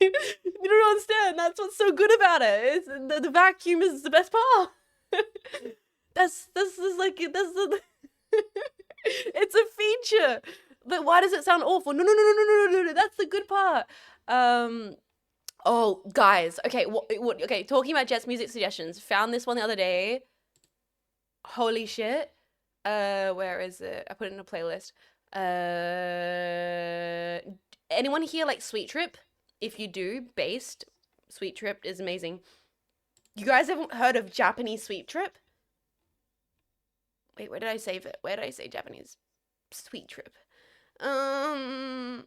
You don't understand. That's what's so good about it. It's the vacuum is the best part. That's the. It's a feature. But why does it sound awful? No. That's the good part. Oh, guys. Okay. Okay. Talking about Jet's music suggestions. Found this one the other day. Holy shit. Where is it? I put it in a playlist. Anyone here like Sweet Trip? If you do, based. Sweet Trip is amazing. You guys haven't heard of Japanese Sweet Trip? Wait, where did I save it? Where did I say Japanese? Sweet Trip. I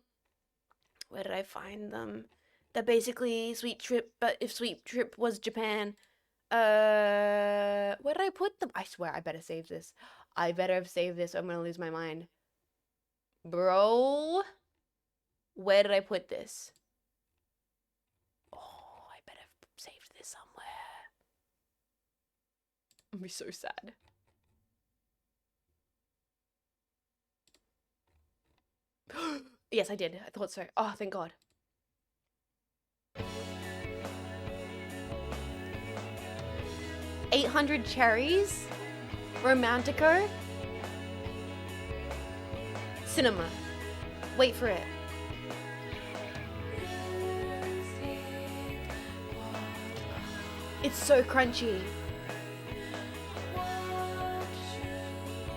Where did I find them? They're basically Sweet Trip, but if Sweet Trip was Japan. Where did I put them? I swear I better save this. I better have saved this or I'm gonna lose my mind. Bro, where did I put this? Oh, I better have saved this somewhere. I'm gonna be so sad. Yes, I did. I thought so. Oh, thank God. "800 Cherries," Romantico, Cinema. Wait for it. It's so crunchy.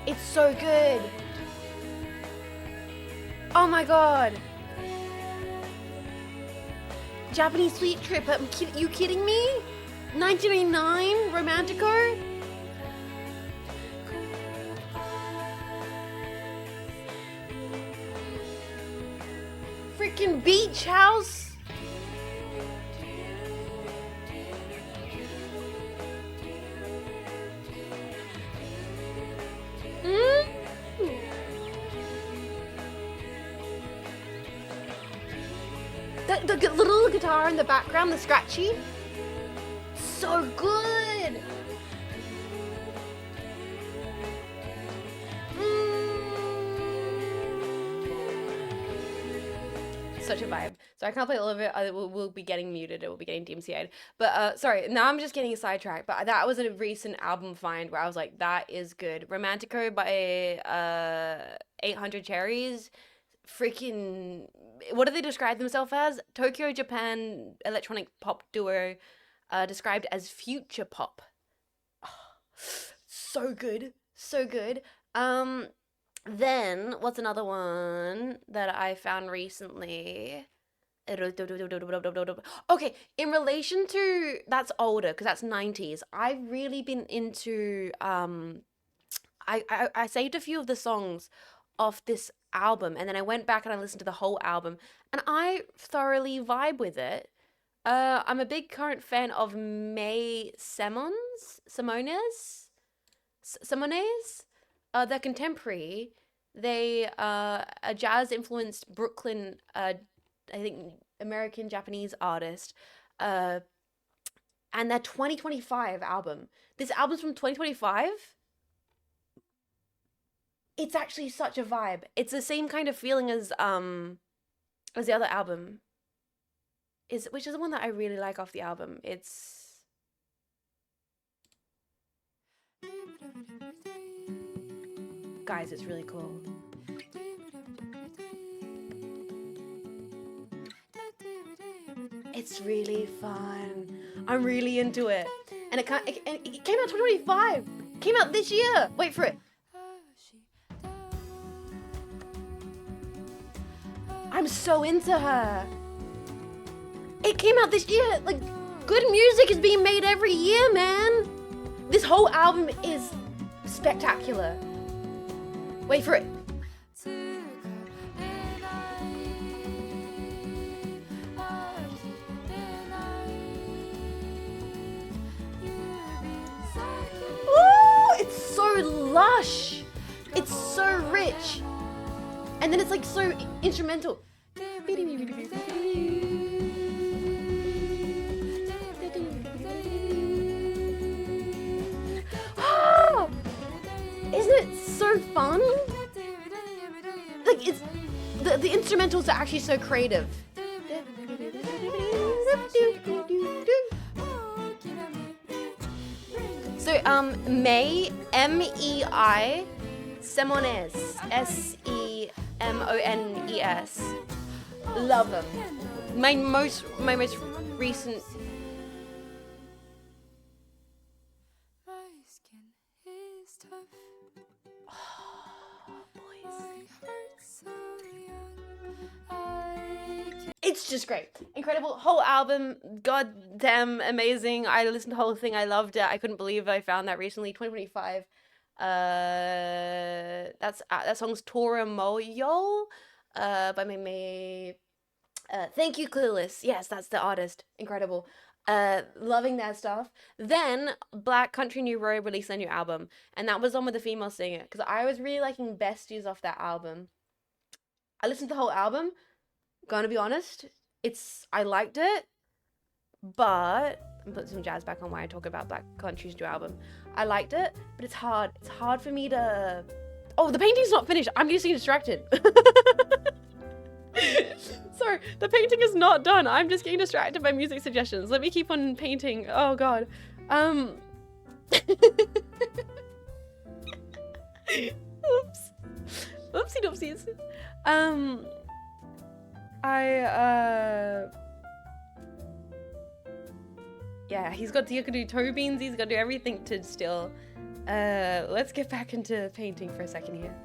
It's so good. Oh my God. Japanese Sweet Trip. You kidding me? 1999 Romantico? Freaking Beach House? The little guitar in the background, the scratchy. So good. Such a vibe. So I can't play all of it. We'll be getting muted. It will be getting DMCA'd. But sorry, now I'm just getting sidetracked. But that was a recent album find where I was like, that is good. Romantico by 800 Cherries. Freaking, what do they describe themselves as? Tokyo, Japan electronic pop duo, described as future pop. Oh, so good, so good. Then what's another one that I found recently? Okay, in relation to, that's older because that's 90s. I've really been into I saved a few of the songs off this album and then I went back and I listened to the whole album and I thoroughly vibe with it. I'm a big current fan of May Simones. They're contemporary. They a jazz influenced Brooklyn I think American Japanese artist. And their 2025 album. This album's from 2025. It's actually such a vibe. It's the same kind of feeling as the other album. Which is the one that I really like off the album. It's guys, it's really cool. It's really fun. I'm really into it. And it came out 2025. It came out this year. Wait for it. I'm so into her. It came out this year. Like, good music is being made every year, man. This whole album is spectacular. Wait for it. Ooh, it's so lush. It's so rich. And then it's like so instrumental. Isn't it so fun? Like, it's the instrumentals are actually so creative. So May MEI Semones SEMONES. Love them. My most recent. My skin is tough. Oh, boys. My heart's so young. It's just great. Incredible. Whole album. God damn amazing. I listened to the whole thing. I loved it. I couldn't believe I found that recently. 2025. That song's Tora Moyo by May Thank you, Clueless. Yes, that's the artist. Incredible. Loving their stuff. Then Black Country New Road released their new album, and that was on with a female singer because I was really liking Besties off that album. I listened to the whole album. Gonna be honest, I liked it, but I'm put some jazz back on while I talk about Black Country's new album. I liked it, but it's hard. It's hard for me to. Oh, the painting's not finished. I'm getting distracted. Sorry, the painting is not done. I'm just getting distracted by music suggestions. Let me keep on painting. Oh god. Oops. Oopsie doopsies. Yeah, he's got to do toe beans, he's got to do everything to still. Let's get back into painting for a second here.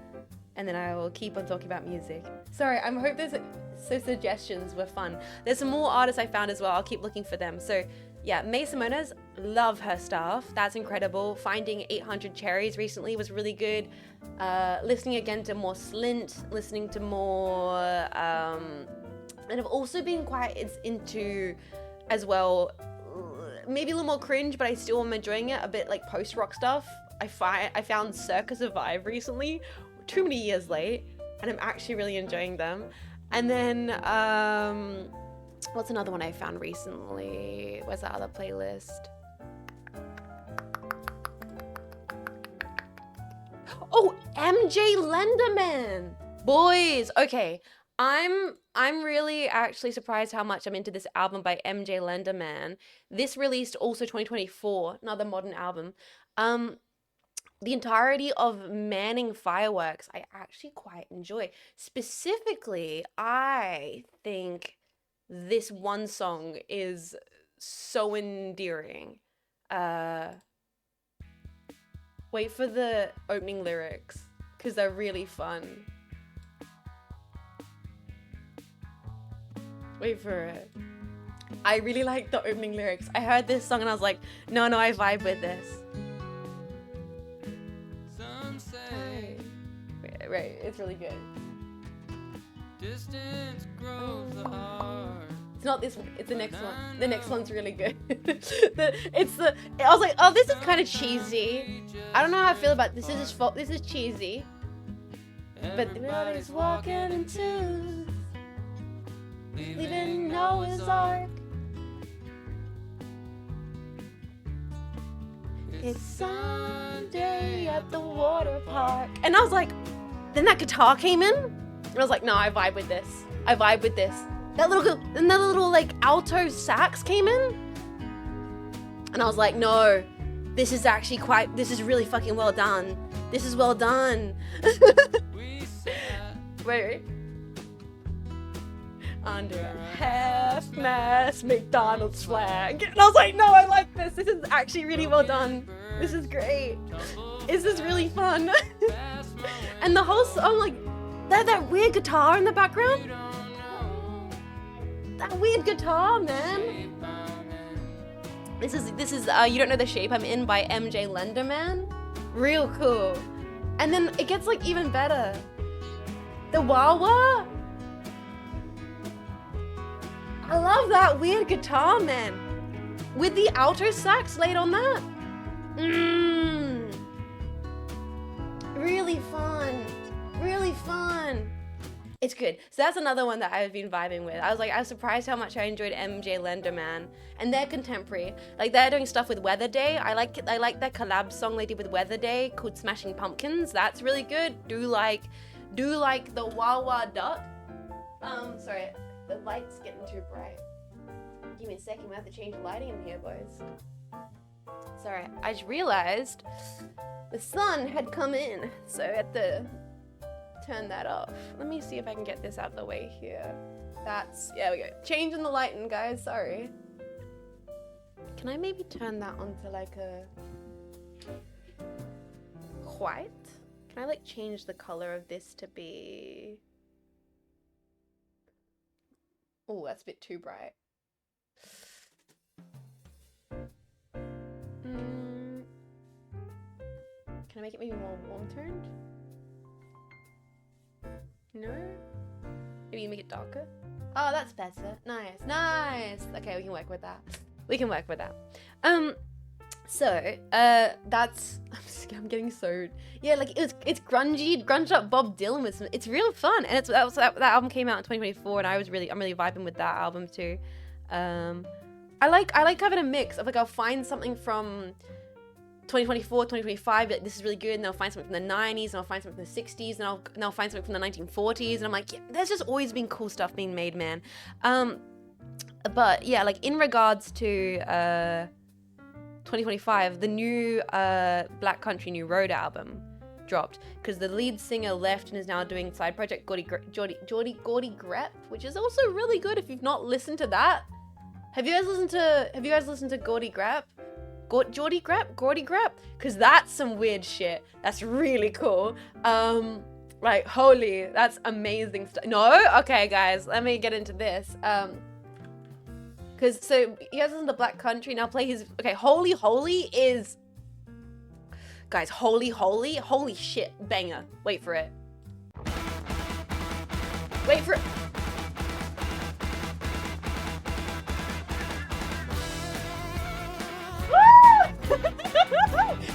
And then I will keep on talking about music. Sorry, I hope those suggestions were fun. There's some more artists I found as well. I'll keep looking for them. So yeah, May Simona's, love her stuff. That's incredible. Finding 800 Cherries recently was really good. Listening again to more Slint, listening to more, and I've also been quite into as well, maybe a little more cringe, but I still am enjoying it, a bit like post-rock stuff. I found Circa Survive recently, too many years late, and I'm actually really enjoying them. And then what's another one I found recently? Where's that other playlist? Oh, MJ Lenderman. Boys, okay. I'm really actually surprised how much I'm into this album by MJ Lenderman. This released also 2024, another modern album. The entirety of Manning Fireworks, I actually quite enjoy. Specifically, I think this one song is so endearing. Wait for the opening lyrics, because they're really fun. Wait for it. I really like the opening lyrics. I heard this song and I was like, no, I vibe with this. Right, it's really good. Distance grows apart. It's not this one, it's the next one. The next one's really good. I was like, oh, this is kind of cheesy. I don't know how I feel about this. This is cheesy. But the world is walking into leaving Noah's Ark. It's Sunday at the water park. And I was like, then that guitar came in. And I was like, no, I vibe with this. I vibe with this. That little like alto sax came in. And I was like, no, this is actually this is really fucking well done. This is well done. Wait. Under a half-mast McDonald's flag. And I was like, no, I like this. This is actually really well done. This is great. This is really fun. And the whole song, like, that weird guitar in the background. That weird guitar, man. This is You Don't Know the Shape I'm In by MJ Lenderman. Real cool. And then it gets like even better. The wah-wah. I love that weird guitar, man. With the alto sax laid on that. Really fun. Really fun. It's good. So that's another one that I've been vibing with. I was surprised how much I enjoyed MJ Lenderman. And they're contemporary. Like, they're doing stuff with Weather Day. I like their collab song they did with Weather Day called Smashing Pumpkins. That's really good. Do like the Wah Wah Duck. Sorry, the light's getting too bright. Give me a second, we have to change the lighting in here, boys. Sorry, I just realized the sun had come in, so I had to turn that off. Let me see if I can get this out of the way here. Yeah, we go. Changing the lighting, guys, sorry. Can I maybe turn that onto like a white? Can I like change the color of this to be... Oh, that's a bit too bright. Can I make it maybe more warm-toned? No? Maybe make it darker? Oh, that's better. Nice, nice. Okay, we can work with that. We can work with that. So, that's, I'm getting so, yeah, like, it's grunged up Bob Dylan with some, it's real fun, and that album came out in 2024, and I'm really vibing with that album too. I like having a mix of, like, I'll find something from 2024, 2025, like, this is really good, and I'll find something from the 90s, and I'll find something from the 60s, and I'll find something from the 1940s, and I'm like, yeah, there's just always been cool stuff being made, man. But yeah, like, in regards to 2025, the new Black Country New Road album dropped, because the lead singer left and is now doing side project Gordy Grep, which is also really good. If you've not listened to that, have you guys listened to Gordy Grep? Gordy Grep? Because that's some weird shit. That's really cool. Like, holy, that's amazing stuff. No? Okay, guys, let me get into this. Because, so, you guys listen to Black Country, now play his, okay, Holy Holy is, guys, Holy shit, banger. Wait for it. Wait for it.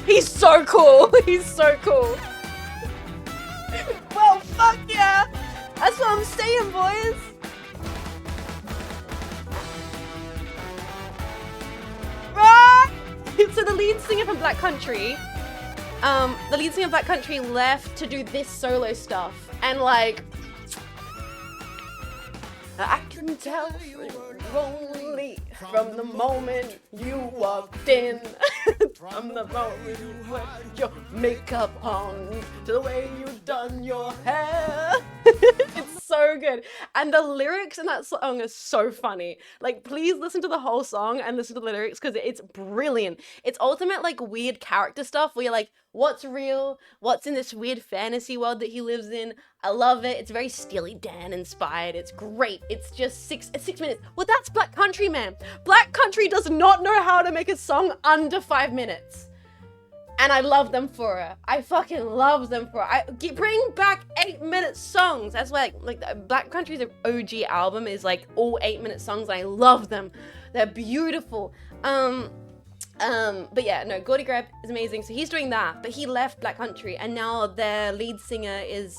He's so cool. He's so cool. Well, fuck yeah. That's what I'm saying, boys. Right. So the lead singer from Black Country, left to do this solo stuff, and like, I can tell you were lonely from the moment you walked in. From the moment you put your makeup on to the way you done your hair. It's so good. And the lyrics in that song are so funny. Like, please listen to the whole song and listen to the lyrics, because it's brilliant. It's ultimate, like, weird character stuff where you're like, what's real? What's in this weird fantasy world that he lives in? I love it. It's very Steely Dan inspired. It's great. It's just six minutes. Well, that's Black Country, man. Black Country does not know how to make a song under 5 minutes. And I love them for it. I fucking love them for it. Bring back 8-minute songs. That's why, like Black Country's OG album is like all 8-minute songs. And I love them. They're beautiful. But yeah, no, Gordy Greb is amazing. So he's doing that, but he left Black Country, and now their lead singer is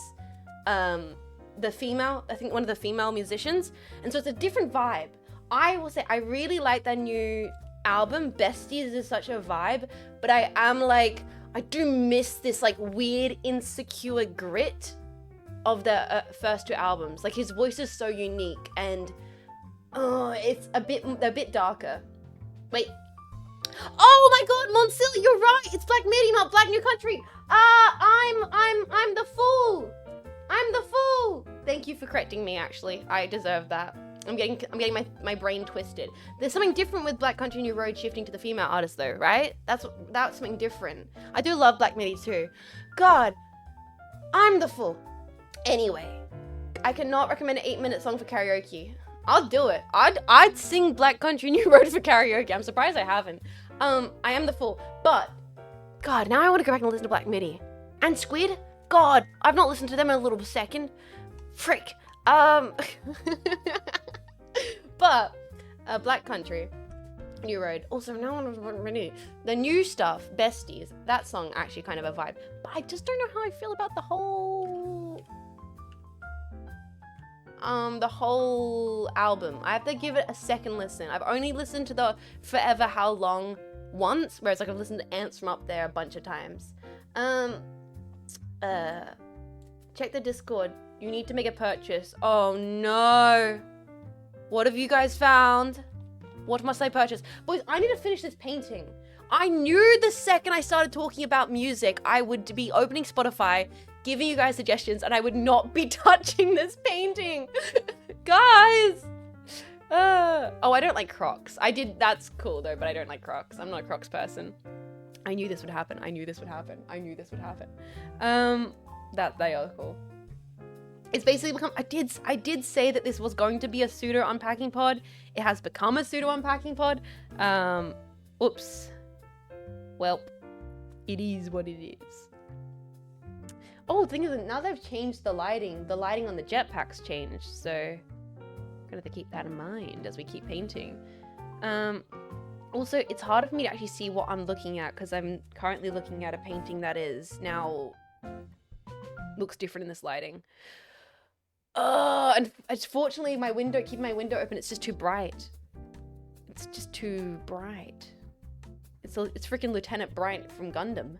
the female, I think one of the female musicians. And so it's a different vibe. I will say I really like their new album. Besties is such a vibe, but I am like, I do miss this like weird insecure grit of the first two albums. Like, his voice is so unique, and it's a bit darker. Wait. Oh my god, Monsil, you're right. It's Black Midi, not Black New Country. I'm the fool. I'm the fool. Thank you for correcting me, actually. I deserve that. I'm getting my brain twisted. There's something different with Black Country New Road shifting to the female artist though, right? That's something different. I do love Black Midi too. God, I'm the fool. Anyway, I cannot recommend an 8-minute song for karaoke. I'll do it. I'd sing Black Country New Road for karaoke. I'm surprised I haven't. I am the fool. But, God, now I want to go back and listen to Black Midi. And Squid? God, I've not listened to them in a little second. Frick. But, Black Country New Road. Also, now I want to Midi. The new stuff, Besties, that song actually kind of a vibe. But I just don't know how I feel about the whole album. I have to give it a second listen. I've only listened to the Forever How Long once, whereas like I've listened to Ants from Up There a bunch of times. Check the Discord. You need to make a purchase. Oh no. What have you guys found? What must I purchase? Boys, I need to finish this painting. I knew the second I started talking about music, I would be opening Spotify, giving you guys suggestions, and I would not be touching this painting. Guys! Oh, I don't like Crocs. That's cool though, but I don't like Crocs. I'm not a Crocs person. I knew this would happen. I knew this would happen. I knew this would happen. They are cool. It's basically become, I did say that this was going to be a pseudo unpacking pod. It has become a pseudo unpacking pod. Oops. Welp. It is what it is. Oh, the thing is, now they've changed the lighting on the jetpacks changed, so I'm Gonna have to keep that in mind as we keep painting. Also, it's harder for me to actually see what I'm looking at because I'm currently looking at a painting that is now looks different in this lighting. And unfortunately, keeping my window open, it's just too bright. It's just too bright. It's freaking Lieutenant Bright from Gundam.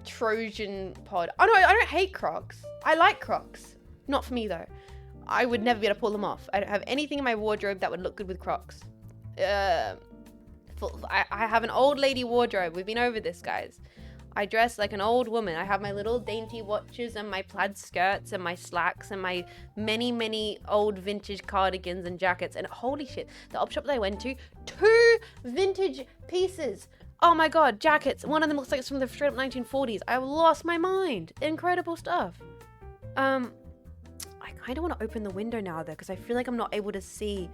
Trojan pod. Oh no, I don't hate Crocs. I like Crocs. Not for me though. I would never be able to pull them off. I don't have anything in my wardrobe that would look good with Crocs. I have an old lady wardrobe. We've been over this, guys. I dress like an old woman. I have my little dainty watches and my plaid skirts and my slacks and my many, many old vintage cardigans and jackets. And holy shit, the op shop that I went to, 2 vintage pieces. Oh my god, jackets. One of them looks like it's from the straight up 1940s. I lost my mind. Incredible stuff. I kind of want to open the window now though, because I feel like I'm not able to see.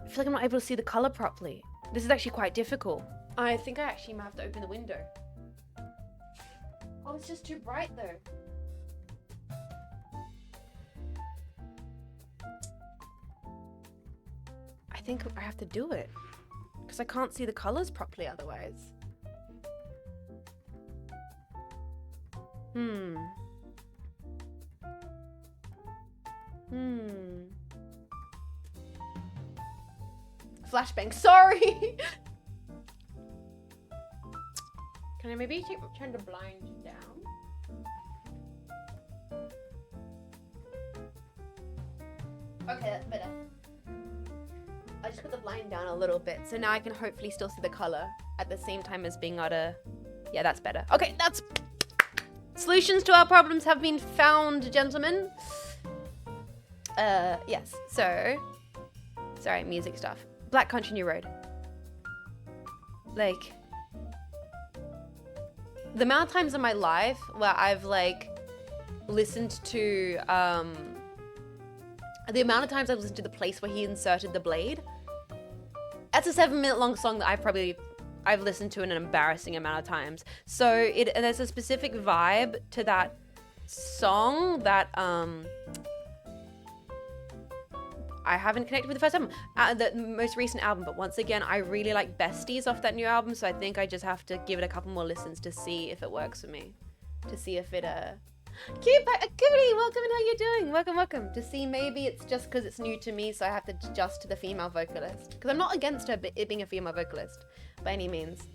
I feel like I'm not able to see the color properly. This is actually quite difficult. I think I actually might have to open the window. Oh, it's just too bright though. I think I have to do it because I can't see the colors properly otherwise. Flashbang, sorry! Can I maybe turn the blind down? Okay, that's better. I just put the blind down a little bit, so now I can hopefully still see the color at the same time as being able to... Yeah, that's better. Okay, that's... Solutions to our problems have been found, gentlemen. Yes, so... Sorry, music stuff. Black Country New Road. Like... The amount of times in my life where I've, like, listened to, the amount of times I've listened to the place where he inserted the blade, that's a 7-minute long song that I've listened to an embarrassing amount of times. So and there's a specific vibe to that song that I haven't connected with the first album, the most recent album. But once again, I really like Besties off that new album, so I think I just have to give it a couple more listens to see if it works for me, to see if it Cute Activity, welcome and how you doing? Welcome. To see maybe it's just because it's new to me, so I have to adjust to the female vocalist. Because I'm not against her it being a female vocalist by any means.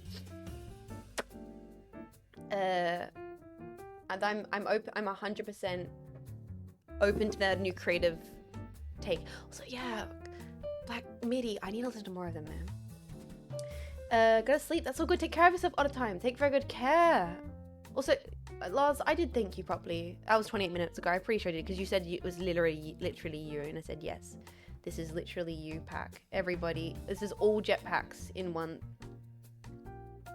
And I'm open. I'm 100% open to their new creative take. Also, yeah, Black Midi. I need to listen to more of them, man. Go to sleep. That's all good. Take care of yourself all the time. Take very good care. Also, Lars, I did thank you properly. That was 28 minutes ago. I pretty sure I did, because you said it was literally you, and I said yes. This is literally you pack. Everybody, this is all jetpacks in one. I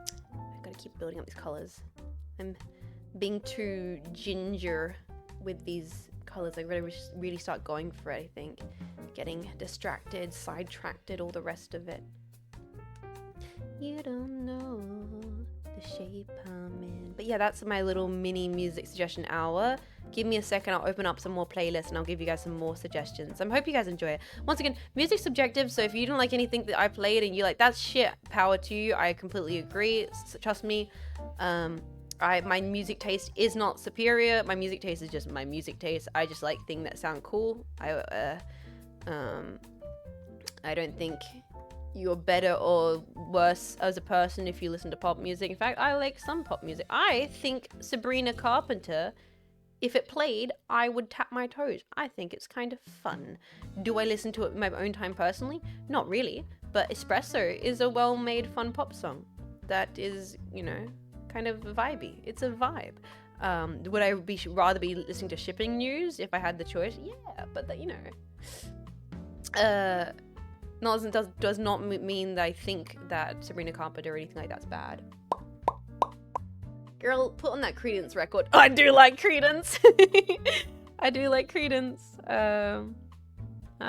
gotta keep building up these colors. I'm being too ginger with these colors. I really start going for it, I think. Getting distracted, sidetracked, all the rest of it. You don't know the shape I'm in. But yeah, that's my little mini music suggestion hour. Give me a second, I'll open up some more playlists and I'll give you guys some more suggestions. I hope you guys enjoy it. Once again, music's subjective, so if you don't like anything that I played and you're like, that's shit, power to you, I completely agree. Trust me. My music taste is not superior. My music taste is just my music taste. I just like things that sound cool. I don't think you're better or worse as a person if you listen to pop music. In fact, I like some pop music. I think Sabrina Carpenter, if it played, I would tap my toes. I think it's kind of fun. Do I listen to it in my own time personally? Not really, but Espresso is a well-made fun pop song that is, you know, kind of vibey. It's a vibe. Would I rather be listening to shipping news if I had the choice? Yeah, but that, you know, does not mean that I think that Sabrina Carpenter or anything like that's bad. Girl, put on that Credence record. I do like Credence. I do like Credence. I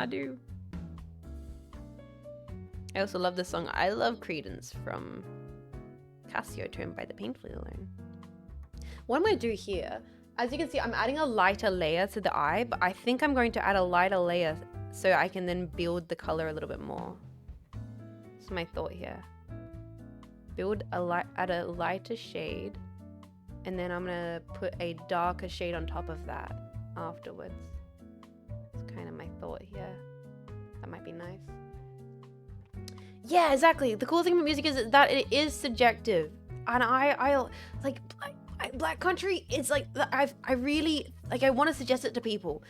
do. I also love the song I Love Credence from Casio Tone by the Painfully Alone. What I'm going to do here As you can see, I'm adding a lighter layer to the eye, but I think I'm going to add a lighter layer so I can then build the color a little bit more. That's my thought here. Add a lighter shade, and then I'm gonna put a darker shade on top of that afterwards. That's kind of my thought here. That might be nice. Yeah, exactly. The cool thing about music is that it is subjective, and I like Black Country. It's like I really like. I want to suggest it to people,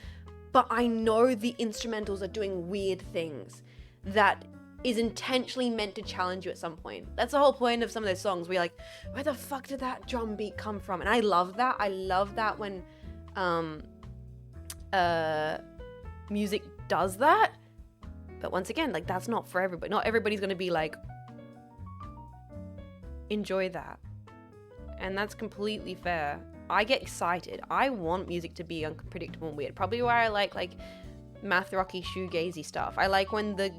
but I know the instrumentals are doing weird things that is intentionally meant to challenge you at some point. That's the whole point of some of those songs where you're like, where the fuck did that drum beat come from? And I love that. I love that when music does that. But once again, like, that's not for everybody. Not everybody's gonna be like, enjoy that. And that's completely fair. I get excited. I want music to be unpredictable and weird. Probably why I like math rocky shoegazy stuff. I like when the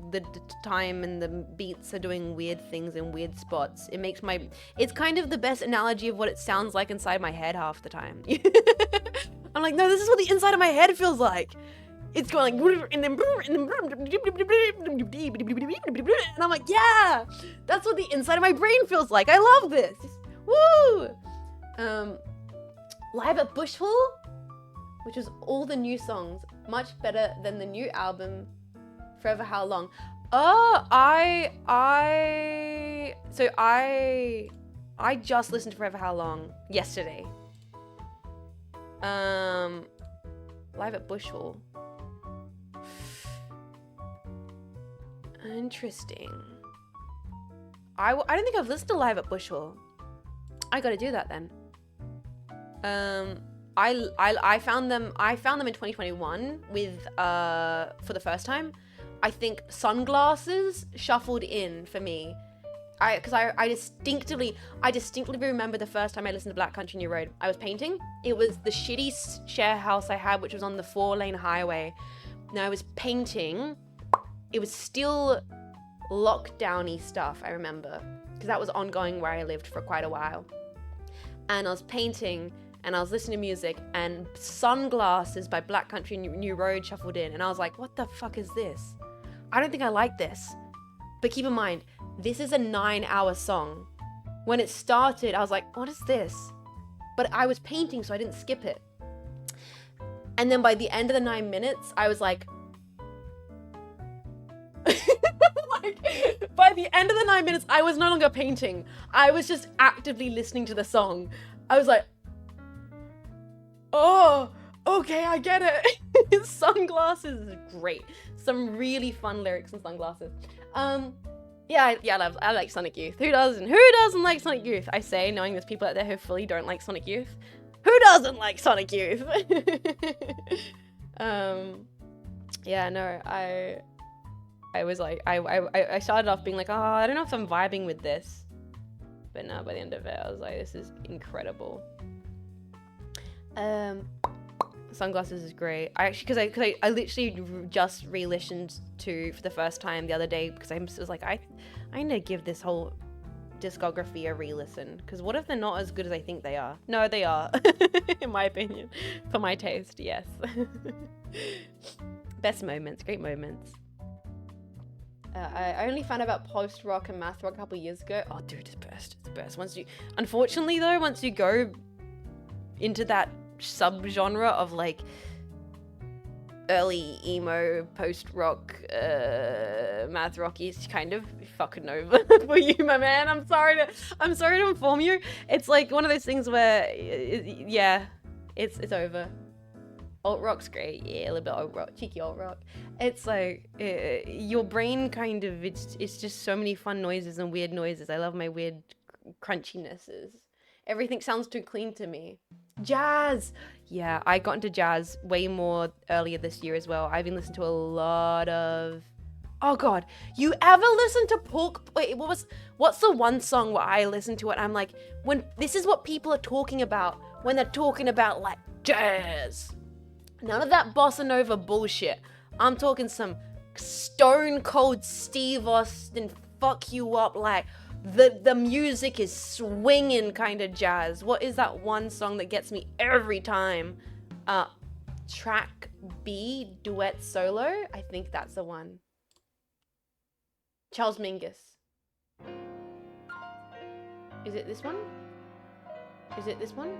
time and the beats are doing weird things in weird spots. It makes it's kind of the best analogy of what it sounds like inside my head half the time. I'm like, no, this is what the inside of my head feels like. It's going like, and I'm like, yeah, that's what the inside of my brain feels like. I love this. Woo! Live at Bushful, which is all the new songs, much better than the new album, Forever How Long. Oh, I just listened to Forever How Long yesterday. Live at Bushful. Interesting. I don't think I've listened to Live at Bushful. I gotta do that then. I found them in 2021 with for the first time. I think Sunglasses shuffled in for me. Because I distinctly remember the first time I listened to Black Country New Road. I was painting. It was the shitty share house I had, which was on the 4-lane highway. Now I was painting. It was still lockdowny stuff, I remember, because that was ongoing where I lived for quite a while. And I was painting, and I was listening to music, and Sunglasses by Black Country New Road shuffled in, and I was like, what the fuck is this? I don't think I like this. But keep in mind, this is a 9-hour song. When it started, I was like, what is this? But I was painting, so I didn't skip it. And then by the end of the 9 minutes, I was like, by the end of the 9 minutes, I was no longer painting. I was just actively listening to the song. I was like, oh, okay, I get it. Sunglasses is great. Some really fun lyrics in Sunglasses. Yeah, I like Sonic Youth. Who doesn't like Sonic Youth? I say, knowing there's people out there who fully don't like Sonic Youth. Who doesn't like Sonic Youth? Yeah, no, I was like, I started off being like, oh, I don't know if I'm vibing with this. But no, by the end of it, I was like, this is incredible. Sunglasses is great. I actually, because I literally just re-listened to for the first time the other day, because I was like, I need to give this whole discography a re-listen, because what if they're not as good as I think they are? No, they are. In my opinion. For my taste, yes. Best moments, great moments. I only found out about post-rock and math rock a couple years ago. Oh, dude, it's best. It's best. Unfortunately, though, once you go into that sub-genre of, like, early emo, post-rock, math rock is kind of fucking over for you, my man. I'm sorry to inform you. It's, like, one of those things where, yeah, it's over. Alt-rock's great, yeah, a little bit alt-rock, cheeky alt-rock. It's like, your brain kind of, it's just so many fun noises and weird noises. I love my weird crunchynesses. Everything sounds too clean to me. Jazz! Yeah, I got into jazz way more earlier this year as well. I've been listening to a lot of... Oh god, you ever listen to Wait, what's the one song where I listen to it and I'm like, this is what people are talking about when they're talking about, like, jazz. None of that bossa nova bullshit. I'm talking some stone cold Steve Austin fuck you up like the music is swinging kind of jazz. What is that one song that gets me every time? Track B, duet solo. I think that's the one. Charles Mingus. Is it this one? Is it this one?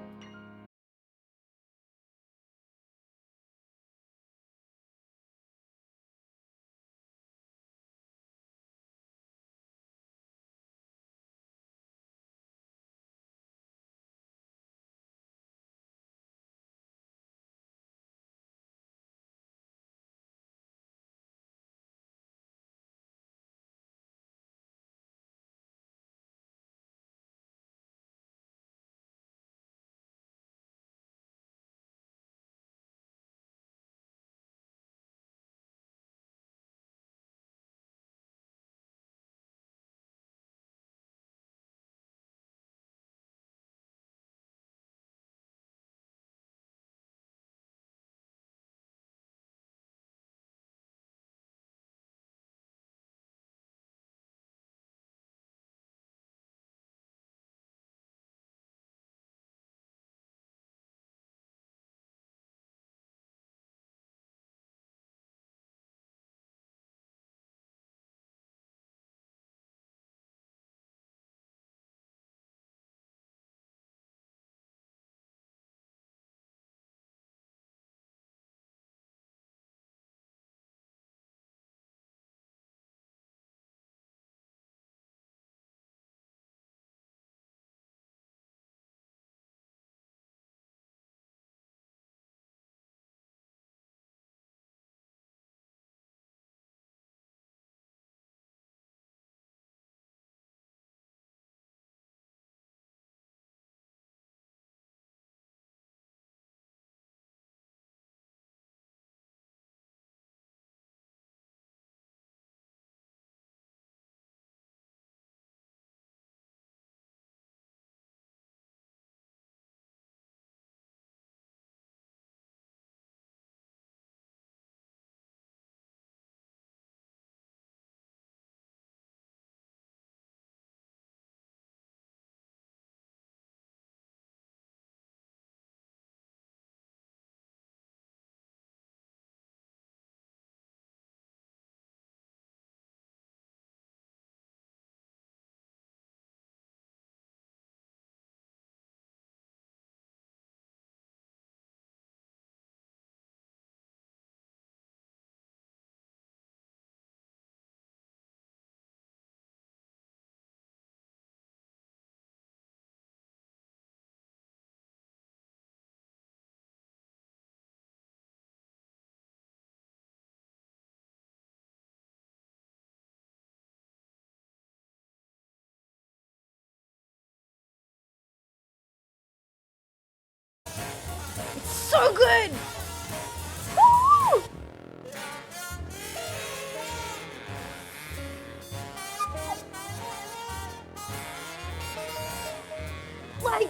So good! Woo! Like,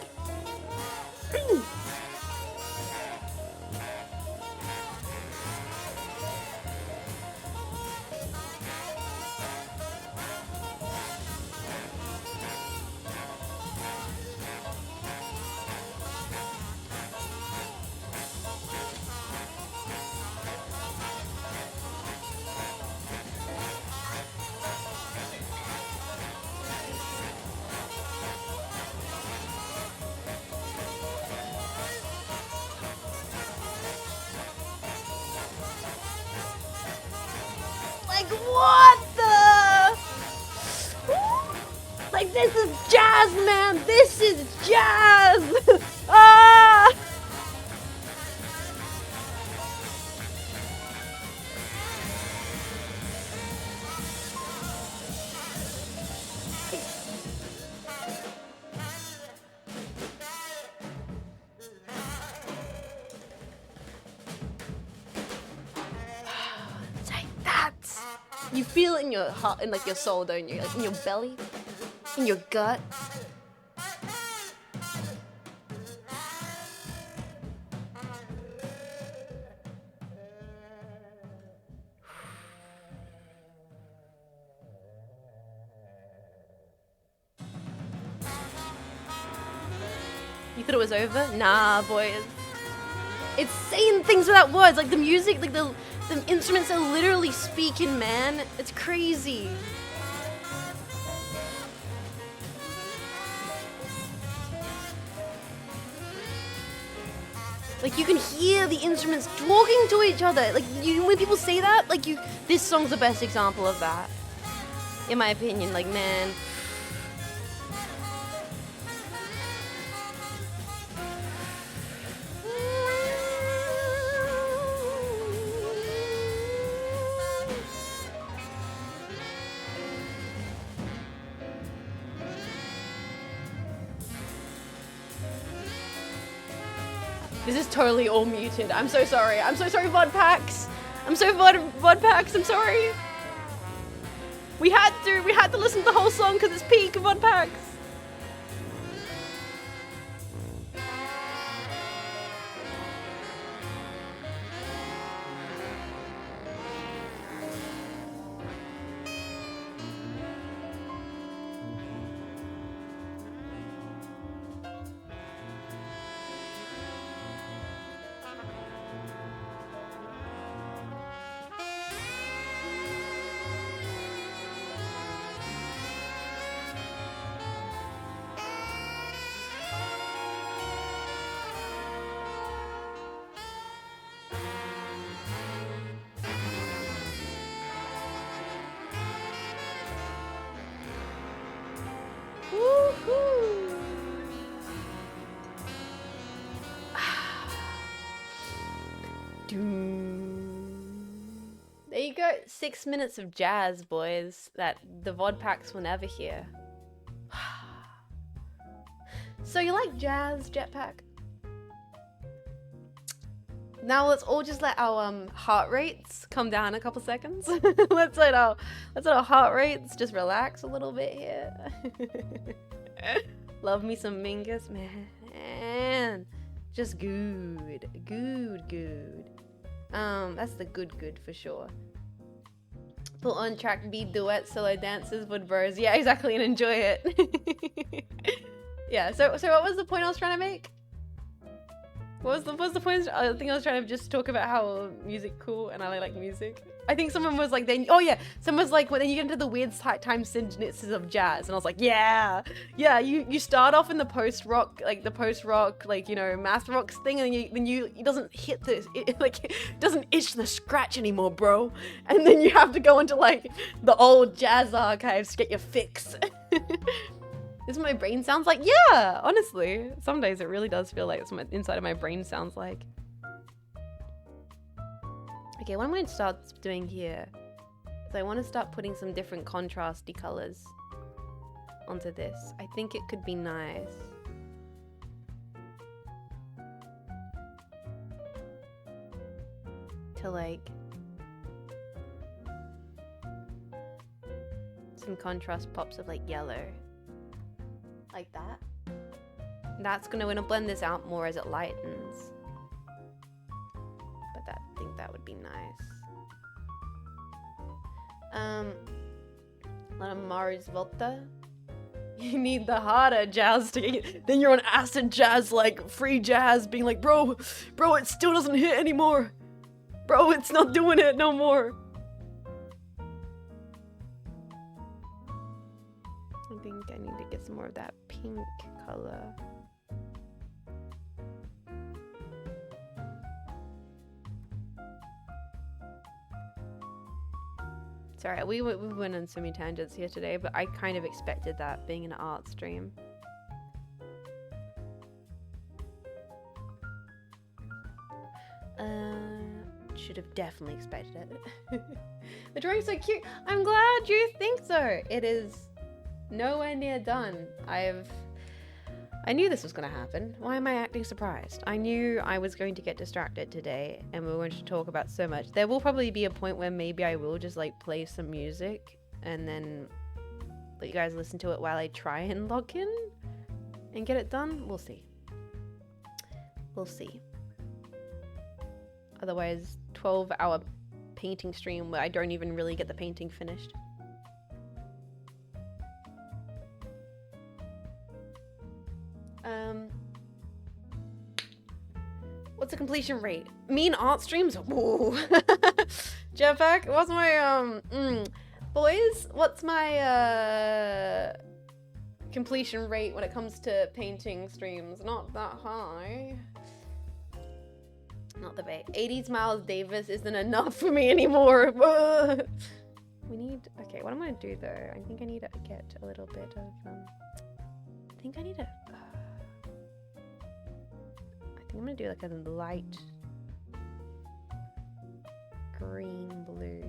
like what the? Woo! Like this is jazz, man. This is jazz. Ah! Take that. You feel it in your heart, in like your soul, don't you? Like in your belly, in your gut. You thought it was over? Nah, boys. It's saying things without words. Like the music, like the instruments are literally speaking, man. It's crazy. Like you can hear the instruments talking to each other. Like when people say that, like this song's the best example of that. In my opinion, like man. This is totally all muted. I'm so sorry. I'm so sorry, VOD packs. I'm so VOD packs. I'm sorry. We had to listen to the whole song because it's peak VOD packs. Woohoo! There you go. 6 minutes of jazz, boys, that the VOD packs will never hear. So you like jazz, Jetpack? Now let's all just let our heart rates come down a couple seconds. let's let our heart rates just relax a little bit here. Love me some Mingus, man. Just good. That's the good for sure. Put on track B duet solo dances with bros. Yeah, exactly, and enjoy it. Yeah, so what was the point I was trying to make? What was the point? I think I was trying to just talk about how music cool and I like music. I think someone was like, someone was like, when you get into the weird time signatures of jazz, and I was like, yeah, you start off in the post rock, like you know, math rocks thing, and then it doesn't hit it doesn't itch the scratch anymore, bro, and then you have to go into like the old jazz archives to get your fix. This is what my brain sounds like? Yeah, honestly. Some days it really does feel like it's what inside of my brain sounds like. Okay, what I'm going to start doing here is I want to start putting some different contrasty colors onto this. I think it could be nice. To like some contrast pops of like yellow. Like that. That's gonna blend this out more as it lightens. But I think that would be nice. A lot of Mars Volta. You need the harder jazz to get. Then you're on acid jazz, like free jazz, being like, bro, it still doesn't hit anymore. Bro, it's not doing it no more. I think I need to get some more of that pink color. Sorry, we went on so many tangents here today, but I kind of expected that being an art stream. Should have definitely expected it. The drawing's so cute. I'm glad you think so. It is nowhere near done. I knew this was going to happen. Why am I acting surprised? I knew I was going to get distracted today and we were going to talk about so much. There will probably be a point where maybe I will just like play some music and then let you guys listen to it while I try and log in and get it done. We'll see. We'll see. Otherwise, 12-hour painting stream where I don't even really get the painting finished. What's the completion rate? Mean art streams? Ooh. Jetpack, what's my, boys, what's my, completion rate when it comes to painting streams? Not that high. Not the bait. 80s Miles Davis isn't enough for me anymore. We need, okay, what I'm gonna do though, I think I need to get a little bit of, I think I'm gonna do like a light green blue.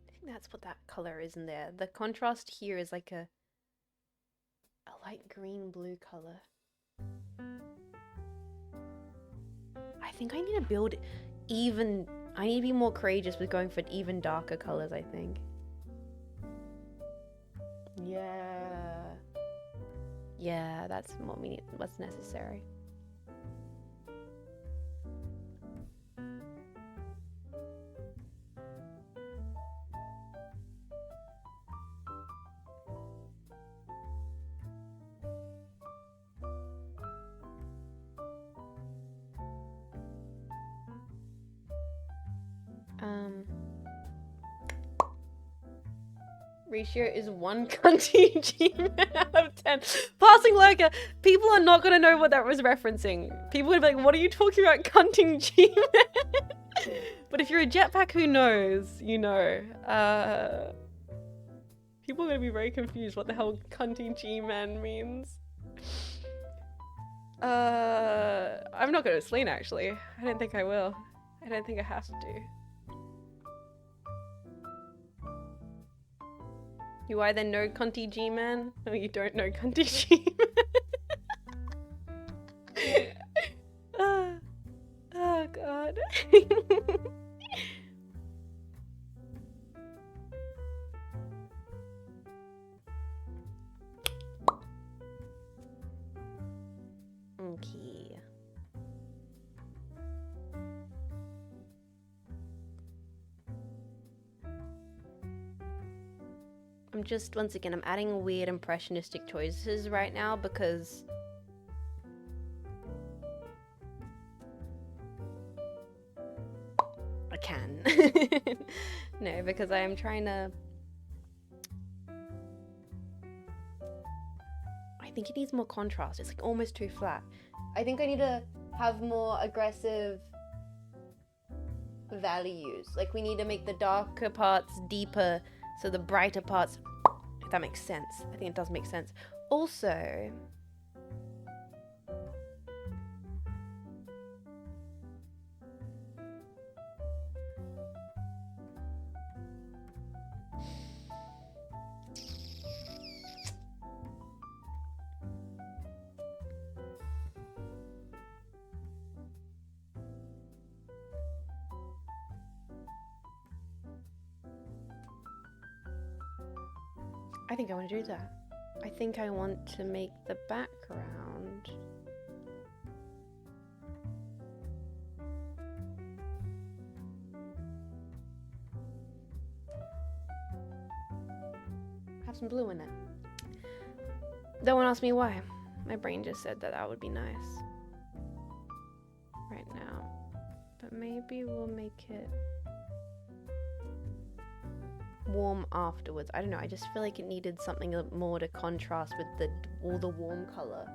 I think that's what that color is in there. The contrast here is like a light green blue color. I think I need to build even, I need to be more courageous with going for even darker colors, I think. Yeah, that's what we need, what's necessary. Ratio is 1 cunty G-man out of 10. Passing like a, people are not gonna know what that was referencing. People would be like, what are you talking about, cunting G-man? But if you're a jetpack who knows, you know. People are gonna be very confused what the hell cunting G-man means. I'm not gonna explain actually. I don't think I will. I don't think I have to. You either know cunty G-man or you don't know cunty G-man. Oh god. Okay. I'm just, once again, I'm adding weird impressionistic choices right now because I can. No, because I am trying to, I think it needs more contrast. It's like almost too flat. I think I need to have more aggressive values. Like we need to make the darker parts deeper so the brighter parts, if that makes sense. I think it does make sense. Also, I think I want to do that. I think I want to make the background have some blue in it. Don't ask me why. My brain just said that that would be nice right now. But maybe we'll make it warm afterwards. I don't know, I just feel like it needed something more to contrast with all the warm color.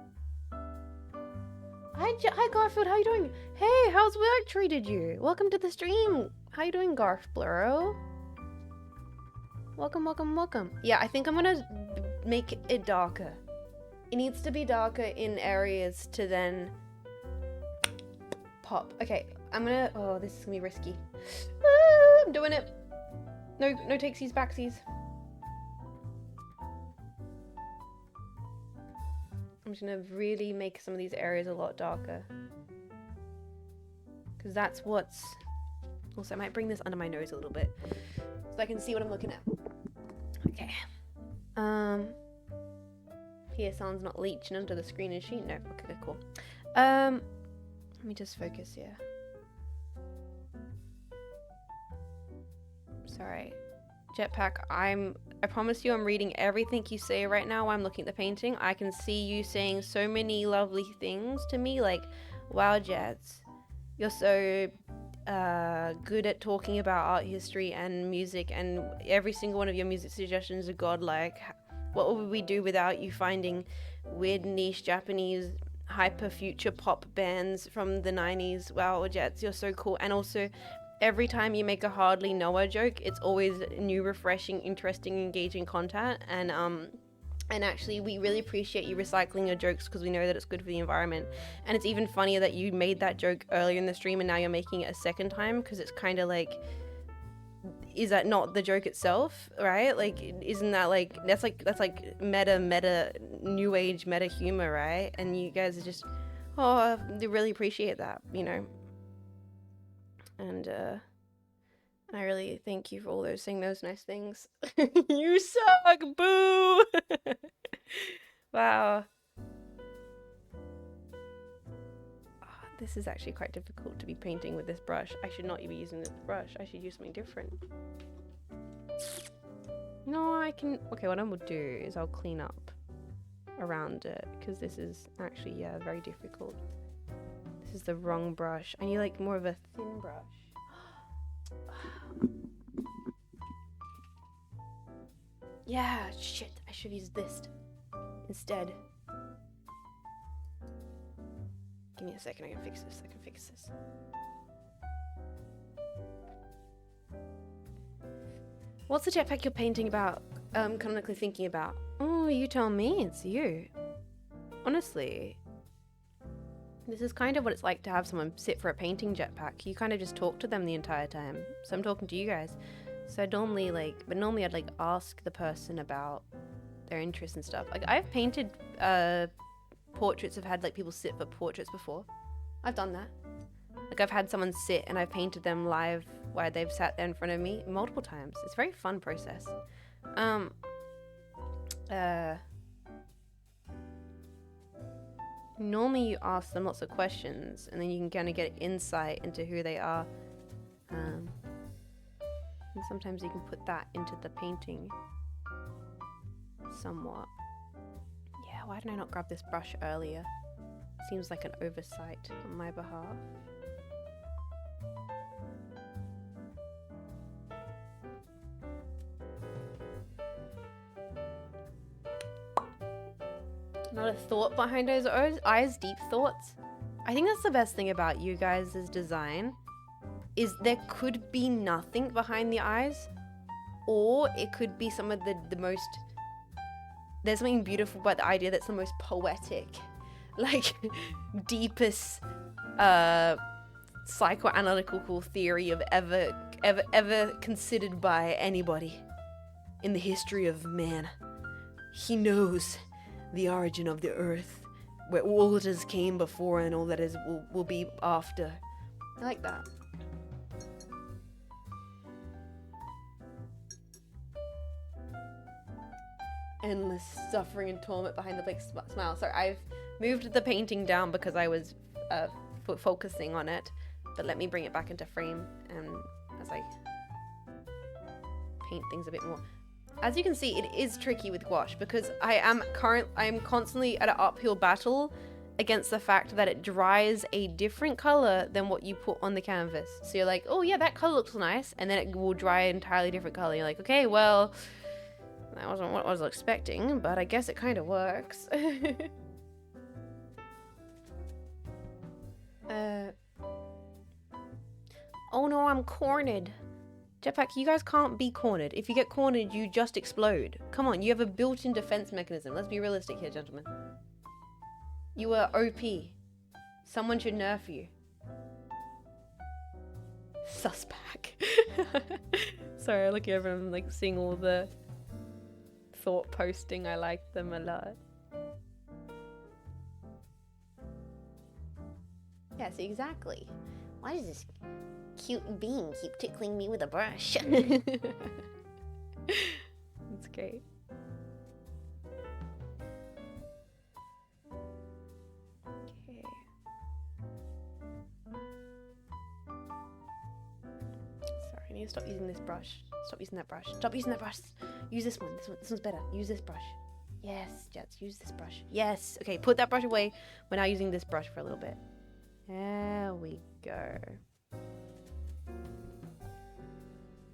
Hi Garfield, how you doing? Hey, how's work treated you? Welcome to the stream. How you doing, Garf Bluro? Welcome. Yeah, I think I'm gonna make it darker. It needs to be darker in areas to then pop. Okay, I'm gonna, oh, this is gonna be risky. I'm doing it. No takesies, backsies. I'm just gonna really make some of these areas a lot darker. Because that's what's... Also, I might bring this under my nose a little bit so I can see what I'm looking at. Okay. Here, sound's not leeching onto the screen, is she? No. Okay, cool. Let me just focus here. Sorry. Jetpack, I I promise you I'm reading everything you say right now while I'm looking at the painting. I can see you saying so many lovely things to me, like, wow, Jets, you're so good at talking about art history and music, and every single one of your music suggestions are godlike. What would we do without you finding weird niche Japanese hyper future pop bands from the 90s? Wow, Jets, you're so cool. And also, every time you make a hardly Noah joke, it's always new, refreshing, interesting, engaging content. And actually, we really appreciate you recycling your jokes because we know that it's good for the environment. And it's even funnier that you made that joke earlier in the stream and now you're making it a second time, because it's kind of like, is that not the joke itself, right? Like, isn't that like, that's like meta new age meta humor, right? And you guys are just, oh, they really appreciate that, you know. And I really thank you for all those saying those nice things. You suck, boo. Wow. Oh, this is actually quite difficult to be painting with this brush. I should not be using this brush. I should use something different. No, I can. Okay, what I will do is I'll clean up around it, because this is actually, yeah, very difficult. This is the wrong brush. I need like more of a thin brush. Yeah, shit, I should use this instead. Give me a second, I can fix this, What's the jetpack you're painting about, canonically thinking about? Oh, you tell me, it's you. Honestly, this is kind of what it's like to have someone sit for a painting jetpack. You kind of just talk to them the entire time. So I'm talking to you guys. So I normally I'd like ask the person about their interests and stuff. Like, I've painted portraits, I've had like people sit for portraits before. I've done that. Like, I've had someone sit and I've painted them live while they've sat there in front of me multiple times. It's a very fun process. Normally you ask them lots of questions and then you can kind of get insight into who they are. And sometimes you can put that into the painting somewhat. Yeah, why did I not grab this brush earlier? Seems like an oversight on my behalf. Not a thought behind those eyes, deep thoughts. I think that's the best thing about you guys' design, is there could be nothing behind the eyes, or it could be some of the most, there's something beautiful about the idea that's the most poetic, like deepest psychoanalytical theory of ever considered by anybody in the history of man. He knows the origin of the earth, where all that has came before and all that is will be after. I like that. Endless suffering and torment behind the big smile. Sorry, I've moved the painting down because I was focusing on it, but let me bring it back into frame and as I paint things a bit more. As you can see, it is tricky with gouache because I am constantly at an uphill battle against the fact that it dries a different color than what you put on the canvas. So you're like, oh yeah, that color looks nice, and then it will dry an entirely different color. You're like, okay, well, that wasn't what I was expecting, but I guess it kind of works. Oh no, I'm cornered. Jetpack, you guys can't be cornered. If you get cornered, you just explode. Come on, you have a built-in defense mechanism. Let's be realistic here, gentlemen. You are OP. Someone should nerf you. Suspect. Sorry, I look at everyone like seeing all the thought posting. I like them a lot. Yes, exactly. Why does this cute being keep tickling me with a brush? That's great. Okay. Sorry, I need to stop using this brush Stop using that brush. Stop using that brush. Use this one. This one's better. Use this brush. Yes, Jets, use this brush. Yes. Okay, put that brush away. We're now using this brush for a little bit. There we go.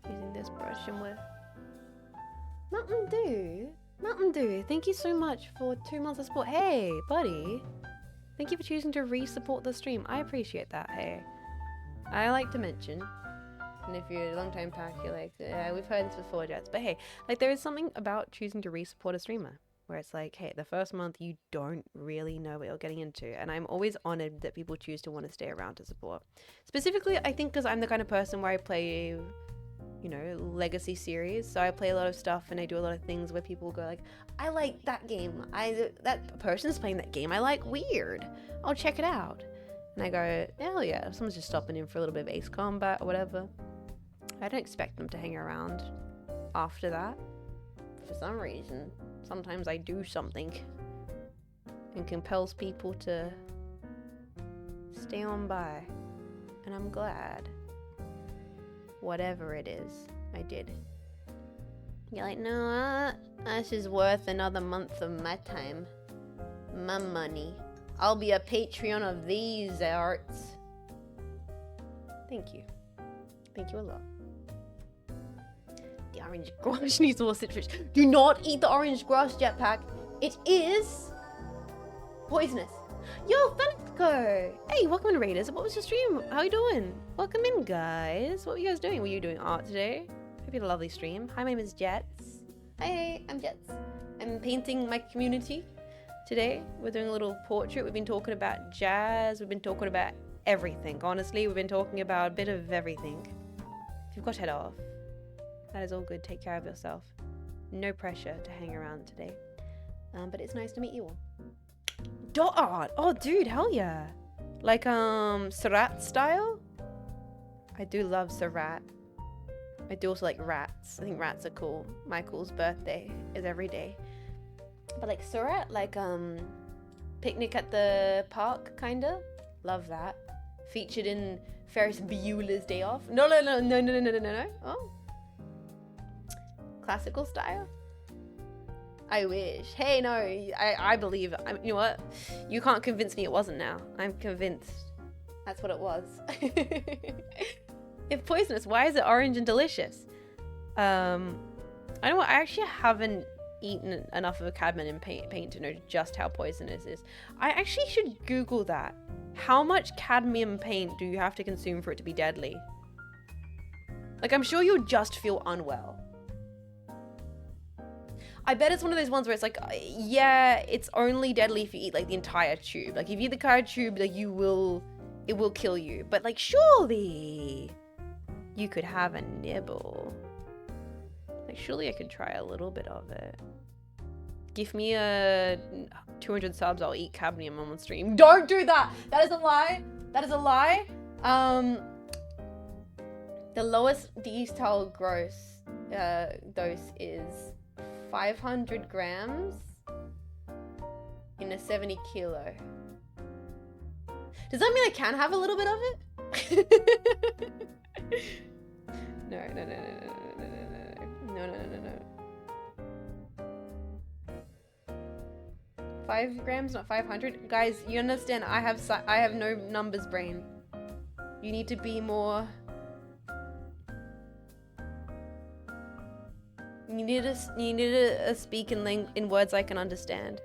Using this brush and we're... Mountain Dew, thank you so much for 2 months of support. Hey, buddy. Thank you for choosing to re-support the stream. I appreciate that, hey. I like to mention, and if you're a long time pack, you're like, yeah, we've heard this before, Jets. But hey, like there is something about choosing to re-support a streamer. Where it's like, hey, the first month you don't really know what you're getting into. And I'm always honored that people choose to want to stay around to support. Specifically, I think because I'm the kind of person where I play, you know, legacy series. So I play a lot of stuff and I do a lot of things where people go like, I like that game. That person's playing that game. I like weird. I'll check it out. And I go, hell yeah. If someone's just stopping in for a little bit of Ace Combat or whatever, I don't expect them to hang around after that. For some reason. Sometimes I do something and compels people to stay on by. And I'm glad. Whatever it is, I did. You're like, no, this is worth another month of my time. My money. I'll be a Patreon of these arts. Thank you. Thank you a lot. The orange grass needs more citrus. Do not eat the orange grass, Jetpack. It is poisonous. Yo, Fenixco! Hey, welcome in, Raiders. What was your stream? How you doing? Welcome in, guys. What were you guys doing? Were you doing art today? Hope you had a lovely stream. Hi, my name is Jets. Hey, I'm Jets. I'm painting my community today. We're doing a little portrait. We've been talking about jazz. We've been talking about everything. Honestly, we've been talking about a bit of everything. If you've got head off, that is all good. Take care of yourself. No pressure to hang around today. But it's nice to meet you all. Dot art! Oh, dude, hell yeah. Like, Surratt style? I do love Surratt. I do also like rats. I think rats are cool. Michael's birthday is every day. But like Surratt, like, Picnic at the Park, kinda. Love that. Featured in Ferris Bueller's Day Off. No. Oh. Classical style? I wish. Hey, no, I believe. You know what? You can't convince me it wasn't now. I'm convinced. That's what it was. If poisonous, why is it orange and delicious? I know what, I actually haven't eaten enough of a cadmium paint to know just how poisonous it is. I actually should Google that. How much cadmium paint do you have to consume for it to be deadly? Like, I'm sure you'll just feel unwell. I bet it's one of those ones where it's like, yeah, it's only deadly if you eat like the entire tube. Like if you eat the entire tube, like it will kill you. But like surely you could have a nibble. Like surely I could try a little bit of it. Give me a 200 subs, I'll eat cadmium on the stream. Don't do that! That is a lie! That is a lie! The lowest D-style gross dose is 500 grams in a 70 kilo. Does that mean I can have a little bit of it? No. 5 grams, not 500. Guys, you understand? I have no numbers brain. You need to be more. You need to speak in words I can understand.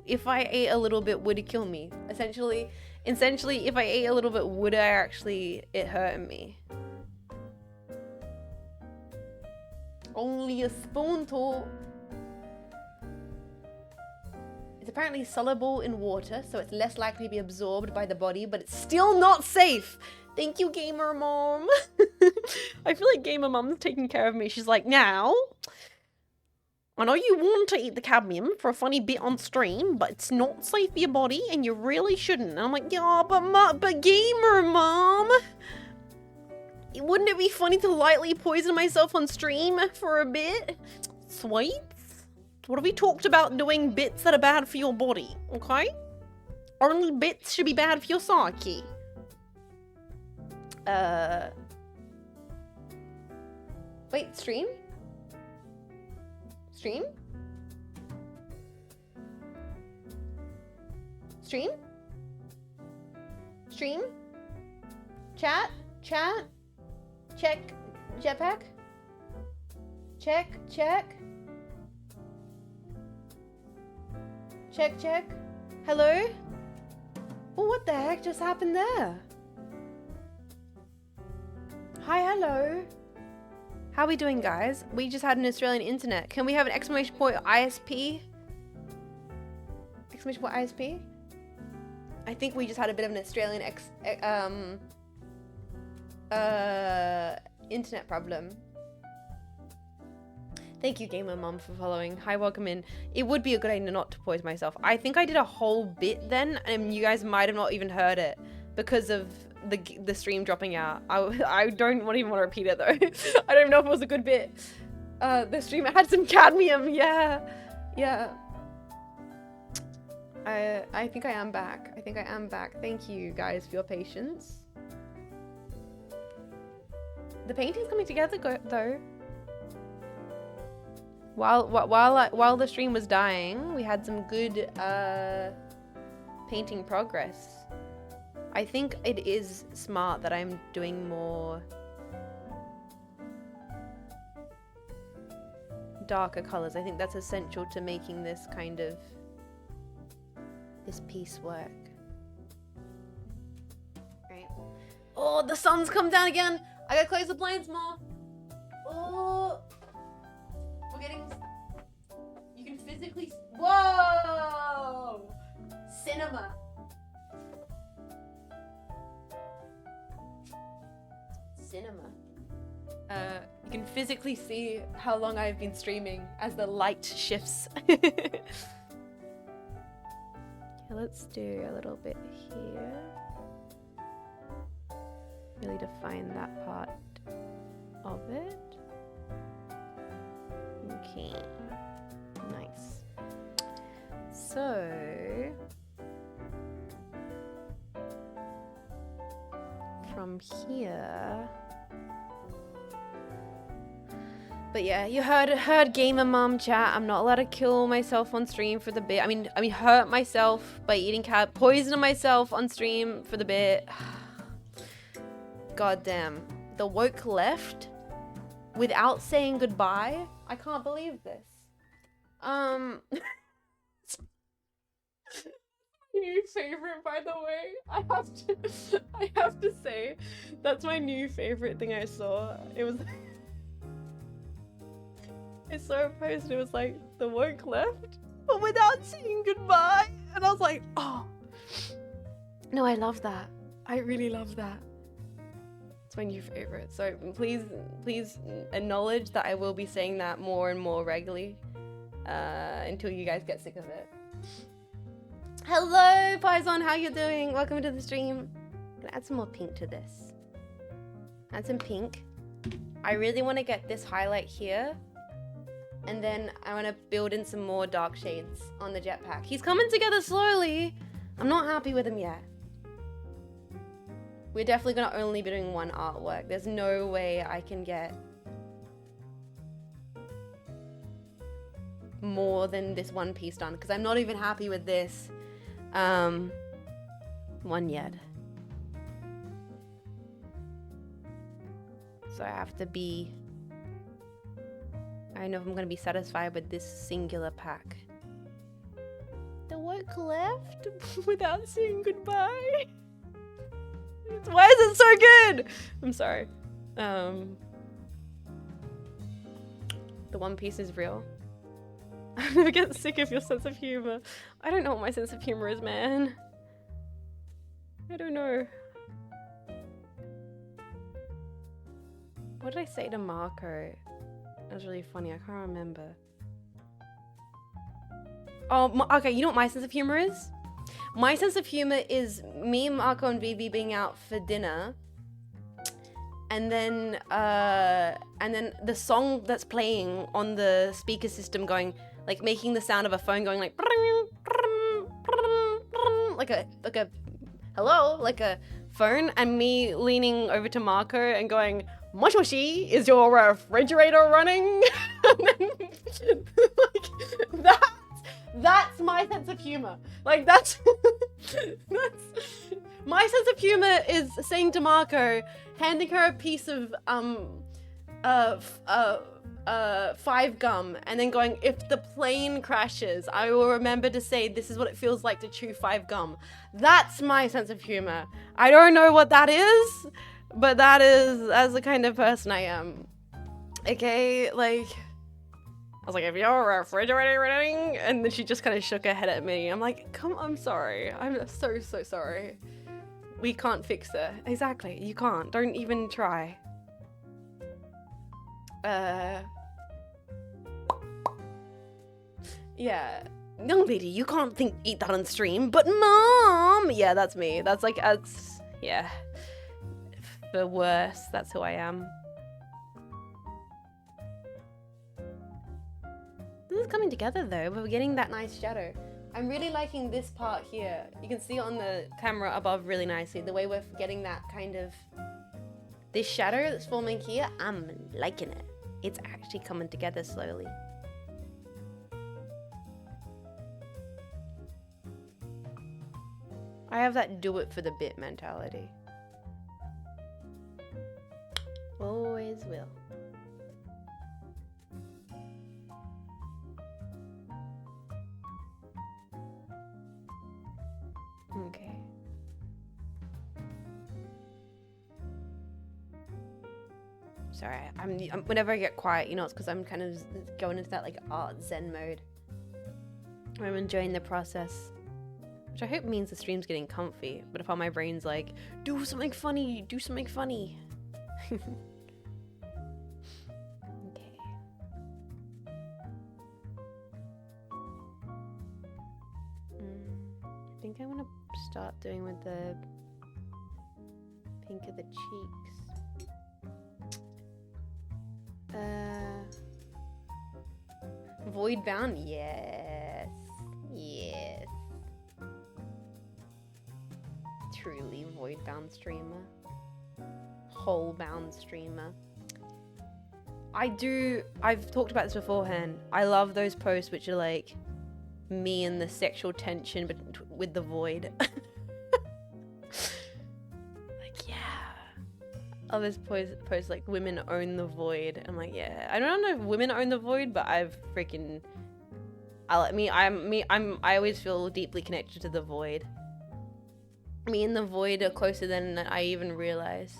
If I ate a little bit, would it kill me? Essentially, if I ate a little bit, would it hurt me? Only a spoonful. It's apparently soluble in water, so it's less likely to be absorbed by the body, but it's still not safe. Thank you, Gamer Mom. I feel like Gamer Mom's taking care of me. She's like, now, I know you want to eat the cadmium for a funny bit on stream, but it's not safe for your body, and you really shouldn't. And I'm like, yeah, but Gamer Mom, wouldn't it be funny to lightly poison myself on stream for a bit? Sweets? What have we talked about doing bits that are bad for your body, okay? Only bits should be bad for your psyche. Wait, stream? Stream? Stream? Stream? Chat? Chat? Check. Jetpack? Check. Check. Check. Check. Hello? Oh, what the heck just happened there? Hi, hello. How are we doing, guys? We just had an Australian internet. Can we have an exclamation point ISP? Exclamation point ISP? I think we just had a bit of an Australian internet problem. Thank you, Gamer Mom, for following. Hi, welcome in. It would be a good idea not to pause myself. I think I did a whole bit then, and you guys might have not even heard it because of the stream dropping out. I don't even want to repeat it though. I don't even know if it was a good bit. The stream had some cadmium. Yeah. I think I am back. Thank you guys for your patience. The painting's coming together though. While the stream was dying, we had some good painting progress. I think it is smart that I'm doing more darker colors. I think that's essential to making this kind of this piece work. Right. Oh, the sun's come down again. I gotta close the blinds more. Oh, we're getting. You can physically. Whoa! Cinema. Cinema. You can physically see how long I've been streaming as the light shifts. Okay, let's do a little bit here. Really define that part of it. Okay, nice. So from here. But yeah, you heard Gamer Mom chat. I'm not allowed to kill myself on stream for the bit. I mean hurt myself by eating cat, poison myself on stream for the bit. God damn. The woke left without saying goodbye. I can't believe this. New favorite, by the way. I have to say that's my new favorite thing I saw. It was I saw a post and it was like, the woke left, but without saying goodbye. And I was like, oh. No, I love that. I really love that. It's my new favorite. So please acknowledge that I will be saying that more and more regularly until you guys get sick of it. Hello, Paisan, how you doing? Welcome to the stream. I'm gonna add some more pink to this. Add some pink. I really want to get this highlight here. And then I want to build in some more dark shades on the jetpack. He's coming together slowly. I'm not happy with him yet. We're definitely going to only be doing one artwork. There's no way I can get more than this one piece done. Because I'm not even happy with this one yet. So I have to be... I don't know if I'm going to be satisfied with this singular pack. The work left without saying goodbye. Why is it so good? I'm sorry. The One Piece is real. I never get sick of your sense of humor. I don't know what my sense of humor is, man. I don't know. What did I say to Marco? That was really funny. I can't remember. Oh, okay. You know what my sense of humor is? My sense of humor is me, Marco, and Vivi being out for dinner, and then the song that's playing on the speaker system going, like, making the sound of a phone going like a hello, like a phone, and me leaning over to Marco and going, "Moshi moshi, is your refrigerator running?" And then, like, that's my sense of humor. Like, that's my sense of humor is saying to Marco, handing her a piece of 5 gum, and then going, if the plane crashes, I will remember to say this is what it feels like to chew 5 gum. That's my sense of humor. I don't know what that is, but that's the kind of person I am. Okay, like, I was like, if your refrigerator running, and then she just kind of shook her head at me. I'm like, I'm sorry. I'm so sorry. We can't fix it. Exactly, you can't. Don't even try. Yeah. Young lady, you can't eat that on stream, but mom! Yeah, that's me. That's like, yeah. For worse, that's who I am. This is coming together though, we're getting that nice shadow. I'm really liking this part here. You can see it on the camera above really nicely. The way we're getting that kind of, this shadow that's forming here, I'm liking it. It's actually coming together slowly. I have that do it for the bit mentality. Always will. Okay. Sorry, I'm whenever I get quiet, you know, it's because I'm kind of going into that like art zen mode. I'm enjoying the process, which I hope means the stream's getting comfy. But if all my brain's like, do something funny, do something funny. Okay. I think I'm gonna start doing with the pink of the cheeks. Void bound? Yes. Yes. Truly void bound streamer. Hole bound streamer. I've talked about this beforehand. I love those posts which are like me and the sexual tension but with the void. Like, yeah. Others post like women own the void. I'm like, yeah. I don't know if women own the void, but I've freaking I always feel deeply connected to the void. Me and the void are closer than I even realize.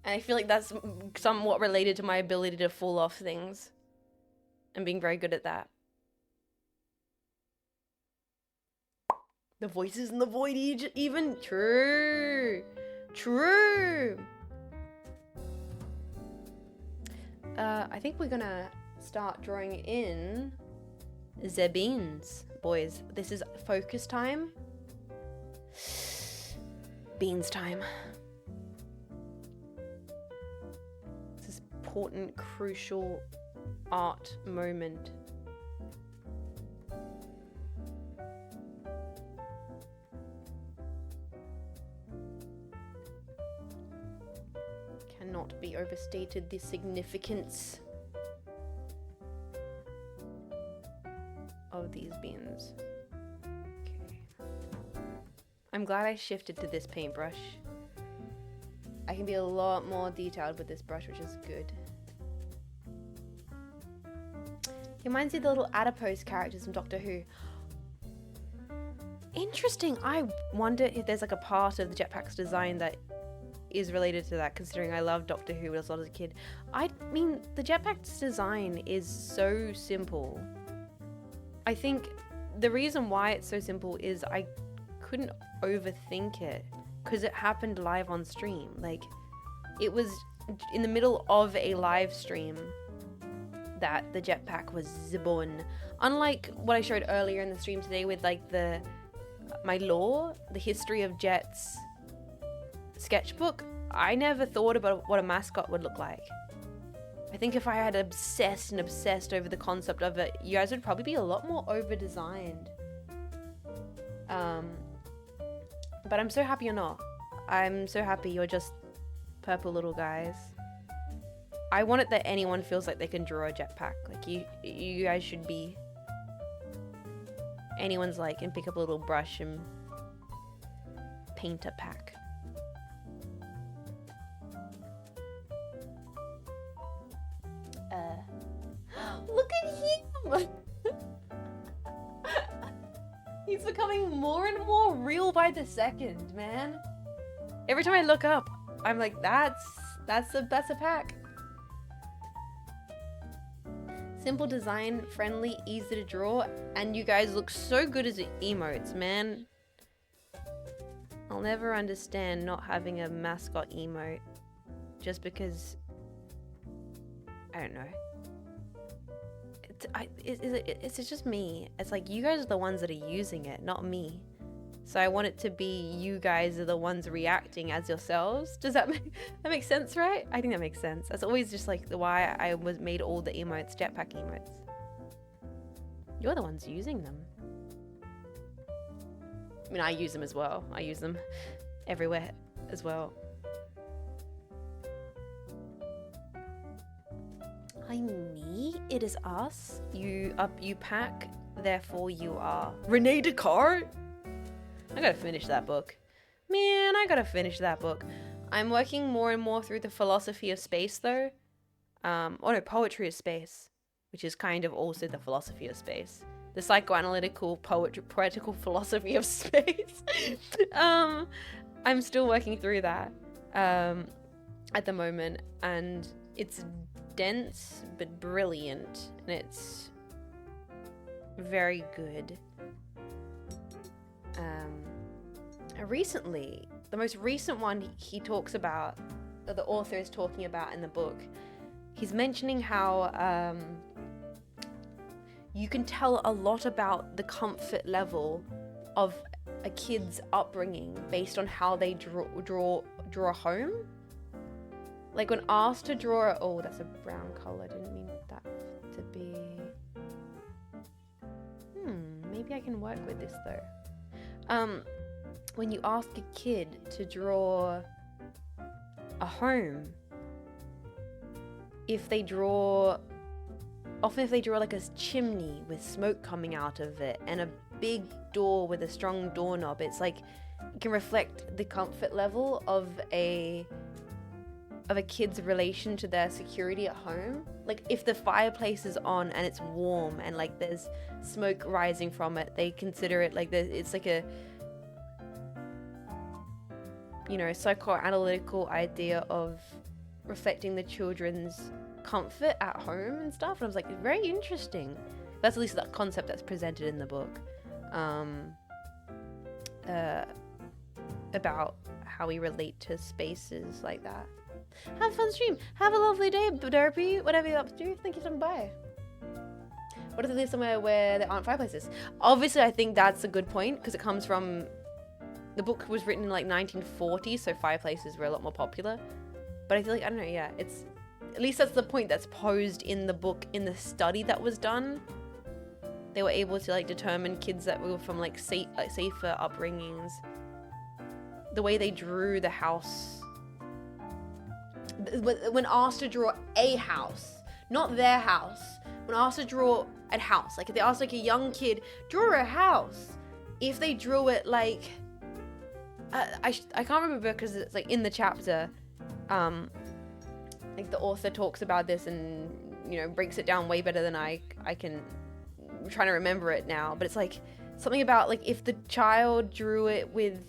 And I feel like that's somewhat related to my ability to fall off things. And being very good at that. The voices in the void even? True. True. I think we're gonna start drawing in the beans, boys. This is focus time. Beans time. This is important, crucial art moment. Cannot be overstated, the significance of these beans. Okay. I'm glad I shifted to this paintbrush. I can be a lot more detailed with this brush, which is good. He reminds me of the little adipose characters from Doctor Who. Interesting. I wonder if there's like a part of the jetpack's design that is related to that, considering I loved Doctor Who as a lot as a kid. I mean, the jetpack's design is so simple. I think the reason why it's so simple is I couldn't overthink it because it happened live on stream. Like, it was in the middle of a live stream that the jetpack was born. Unlike what I showed earlier in the stream today with like my lore, the history of jets sketchbook, I never thought about what a mascot would look like. I think if I had obsessed over the concept of it, you guys would probably be a lot more over-designed. But I'm so happy you're not. I'm so happy you're just purple little guys. I want it that anyone feels like they can draw a jetpack. Like you guys should be. Anyone's like, and pick up a little brush and paint a pack. Look at him! He's becoming more and more real by the second, man. Every time I look up, I'm like, that's a pack. Simple design, friendly, easy to draw, and you guys look so good as emotes, man. I'll never understand not having a mascot emote just because, I don't know. It's just me. It's like you guys are the ones that are using it, not me. So I want it to be you guys are the ones reacting as yourselves. Does that make sense, right? I think that makes sense. That's always just like why I made all the emotes, jetpack emotes. You're the ones using them. I mean, I use them as well. I use them everywhere as well. I'm me. It is us. You pack. Therefore, you are. Rene Descartes. I gotta finish that book. Man, I gotta finish that book. I'm working more and more through the philosophy of space, though. Poetry of space, which is kind of also the philosophy of space. The psychoanalytical, poetical philosophy of space. I'm still working through that at the moment, and it's dense but brilliant, and it's very good. Recently, the most recent one he talks about, that the author is talking about in the book, he's mentioning how you can tell a lot about the comfort level of a kid's upbringing based on how they draw a home. Like when asked to draw, oh, that's a brown color. I didn't mean that to be. Maybe I can work with this though. When you ask a kid to draw a home, if they draw like a chimney with smoke coming out of it and a big door with a strong doorknob, it's like it can reflect the comfort level of a kid's relation to their security at home. Like if the fireplace is on and it's warm and like there's smoke rising from it, they consider it like it's like a, you know, psychoanalytical idea of reflecting the children's comfort at home and stuff. And I was like, very interesting. That's at least that concept that's presented in the book, about how we relate to spaces like that. Have a fun stream. Have a lovely day, Derpy. Whatever you're up to. Thank you for stopping by. What if they live somewhere where there aren't fireplaces? Obviously, I think that's a good point because it comes from... The book was written in like 1940, so fireplaces were a lot more popular. But I feel like, I don't know, yeah, it's... At least that's the point that's posed in the book, in the study that was done. They were able to like determine kids that were from like safer upbringings. The way they drew the house... When asked to draw a house, not their house, when asked to draw a house, like if they asked like a young kid, draw a house, if they drew it like, I can't remember because it's like in the chapter, like the author talks about this and, you know, breaks it down way better than I can. I'm trying to remember it now, but it's like something about like if the child drew it with,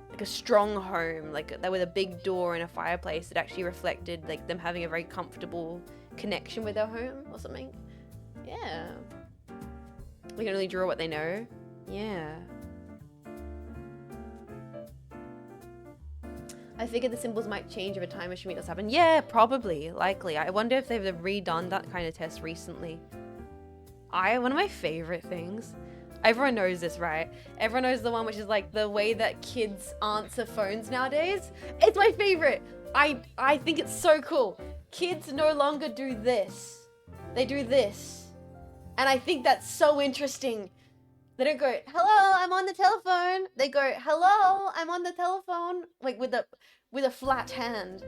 like a strong home, like that with a big door and a fireplace, it actually reflected like them having a very comfortable connection with their home or something. Yeah. They can only draw what they know. Yeah. I figured the symbols might change over time as Shemite does happen. Yeah, probably, likely. I wonder if they've redone that kind of test recently. One of my favorite things, everyone knows this, right? Everyone knows the one which is like the way that kids answer phones nowadays. It's my favorite. I think it's so cool. Kids no longer do this. They do this. And I think that's so interesting. They don't go, hello, I'm on the telephone. They go, hello, I'm on the telephone. Like with a flat hand.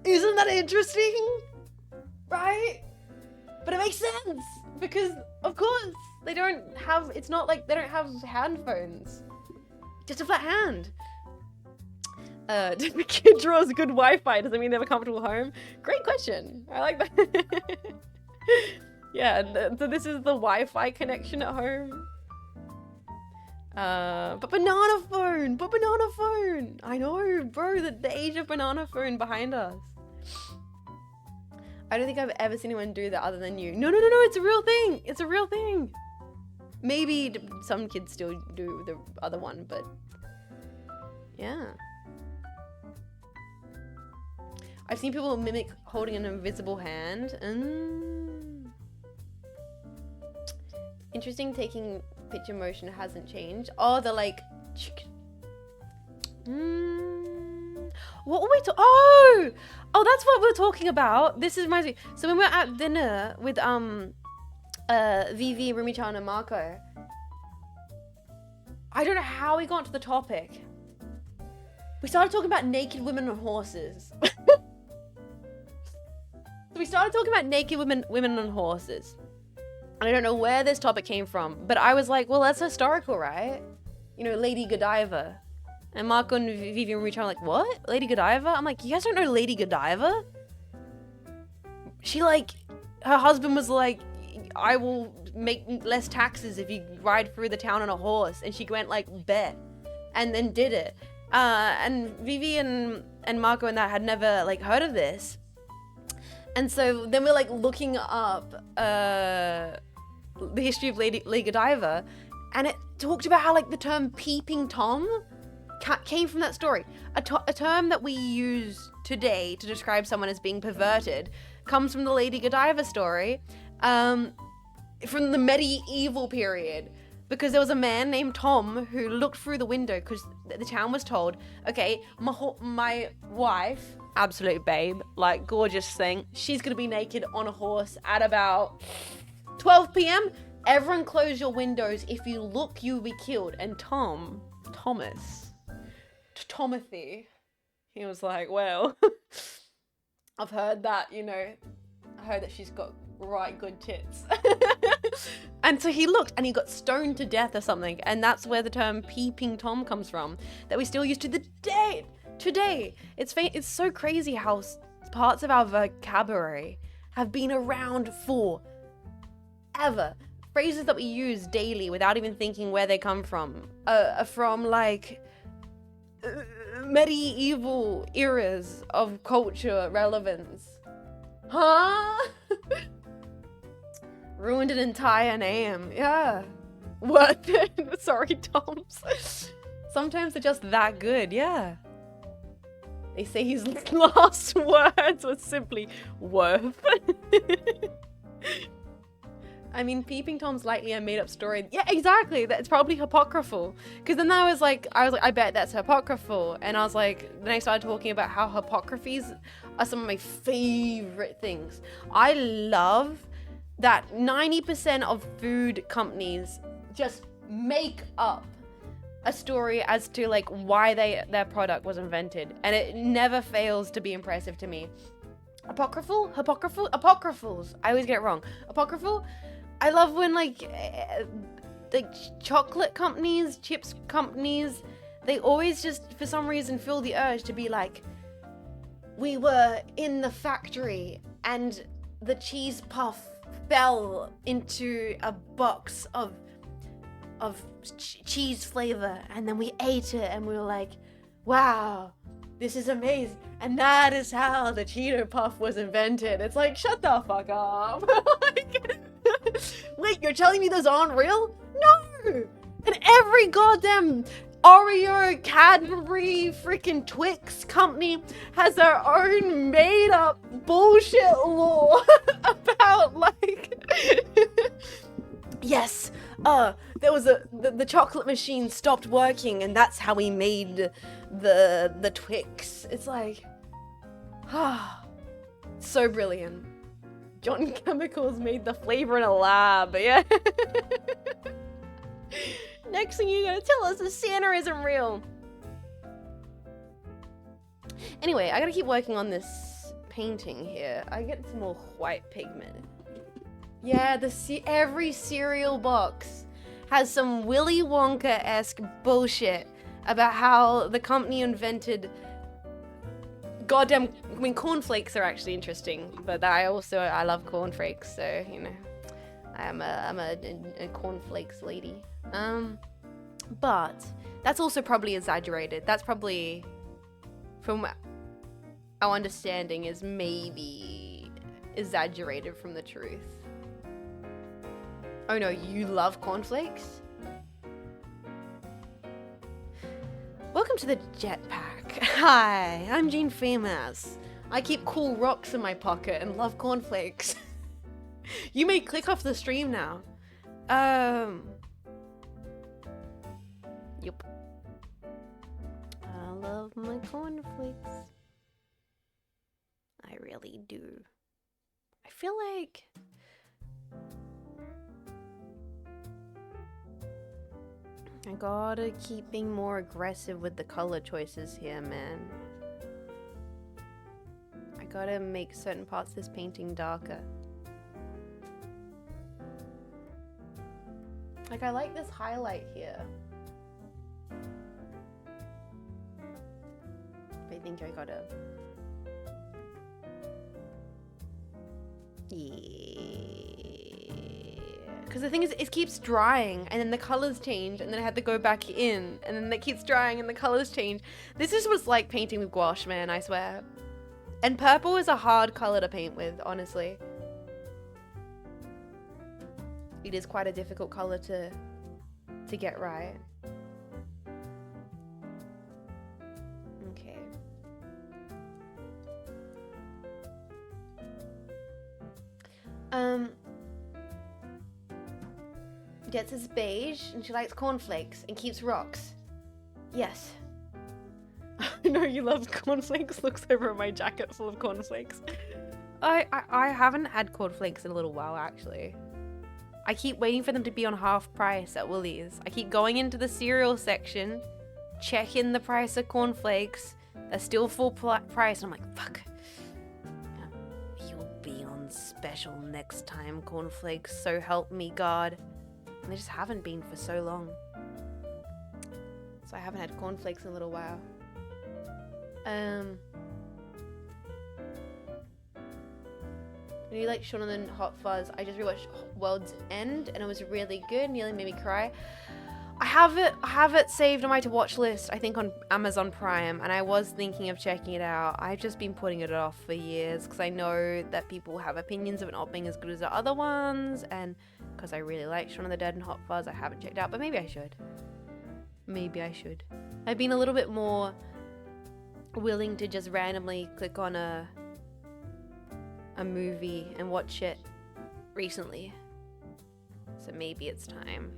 Isn't that interesting? Right? But it makes sense because, of course, they don't have, it's not like they don't have hand phones. Just a flat hand. If a kid draws good Wi-Fi, does it mean they have a comfortable home? Great question. I like that. Yeah, so this is the Wi-Fi connection at home. But banana phone. I know, bro, the age of banana phone behind us. I don't think I've ever seen anyone do that other than you. No, it's a real thing. It's a real thing. Maybe some kids still do the other one, but yeah. I've seen people mimic holding an invisible hand. Interesting, taking picture motion hasn't changed. Oh, they're like... What were we Oh, that's what we're talking about. This is reminds me. So when we were at dinner with Vivi, Rumi-chan, and Marco, I don't know how we got to the topic. We started talking about naked women on horses. So we started talking about naked women on horses. And I don't know where this topic came from, but I was like, well, that's historical, right? You know, Lady Godiva. And Marco and Vivian and Rumi-chan are like, what? Lady Godiva? I'm like, you guys don't know Lady Godiva? She like, her husband was like, I will make less taxes if you ride through the town on a horse. And she went like, bet. And then did it. And Vivian and Marco and that had never like heard of this. And so then we're like looking up the history of Lady Godiva, and it talked about how like the term peeping Tom came from that story. A term that we use today to describe someone as being perverted comes from the Lady Godiva story from the medieval period, because there was a man named Tom who looked through the window because the town was told, okay, my wife, absolute babe, like gorgeous thing, she's gonna be naked on a horse at about 12 p.m. Everyone close your windows. If you look, you'll be killed. And Tomothy, he was like, well, I've heard that, you know, I heard that she's got right good tits. And so he looked and he got stoned to death or something. And that's where the term peeping Tom comes from, that we still use to the day. Today, it's so crazy how parts of our vocabulary have been around for ever. Phrases that we use daily without even thinking where they come from are from like medieval eras of culture relevance. Huh? Ruined an entire name. Yeah. What? Sorry, Toms. Sometimes they're just that good. Yeah. They say his last words were simply worth. I mean, Peeping Tom's likely a made-up story. Yeah, exactly. That's probably apocryphal. Because then I was like, I bet that's apocryphal. And I was like, then I started talking about how apocryphes are some of my favorite things. I love that 90% of food companies just make up a story as to like why their product was invented, and it never fails to be impressive to me. Apocryphals. I always get it wrong. Apocryphal. I love when like chocolate companies, chips companies, they always just for some reason feel the urge to be like, we were in the factory and the cheese puff fell into a box of cheese flavor, and then we ate it and we were like, wow, this is amazing, and that is how the Cheeto Puff was invented. It's like, shut the fuck up. Wait, you're telling me those aren't real? No. And every goddamn Oreo, Cadbury, freaking Twix company has their own made up bullshit law about like yes, there was the chocolate machine stopped working and that's how we made the Twix. It's like, so brilliant. John Chemicals made the flavor in a lab, yeah. Next thing you're gonna tell us is Santa isn't real. Anyway, I gotta keep working on this painting here. I get some more white pigment. Yeah, every cereal box has some Willy Wonka-esque bullshit about how the company invented goddamn. I mean, cornflakes are actually interesting, but I love cornflakes, so you know, I'm a cornflakes lady. But that's also probably exaggerated. That's probably, from our understanding, is maybe exaggerated from the truth. Oh no, you love cornflakes? Welcome to the jetpack. Hi, I'm Jean Faymas. I keep cool rocks in my pocket and love cornflakes. You may click off the stream now. Yep. I love my cornflakes. I really do. I feel like I gotta keep being more aggressive with the color choices here, man. I gotta make certain parts of this painting darker. Like, I like this highlight here. I think I gotta... Yeah. Because the thing is, it keeps drying, and then the colors change, and then I have to go back in, and then it keeps drying, and the colors change. This is what's like painting with gouache, man, I swear. And purple is a hard color to paint with, honestly. It is quite a difficult color to get right. Okay. Gets his beige, and she likes cornflakes and keeps rocks. Yes. I know you love cornflakes. Looks over at my jacket full of cornflakes. I haven't had cornflakes in a little while, actually. I keep waiting for them to be on half price at Woolies. I keep going into the cereal section, checking the price of cornflakes. They're still full price. And I'm like, fuck. You'll be on special next time, cornflakes. So help me God. And they just haven't been for so long. So I haven't had cornflakes in a little while. Really like Shaun and the Hot Fuzz. I just rewatched World's End and it was really good. Nearly made me cry. I have it saved on my to watch list, I think on Amazon Prime, and I was thinking of checking it out. I've just been putting it off for years because I know that people have opinions of it not being as good as the other ones, and because I really like Shaun of the Dead and Hot Fuzz, I haven't checked out, but maybe I should. Maybe I should. I've been a little bit more willing to just randomly click on a movie and watch it recently. So maybe it's time.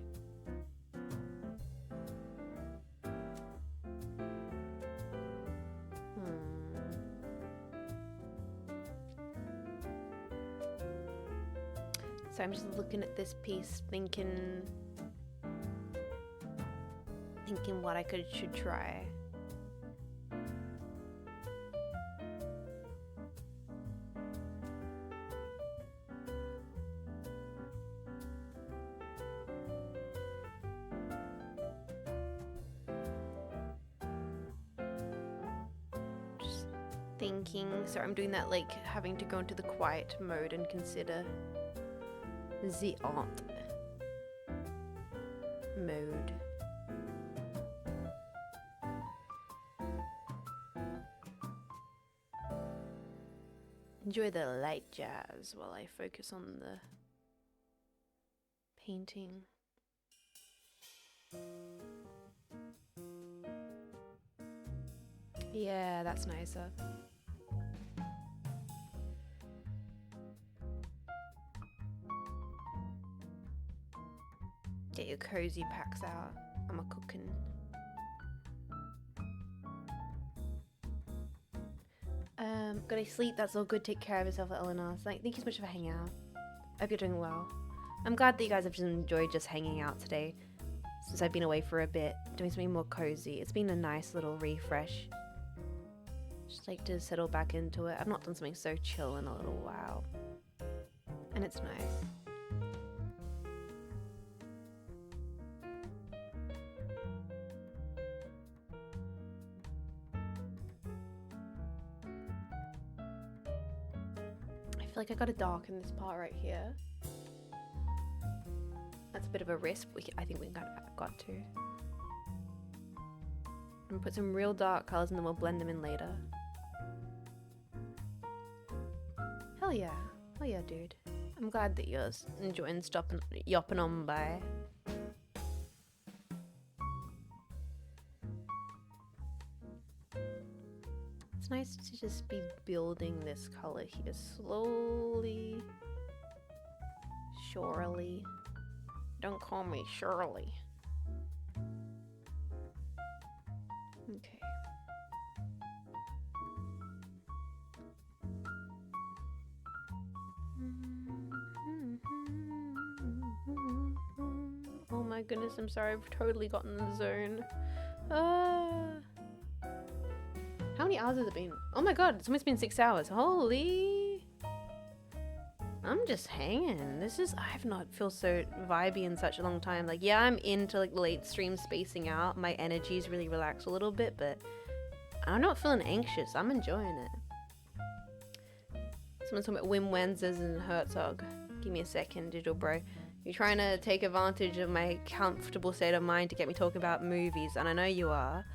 So I'm just looking at this piece, thinking what I should try. Just thinking, so I'm doing that, like having to go into the quiet mode and consider the art mode. Enjoy the light jazz while I focus on the painting. Yeah, that's nicer. Get your cozy packs out. I'm a cooking. Gotta sleep, that's all good. Take care of yourself, Eleanor. So, thank you so much for hanging out. I hope you're doing well. I'm glad that you guys have just enjoyed just hanging out today. Since I've been away for a bit, doing something more cozy. It's been a nice little refresh. Just like to settle back into it. I've not done something so chill in a little while. And it's nice. I feel like I gotta darken this part right here. That's a bit of a risk. I think we got to. And put some real dark colors and then we'll blend them in later. Hell yeah, dude. I'm glad that you're enjoying yopping on by. It's nice to just be building this color here slowly, surely. Don't call me Shirley. Okay. Oh my goodness, I'm sorry. I've totally gotten in the zone. How many hours has it been? Oh my god, it's almost been 6 hours. Holy. I'm just hanging. I've not felt so vibey in such a long time. Like, yeah, I'm into like late stream spacing out. My energy's really relaxed a little bit, but I'm not feeling anxious. I'm enjoying it. Someone's talking about Wim Wenders and Herzog. Give me a second, digital bro. You're trying to take advantage of my comfortable state of mind to get me talking about movies, and I know you are.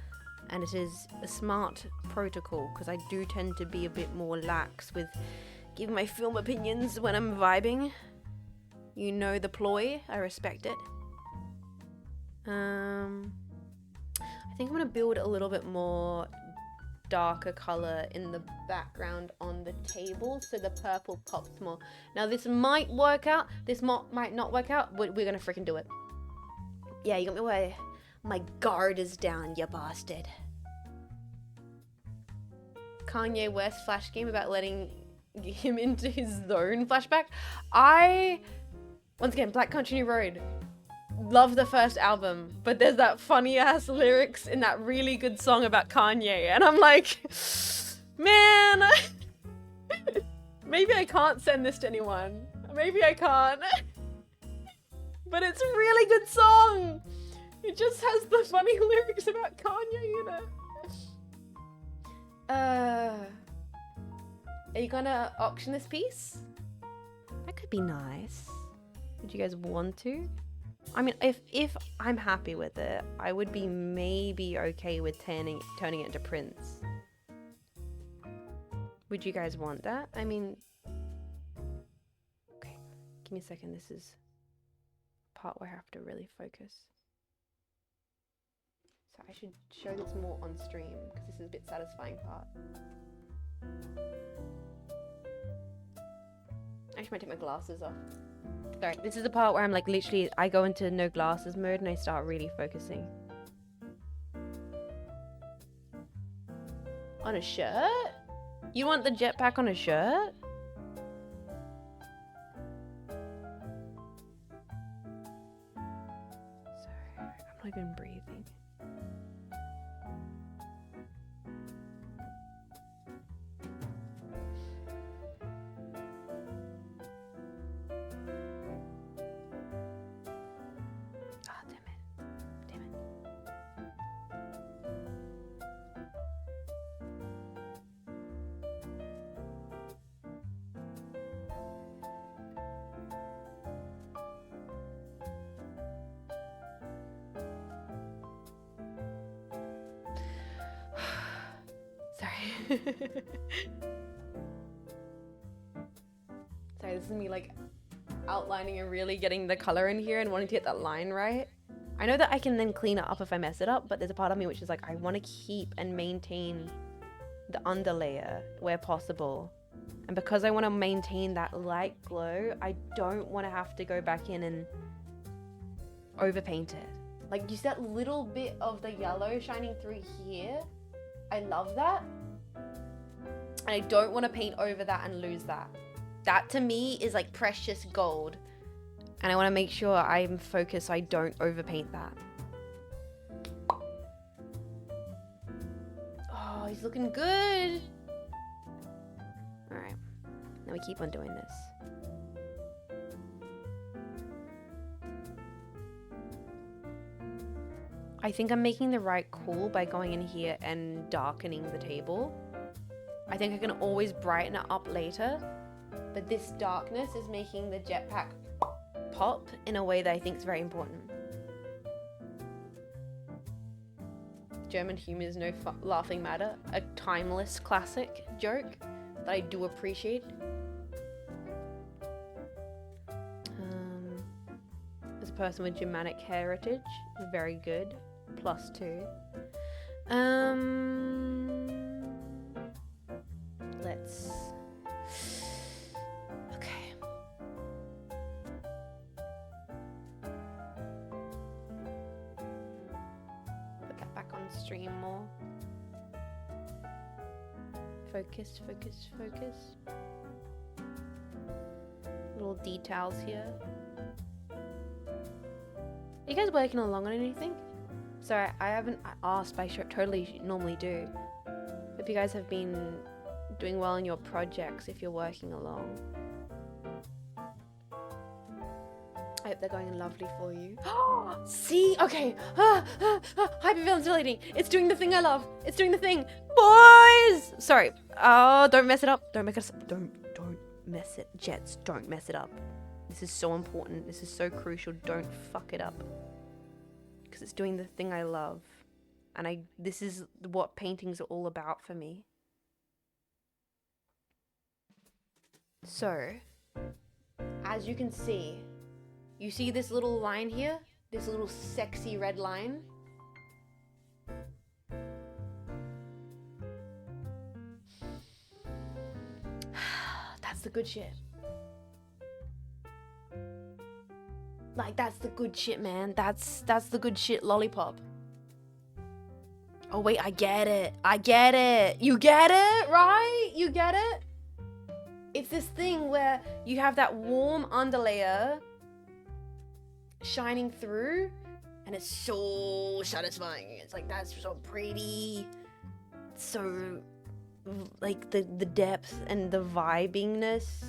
And it is a smart protocol, because I do tend to be a bit more lax with giving my film opinions when I'm vibing. You know the ploy. I respect it. I think I'm going to build a little bit more darker color in the background on the table so the purple pops more. Now this might work out, this might not work out, but we're gonna freaking do it. Yeah, you got me where my guard is down, you bastard. Kanye West flash game about letting him into his zone flashback. Once again, Black Country New Road. Love the first album, but there's that funny ass lyrics in that really good song about Kanye, and I'm like, man, maybe I can't send this to anyone. Maybe I can't. But it's a really good song. It just has the funny lyrics about Kanye in it. Are you gonna auction this piece? That could be nice. Would you guys want to? I mean, if I'm happy with it, I would be maybe okay with turning it into prints. Would you guys want that? I mean, okay, give me a second. This is a part where I have to really focus. So I should show this more on stream because this is a bit satisfying part. I actually might take my glasses off. Sorry, this is the part where I'm like literally, I go into no glasses mode and I start really focusing. On a shirt? You want the jetpack on a shirt? Sorry, I'm not even breathing. Sorry, this is me like outlining and really getting the color in here and wanting to get that line right. I know that I can then clean it up if I mess it up, but there's a part of me which is like, I want to keep and maintain the underlayer where possible. And because I want to maintain that light glow, I don't want to have to go back in and overpaint it. Like, you see that little bit of the yellow shining through here? I love that. And I don't want to paint over that and lose that. That to me is like precious gold. And I want to make sure I'm focused so I don't overpaint that. Oh, he's looking good. Alright. Now we keep on doing this. I think I'm making the right call by going in here and darkening the table. I think I can always brighten it up later, but this darkness is making the jetpack pop in a way that I think is very important. German humor is no laughing matter, a timeless classic joke that I do appreciate. As a person with Germanic heritage, very good. +2. Let's. Okay. Put that back on stream more. Focus, focus, focus. Little details here. Are you guys working along on anything? Sorry, I haven't asked, but I totally normally do. Hope you guys have been doing well in your projects if you're working along. I hope they're going lovely for you. See? Okay. Hyperventilating. It's doing the thing I love. It's doing the thing. Boys! Sorry. Oh, don't mess it up. Don't make us. Don't mess it. Jets, don't mess it up. This is so important. This is so crucial. Don't fuck it up. Because it's doing the thing I love. And this is what paintings are all about for me. So, as you can see, you see this little line here? This little sexy red line? That's the good shit. Like, that's the good shit, man. That's the good shit lollipop. Oh, wait, I get it. I get it. You get it, right? You get it? It's this thing where you have that warm underlayer shining through, and it's so satisfying. It's like, that's so pretty. It's so, like, the depth and the vibingness.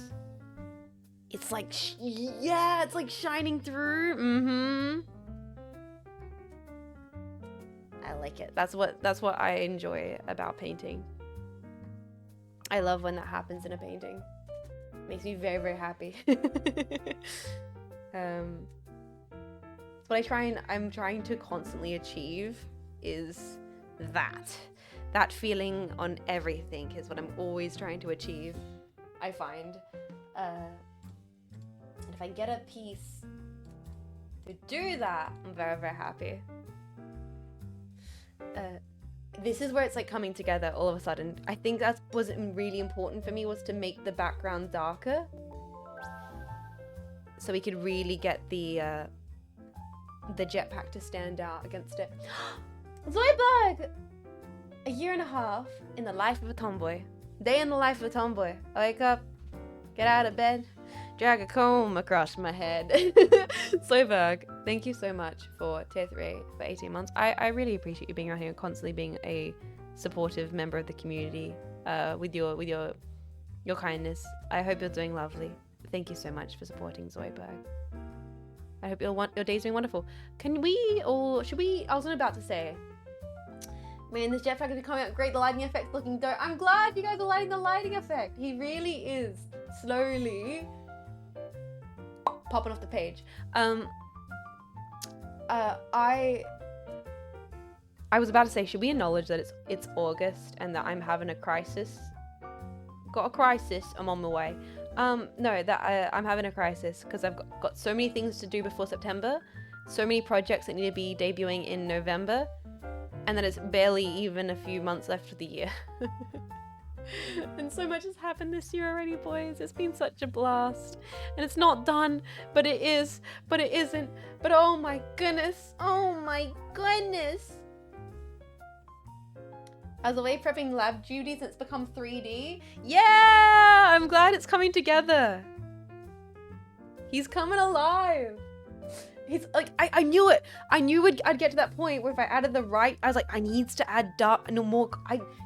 It's like, yeah, it's like shining through. Mm-hmm. I like it. That's what I enjoy about painting. I love when that happens in a painting. Makes me very, very happy. What I'm trying to constantly achieve is that feeling on everything is what I'm always trying to achieve. I find, and if I get a piece to do that, I'm very, very happy. This is where it's like coming together all of a sudden. I think that was really important for me, was to make the background darker, so we could really get the jetpack to stand out against it. Zoidberg! 1.5 years in the life of a tomboy. Day in the life of a tomboy. I wake up, get out of bed, drag a comb across my head. Zoidberg, thank you so much for tier 3 for 18 months. I really appreciate you being around here and constantly being a supportive member of the community with your kindness. I hope you're doing lovely. Thank you so much for supporting Zoidberg. I hope your day's doing wonderful. Should we, I was about to say, man, this jetpack is coming out great. The lighting effect's looking dope. I'm glad you guys are liking the lighting effect. He really is slowly popping off the page. I was about to say, should we acknowledge that it's August and that I'm having a crisis? Got a crisis. I'm on my way. No, that I'm having a crisis because I've got so many things to do before September, so many projects that need to be debuting in November, and then it's barely even a few months left of the year. And so much has happened this year already, boys. It's been such a blast. And it's not done, but it is, but it isn't. But oh my goodness. Oh my goodness. As a way of prepping lab duties, it's become 3D. Yeah, I'm glad it's coming together. He's coming alive. He's like, I knew it. I knew I'd get to that point where if I added the right, I was like, I needs to add dark, no more.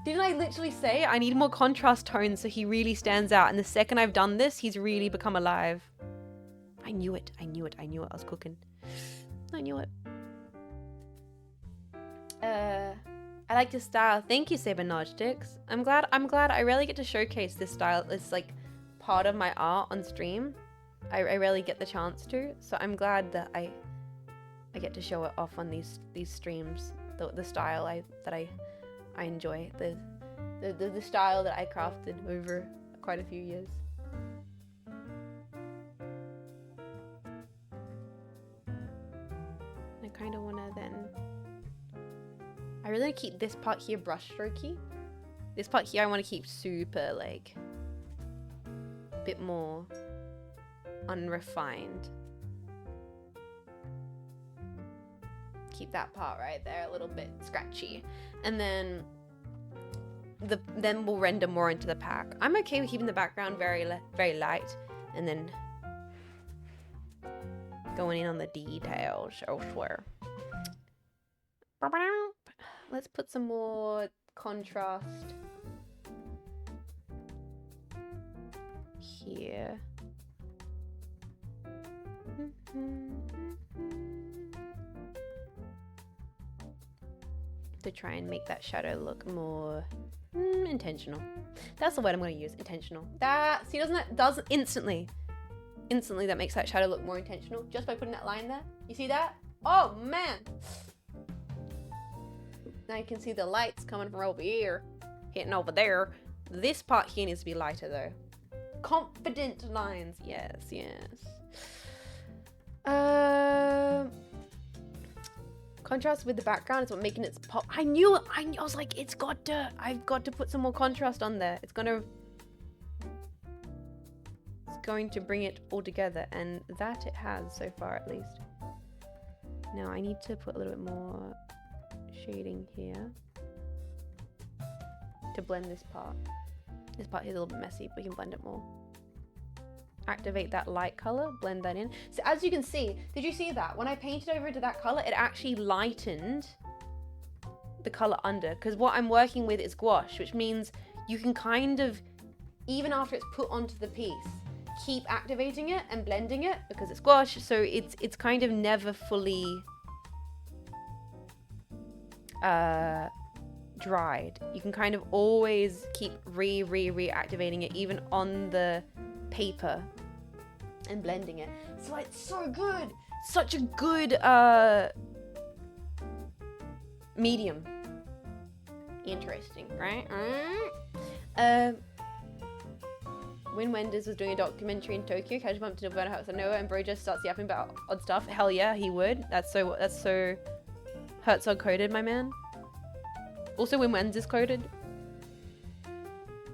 Didn't I literally say I need more contrast tones so he really stands out? And the second I've done this, he's really become alive. I knew it. I knew it. I knew it. I was cooking. I knew it. I like your style. Thank you, Sabernogetics. I'm glad I rarely get to showcase this style. It's like part of my art on stream. I rarely get the chance to, so I'm glad that I get to show it off on these streams. The style that I enjoy, the style that I crafted over quite a few years. I kind of want to then. I really want to keep this part here brush strokey. This part here I want to keep super like a bit more unrefined. Keep that part right there a little bit scratchy, and then we'll render more into the pack. I'm okay with keeping the background very light, and then going in on the details elsewhere. Let's put some more contrast here. To try and make that shadow look more intentional. That's the word I'm going to use, intentional. That, see, doesn't instantly that makes that shadow look more intentional just by putting that line there. You see that? Oh man! Now you can see the lights coming from over here, hitting over there. This part here needs to be lighter though. Confident lines, yes. Contrast with the background is what making it pop. I knew. I was like, I've got to put some more contrast on there. It's going to bring it all together, and that it has so far at least. Now I need to put a little bit more shading here to blend this part. This part here is a little bit messy, but we can blend it more. Activate that light color, blend that in. So as you can see, did you see that? When I painted over into that color, it actually lightened the color under, because what I'm working with is gouache, which means you can kind of, even after it's put onto the piece, keep activating it and blending it because it's gouache, so it's kind of never fully dried. You can kind of always keep reactivating it even on the paper and blending it. So it's so good. Such a good medium. Interesting, right? When Wenders was doing a documentary in Tokyo, Casual bumped into Nirvana House of Noah and bro just starts yapping about odd stuff. Hell yeah, he would. That's so Herzog coded, my man. Also when Wenders coded.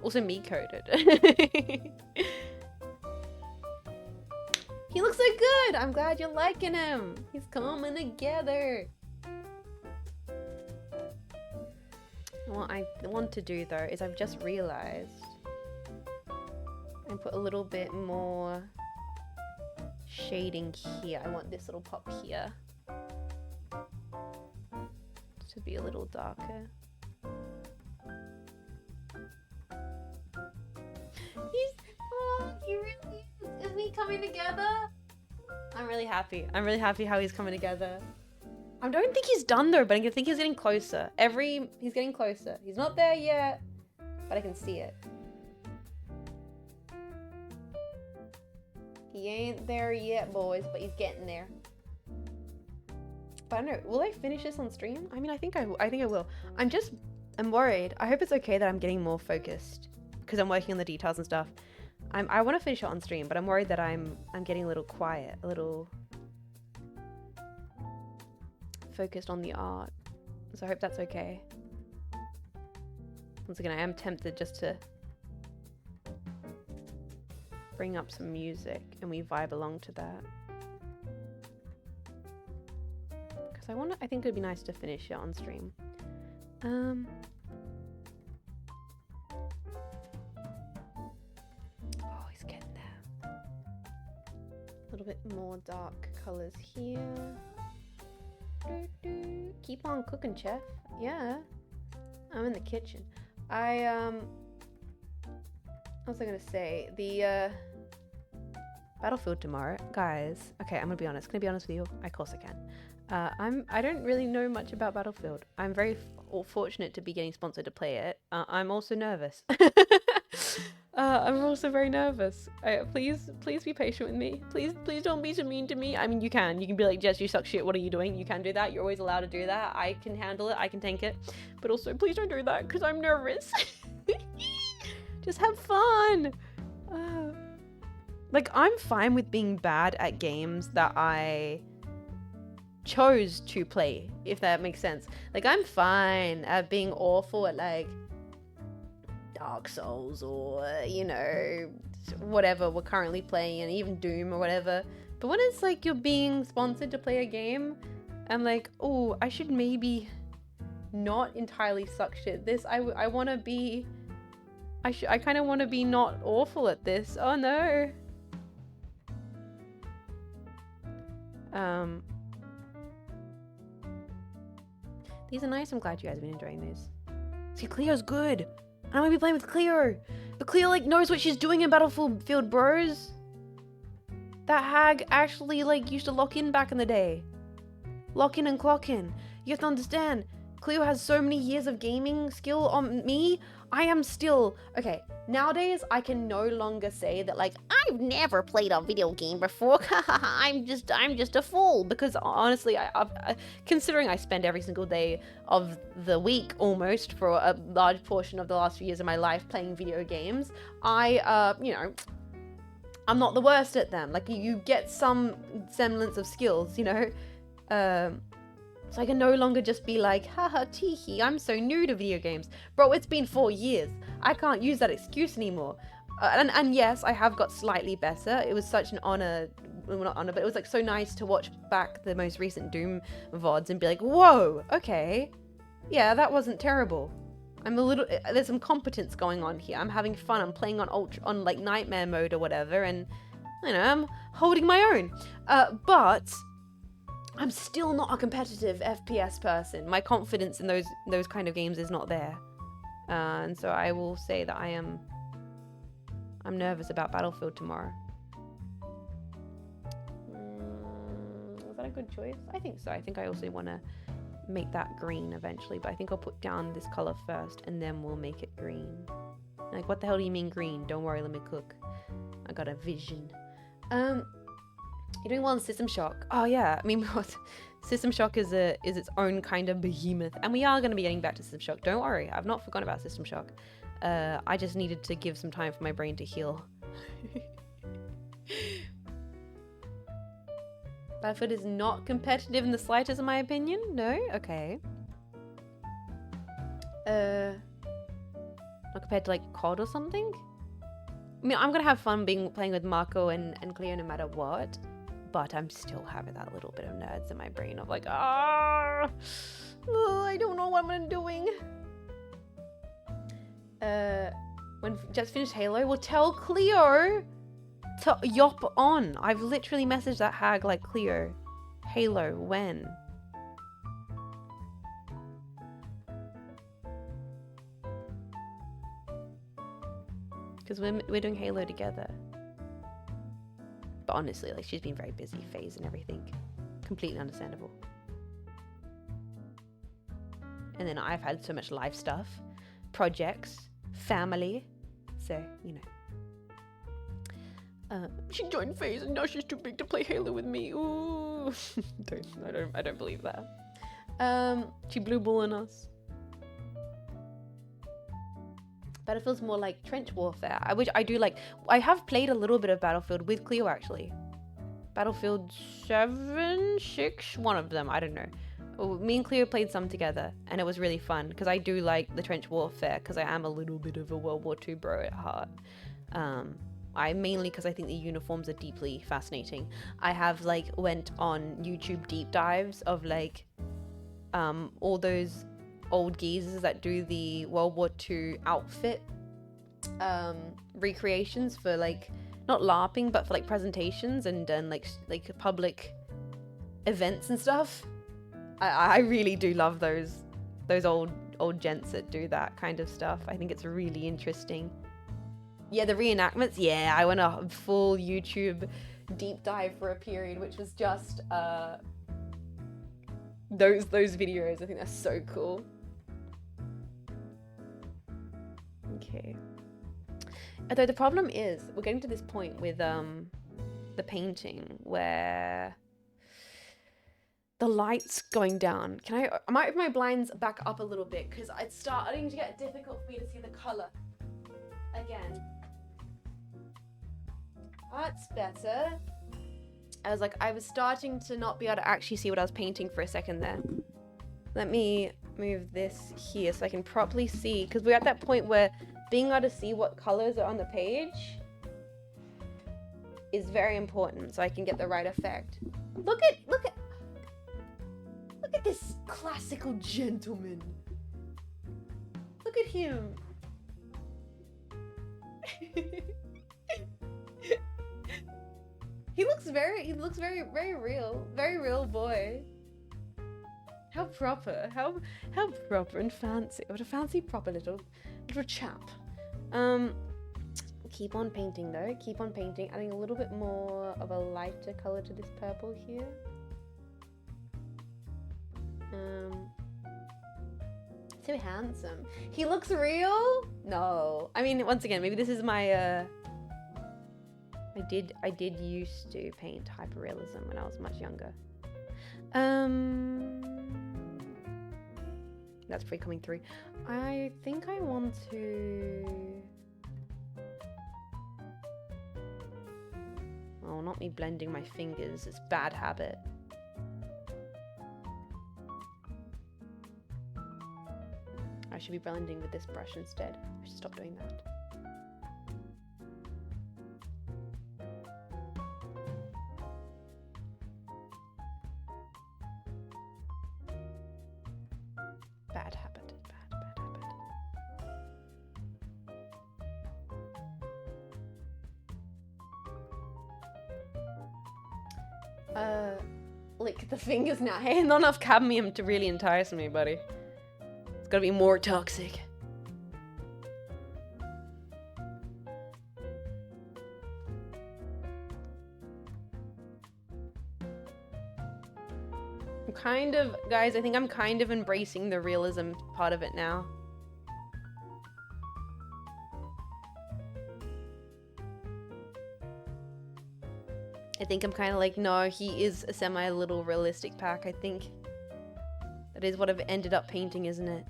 Also me coded. He looks so good! I'm glad you're liking him! He's coming together! What I want to do though is I've just realized I put a little bit more shading here. I want this little pop here to be a little darker. He really is we coming together? I'm really happy. I'm really happy how he's coming together. I don't think he's done though, but I think he's getting closer. He's getting closer. He's not there yet, but I can see it. He ain't there yet, boys, but he's getting there. But I don't know, will I finish this on stream? I mean, I think I will. I'm worried. I hope it's okay that I'm getting more focused because I'm working on the details and stuff. I want to finish it on stream, but I'm worried that I'm getting a little quiet, a little focused on the art. So I hope that's okay. Once again, I am tempted just to bring up some music and we vibe along to that. Because I think it would be nice to finish it on stream. bit more dark colors here. Keep on cooking, chef. Yeah, I'm in the kitchen. What was I gonna say? The Battlefield tomorrow, guys. Okay, I'm gonna be honest. Can I be honest with you? Of course I can. I don't really know much about Battlefield. I'm very fortunate to be getting sponsored to play it. I'm also nervous. I'm also very nervous. Please be patient with me. Please don't be so mean to me. I mean, you can be like, Jess, you suck shit. What are you doing? You can do that. You're always allowed to do that. I can handle it. I can tank it. But also, please don't do that because I'm nervous. Just have fun. Like, I'm fine with being bad at games that I chose to play, if that makes sense. Like, I'm fine at being awful at, like, Dark Souls or, you know, whatever we're currently playing, and even Doom or whatever. But when it's like you're being sponsored to play a game, I'm like, oh, I should maybe not entirely suck shit. I want to be... I kind of want to be not awful at this. Oh no. These are nice. I'm glad you guys have been enjoying these. See, Cleo's good. I'm gonna be playing with Cleo. But Cleo, like, knows what she's doing in Battlefield, bros. That hag actually, like, used to lock in back in the day. Lock in and clock in. You have to understand, Cleo has so many years of gaming skill on me. I am still... Okay, nowadays, I can no longer say that, like, I've never played a video game before. I'm just a fool. Because, honestly, considering I spend every single day of the week, almost, for a large portion of the last few years of my life playing video games, you know, I'm not the worst at them. Like, you get some semblance of skills, you know? So I can no longer just be like, haha, teehee, I'm so new to video games. Bro, it's been 4 years. I can't use that excuse anymore. And yes, I have got slightly better. It was such an honor, well, not honor, but it was like so nice to watch back the most recent Doom VODs and be like, whoa, okay. Yeah, that wasn't terrible. There's some competence going on here. I'm having fun. I'm playing on like nightmare mode or whatever. And, you know, I'm holding my own. But I'm still not a competitive FPS person. My confidence in those kind of games is not there. And so I will say that I'm nervous about Battlefield tomorrow. Was that a good choice? I think so. I think I also want to make that green eventually, but I think I'll put down this color first and then we'll make it green. Like, what the hell do you mean green? Don't worry, let me cook. I got a vision. You're doing well in System Shock. Oh yeah, I mean, System Shock is its own kind of behemoth, and we are going to be getting back to System Shock. Don't worry, I've not forgotten about System Shock. I just needed to give some time for my brain to heal. Battlefield is not competitive in the slightest, in my opinion. No, okay. Not compared to like COD or something. I mean, I'm gonna have fun playing with Marco and Cleo no matter what. But I'm still having that little bit of nerds in my brain of like, I don't know what I'm doing. When just finished Halo, we'll tell Cleo to yop on. I've literally messaged that hag like, Cleo, Halo, when? Because we're doing Halo together. But honestly, like, she's been very busy, phase and everything. Completely understandable. And then I've had so much life stuff, projects, family. So, you know. She joined phase and now she's too big to play Halo with me. Ooh. I don't believe that. She blue balling us. Battlefield's more like trench warfare, which I do like. I have played a little bit of Battlefield with Cleo, actually. Battlefield 7, 6, one of them, I don't know. Me and Cleo played some together, and it was really fun, because I do like the trench warfare, because I am a little bit of a World War II bro at heart. Mainly because I think the uniforms are deeply fascinating. I have, like, went on YouTube deep dives of, like, all those old geezers that do the World War II outfit recreations for, like, not LARPing, but for like presentations and like public events and stuff. I really do love those old gents that do that kind of stuff. I think it's really interesting. Yeah, the reenactments. Yeah, I went a full YouTube deep dive for a period, which was just those videos. I think that's so cool. Okay. Although the problem is, we're getting to this point with the painting where the light's going down. I might have my blinds back up a little bit because it's starting to get difficult for me to see the color again. That's better. I was starting to not be able to actually see what I was painting for a second there. Let me move this here so I can properly see, because we're at that point where being able to see what colors are on the page is very important so I can get the right effect. Look at this classical gentleman. Look at him. He looks very real. Very real boy. How proper. How proper and fancy. What a fancy proper little chap. Keep on painting though. Keep on painting. Adding a little bit more of a lighter color to this purple here. So handsome. He looks real? No. I mean, once again, maybe this is my I did used to paint hyperrealism when I was much younger. That's pretty coming through. I think I want to... Oh, not me blending my fingers. It's a bad habit. I should be blending with this brush instead. I should stop doing that. Bad habit. Bad habit. Lick the fingers now. Hey, not enough cadmium to really entice me, buddy. It's gotta be more toxic. Guys, I think I'm kind of embracing the realism part of it now. I think I'm kind of like, no, he is a semi-little realistic pack. I think that is what I've ended up painting, isn't it?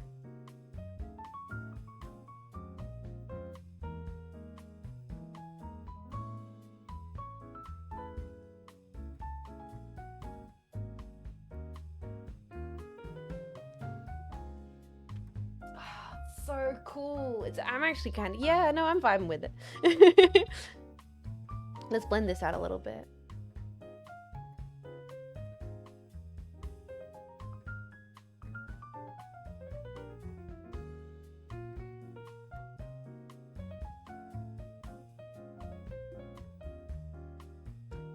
So cool. I'm actually kind of, yeah, no, I'm vibing with it. Let's blend this out a little bit.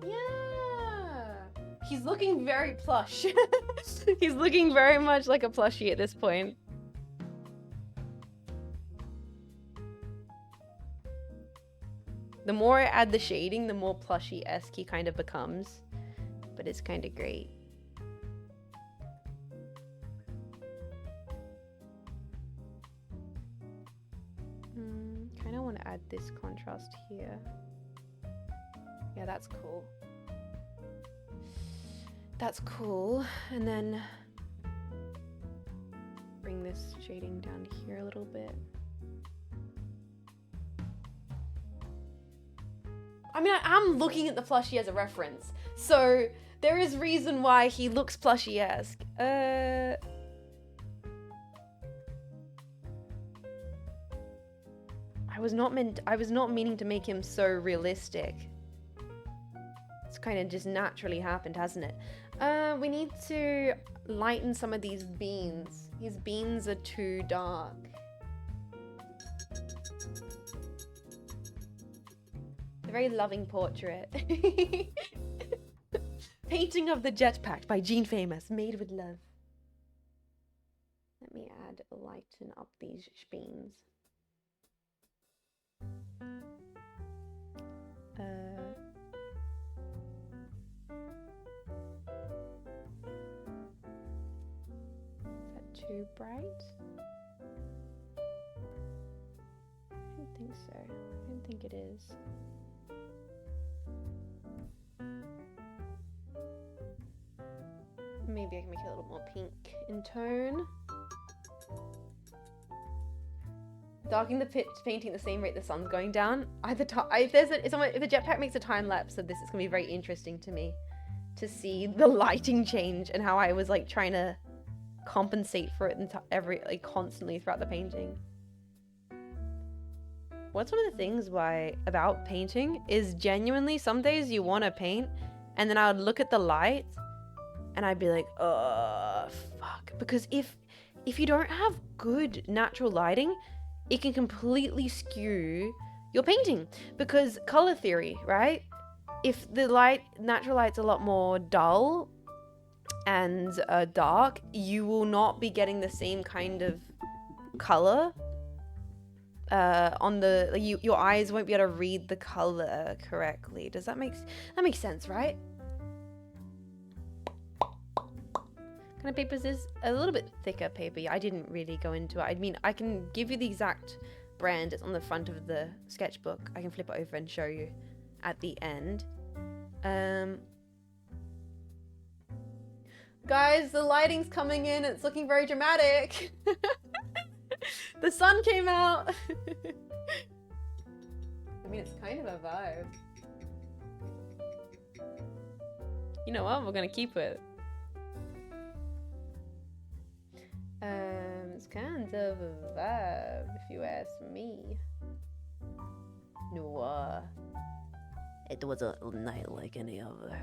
Yeah. He's looking very plush. He's looking very much like a plushie at this point. The more I add the shading, the more plushy-esque he kind of becomes. But it's kind of great. Kind of want to add this contrast here. Yeah, that's cool. That's cool. And then bring this shading down here a little bit. I mean, I'm looking at the plushie as a reference, so there is reason why he looks plushie-esque. I was not meaning to make him so realistic. It's kind of just naturally happened, hasn't it? We need to lighten some of these beans. His beans are too dark. very loving portrait. Painting of the jetpack by Jean Faymas, made with love. Let me lighten up these beans. Is that too bright? I don't think so. I don't think it is. Maybe I can make it a little more pink in tone. Darkening the pitch painting at the same rate the sun's going down. If the jetpack makes a time lapse of this, it's gonna be very interesting to me to see the lighting change and how I was like trying to compensate for it constantly throughout the painting. What's one of the things about painting is genuinely some days you want to paint and then I would look at the light and I'd be like, oh fuck, because if you don't have good natural lighting, it can completely skew your painting. Because color theory, right? If the natural light's a lot more dull and dark, you will not be getting the same kind of color on the your eyes won't be able to read the color correctly. Does that make sense, right? Kind of paper is this? A little bit thicker paper. I didn't really go into it. I mean, I can give you the exact brand. It's on the front of the sketchbook. I can flip it over and show you at the end. Guys, the lighting's coming in. It's looking very dramatic. The sun came out. I mean, it's kind of a vibe. You know what? We're gonna keep it. It's kind of a vibe, if you ask me. No, it was a night like any other.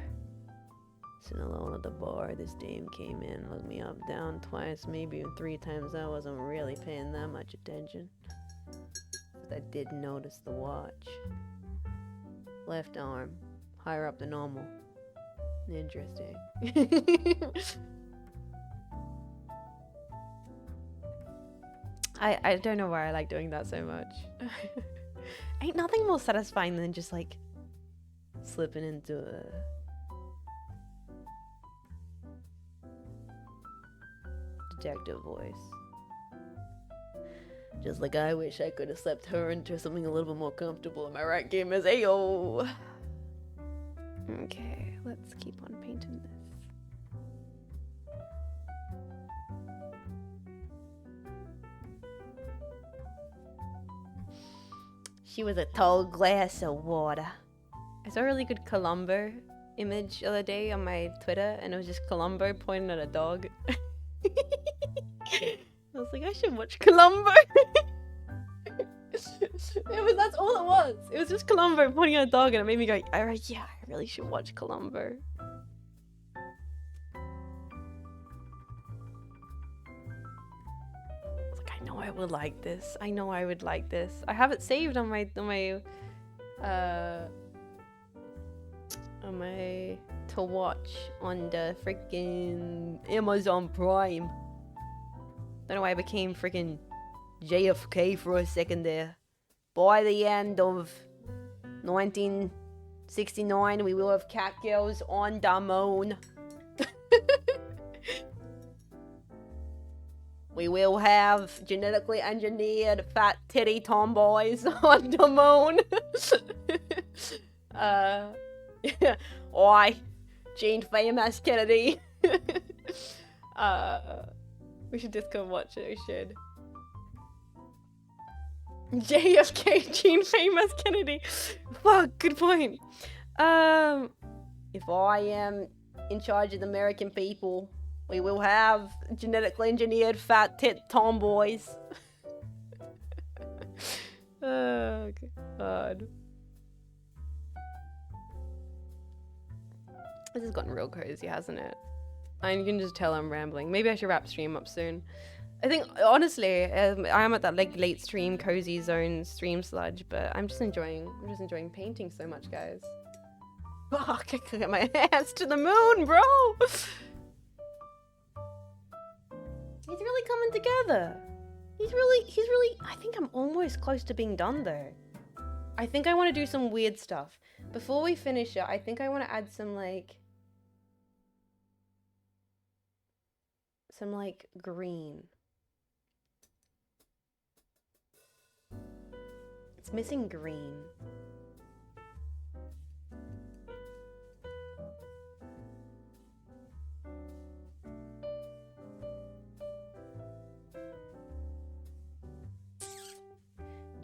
Sitting alone at the bar, this dame came in, looked me up, down twice, maybe even 3 times. I wasn't really paying that much attention. But I did notice the watch. Left arm, higher up than normal. Interesting. I don't know why I like doing that so much. Ain't nothing more satisfying than just like slipping into a detective voice. Just like I wish I could have slept her into something a little bit more comfortable. Am I right, gamers? Ayo! Okay, let's keep on painting this. She was a tall glass of water. I saw a really good Columbo image the other day on my Twitter, and it was just Columbo pointing at a dog. I was like, I should watch Columbo. That's all it was. It was just Columbo pointing at a dog, and it made me go, alright, yeah, I really should watch Columbo. I know I would like this. I know I would like this. I have it saved on my to watch on the freaking Amazon Prime. Don't know why I became freaking JFK for a second there. By the end of 1969, we will have cat girls on the moon. We will have genetically engineered fat titty tomboys on the moon. Yeah. Oi, Jean Faymas Kennedy. We should just go watch it. We should. JFK, Jean Faymas Kennedy. Fuck, good point. If I am in charge of the American people, we will have genetically engineered fat tit tomboys. Oh, God. This has gotten real cozy, hasn't it? And you can just tell I'm rambling. Maybe I should wrap stream up soon. I think honestly, I am at that like late stream cozy zone stream sludge, but I'm just enjoying painting so much, guys. Fuck, I can get my hands to the moon, bro. He's really coming together. He's really, I think I'm almost close to being done though. I think I want to do some weird stuff. Before we finish it, I think I want to add some green. It's missing green.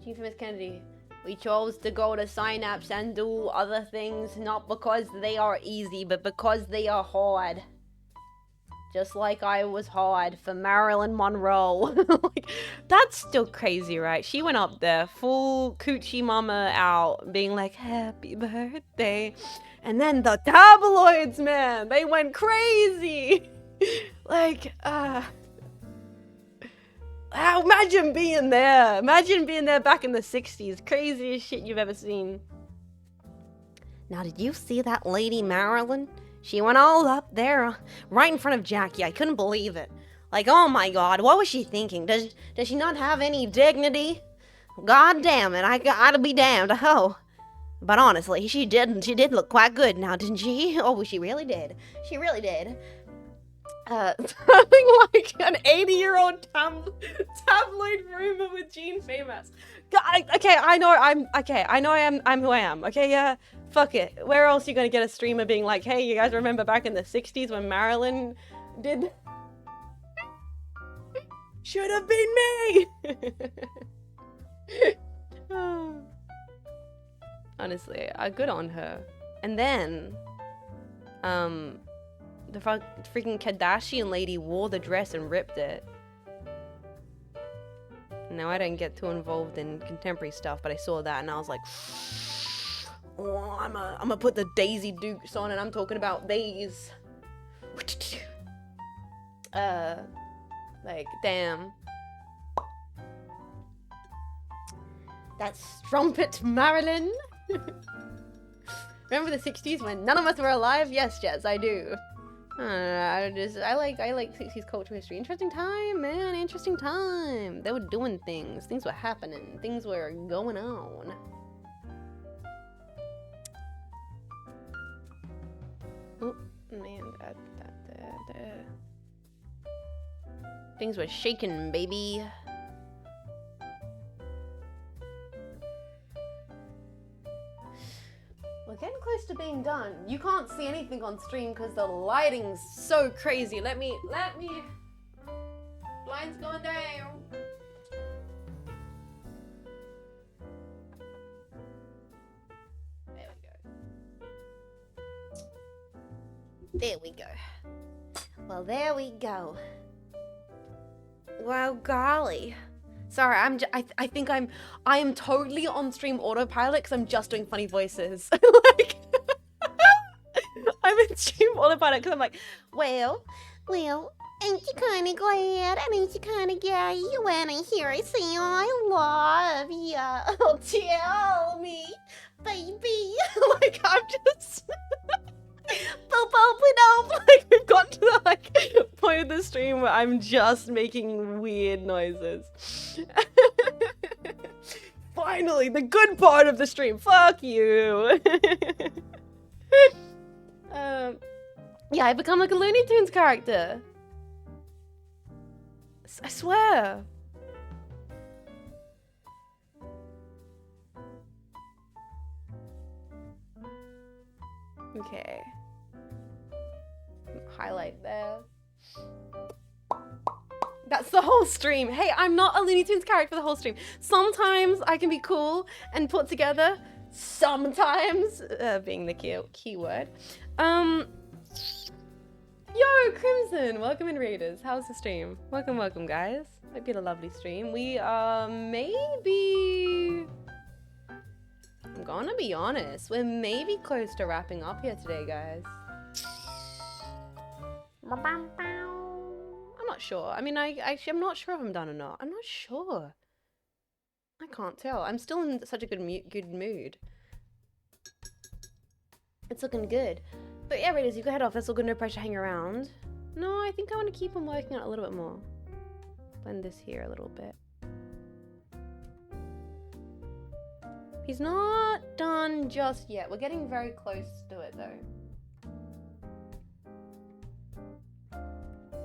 Jean Faymas Kennedy. We chose to go to Cynapse and do other things, not because they are easy, but because they are hard. Just like I was hard for Marilyn Monroe. Like, that's still crazy, right? She went up there, full coochie mama out, being like, happy birthday. And then the tabloids, man, they went crazy. Like, imagine being there. Imagine being there back in the 60s. Craziest shit you've ever seen. Now, did you see that lady Marilyn? She went all up there, right in front of Jackie. I couldn't believe it. Like, oh my god, what was she thinking? Does she not have any dignity? God damn it, I gotta be damned. Oh. But honestly, she did look quite good now, didn't she? Oh, she really did. She really did. Something like an 80-year-old tabloid rumor with Jean Faymas. I know I'm who I am. Okay, yeah, fuck it. Where else are you gonna get a streamer being like, hey, you guys remember back in the 60s when Marilyn did? Should have been me! Honestly, good on her. And then, the freaking Kardashian lady wore the dress and ripped it. Now, I don't get too involved in contemporary stuff, but I saw that and I was like, oh, I'm gonna put the Daisy Dukes on, and I'm talking about these. Like, damn. That's Strumpet Marilyn. Remember the 60s when none of us were alive? Yes, Jess, I do. I like 60s culture history. Interesting time, man. Interesting time. They were doing things. Things were happening. Things were going on. Oh, man. Things were shaking, baby. We're getting close to being done. You can't see anything on stream because the lighting's so crazy. Let me. Blind's going down. There we go. Well, there we go. Wow, golly. Sorry, I think I am totally on stream autopilot because I'm just doing funny voices. Like, I'm in stream autopilot because I'm like, well, ain't you kind of glad? And ain't you kind of gay when I hear I say I love ya? Oh, tell me, baby. Like, I'm just... Like, we've got to the point of the stream where I'm just making weird noises. Finally, the good part of the stream. Fuck you. Yeah, I become like a Looney Tunes character. I swear. Okay. Highlight there. That's the whole stream. Hey, I'm not a Looney Tunes character for the whole stream. Sometimes I can be cool and put together. Sometimes, being the key word. Yo, Crimson, welcome in, Raiders. How's the stream? Welcome, guys. Might be a lovely stream. We are maybe... I'm gonna be honest. We're maybe close to wrapping up here today, guys. I'm not not sure. I mean, I'm not sure if I'm done or not. I'm not sure. I can't tell. I'm still in such a good mood. It's looking good. But yeah, readers, you can head off. That's all good. No pressure. Hang around. No, I think I want to keep on working on it a little bit more. Blend this here a little bit. He's not done just yet. We're getting very close to it though.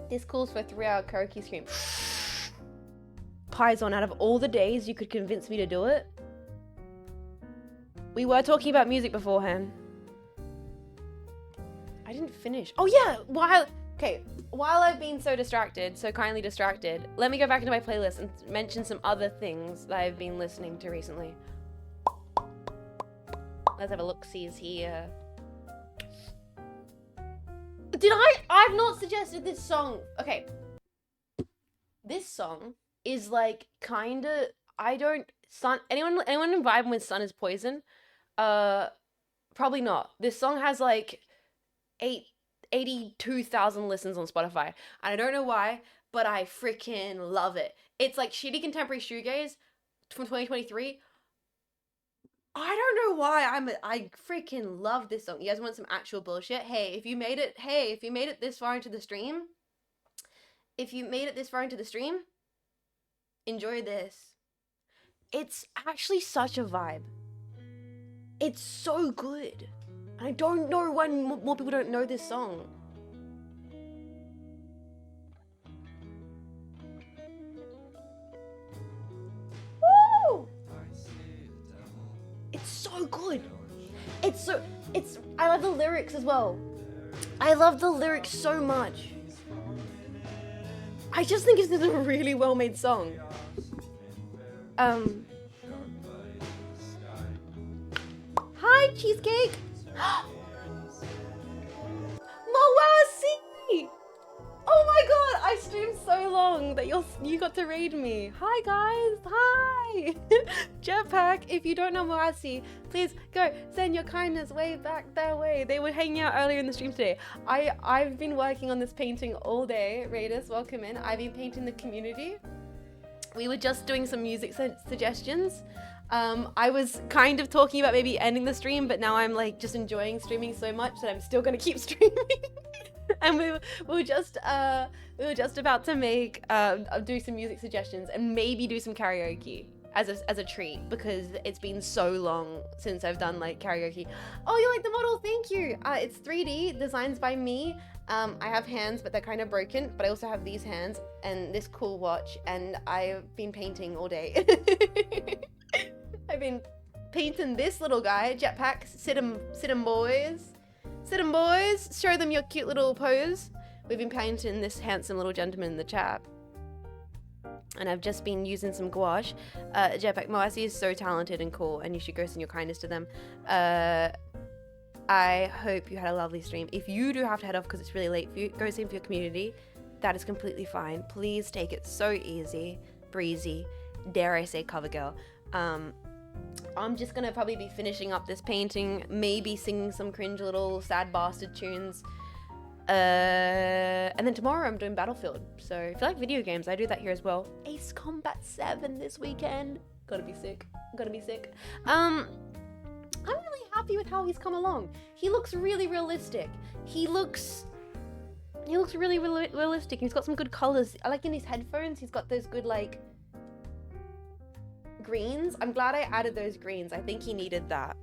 This calls for a 3-hour karaoke stream. Paisan, out of all the days you could convince me to do it, we were talking about music beforehand. I didn't finish. Oh yeah, while I've been so kindly distracted, let me go back into my playlist and mention some other things that I've been listening to recently. Let's have a look-sees here. I've not suggested this song. Okay. This song is like kinda, anyone vibing with Sun is Poison? Probably not. This song has like 82,000 listens on Spotify. And I don't know why, but I freaking love it. It's like shitty contemporary shoegaze from 2023. I don't know why I freaking love this song. You guys want some actual bullshit? Hey, if you made it this far into the stream, enjoy this. It's actually such a vibe. It's so good. I don't know why more people don't know this song. Woo! It's so good. I love the lyrics as well. I love the lyrics so much. I just think this is a really well made song. Hi, Cheesecake. Mawasi! Oh my god, I streamed so long that you got to raid me. Hi guys, hi! Jetpack, if you don't know Mawasi, please go send your kindness way back their way. They were hanging out earlier in the stream today. I've been working on this painting all day. Raiders, welcome in. I've been painting the community. We were just doing some music suggestions. I was kind of talking about maybe ending the stream, but now I'm like just enjoying streaming so much that I'm still gonna keep streaming. And we were just about to make do some music suggestions and maybe do some karaoke as a treat, because it's been so long since I've done like karaoke. Oh, you like the model? Thank you. It's 3D, designs by me. I have hands, but they're kind of broken, but I also have these hands and this cool watch, and I've been painting all day. I've been painting this little guy. Jetpack, sit 'em boys. Sit 'em boys, show them your cute little pose. We've been painting this handsome little gentleman in the chat. And I've just been using some gouache. Jetpack, Moasi is so talented and cool, and you should go send your kindness to them. I hope you had a lovely stream. If you do have to head off because it's really late for you, go stream for your community. That is completely fine. Please take it so easy, breezy, dare I say cover girl. I'm just gonna probably be finishing up this painting, maybe singing some cringe little sad bastard tunes. And then tomorrow I'm doing Battlefield. So if you like video games, I do that here as well. Ace Combat 7 this weekend. Gotta be sick. I'm really happy with how he's come along. He looks really realistic. He looks really realistic. He's got some good colors. I like in his headphones, he's got those good like greens. I'm glad I added those greens. I think he needed that.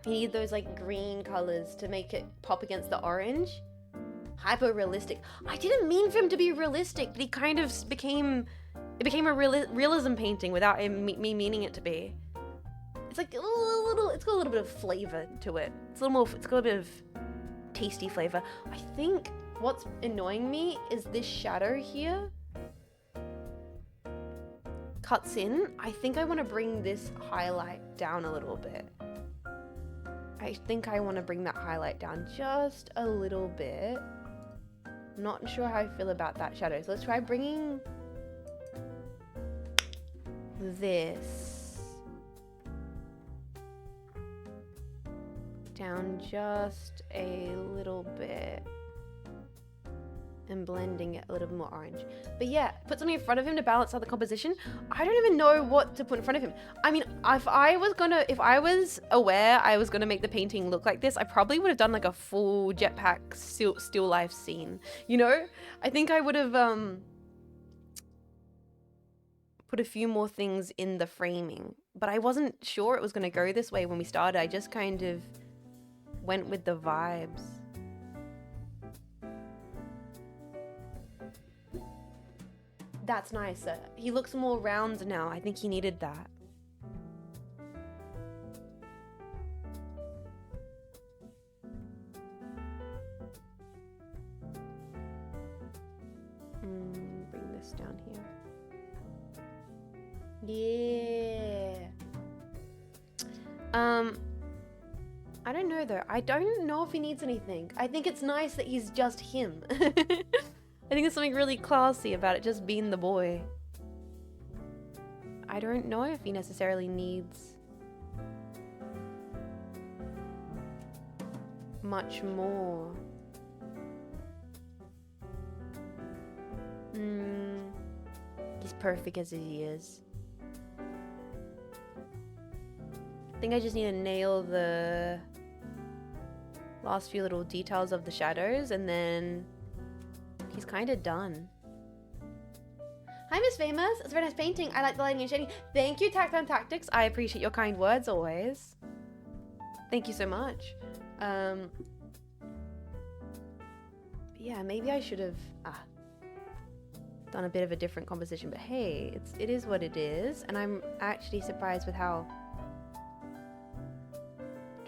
He needed those like green colors to make it pop against the orange. Hyper realistic. I didn't mean for him to be realistic, but he kind of became a realism painting without me meaning it to be. It's like it's got a little bit of flavor to it. It's got a bit of tasty flavor. I think what's annoying me is this shadow here cuts in. I think I want to bring this highlight down a little bit. I think I want to bring that highlight down just a little bit. Not sure how I feel about that shadow. So let's try bringing this down just a little bit. and blending it a little bit more orange. But yeah, put something in front of him to balance out the composition. I don't even know what to put in front of him. I mean, if I was aware I was gonna make the painting look like this, I probably would have done like a full jetpack still life scene. You know, I think I would have put a few more things in the framing, but I wasn't sure it was gonna go this way when we started. I just kind of went with the vibes. That's nicer. He looks more round now. I think he needed that. Bring this down here. Yeah. I don't know though. I don't know if he needs anything. I think it's nice that he's just him. I think there's something really classy about it just being the boy. I don't know if he necessarily needs much more. He's perfect as he is. I think I just need to nail the last few little details of the shadows and then he's kind of done. Hi, Miss Famous. It's a very nice painting. I like the lighting and shading. Thank you, Tactime Tactics. I appreciate your kind words always. Thank you so much. Yeah, maybe I should have done a bit of a different composition, but hey, it is what it is, and I'm actually surprised with how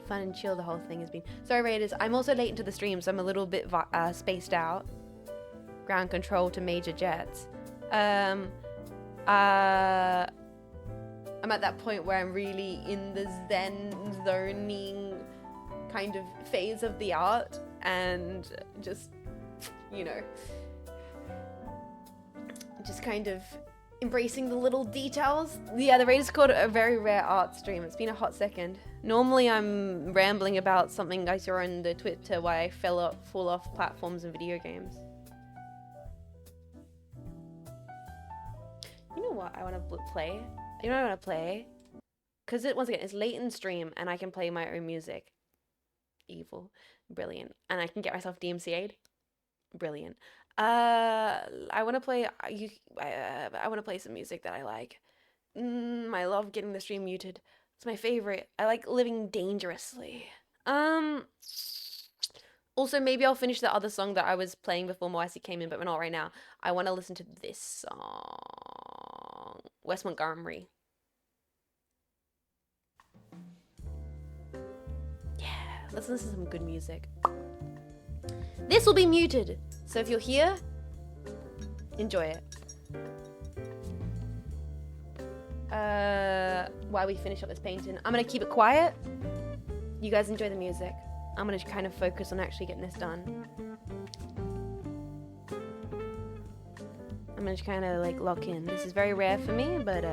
fun and chill the whole thing has been. Sorry, Raiders. I'm also late into the stream, so I'm a little bit spaced out. Ground control to major jets. I'm at that point where I'm really in the zen zoning kind of phase of the art and just, you know, just kind of embracing the little details. Yeah, the Raiders called it a very rare art stream. It's been a hot second. Normally I'm rambling about something I saw on the Twitter why I fall off platforms and video games. You know what I want to play? You know what I want to play? Because once again, it's late in the stream and I can play my own music. Evil. Brilliant. And I can get myself DMCA'd. Brilliant. I want to play I want to play some music that I like. I love getting the stream muted. It's my favorite. I like living dangerously. Also, maybe I'll finish the other song that I was playing before Moasi came in, but we're not right now. I want to listen to this song. Wes Montgomery. Yeah, let's listen to some good music. This will be muted, so if you're here, enjoy it. While we finish up this painting, I'm gonna keep it quiet. You guys enjoy the music. I'm gonna kind of focus on actually getting this done. I'm gonna just kind of like lock in. This is very rare for me, but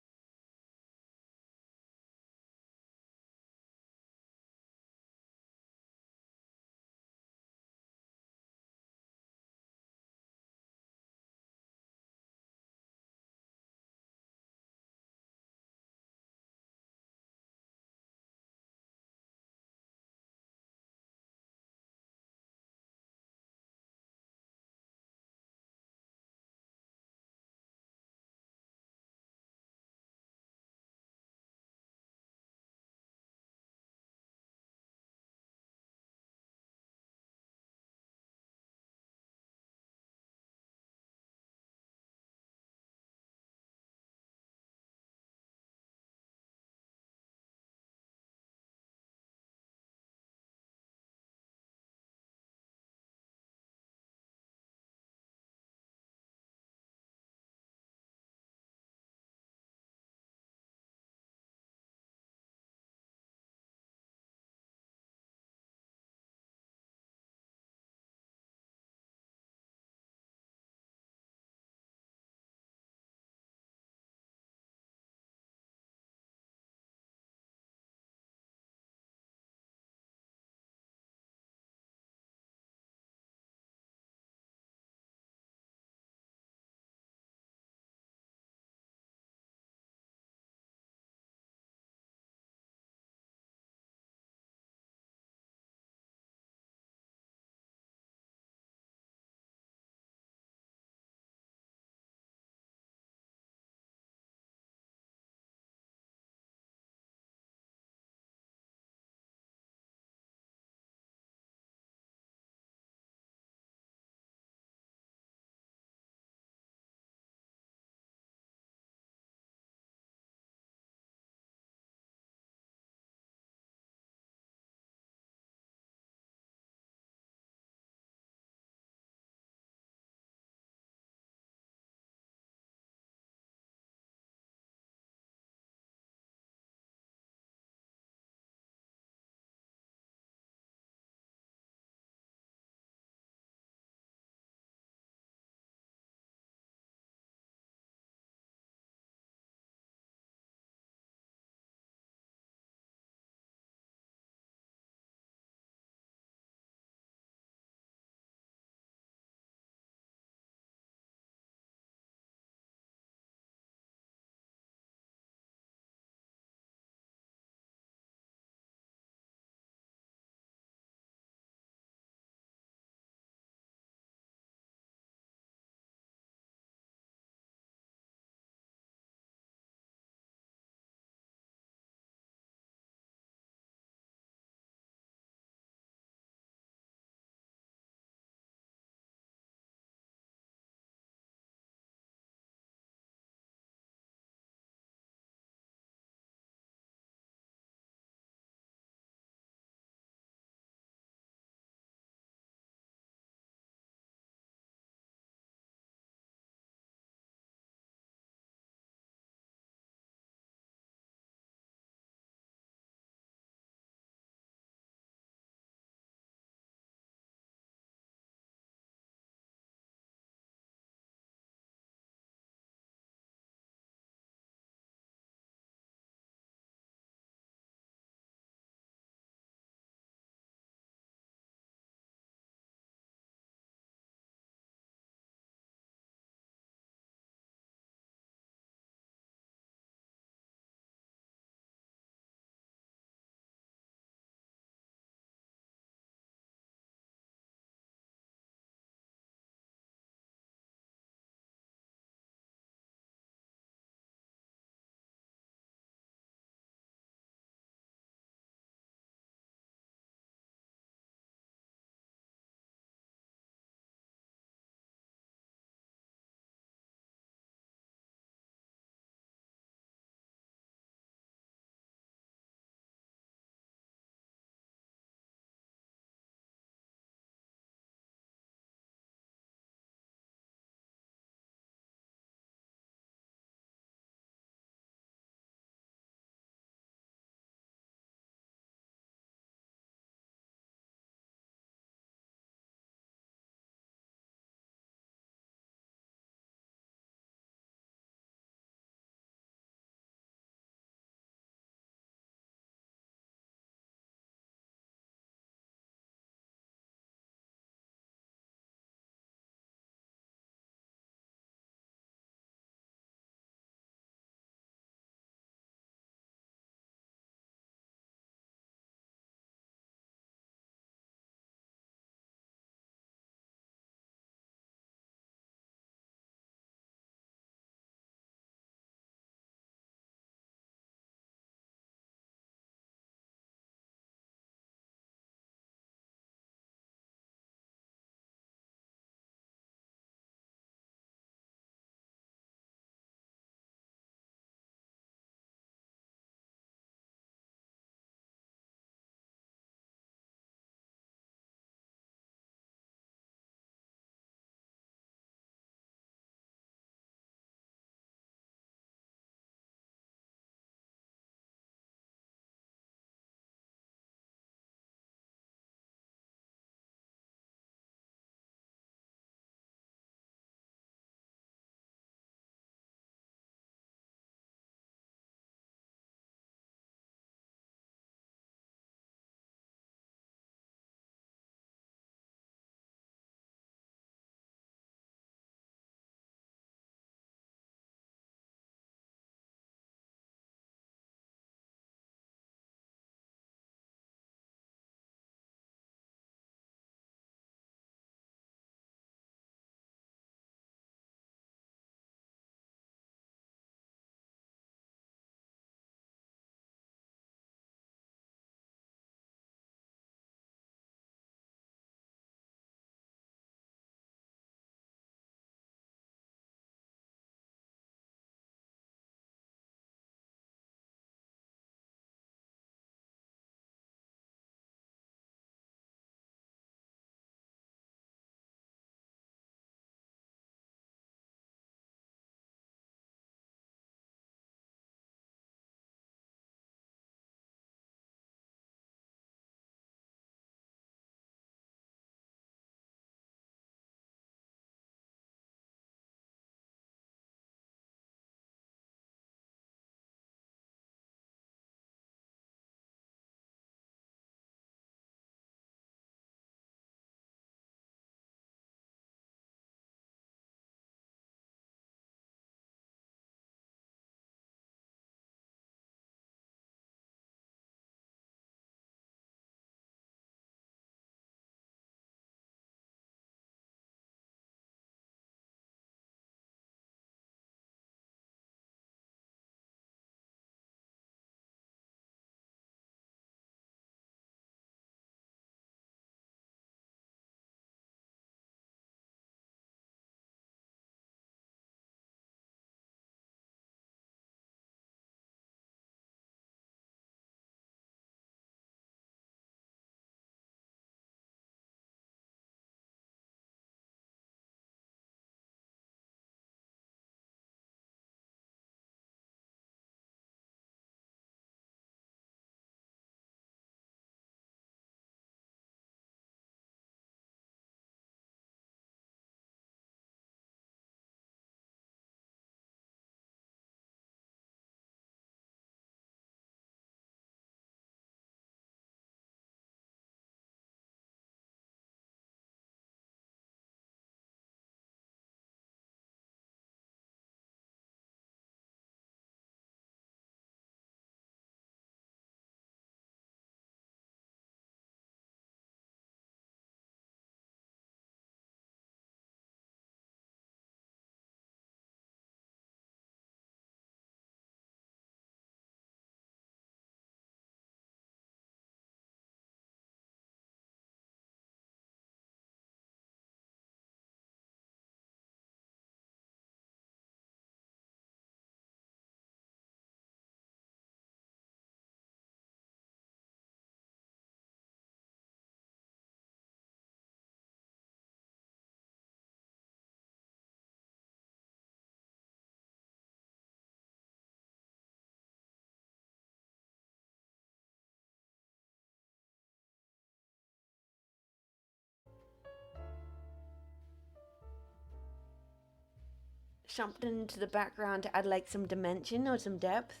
something into the background to add like some dimension or some depth.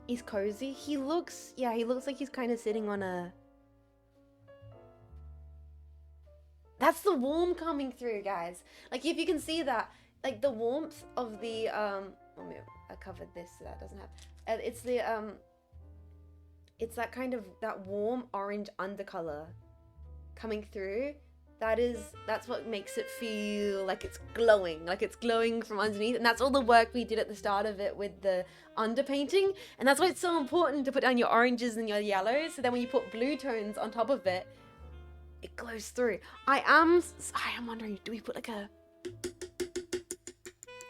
He's cozy. He looks like he's kind of sitting on a... That's the warmth coming through, guys. Like, if you can see that, like the warmth of the, I covered this so that doesn't have, it's the, it's that kind of, that warm orange undercolor coming through. That's what makes it feel like it's glowing from underneath. And that's all the work we did at the start of it with the underpainting. And that's why it's so important to put down your oranges and your yellows. So then when you put blue tones on top of it, it glows through. I am wondering, do we put like a...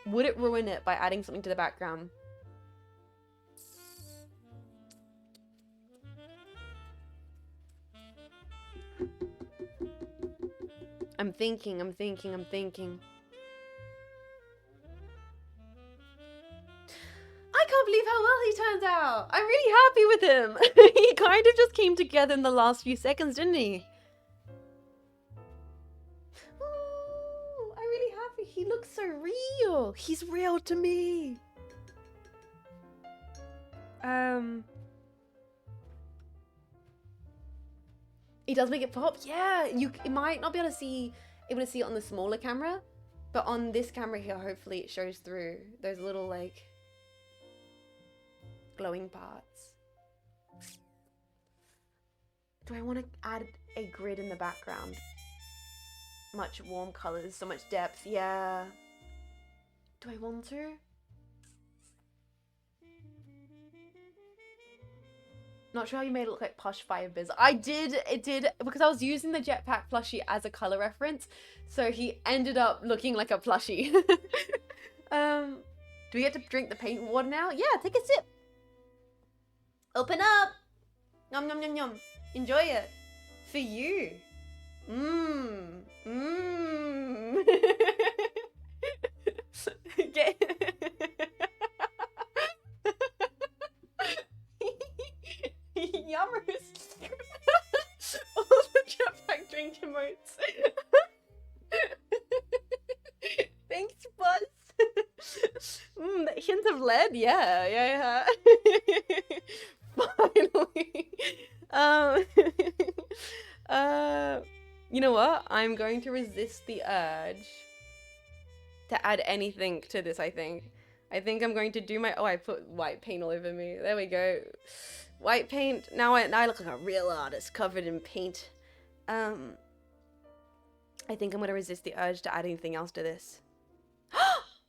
Would it ruin it by adding something to the background? I'm thinking. I can't believe how well he turned out. I'm really happy with him. He kind of just came together in the last few seconds, didn't he? Oh, I'm really happy. He looks so real. He's real to me. It does make it pop. Yeah, you might not be able to see it on the smaller camera, but on this camera here, hopefully it shows through those little like glowing parts. Do I want to add a grid in the background? Much warm colors, so much depth. Yeah. Do I want to? Not sure how you made it look like plush fibers. It did, because I was using the jetpack plushie as a color reference, so he ended up looking like a plushie. Do we get to drink the paint water now? Yeah, take a sip. Open up. Yum, yum, yum, yum. Enjoy it. For you. Get... Yummers. All the jetpack drink emotes. Thanks, Buzz. That hint of lead? Yeah. Finally. You know what? I'm going to resist the urge to add anything to this, I think. I think I'm going to do my... Oh, I put white paint all over me. There we go. White paint. Now I look like a real artist covered in paint. I think I'm going to resist the urge to add anything else to this.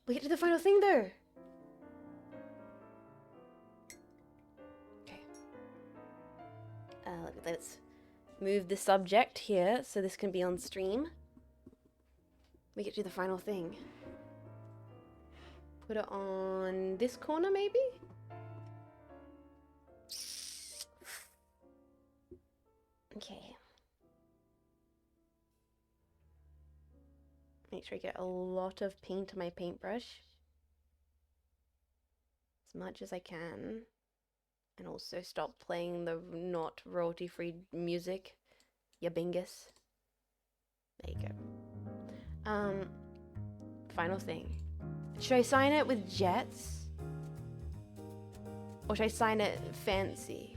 We get to the final thing though. Okay. Let's move the subject here so this can be on stream. We get to the final thing. Put it on this corner maybe? Okay. Make sure I get a lot of paint on my paintbrush. As much as I can. And also stop playing the not royalty-free music. Ya bingus. There you go. Final thing. Should I sign it with jets? Or should I sign it fancy?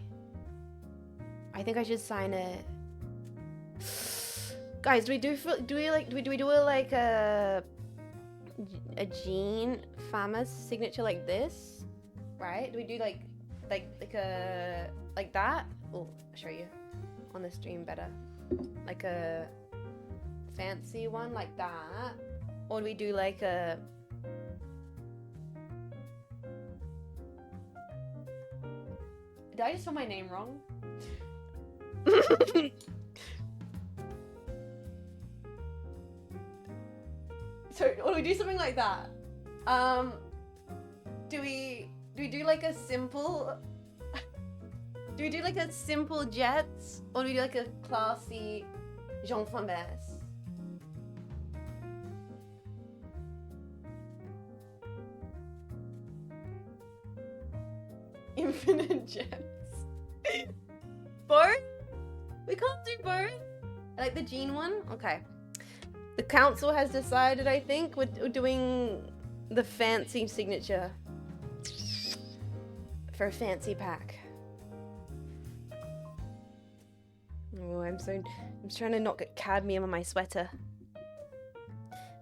I think I should sign it. Guys, do we do it like a Jean Faymas signature like this? Right? Do we do like that? Oh, I'll show you on the stream better. Like a fancy one like that? Or do we do like a... Did I just spell my name wrong? So, or do we do something like that? Do we do like a simple... Do we do like a simple Jets? Or do we do like a classy Jean Faymas? Infinite Jets. Both? can't do both. I like the Jean one. Okay. The council has decided, I think, we're doing the fancy signature for a fancy pack. Oh, I'm trying to not get cadmium on my sweater.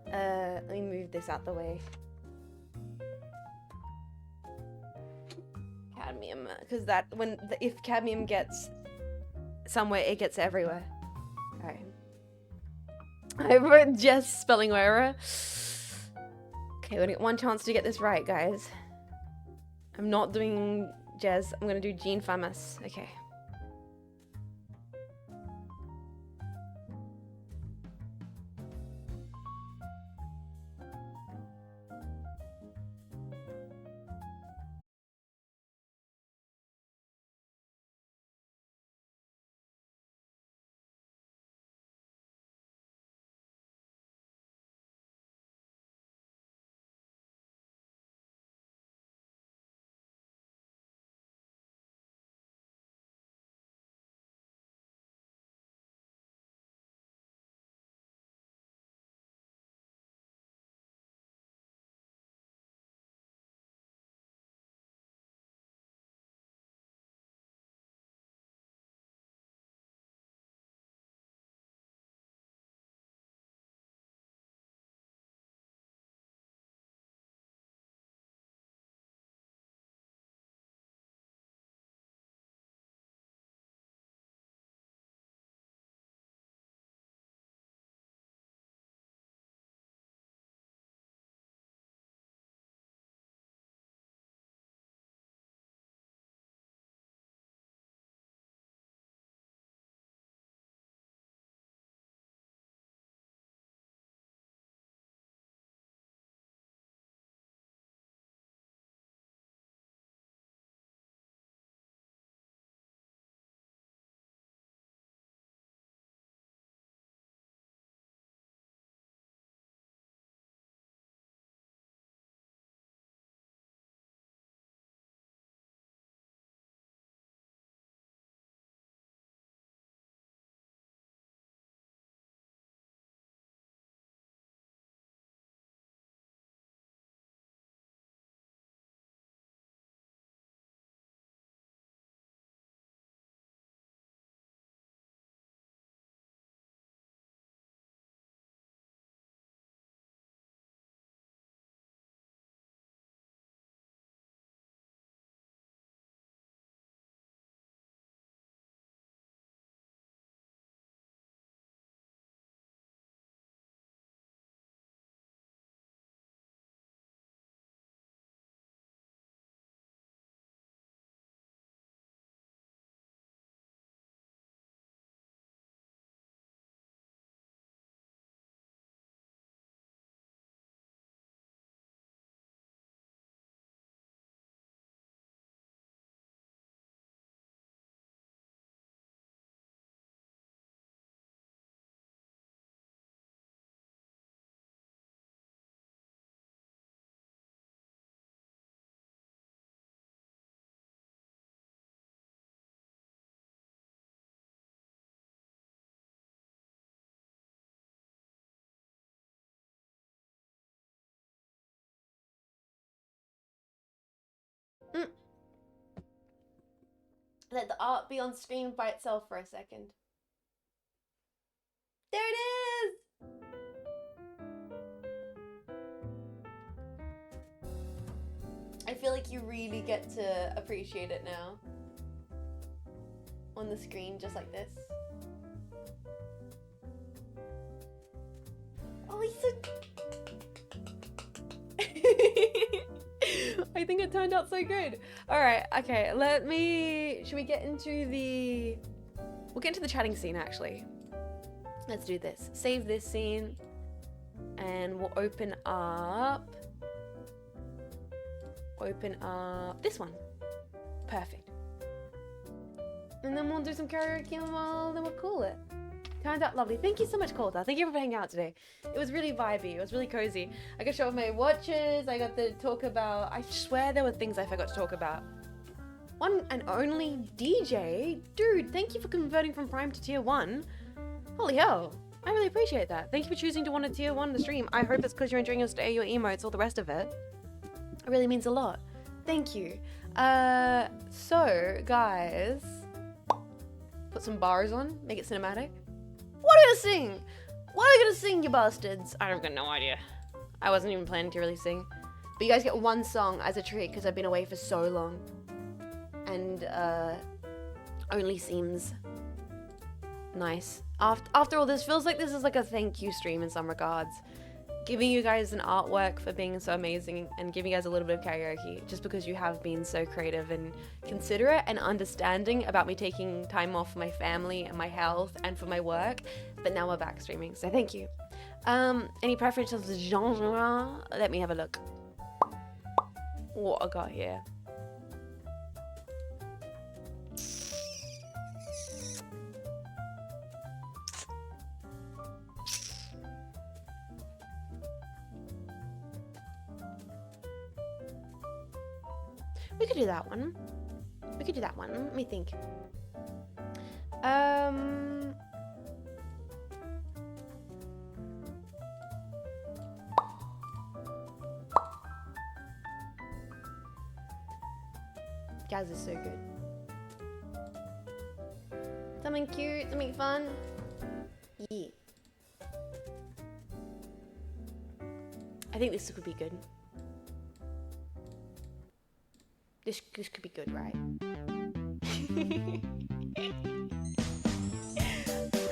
Let me move this out the way. Cadmium, because if cadmium gets somewhere, it gets everywhere. Alright. I wrote Jess spelling error. Okay, we're gonna get one chance to get this right, guys. I'm not doing Jez. I'm gonna do Jean Faymas. Okay. Let the art be on screen by itself for a second. There it is! I feel like you really get to appreciate it now. On the screen, just like this. Oh, he's so... I think it turned out so good. Alright, okay, should we get into we'll get into the chatting scene actually. Let's do this. Save this scene. And we'll open up this one. Perfect. And then we'll do some karaoke and then we'll call it. Turned out lovely. Thank you so much, Coulter. Thank you for hanging out today. It was really vibey. It was really cozy. I got to show off my watches. I got to talk about... I swear there were things I forgot to talk about. one and only DJ. Dude, thank you for converting from Prime to Tier 1. Holy hell. I really appreciate that. Thank you for choosing to want a Tier 1 the stream. I hope it's because you're enjoying your stay, your emotes, all the rest of it. It really means a lot. Thank you. So, guys, put some bars on, make it cinematic. What are we gonna sing? What are we gonna sing, you bastards? I've got no idea. I wasn't even planning to really sing. But you guys get one song as a treat because I've been away for so long. And, only seems nice. After all, this feels like this is like a thank you stream in some regards. Giving you guys an artwork for being so amazing and giving you guys a little bit of karaoke just because you have been so creative and considerate and understanding about me taking time off for my family and my health and for my work. But now we're back streaming, so thank you. Any preference of the genre? Let me have a look. What I got here. We could do that one. We could do that one. Let me think. Jazz is so good. Something cute, something fun. Yeah. I think this could be good. This could be good, right?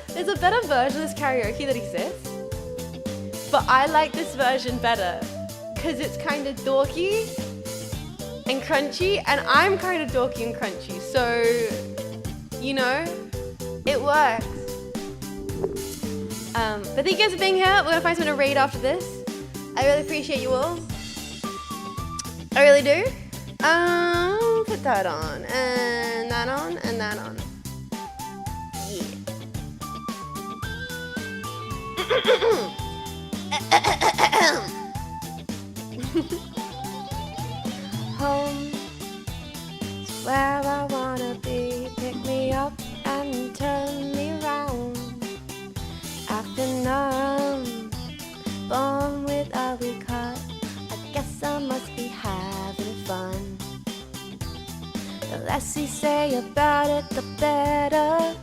There's a better version of this karaoke that exists, but I like this version better because it's kind of dorky and crunchy, and I'm kind of dorky and crunchy, so you know, it works. But thank you guys for being here. We're gonna find something to raid after this. I really appreciate you all. I really do. Put that on, and that on, and that on. Home is where I wanna be. Pick me up and turn me round. After none, born with a weak heart. I guess I must be having fun. The less we say about it, the better.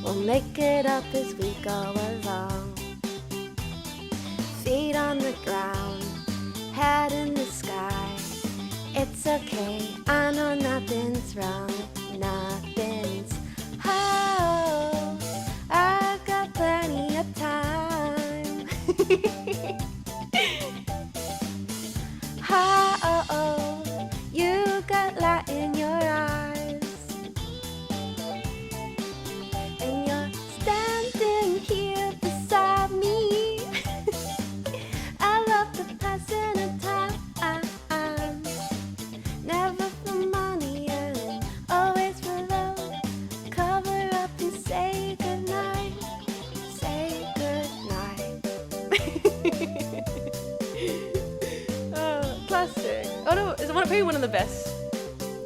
We'll make it up as we go along. Feet on the ground, head in the sky. It's okay, I know nothing's wrong, nothing's. Oh, I've got plenty of time. Oh, you got light in your eyes, and you're standing here beside me. I love the passing of time, never for money and always for love. Cover up and say goodnight, say goodnight. Classic. Oh no, it's probably one of the best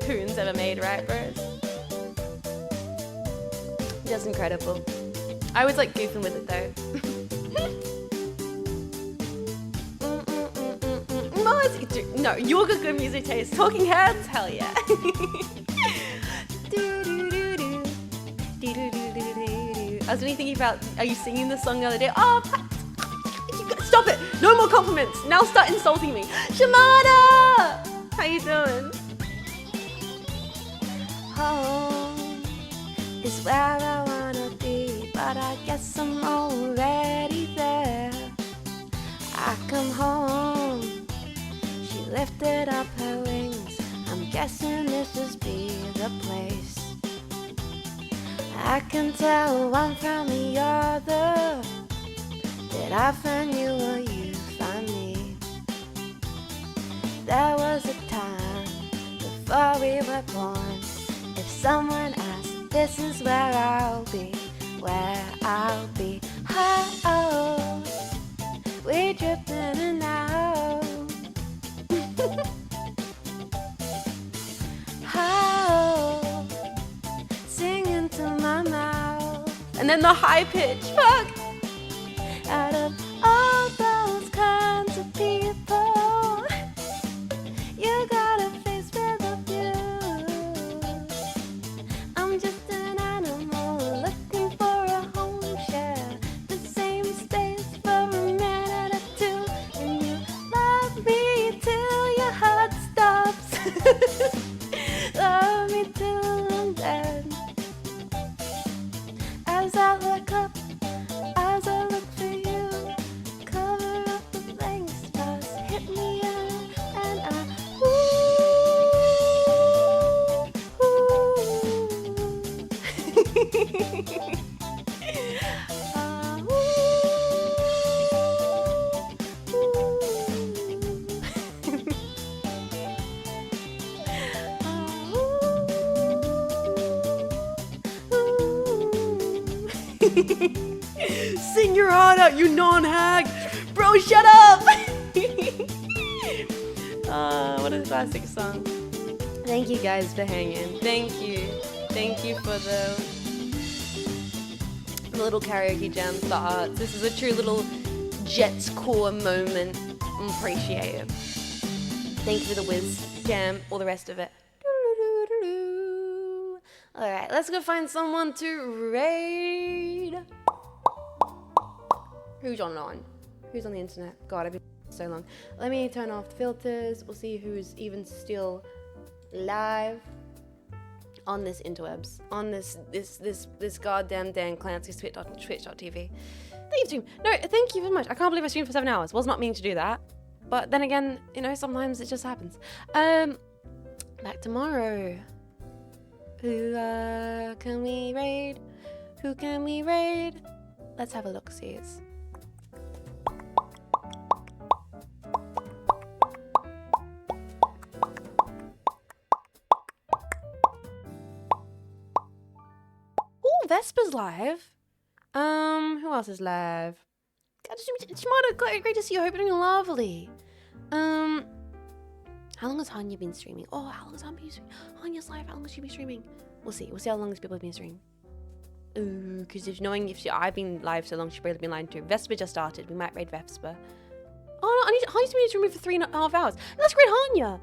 tunes ever made, right, bros? Just incredible. I was like goofing with it though. No, you've got good music taste. Talking Heads, hell yeah. I was really thinking about, are you singing this song the other day? Oh, stop it! No more compliments. Now start insulting me. Shamada! How you doing? Home is where I wanna be, but I guess I'm already there. I come home, she lifted up her wings. I'm guessing this must be the place. I can tell one from the other. Did I find you or you find me? There was a time before we were born. If someone asked, this is where I'll be, where I'll be. Oh, we drift in and out. then the high pitch. Fuck. Out of all those kinds of people, you got a face with a view. I'm just an animal looking for a home share, the same space for a minute or two, and you love me till your heart stops. Love me till I'm dead. As I look up, as I look for you, cover up the blank spots, hit me out, and I Sing your heart out, you non-hag! Bro, shut up! What a classic song. Thank you guys for hanging. Thank you. Thank you for the little karaoke jams, the arts. This is a true little Jets core moment. Appreciate it. Thank you for the whiz jam, all the rest of it. Alright, let's go find someone to raid. Who's online? Who's on the internet? God, I've been so long. Let me turn off the filters. We'll see who's even still live on this interwebs. On this goddamn Dan Clancy's Twitch.tv. Thank you, stream. No, thank you very much. I can't believe I streamed for 7 hours. Was not meaning to do that. But then again, you know, sometimes it just happens. Back tomorrow. Who can we raid? Who can we raid? Let's have a look, see. Ooh, Vespa's live. Who else is live? God, Shimada, great to see you. I hope you're doing lovely. How long has Hanya been streaming? Oh, how long has Hanya been streaming? Hanya's live. How long has she been streaming? We'll see. We'll see how long these people have been streaming. Ooh, because I've been live so long, she's probably been live too. Vespa just started. We might raid Vespa. Oh no, Hanya's been streaming for 3.5 hours. Let's raid Hanya.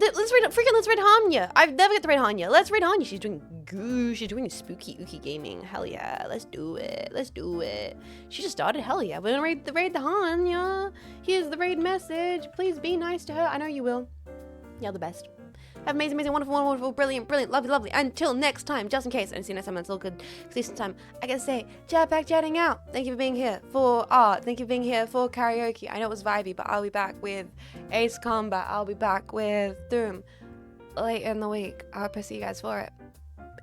Let's raid Hanya. I've never get to raid Hanya. Let's raid Hanya. She's doing goo. She's doing spooky ooky gaming. Hell yeah. Let's do it. Let's do it. She just started. Hell yeah. We're gonna raid the Hanya. Here's the raid message. Please be nice to her. I know you will. You're the best. Have amazing, wonderful, brilliant, lovely. Until next time, just in case I don't see you next time, it's all good. This time, I gotta say, Jetpack jetting out. Thank you for being here for art. Thank you for being here for karaoke. I know it was vibey, but I'll be back with Ace Combat. I'll be back with Doom late in the week. I hope I see you guys for it.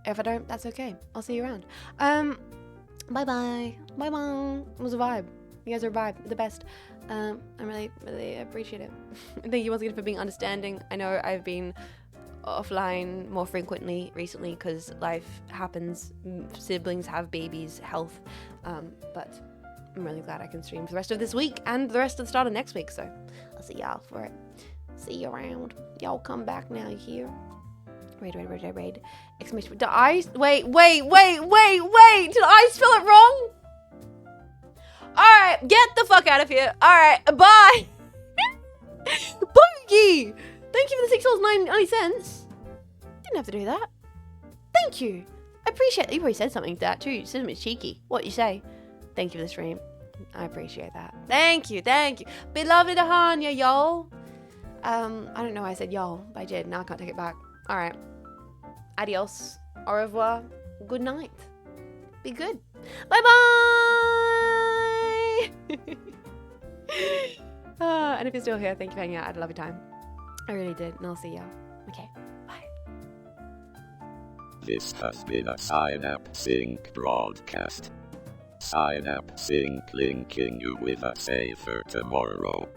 If I don't, that's okay. I'll see you around. Bye-bye. Bye-bye. It was a vibe. You guys are a vibe. You're the best. I really appreciate it. Thank you once again for being understanding. I know I've been offline more frequently recently because life happens, siblings have babies, health, but I'm really glad I can stream for the rest of this week and the rest of the start of next week, so I'll see y'all for it. See you around. Y'all come back now, you hear? Raid. Exclamation. Did I spell it wrong? Alright, get the fuck out of here. Alright, bye. Bogey! Thank you for the $6.90. Didn't have to do that. Thank you. I appreciate it. You probably said something to that too. You said something cheeky. What you say? Thank you for the stream. I appreciate that. Thank you. Beloved Ahania, y'all. I don't know why I said y'all, but I did. Now I can't take it back. Alright. Adios. Au revoir. Good night. Be good. Bye-bye. And if you're still here, thank you for hanging out. I had a lovely time. I really did, and I'll see y'all. Okay, bye. This has been a Cynapse Inc. broadcast. Cynapse Inc. linking you with a safer tomorrow.